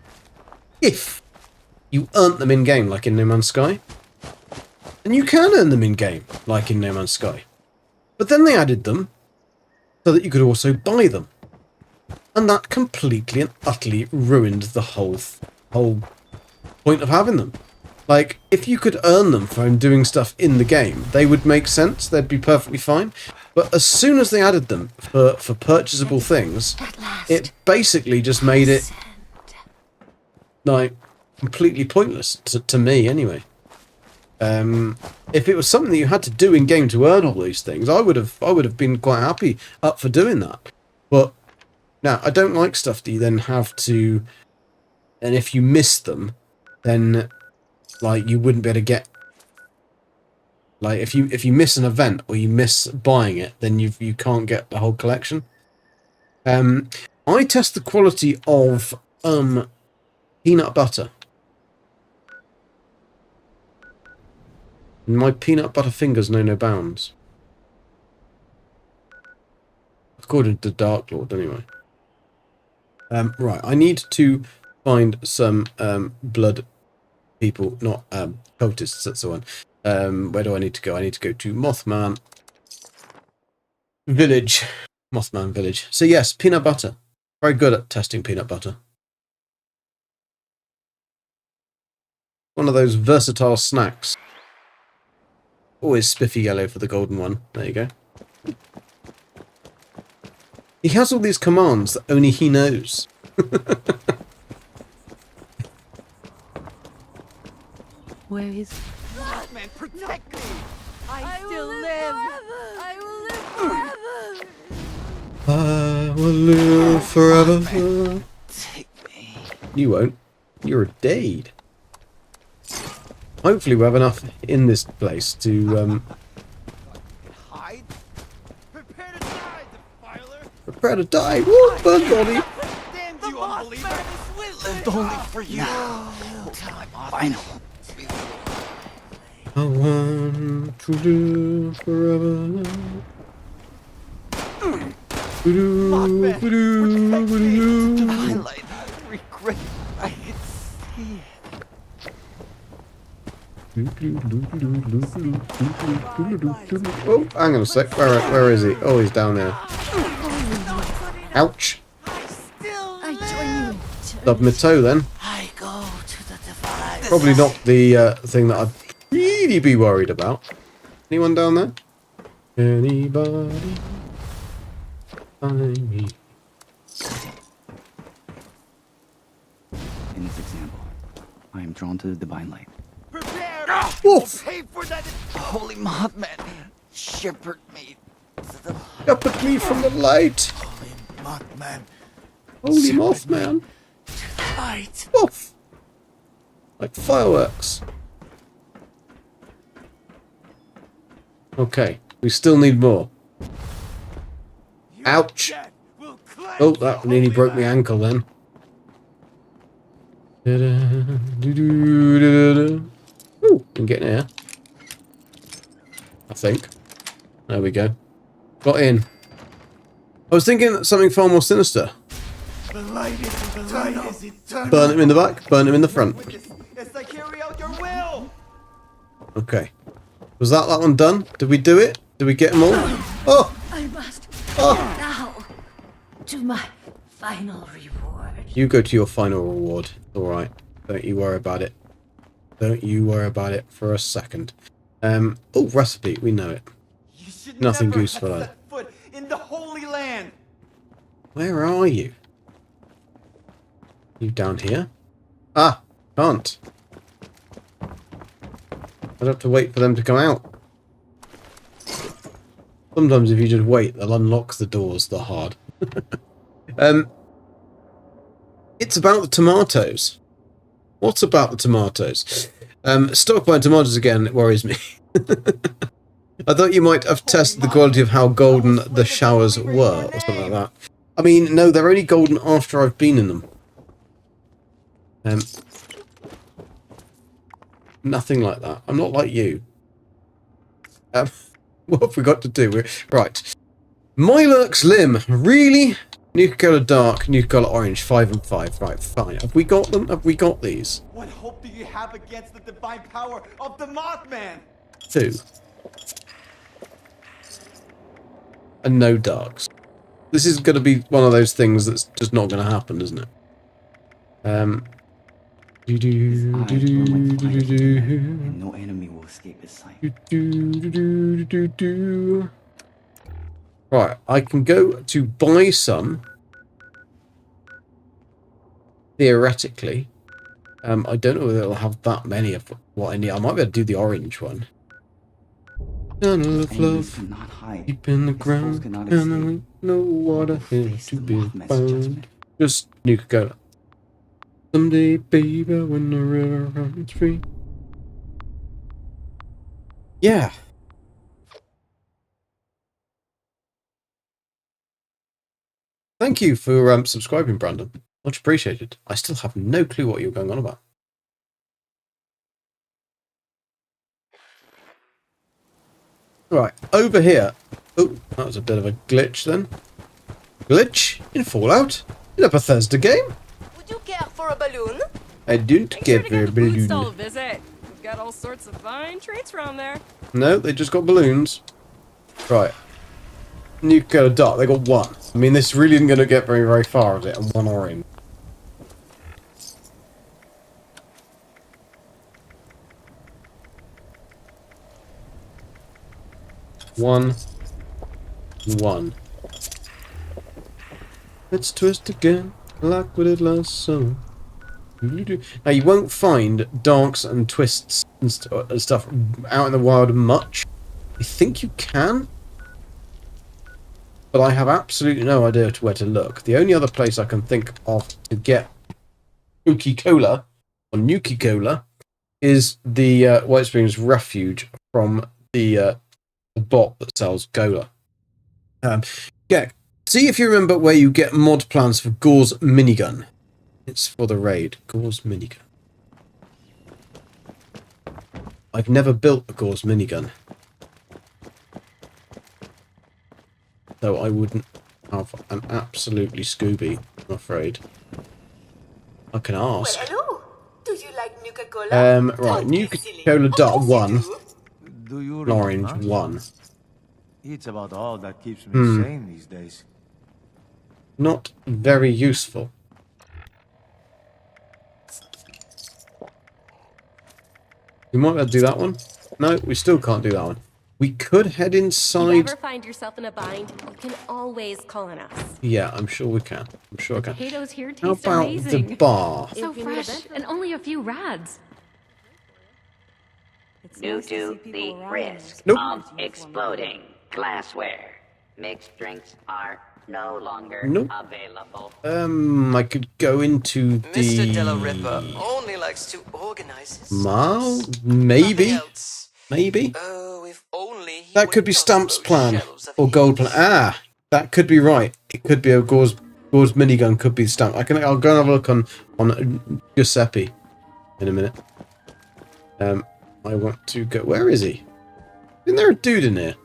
A: you earned them in-game, like in No Man's Sky. And you can earn them in-game, like in No Man's Sky. But then they added them so that you could also buy them. And that completely and utterly ruined the whole point of having them. Like, if you could earn them from doing stuff in the game, they would make sense. They'd be perfectly fine. But as soon as they added them for purchasable things, it basically just made it like completely pointless to me anyway. If it was something that you had to do in game to earn all these things, I would have been quite happy up for doing that. But now I don't like stuff that you then have to, and if you miss them, then like you wouldn't be able to get. Like if you miss an event or you miss buying it, then you can't get the whole collection. I test the quality of peanut butter. And my peanut butter fingers know no bounds. According to Dark Lord, anyway. Right, I need to find some blood people, not cultists, that's the one. Where do I need to go? I need to go to Mothman Village. Mothman Village. So yes, peanut butter. Very good at testing peanut butter. One of those versatile snacks. Always spiffy yellow for the golden one. There you go. He has all these commands that only he knows.
U: Where is...
L: Man, protect me!
U: I still live. I will live forever.
A: I will live forever. Take me. You won't. You're dead. Hopefully we have enough in this place to
L: Hide? Prepare to die, defiler!
A: prepare to die. Woo, burn body.
L: Damn you, unbeliever!
B: Lived only for you. Until I'm final.
A: I want to live forever.
B: Twilight, regret. I can see
A: Oh, hang on a sec. Where is he? Oh, he's down there. Ouch.
U: I join you.
A: Stubbed my toe then.
B: I go to the divine.
A: Probably not the thing that I'd really be worried about. Anyone down there? Anybody? Find me.
B: In this example, I am drawn to the divine light.
L: Prepare!
A: Wolf!
L: Pay for that!
B: Holy Mothman shepherd me to the
A: Shepherd me from the light!
B: Mothman.
A: Holy Mothman!
B: Light.
A: Wolf! Like fireworks. Okay, we still need more. Ouch! Oh, that nearly broke my ankle then. Ooh, can get in here. I think. There we go. Got in. I was thinking something far more sinister.
L: The light is eternal.
A: Burn him in the back, burn him in the front.
L: It's like carry out your will!
A: Okay. Was that one done? Did we do it? Did we get them all? Oh!
U: I must
A: Oh!
U: now to my final reward.
A: You go to your final reward. Alright. Don't you worry about it. Don't you worry about it for a second. Oh, recipe. We know it.
L: You should
A: Nothing
L: never
A: useful.
L: have set foot in the Holy Land.
A: Where are you? You down here? Ah! Can't. I'd have to wait for them to come out. Sometimes if you just wait, they'll unlock the doors. They're hard. It's about the tomatoes. What's about the tomatoes? Stock buying tomatoes again, it worries me. I thought you might have tested the quality of how golden the showers were, or something like that. I mean, no, they're only golden after I've been in them. Nothing like that. I'm not like you. What have we got to do? Right. Mylurk's Limb. Really? Nuka-Cola Dark, Nuka-Cola Orange, 5 and 5. Right, fine. Have we got them? Have we got these?
L: What hope do you have against the divine power of the Mothman?
A: 2. And no darks. This is going to be one of those things that's just not going to happen, isn't it?
B: And no enemy will escape his sight.
A: Right, I can go to buy some. Theoretically. I don't know whether it'll have that many of what I need. I might be able to do the orange one. Tunnel of love, deep in the ground, and no water here to be found. Just Nuka-Cola. Someday, baby, when the river runs free. Yeah. Thank you for subscribing, Brandon. Much appreciated. I still have no clue what you're going on about. Right, over here. Oh, that was a bit of a glitch then. Glitch in Fallout? In a Bethesda game?
M: Would you care for a balloon?
A: I don't care for a balloon.
P: Stall visit. We've got all sorts of fine treats around there.
A: No, they just got balloons. Right. Nuka-Cola Dot, they got one. I mean, this really isn't going to get very far, is it? And one orange. One. Let's twist again, like we did last summer. Now, you won't find donks and twists and stuff out in the wild much. I think you can, but I have absolutely no idea where to look. The only other place I can think of to get Nuka-Cola or Nuka-Cola is the White Springs Refuge from the bot that sells cola. See if you remember where you get mod plans for Gore's minigun. It's for the raid. Gore's minigun. I've never built a Gore's minigun, so I wouldn't have an absolutely Scooby, I'm afraid. I can ask.
M: Well, hello. Do you like Nuka-Cola?
A: Right, Nuka-Cola Dot 1. Orange 1.
H: It's about all that keeps me sane these days.
A: Not very useful. We might be able to do that one. No, we still can't do that one. We could head inside.
O: If you ever find yourself in a bind, you can always call on us.
A: Yeah, I'm sure we can. I'm sure I can.
O: Potatoes here
A: How
O: taste
A: about
O: amazing.
A: the bar?
O: So fresh, and only a few rads.
W: Due to the risk
A: Nope.
W: of exploding glassware, mixed drinks are no longer
A: Nope.
W: available.
A: I could go into the
M: Mr. Della Ripper only likes to organize his
A: Mal? Maybe. Maybe.
M: if only he
A: That could be Stamp's plan or Gold plan. Ah, that could be right. It could be a Gore's minigun. Could be Stamp. I'll go and have a look on Giuseppe in a minute. I want to go. Where is he? Isn't there a dude in here?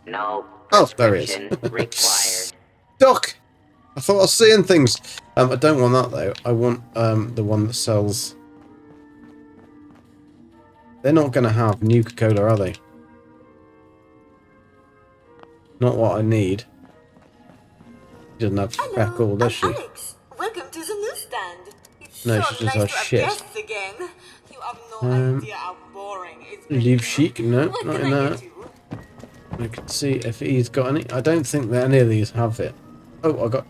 W: No.
A: Oh, there he is.
W: Required.
A: Doc! I thought I was seeing things. I don't want that though. I want the one that sells. They're not going to have Nuka-Cola, are they? Not what I need. She doesn't have feck all, does she?
M: Welcome to the newsstand. It's
A: No,
M: so
A: she just
M: nice
A: has
M: to have
A: shit.
M: guests again. You have no idea how boring it's been.
A: Leave Chic? No,
M: What
A: not
M: can
A: in
M: I
A: that.
M: get you?
A: I can see if he's got any. I don't think that any of these have it. Oh, I got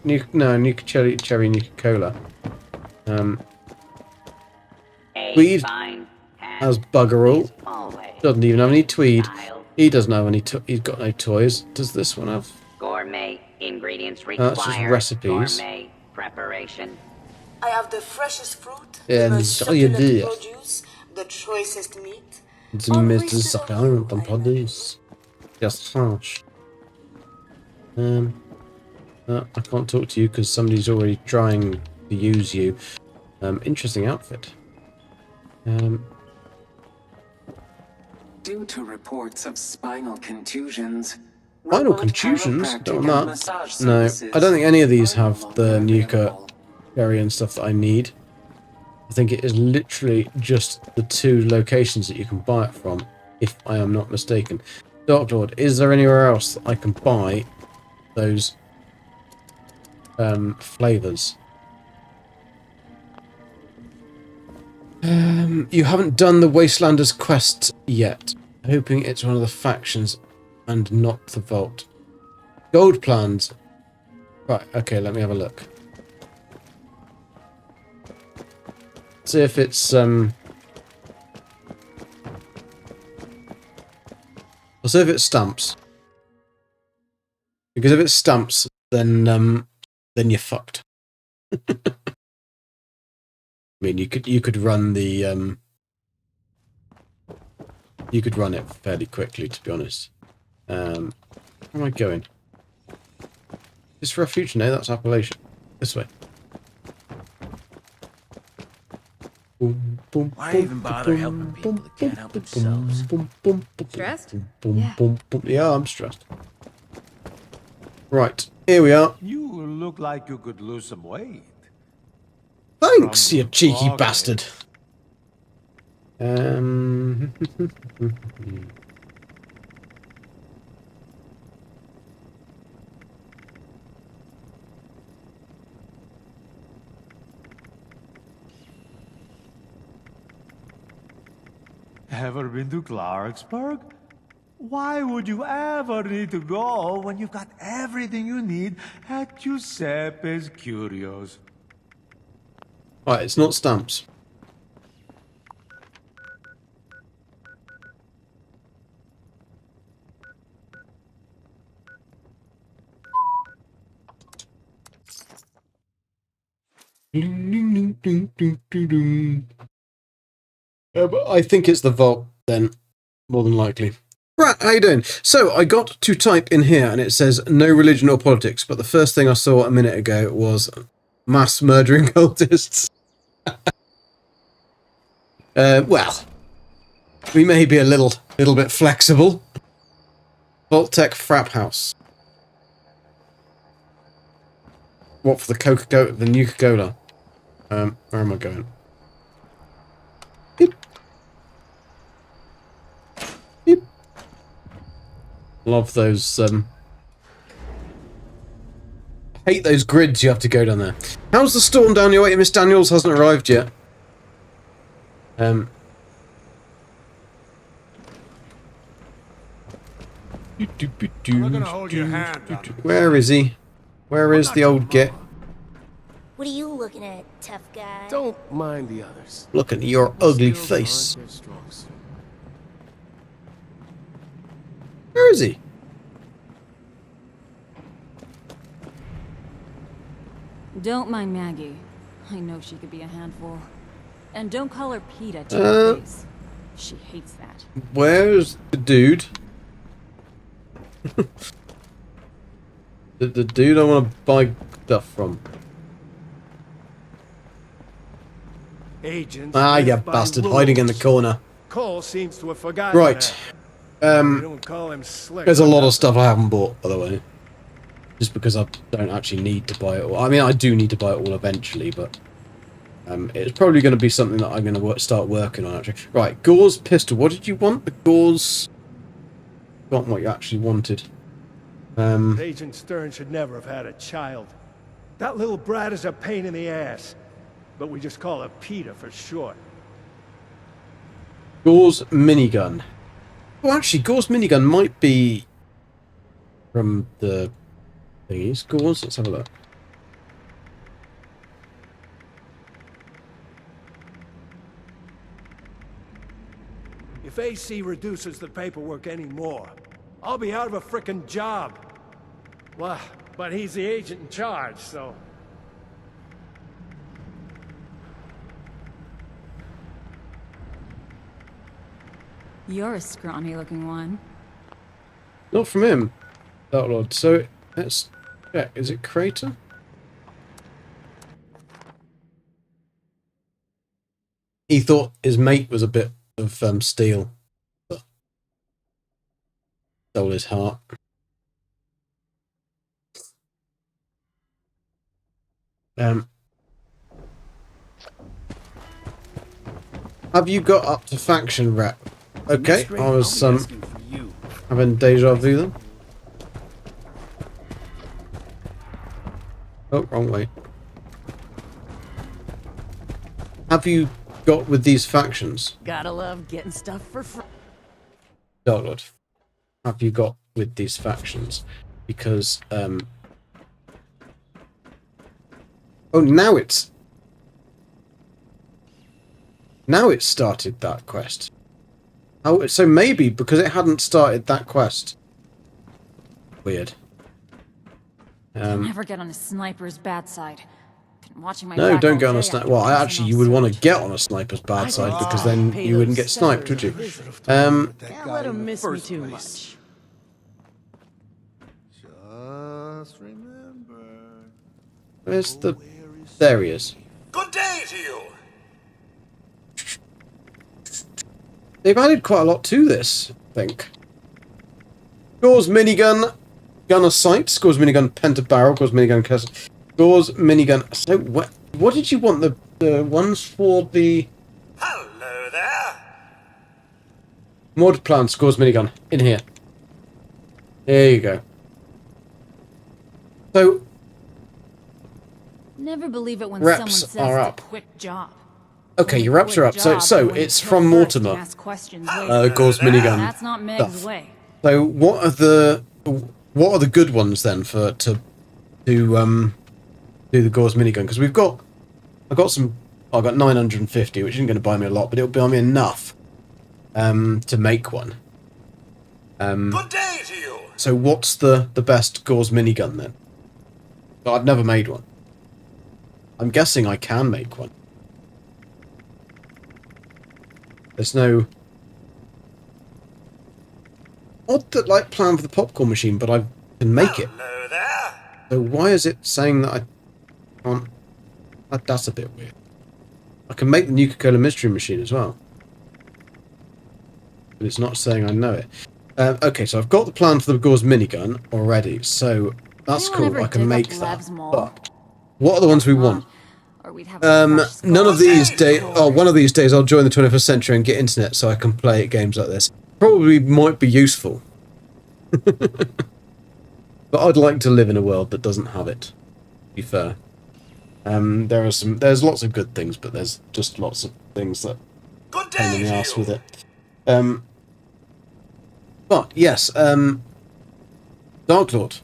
A: Cherry Nuka-Cola. Tweed has bugger all. Doesn't even have any tweed. He doesn't have any. He's got no toys. Does this one have?
W: Gourmet ingredients required.
A: That's just recipes.
W: Gourmet preparation.
M: I have the freshest fruit,
A: And
M: the most
A: så är
M: succulent
A: det.
M: produce, the choicest meat.
A: The Mr. Succulent and produce. Just harsh. I can't talk to you because somebody's already trying to use you. Interesting outfit.
X: Due to reports of spinal contusions.
A: Spinal contusions? Don't want that. No, I don't think any of these have the Nuka berry and stuff that I need. I think it is literally just the 2 locations that you can buy it from, if I am not mistaken. Dark Lord, is there anywhere else that I can buy those flavours? You haven't done the Wastelanders quest yet. Hoping it's one of the factions. and not the vault. Gold plans. Right, okay, let me have a look. See if it's I'll see if it's stamps. Because if it's stamps, then you're fucked. I mean, you could run the you could run it fairly quickly, to be honest. Where am I going? This refuge? No, that's Appalachia. This way.
R: Why even bother helping people that can't help themselves?
G: Stressed?
A: Yeah, I'm stressed. Right, here we are.
H: You look like you could lose some weight.
A: Thanks, you cheeky bastard.
H: Ever been to Clarksburg? Why would you ever need to go when you've got everything you need at Giuseppe's Curios?
A: Right, it's not stamps. But I think it's the vault then, more than likely. Right, how you doing? So I got to type in here and it says no religion or politics, but the first thing I saw a minute ago was mass murdering cultists. Well, we may be a little bit flexible. Vault-Tec Frap House. What for the Coca-Cola, the Nuka-Cola? Where am I going? Beep. Beep. Love those, hate those grids you have to go down there. How's the storm down your way? Miss Daniels hasn't arrived yet.
N: I'm not gonna hold your hand.
A: Where is he? Where is the old git?
D: What are you looking at, tough guy?
R: Don't mind the others.
A: Look at your ugly face. Where is he?
F: Don't mind Maggie. I know she could be a handful. And don't call her Peta to her face. She hates that.
A: Where's the dude? the dude I want to buy stuff from.
R: Agents,
A: you bastard, hiding in the corner.
R: Cole seems to have forgotten.
A: Right.
R: Don't call him slick.
A: There's a lot of stuff I haven't bought, by the way. Just because I don't actually need to buy it all. I mean, I do need to buy it all eventually, but it's probably going to be something that I'm going to start working on, actually. Right, Gauze pistol. What did you want? The Gauze... Forgotten what you actually wanted.
R: Agent Stern should never have had a child. That little brat is a pain in the ass. But we just call her Peta for short.
A: Gauze minigun. Oh, actually, Gauze minigun might be from the thingies. Gauze, let's have a look.
R: If AC reduces the paperwork anymore, I'll be out of a frickin' job. Well, but he's the agent in charge, so...
F: You're a scrawny-looking one.
A: Not from him. Dark Lord. So, let's check. Is it Crater? He thought his mate was a bit of steel. Stole his heart. Have you got up to faction rep? Okay, I was having deja vu then. Oh, wrong way. Have you got with these factions?
B: Gotta love getting stuff for free.
A: Dark Lord. Have you got with these factions because oh, now it's started that quest. Oh, so maybe because it hadn't started that quest. Weird.
F: I'll never get on a sniper's bad side. Been watching my
A: No,
F: back
A: don't
F: all
A: get on a
F: day
A: sniper.
F: after
A: Well,
F: passing
A: actually,
F: off
A: you would want to
F: search.
A: get on a sniper's bad side because then you wouldn't get sniped, would you?
B: Can't let him miss me too much.
H: Just remember.
A: Where's the... There he is.
N: Good day to you.
A: They've added quite a lot to this, I think. Gauss minigun, gunner sight, Gauss minigun pentabarrel, Gauss minigun cursor, Gauss minigun. So what did you want the ones for the?
N: Hello there.
A: Mod plants, Gauss minigun in here. There you go. So
F: Never believe it when
A: reps
F: someone says
A: are
F: it's
A: up.
F: a quick job.
A: Okay, your reps are up. So it's from Mortimer. Gauss minigun.
F: That's not Meg's
A: stuff.
F: way.
A: So what are the good ones then for to do the Gauss minigun? Because I got 950, which isn't going to buy me a lot, but it'll buy me enough to make one.
N: Good day to you.
A: So what's the best Gauss minigun then? But I've never made one. I'm guessing I can make one. There's no odd that like plan for the popcorn machine, but I can make it.
N: Hello there.
A: So why is it saying that I can't? That's a bit weird. I can make the Nuka-Cola mystery machine as well, but it's not saying I know it. Okay, so I've got the plan for the Gauss minigun already, so that's cool. I can make that. But what are the ones we want? None of these days. Oh, one of these days I'll join the 21st century and get internet so I can play at games like this. Probably might be useful. But I'd like to live in a world that doesn't have it, to be fair. There's lots of good things, but there's just lots of things that pain in the ass with it. But yes, Dark Lord.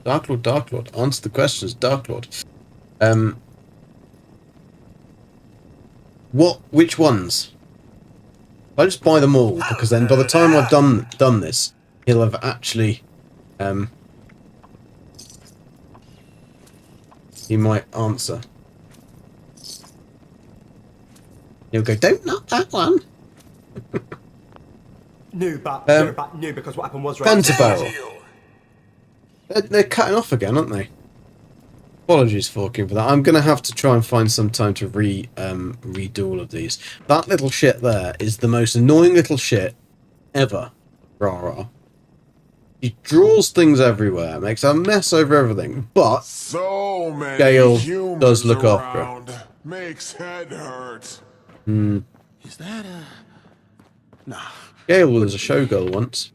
A: Answer the questions, Dark Lord. Which ones? I just buy them all, because then by the time I've done this, he'll have actually he might answer. He'll go, don't knock that one.
E: No, but because what happened was right.
A: Pentabarrel. They're cutting off again, aren't they? Apologies, Forking, for that. I'm going to have to try and find some time to redo all of these. That little shit there is the most annoying little shit ever. Rah-rah. He draws things everywhere, makes a mess over everything, but
I: so many
A: Gale does look after her.
I: Makes head hurt.
R: Is that a... Nah.
A: Gale was a showgirl once.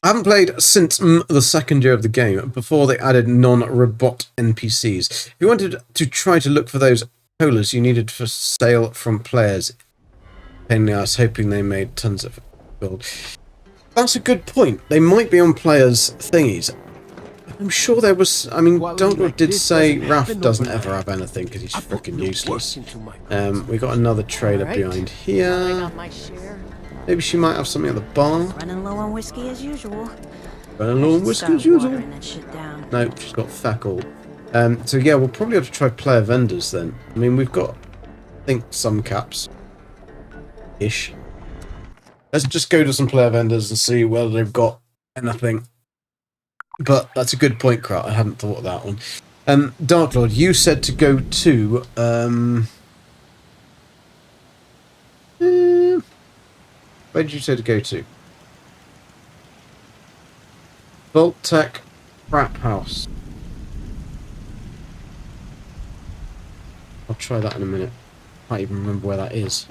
A: I haven't played since the second year of the game, before they added non-robot NPCs. If you wanted to try to look for those colas you needed for sale from players, I was hoping they made tons of gold. That's a good point. They might be on players' thingies. I'm sure there was... I mean, Dark did say Raph doesn't ever have anything because he's freaking useless. We got another trader behind here. Maybe she might have something at the bar.
C: Running low on whiskey as usual.
A: Running low on whiskey as usual. No, she's got fuck all. So yeah, we'll probably have to try player vendors then. I mean, we've got, I think, some caps. Ish. Let's just go to some player vendors and see whether they've got anything. But that's a good point, Krat. I hadn't thought of that one. Dark Lord, you said to go to where did you say to go to? Vault-Tec Crap House. I'll try that in a minute. Can't even remember where that is.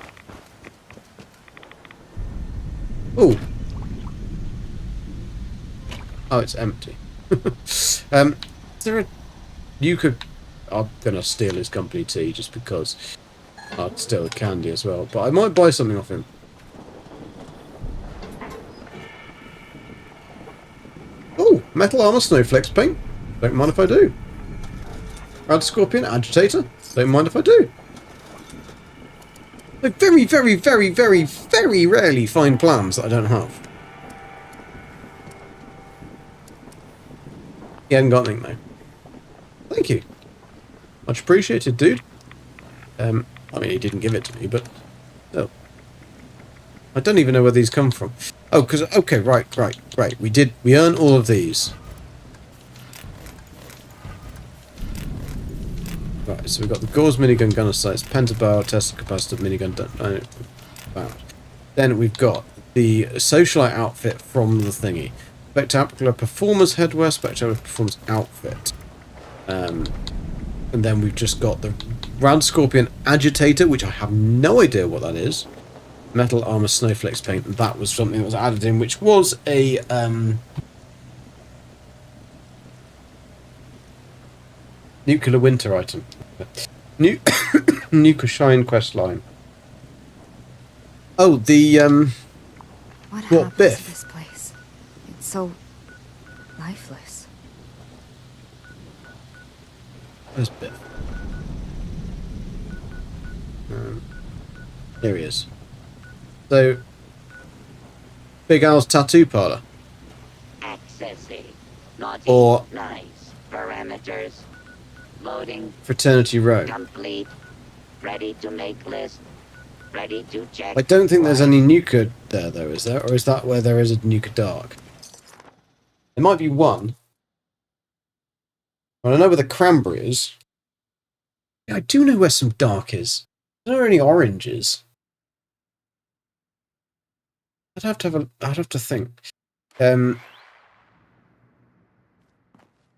A: Oh! Oh, it's empty. Is there a... You could... I'm gonna steal his company tea, just because. I'd steal the candy as well, but I might buy something off him. Oh, metal armor, snowflakes paint. Don't mind if I do. Rad scorpion, agitator. Don't mind if I do. I very, very, very, very, very rarely find plans that I don't have. He hadn't got anything though. Thank you. Much appreciated, dude. I mean, he didn't give it to me, but... Oh. I don't even know where these come from. Oh, because... Okay, right. We earn all of these. Right, so we've got the Gauss minigun gunner sights, pentabar, Tesla capacitor, minigun... Then we've got the socialite outfit from the thingy. Spectacular performer's headwear, spectacular performer's outfit. And then we've just got the Rad Scorpion agitator, which I have no idea what that is. Metal armor snowflakes paint, and that was something that was added in, which was a nuclear winter item. Nuka Shine quest line. Oh, the what Biff?
J: To this place? It's so lifeless.
A: Where's Biff? Here he is. So, Big Al's tattoo parlor.
W: Accessing. Naughty.
A: Or
W: nice. Parameters. Loading.
A: Fraternity Row.
W: Complete. Ready to make list. Ready to check.
A: I don't think there's any Nuka there though, is there? Or is that where there is a Nuka Dark? There might be one. Well, I know where the Cranberry is. Yeah, I do know where some Dark is. Are there any oranges? I'd have to think.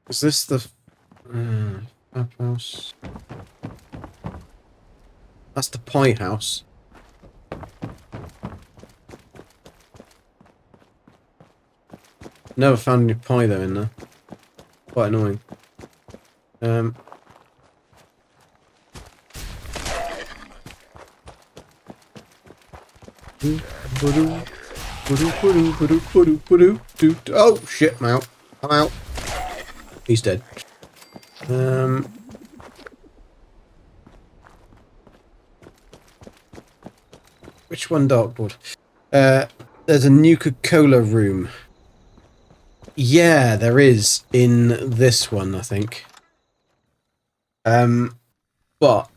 A: Is this the Fab House? That's the Pie House. Never found any pie though in there. Quite annoying. Oh shit, I'm out. I'm out. He's dead. Which one, Darkboard? There's a Nuka-Cola room. Yeah, there is in this one, I think. But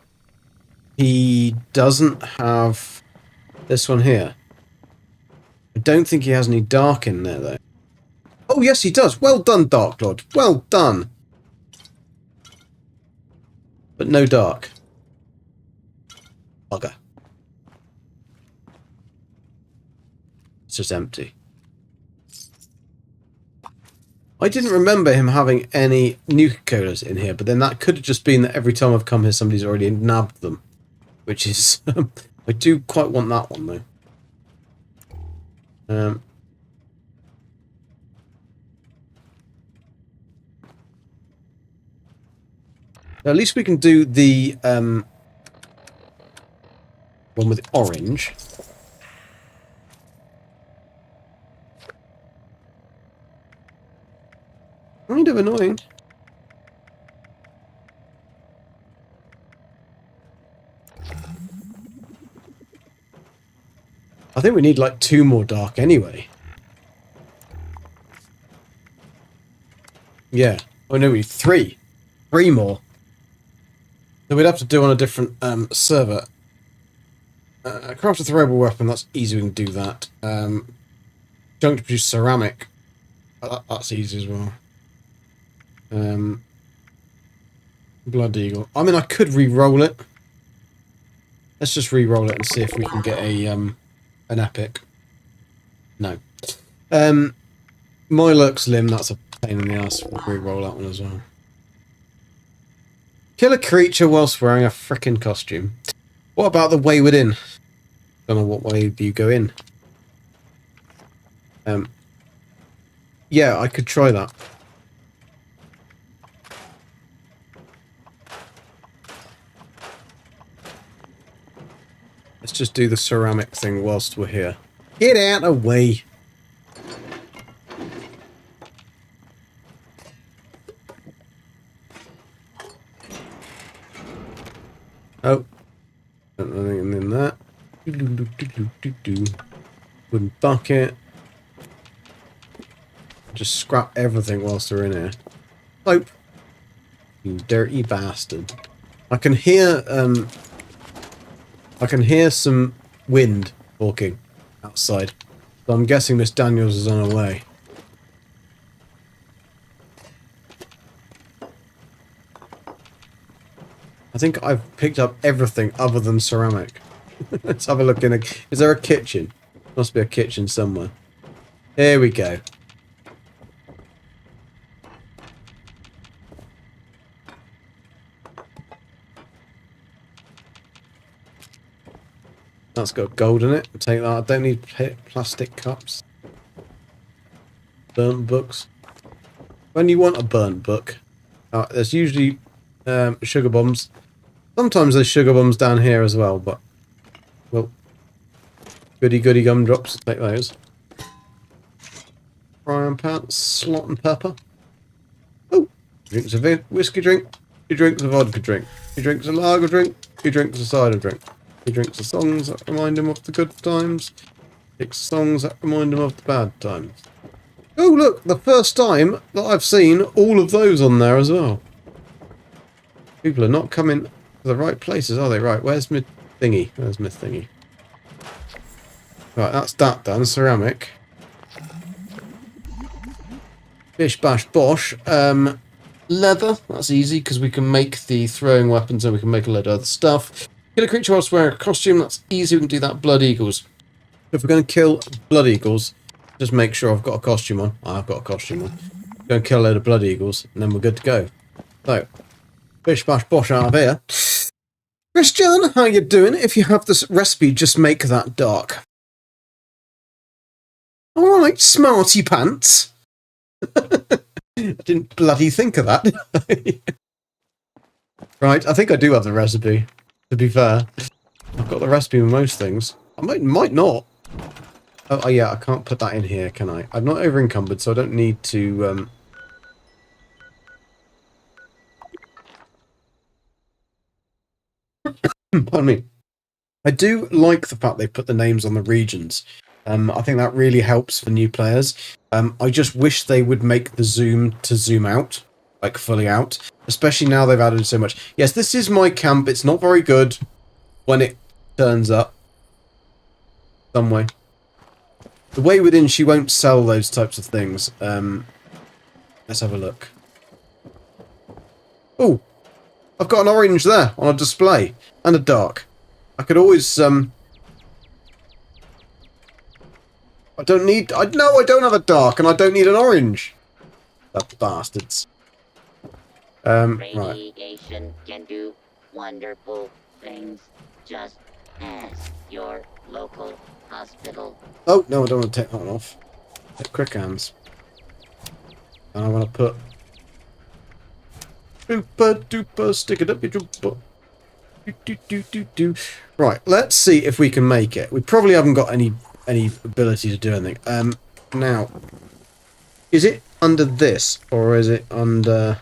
A: he doesn't have this one here. I don't think he has any dark in there, though. Oh, yes, he does. Well done, Dark Lord. Well done. But no dark. Bugger. It's just empty. I didn't remember him having any Nuka-Colas in here, but then that could have just been that every time I've come here, somebody's already nabbed them. Which is... I do quite want that one, though. At least we can do the one with orange. Kind of annoying. I think we need like 2 more dark anyway. Yeah. Oh no, we need 3. 3 more. So we'd have to do on a different server. Craft a throwable weapon, that's easy, we can do that. Junk to produce ceramic. That's easy as well. Blood Eagle. I mean, I could re-roll it. Let's just re-roll it and see if we can get a an epic. No. Moylurk's Limb, that's a pain in the ass. We'll re-roll that one as well. Kill a creature whilst wearing a frickin' costume. What about the Wayward Inn? Don't know what way do you go in. Yeah, I could try that. Let's just do the ceramic thing whilst we're here. Get out of the way. Oh. Nothing in that. Wooden bucket. Just scrap everything whilst they're in here. Soap. You dirty bastard. I can hear some wind talking outside. So I'm guessing Miss Daniels is on her way. I think I've picked up everything other than ceramic. Let's have a look in a... Is there a kitchen? Must be a kitchen somewhere. Here we go. That's got gold in it. I'll take that. I don't need plastic cups. Burnt books. When you want a burnt book, there's usually sugar bombs. Sometimes there's sugar bombs down here as well, but well, goody gumdrops. Take those. Frying pan, salt and pepper. Oh, drinks a whiskey drink. He drinks a vodka drink. He drinks a lager drink. He drinks a cider drink. He drinks the songs that remind him of the good times. Picks songs that remind him of the bad times. Oh look, the first time that I've seen all of those on there as well. People are not coming to the right places, are they? Right, where's my thingy? Where's my thingy? Right, that's that done. Ceramic. Bish bash bosh. Leather. That's easy because we can make the throwing weapons and we can make a load of other stuff. Kill a creature whilst wearing a costume. That's easy. We can do that. Blood eagles. If we're going to kill blood eagles, just make sure I've got a costume on. I've got a costume on. Go and kill a load of blood eagles, and then we're good to go. So, bish bash bosh out of here. Christian, how you doing? If you have this recipe, just make that dark. All right, smarty pants. I didn't bloody think of that. Right, I think I do have the recipe. To be fair, I've got the recipe for most things. I might not. Oh yeah, I can't put that in here, can I? I'm not over encumbered, so I don't need to. Pardon me. I do like the fact they put the names on the regions. I think that really helps for new players. I just wish they would make the zoom to zoom out, like fully out. Especially now they've added so much. Yes, this is my camp. It's not very good when it turns up. Some way. The way within, she won't sell those types of things. Let's have a look. Oh, I've got an orange there on a display and a dark. I could always I don't need. I don't have a dark, and I don't need an orange. The bastards.
W: Radiation can do wonderful things. Just ask your local hospital.
A: Oh no, I don't want to take that one off. Take quick hands. And I want to put super duper stick it up your jumper. Do. Right, let's see if we can make it. We probably haven't got any ability to do anything. Now, is it under this or is it under?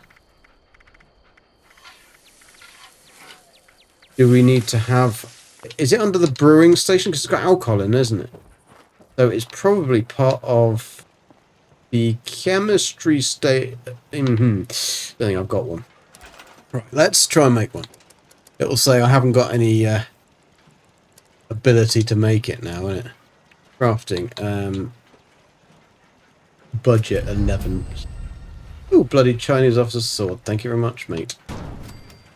A: Do we need to have? Is it under the brewing station? Because it's got alcohol in, isn't it? So it's probably part of the chemistry state. I think I've got one. Right, let's try and make one. It'll say I haven't got any ability to make it now, innit? Crafting. Budget 11. Ooh, bloody Chinese officer's sword. Thank you very much, mate.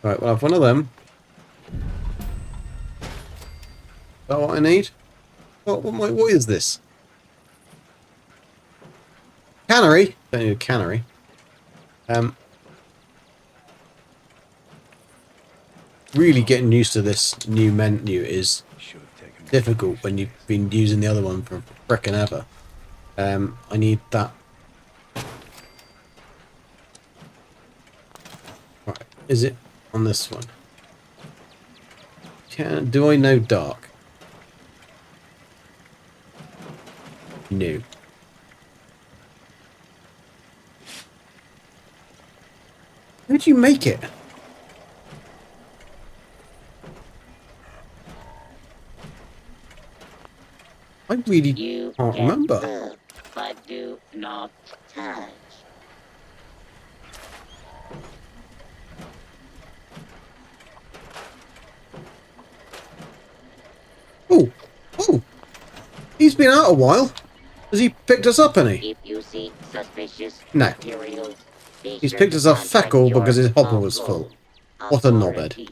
A: Right, well, I have one of them. Is that what I need? What is this? Cannery? Don't need a cannery. Really getting used to this new menu is difficult when you've been using the other one for frickin' ever. I need that. Right, is it on this one? Do I know dark? No. How did you make it? I really can't remember.
W: But do not touch.
A: Oh, oh, he's been out a while. Has he picked us up any?
W: If you see suspicious
A: No.
W: materials,
A: He's picked us up feckle because his hopper was full. What a knobhead.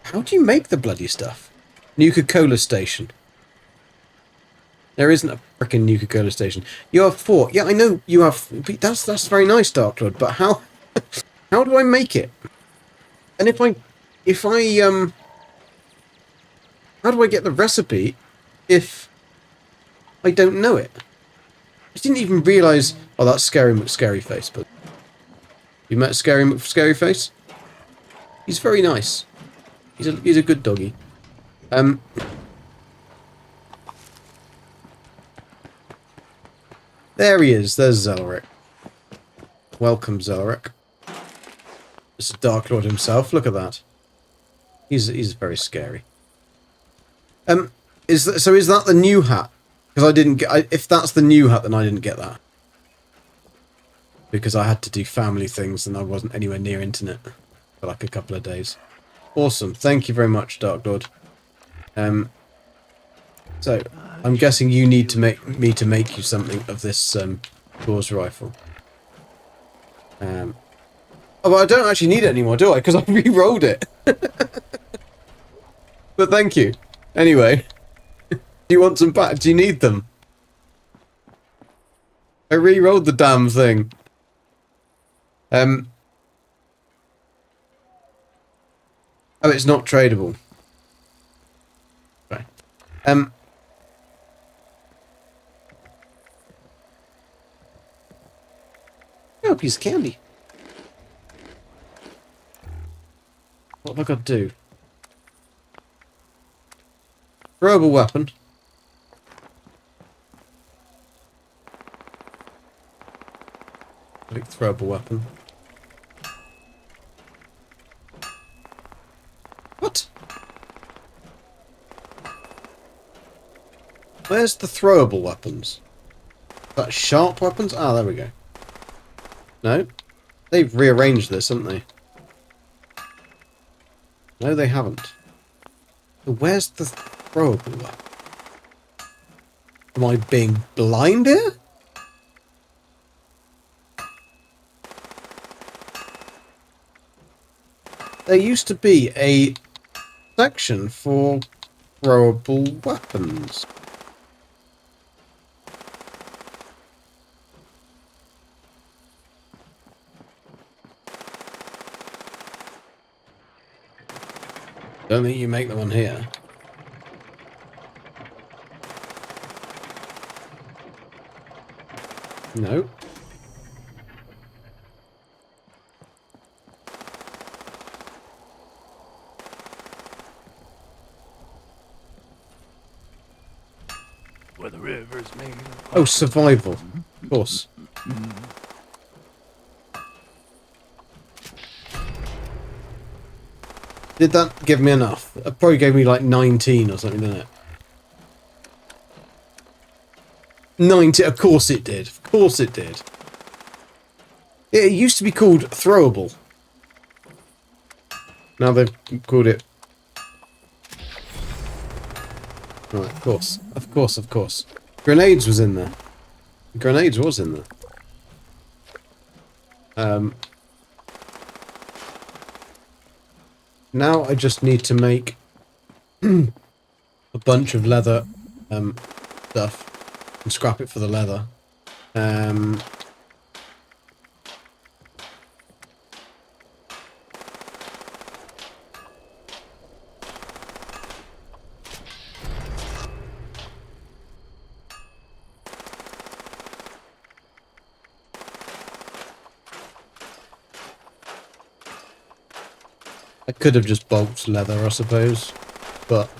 A: How do you make the bloody stuff? Nuka-Cola station. There isn't a frickin' Nuka-Cola station. You have 4. Yeah, I know you have. That's very nice, Dark Lord. But how? How do I make it? And if I how do I get the recipe if I don't know it? I didn't even realise. Oh, that's Scary McScaryface. But you met Scary McScaryface? He's very nice. He's a good doggy. There he is. There's Zelric. Welcome, Zelric. It's the Dark Lord himself. Look at that. He's very scary. Is that the new hat? Because I didn't get. If that's the new hat, then I didn't get that. Because I had to do family things and I wasn't anywhere near internet for like a couple of days. Awesome. Thank you very much, Dark Lord. So I'm guessing you need to make you something of this Gauss rifle. Oh, but I don't actually need it anymore, do I? Because I re-rolled it. But thank you. Anyway, do you want some back? Do you need them? I re-rolled the damn thing. Oh, it's not tradable. Right. Oh, a piece of candy. What have I got to do? Throwable weapon. Big throwable weapon. What? Where's the throwable weapons? That sharp weapons? Ah, there we go. No? They've rearranged this, haven't they? No, they haven't. So where's the throwable weapon? Am I being blind here? There used to be a section for throwable weapons. Don't think you make them on here. No.
R: Where the river's made.
A: Oh, survival. Of course. Did that give me enough? It probably gave me like 19 or something, didn't it? 90, of course it did. Of course it did. It used to be called throwable. Now they've called it... Right, of course. Of course, of course. Grenades was in there. Grenades was in there. Now I just need to make a bunch of leather stuff and scrap it for the leather. I could have just bulked leather, I suppose, but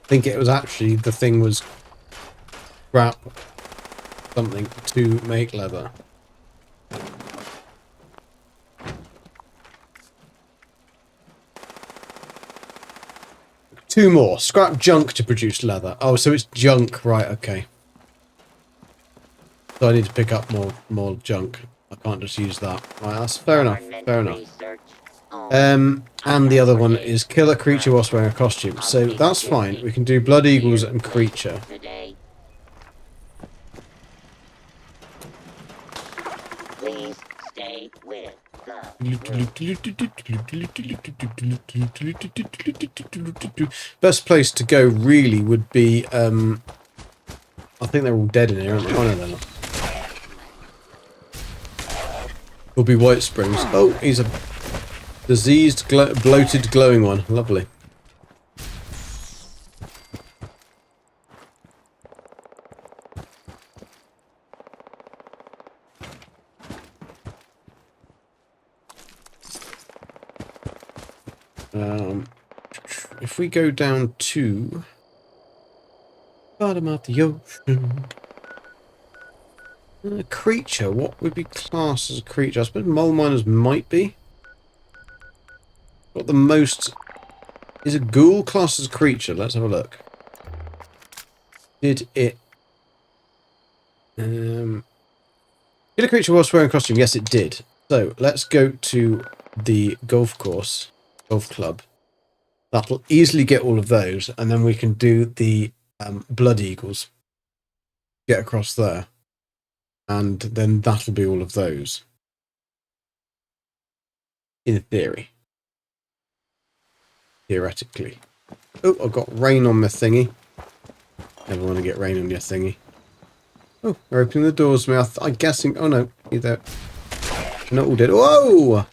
A: think it was actually the thing was scrap something to make leather. Two more. Scrap junk to produce leather. Oh, so it's junk. Right, okay. So I need to pick up more junk. I can't just use that. Right, that's fair enough. Fair enough. And the other one is kill a creature whilst wearing a costume. So that's fine. We can do Blood Eagles and creature.
W: Please stay with
A: Best place to go really would be I think they're all dead in here, aren't they? Oh no, they're not. Will be White Springs. Oh, he's a diseased, bloated, glowing one. Lovely. If we go down to bottom of the ocean, a creature. What would be classed as a creature? I suppose mole miners might be. Got the most. Is a ghoul classed as a creature? Let's have a look. Did it? Did a creature whilst wearing a costume? Yes, it did. So let's go to the golf course, golf club. That'll easily get all of those, and then we can do the Blood Eagles. Get across there. And then that'll be all of those. In theory. Theoretically. Oh, I've got rain on my thingy. Never want to get rain on your thingy. Oh, they're opening the doors to me. I'm guessing... Oh no, you're there. Not all dead. Whoa!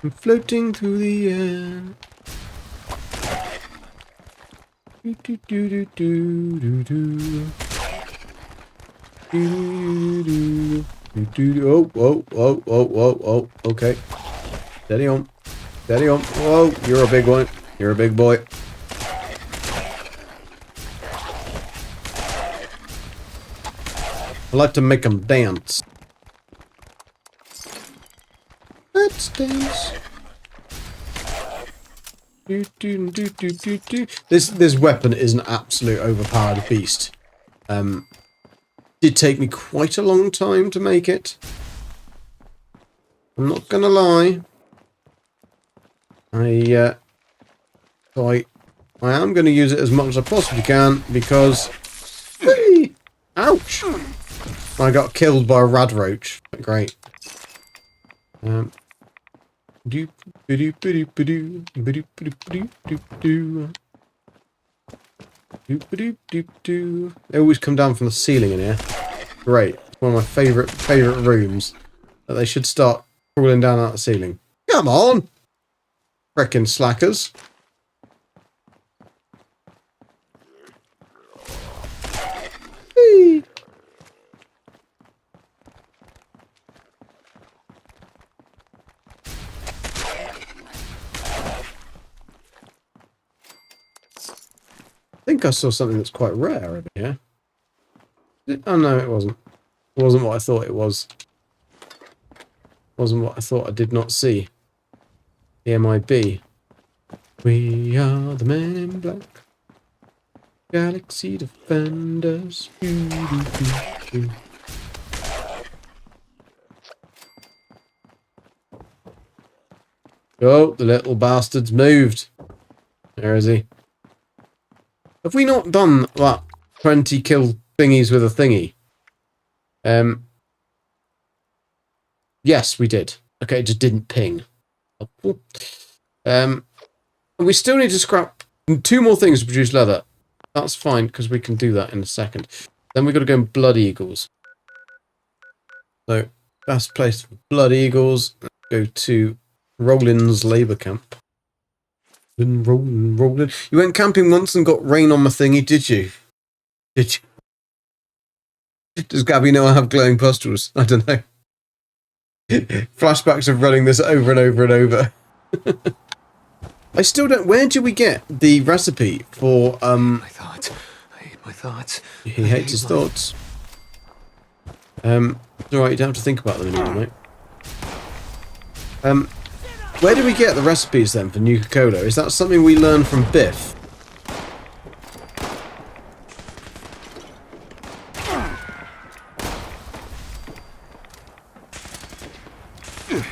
A: I'm floating through the air. Do do do do do do do do. Oh, okay. Steady on. Steady on. Whoa, you're a big one. You're a big boy. I like to make them dance. Let's dance. This weapon is an absolute overpowered beast. Did take me quite a long time to make it. I'm not gonna lie. I am gonna use it as much as I possibly can because hey, ouch! I got killed by a radroach. Great. They always come down from the ceiling in here. Great. It's one of my favourite rooms. That they should start crawling down out the ceiling. Come on! Frickin' slackers. Whee! I think I saw something that's quite rare over here. Oh no, it wasn't. It wasn't what I thought it was. It wasn't what I thought I did not see. The MIB. We are the Men in Black. Galaxy Defenders. Oh, the little bastard's moved. Where is he? Have we not done, what, 20 kill thingies with a thingy? Yes, we did. Okay, it just didn't ping. We still need to scrap 2 more things to produce leather. That's fine, because we can do that in a second. Then we've got to go in Blood Eagles. So, best place for Blood Eagles. Let's go to Roland's Labour Camp. Rolling. You went camping once and got rain on my thingy, did you? Did you? Does Gabby know I have glowing pustules? I don't know. Flashbacks of running this over and over and over. I still don't... Where do we get the recipe for...
R: My thoughts. I hate my thoughts.
A: He hates his thoughts. It's alright, you don't have to think about them anymore, mate. Where do we get the recipes then for Nuka-Cola? Is that something we learn from Biff?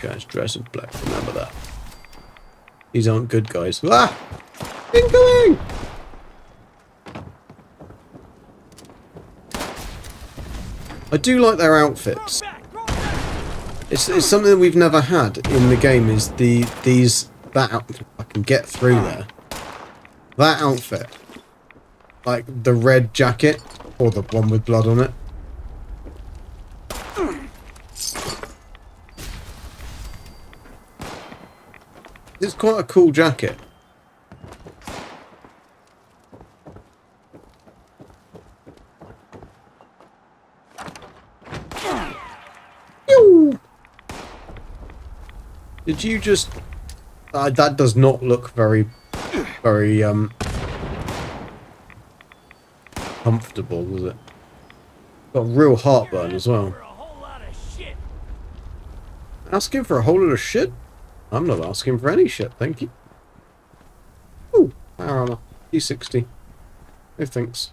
A: Guys, dress in black, remember that. These aren't good guys. Ah! Incoming! I do like their outfits. It's something that we've never had in the game. Is I can get through there. That outfit, like the red jacket or the one with blood on it. It's quite a cool jacket. Did you just... that does not look very comfortable, does it? Got real heartburn as well. Asking for a whole lot of shit? I'm not asking for any shit, thank you. Ooh, power armor. D60. No thanks.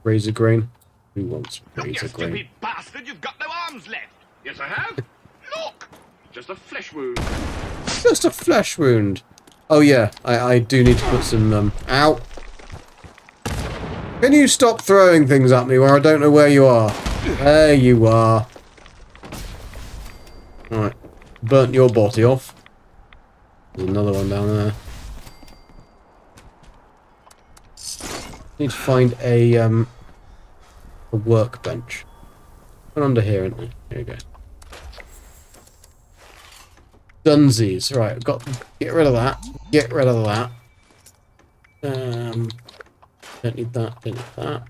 A: Razor grain. Who wants razor grain?
N: Stupid bastard, you've got no arms left. Yes, I have. Look! Just a flesh wound.
A: Just a flesh wound. Oh yeah, I do need to put some, ow. Can you stop throwing things at me where I don't know where you are? There you are. Alright. Burnt your body off. There's another one down there. Need to find a workbench. Put under here, isn't it? Here we go. Dunsies. Right, I've got to get rid of that. Get rid of that. Don't need that, don't need that.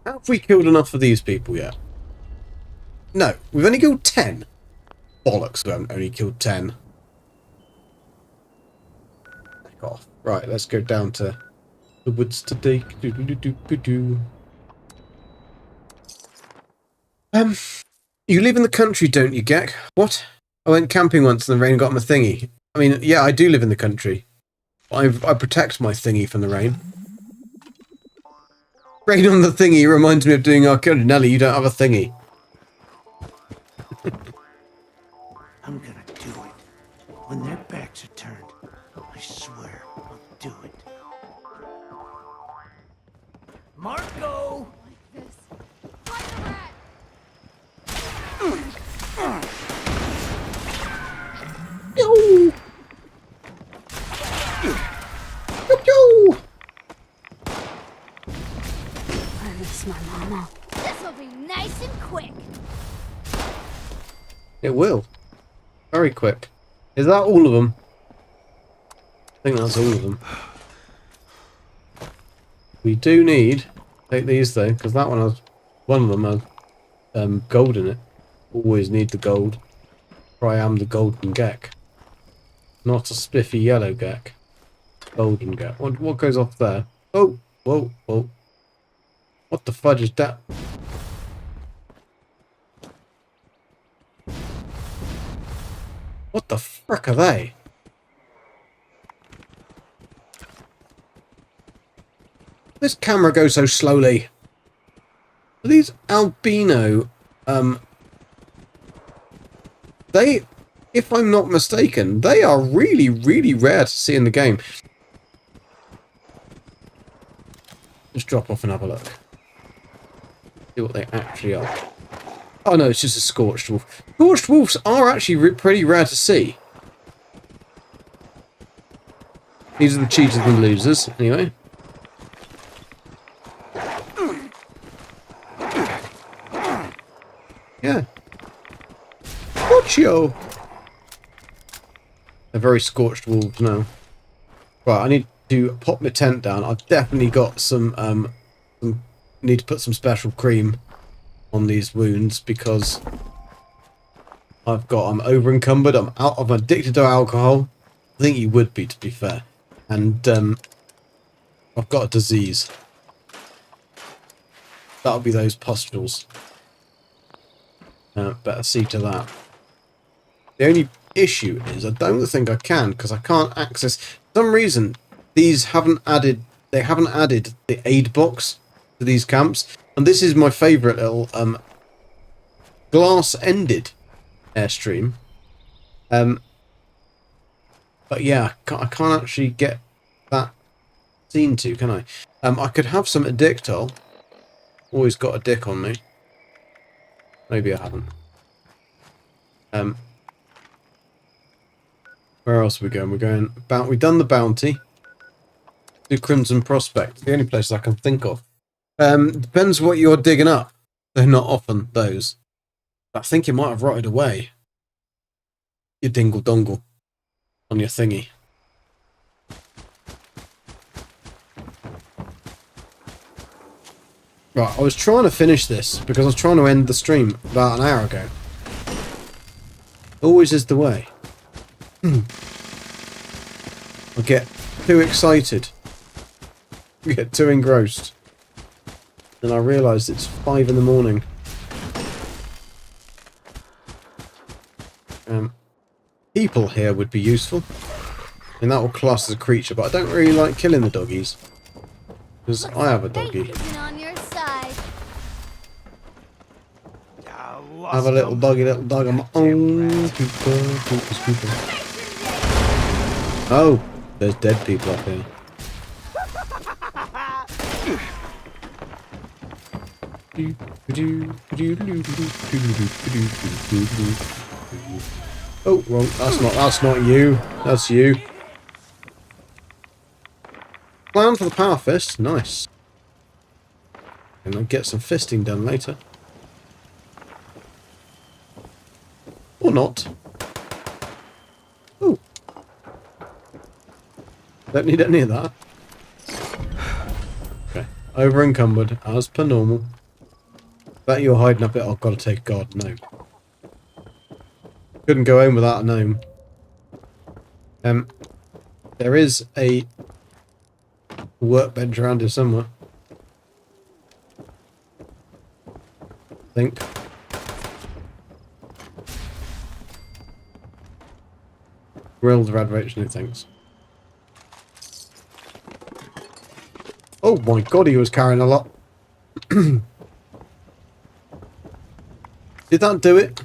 A: Have we killed enough of these people yet? No, we've only killed 10. Bollocks, we haven't only killed 10. Back off. Right, let's go down to the woods today. You live in the country, don't you, Gek? What? I went camping once and the rain got my thingy. I mean, yeah, I do live in the country. I protect my thingy from the rain. Rain on the thingy reminds me of doing arcade. Nelly, you don't have a thingy.
T: I'm gonna do it. When their backs are turned, I swear I'll do it.
B: Marco!
A: Yo! Yo!
D: I miss my mama. This'll be nice and quick.
A: It will. Very quick. Is that all of them? I think that's all of them. We do need... Take these though, because that one has... One of them has gold in it. Always need the gold. For I am the golden Gek. Not a spiffy yellow Gek. Golden Gek. What goes off there? Oh! Whoa, whoa. What the fudge is that? What the frick are they? This camera goes so slowly. Are these albino, they, if I'm not mistaken, they are really, really rare to see in the game. Just drop off and have a look. See what they actually are. Oh no, it's just a scorched wolf. Scorched wolves are actually pretty rare to see. These are the cheaters and losers, anyway. Yeah. Ocho! They're very scorched wolves now. Right, I need to pop my tent down. I've definitely got some need to put some special cream on these wounds because I'm over encumbered. I'm addicted to alcohol. I think you would be, to be fair. And I've got a disease. That'll be those pustules. Better see to that. The only issue is I don't think I can because I can't access. For some reason, these haven't added. They haven't added the aid box to these camps, and this is my favourite little glass-ended airstream. But yeah, I can't actually get that seen to, can I? I could have some addictol. Always got a dick on me. Maybe I haven't. Where else are we going? We're going about. We've done the bounty. Do Crimson Prospect. The only place I can think of. Depends what you're digging up. They're not often those. I think you might have rotted away. Your dingle dongle on your thingy. Right, I was trying to finish this because I was trying to end the stream about an hour ago. Always is the way. I get too excited. I get too engrossed. And I realise it's 5 in the morning. People here would be useful. And that will class as a creature, but I don't really like killing the doggies. Because I have a doggy. I have a little dog on my own. Oh, there's dead people up here. Oh, wrong. That's not you. That's you. Plan for the power fist. Nice. And I'll get some fisting done later. Or not. Oh. Don't need any of that. Okay. Over encumbered, as per normal. Bet you're hiding up it. I've got to take a guard. No. Couldn't go home without a gnome. There is a workbench around here somewhere. I think. Grilled Radrich, no thanks. Oh my god, he was carrying a lot. Did that do it?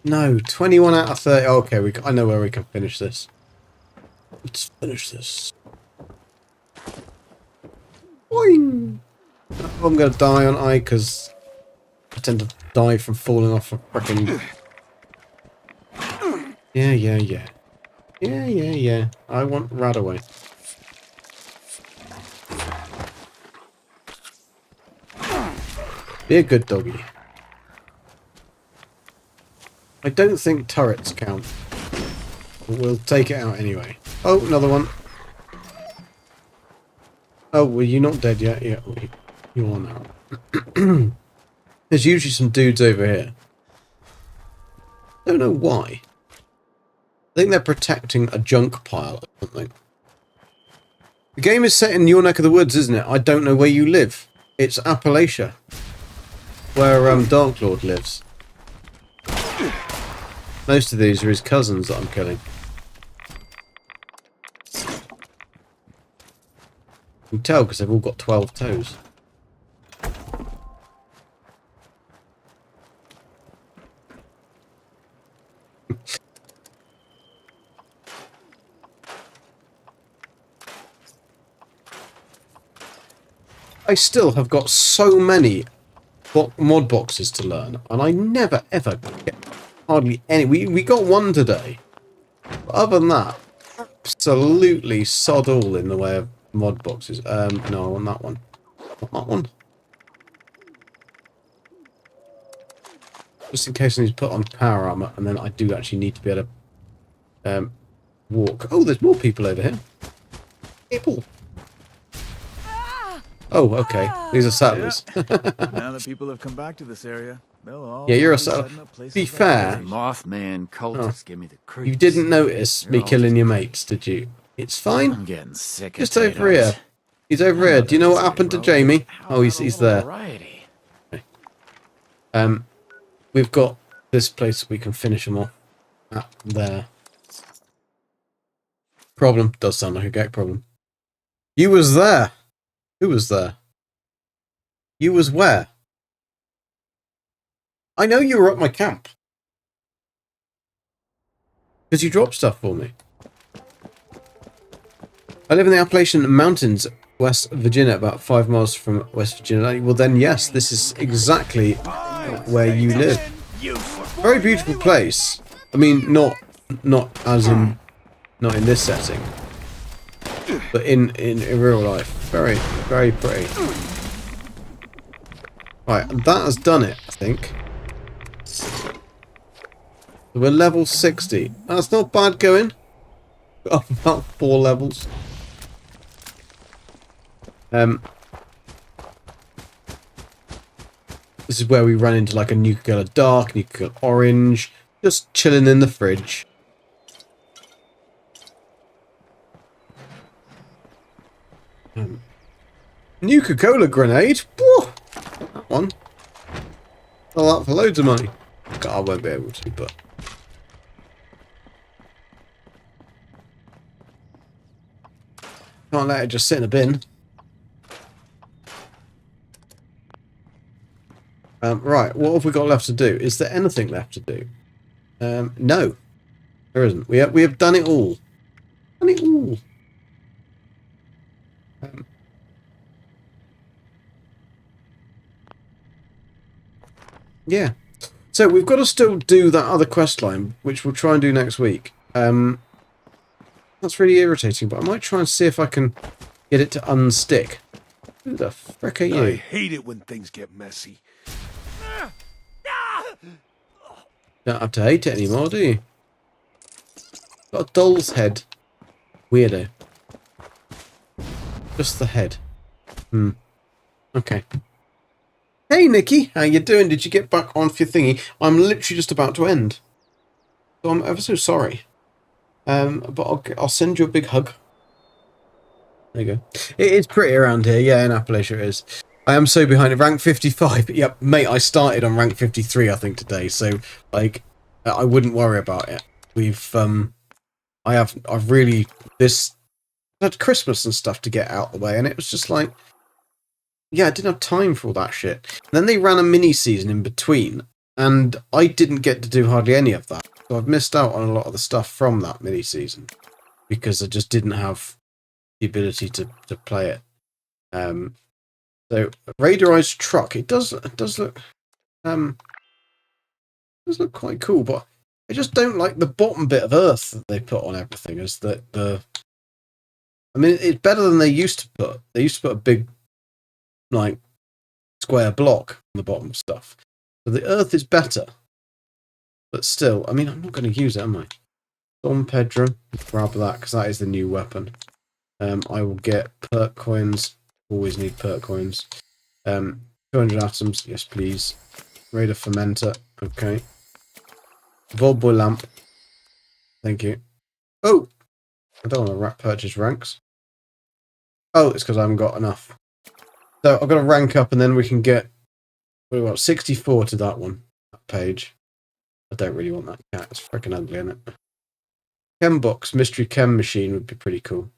A: No, 21 out of 30. Okay, I know where we can finish this. Let's finish this. Boing! I'm gonna die, aren't I? Because I tend to die from falling off a frickin'... Yeah. I want Radaway. Be a good doggy. I don't think turrets count. But we'll take it out anyway. Oh, another one. Oh, well, you're not dead yet? Yeah, you are now. There's usually some dudes over here. Don't know why. I think they're protecting a junk pile or something. The game is set in your neck of the woods, isn't it? I don't know where you live. It's Appalachia. Where Darklord lives. Most of these are his cousins that I'm killing. You can tell because they've all got 12 toes. I still have got so many mod boxes to learn, and I never ever get hardly any. We got one today. But other than that, absolutely sod all in the way of mod boxes. No, I want that one. I want that one. Just in case I need to put on power armor, and then I do actually need to be able to walk. Oh, there's more people over here. People. Oh, okay. These are settlers.
K: Now that people have come back to this area, they'll all
A: Yeah, you're a settler. To be fair,
K: Mothman cultists give me the creeps.
A: you didn't notice me killing your mates, did you? It's fine.
K: I'm getting sick.
A: Just over here. He's over here. Do you know what happened to Jamie? Oh, he's there. Okay. We've got this place we can finish them off. There. Problem. Does sound like a gag problem. You was there. Who was there? You was where? I know you were at my camp. Because you dropped stuff for me. I live in the Appalachian Mountains, West Virginia, about 5 miles from West Virginia. Well then, yes, this is exactly where you live. Very beautiful place. I mean, not as in, not in this setting, but in real life. Very, very pretty. Right, and that has done it, I think. We're level 60. That's not bad going. Got about 4 levels. This is where we run into like a Nuka-Cola Dark, Nuka-Cola Orange, just chilling in the fridge. Nuka-Cola Grenade? Whoa! That one. Sell that for loads of money. God, I won't be able to, but... Can't let it just sit in a bin. Right, what have we got left to do? Is there anything left to do? No. There isn't. We have done it all. Done it all. Yeah. So we've got to still do that other quest line, which we'll try and do next week. That's really irritating, but I might try and see if I can get it to unstick. Who the frick are you?
I: I hate it when things get messy.
A: Don't have to hate it anymore, do you? Got a doll's head. Weirdo. Just the head. Okay. Hey, Nikki. How you doing? Did you get back on for your thingy? I'm literally just about to end. So I'm ever so sorry. But I'll send you a big hug. There you go. It is pretty around here. Yeah, in Appalachia it is. I am so behind at rank 55. Yep, mate, I started on rank 53, I think, today. So, like, I wouldn't worry about it. I've really, had Christmas and stuff to get out the way, and it was just like, yeah, I didn't have time for all that shit. And then they ran a mini-season in between, and I didn't get to do hardly any of that. So I've missed out on a lot of the stuff from that mini-season, because I just didn't have the ability to play it. So radarized truck, it does look quite cool, but I just don't like the bottom bit of Earth that they put on everything. Is that I mean, it's better than they used to put. They used to put a big, like, square block on the bottom of stuff. So the Earth is better, but still, I mean, I'm not going to use it, am I? Dom Pedro, grab that because that is the new weapon. I will get perk coins. Always need perk coins. 200 atoms, yes please. Raider fermenter, okay. Volboy lamp, thank you. Oh, I don't want to purchase ranks. Oh, it's because I haven't got enough. So I've got to rank up, and then we can get, what do we want? 64 to that one. That page. I don't really want that cat. It's freaking ugly, isn't it? Chem box, mystery chem machine would be pretty cool.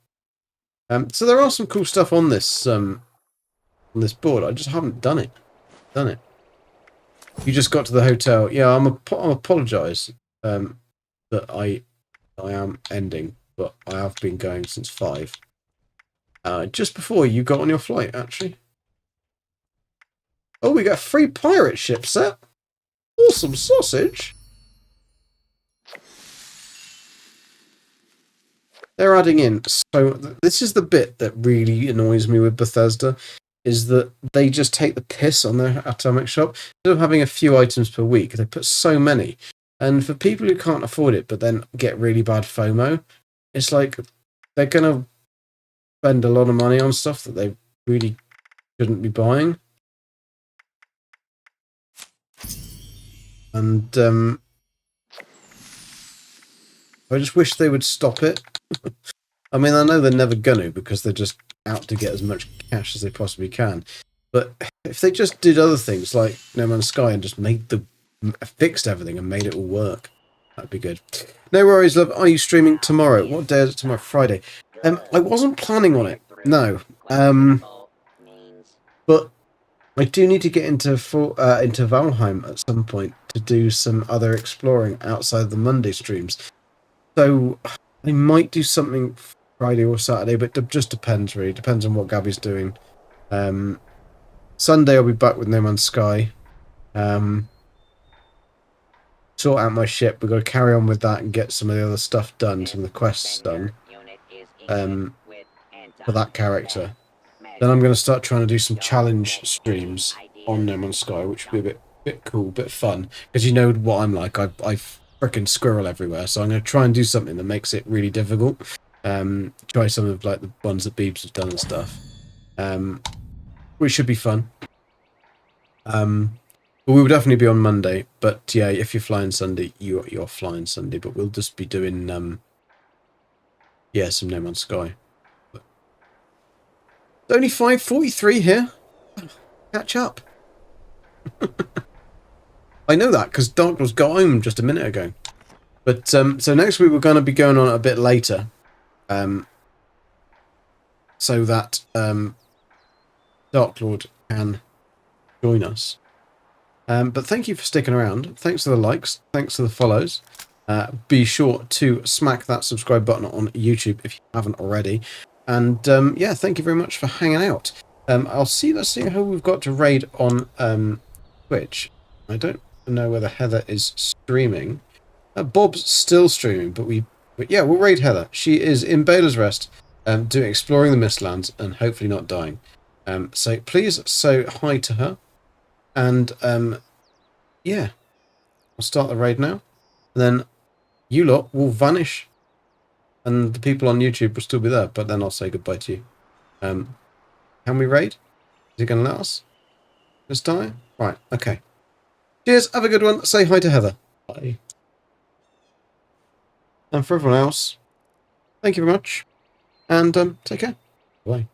A: So there are some cool stuff on this board. I just haven't done it. You just got to the hotel. Yeah, I apologise that I am ending, but I have been going since 5. Just before you got on your flight, actually. Oh, we got a free pirate ship set. Awesome sausage. They're adding in. So this is the bit that really annoys me with Bethesda, is that they just take the piss on their Atomic Shop. Instead of having a few items per week, they put so many. And for people who can't afford it, but then get really bad FOMO, it's like they're going to spend a lot of money on stuff that they really shouldn't be buying. And I just wish they would stop it. I mean, I know they're never going to, because they're just out to get as much cash as they possibly can. But if they just did other things like No Man's Sky and just fixed everything and made it all work, that'd be good. No worries, love. Are you streaming tomorrow? What day is it tomorrow? Friday. I wasn't planning on it. No. But I do need to get into Valheim at some point to do some other exploring outside the Monday streams. So I might do something Friday or Saturday, but it just depends, really. Depends on what Gabby's doing. Sunday I'll be back with No Man's Sky. Sort out my ship. We've got to carry on with that and get some of the other stuff done, some of the quests done. For that character. Then I'm going to start trying to do some challenge streams on No Man's Sky, which will be a bit cool, a bit fun. Because you know what I'm like. I freaking squirrel everywhere, so I'm going to try and do something that makes it really difficult. Try some of like the ones that Beebs has done and stuff. Which should be fun. But we will definitely be on Monday. But yeah, if you're flying Sunday, you're flying Sunday. But we'll just be doing some No Man's Sky. It's only 5:43 here. Catch up. I know that because Darklord's got home just a minute ago. But so next week we're going to be going on a bit later, so that Darklord can join us. But thank you for sticking around. Thanks for the likes. Thanks for the follows. Be sure to smack that subscribe button on YouTube if you haven't already. And yeah, thank you very much for hanging out. Let's see who we've got to raid on Twitch. I don't know whether Heather is streaming. Bob's still streaming, but yeah, we'll raid Heather. She is in Baylor's Rest, exploring the Mistlands and hopefully not dying. So please say hi to her. And yeah, I'll start the raid now. And then you lot will vanish. And the people on YouTube will still be there, but then I'll say goodbye to you. Can we raid? Is it going to let us this time? Right, okay. Cheers, have a good one. Say hi to Heather. Bye. And for everyone else, thank you very much. And take care. Bye.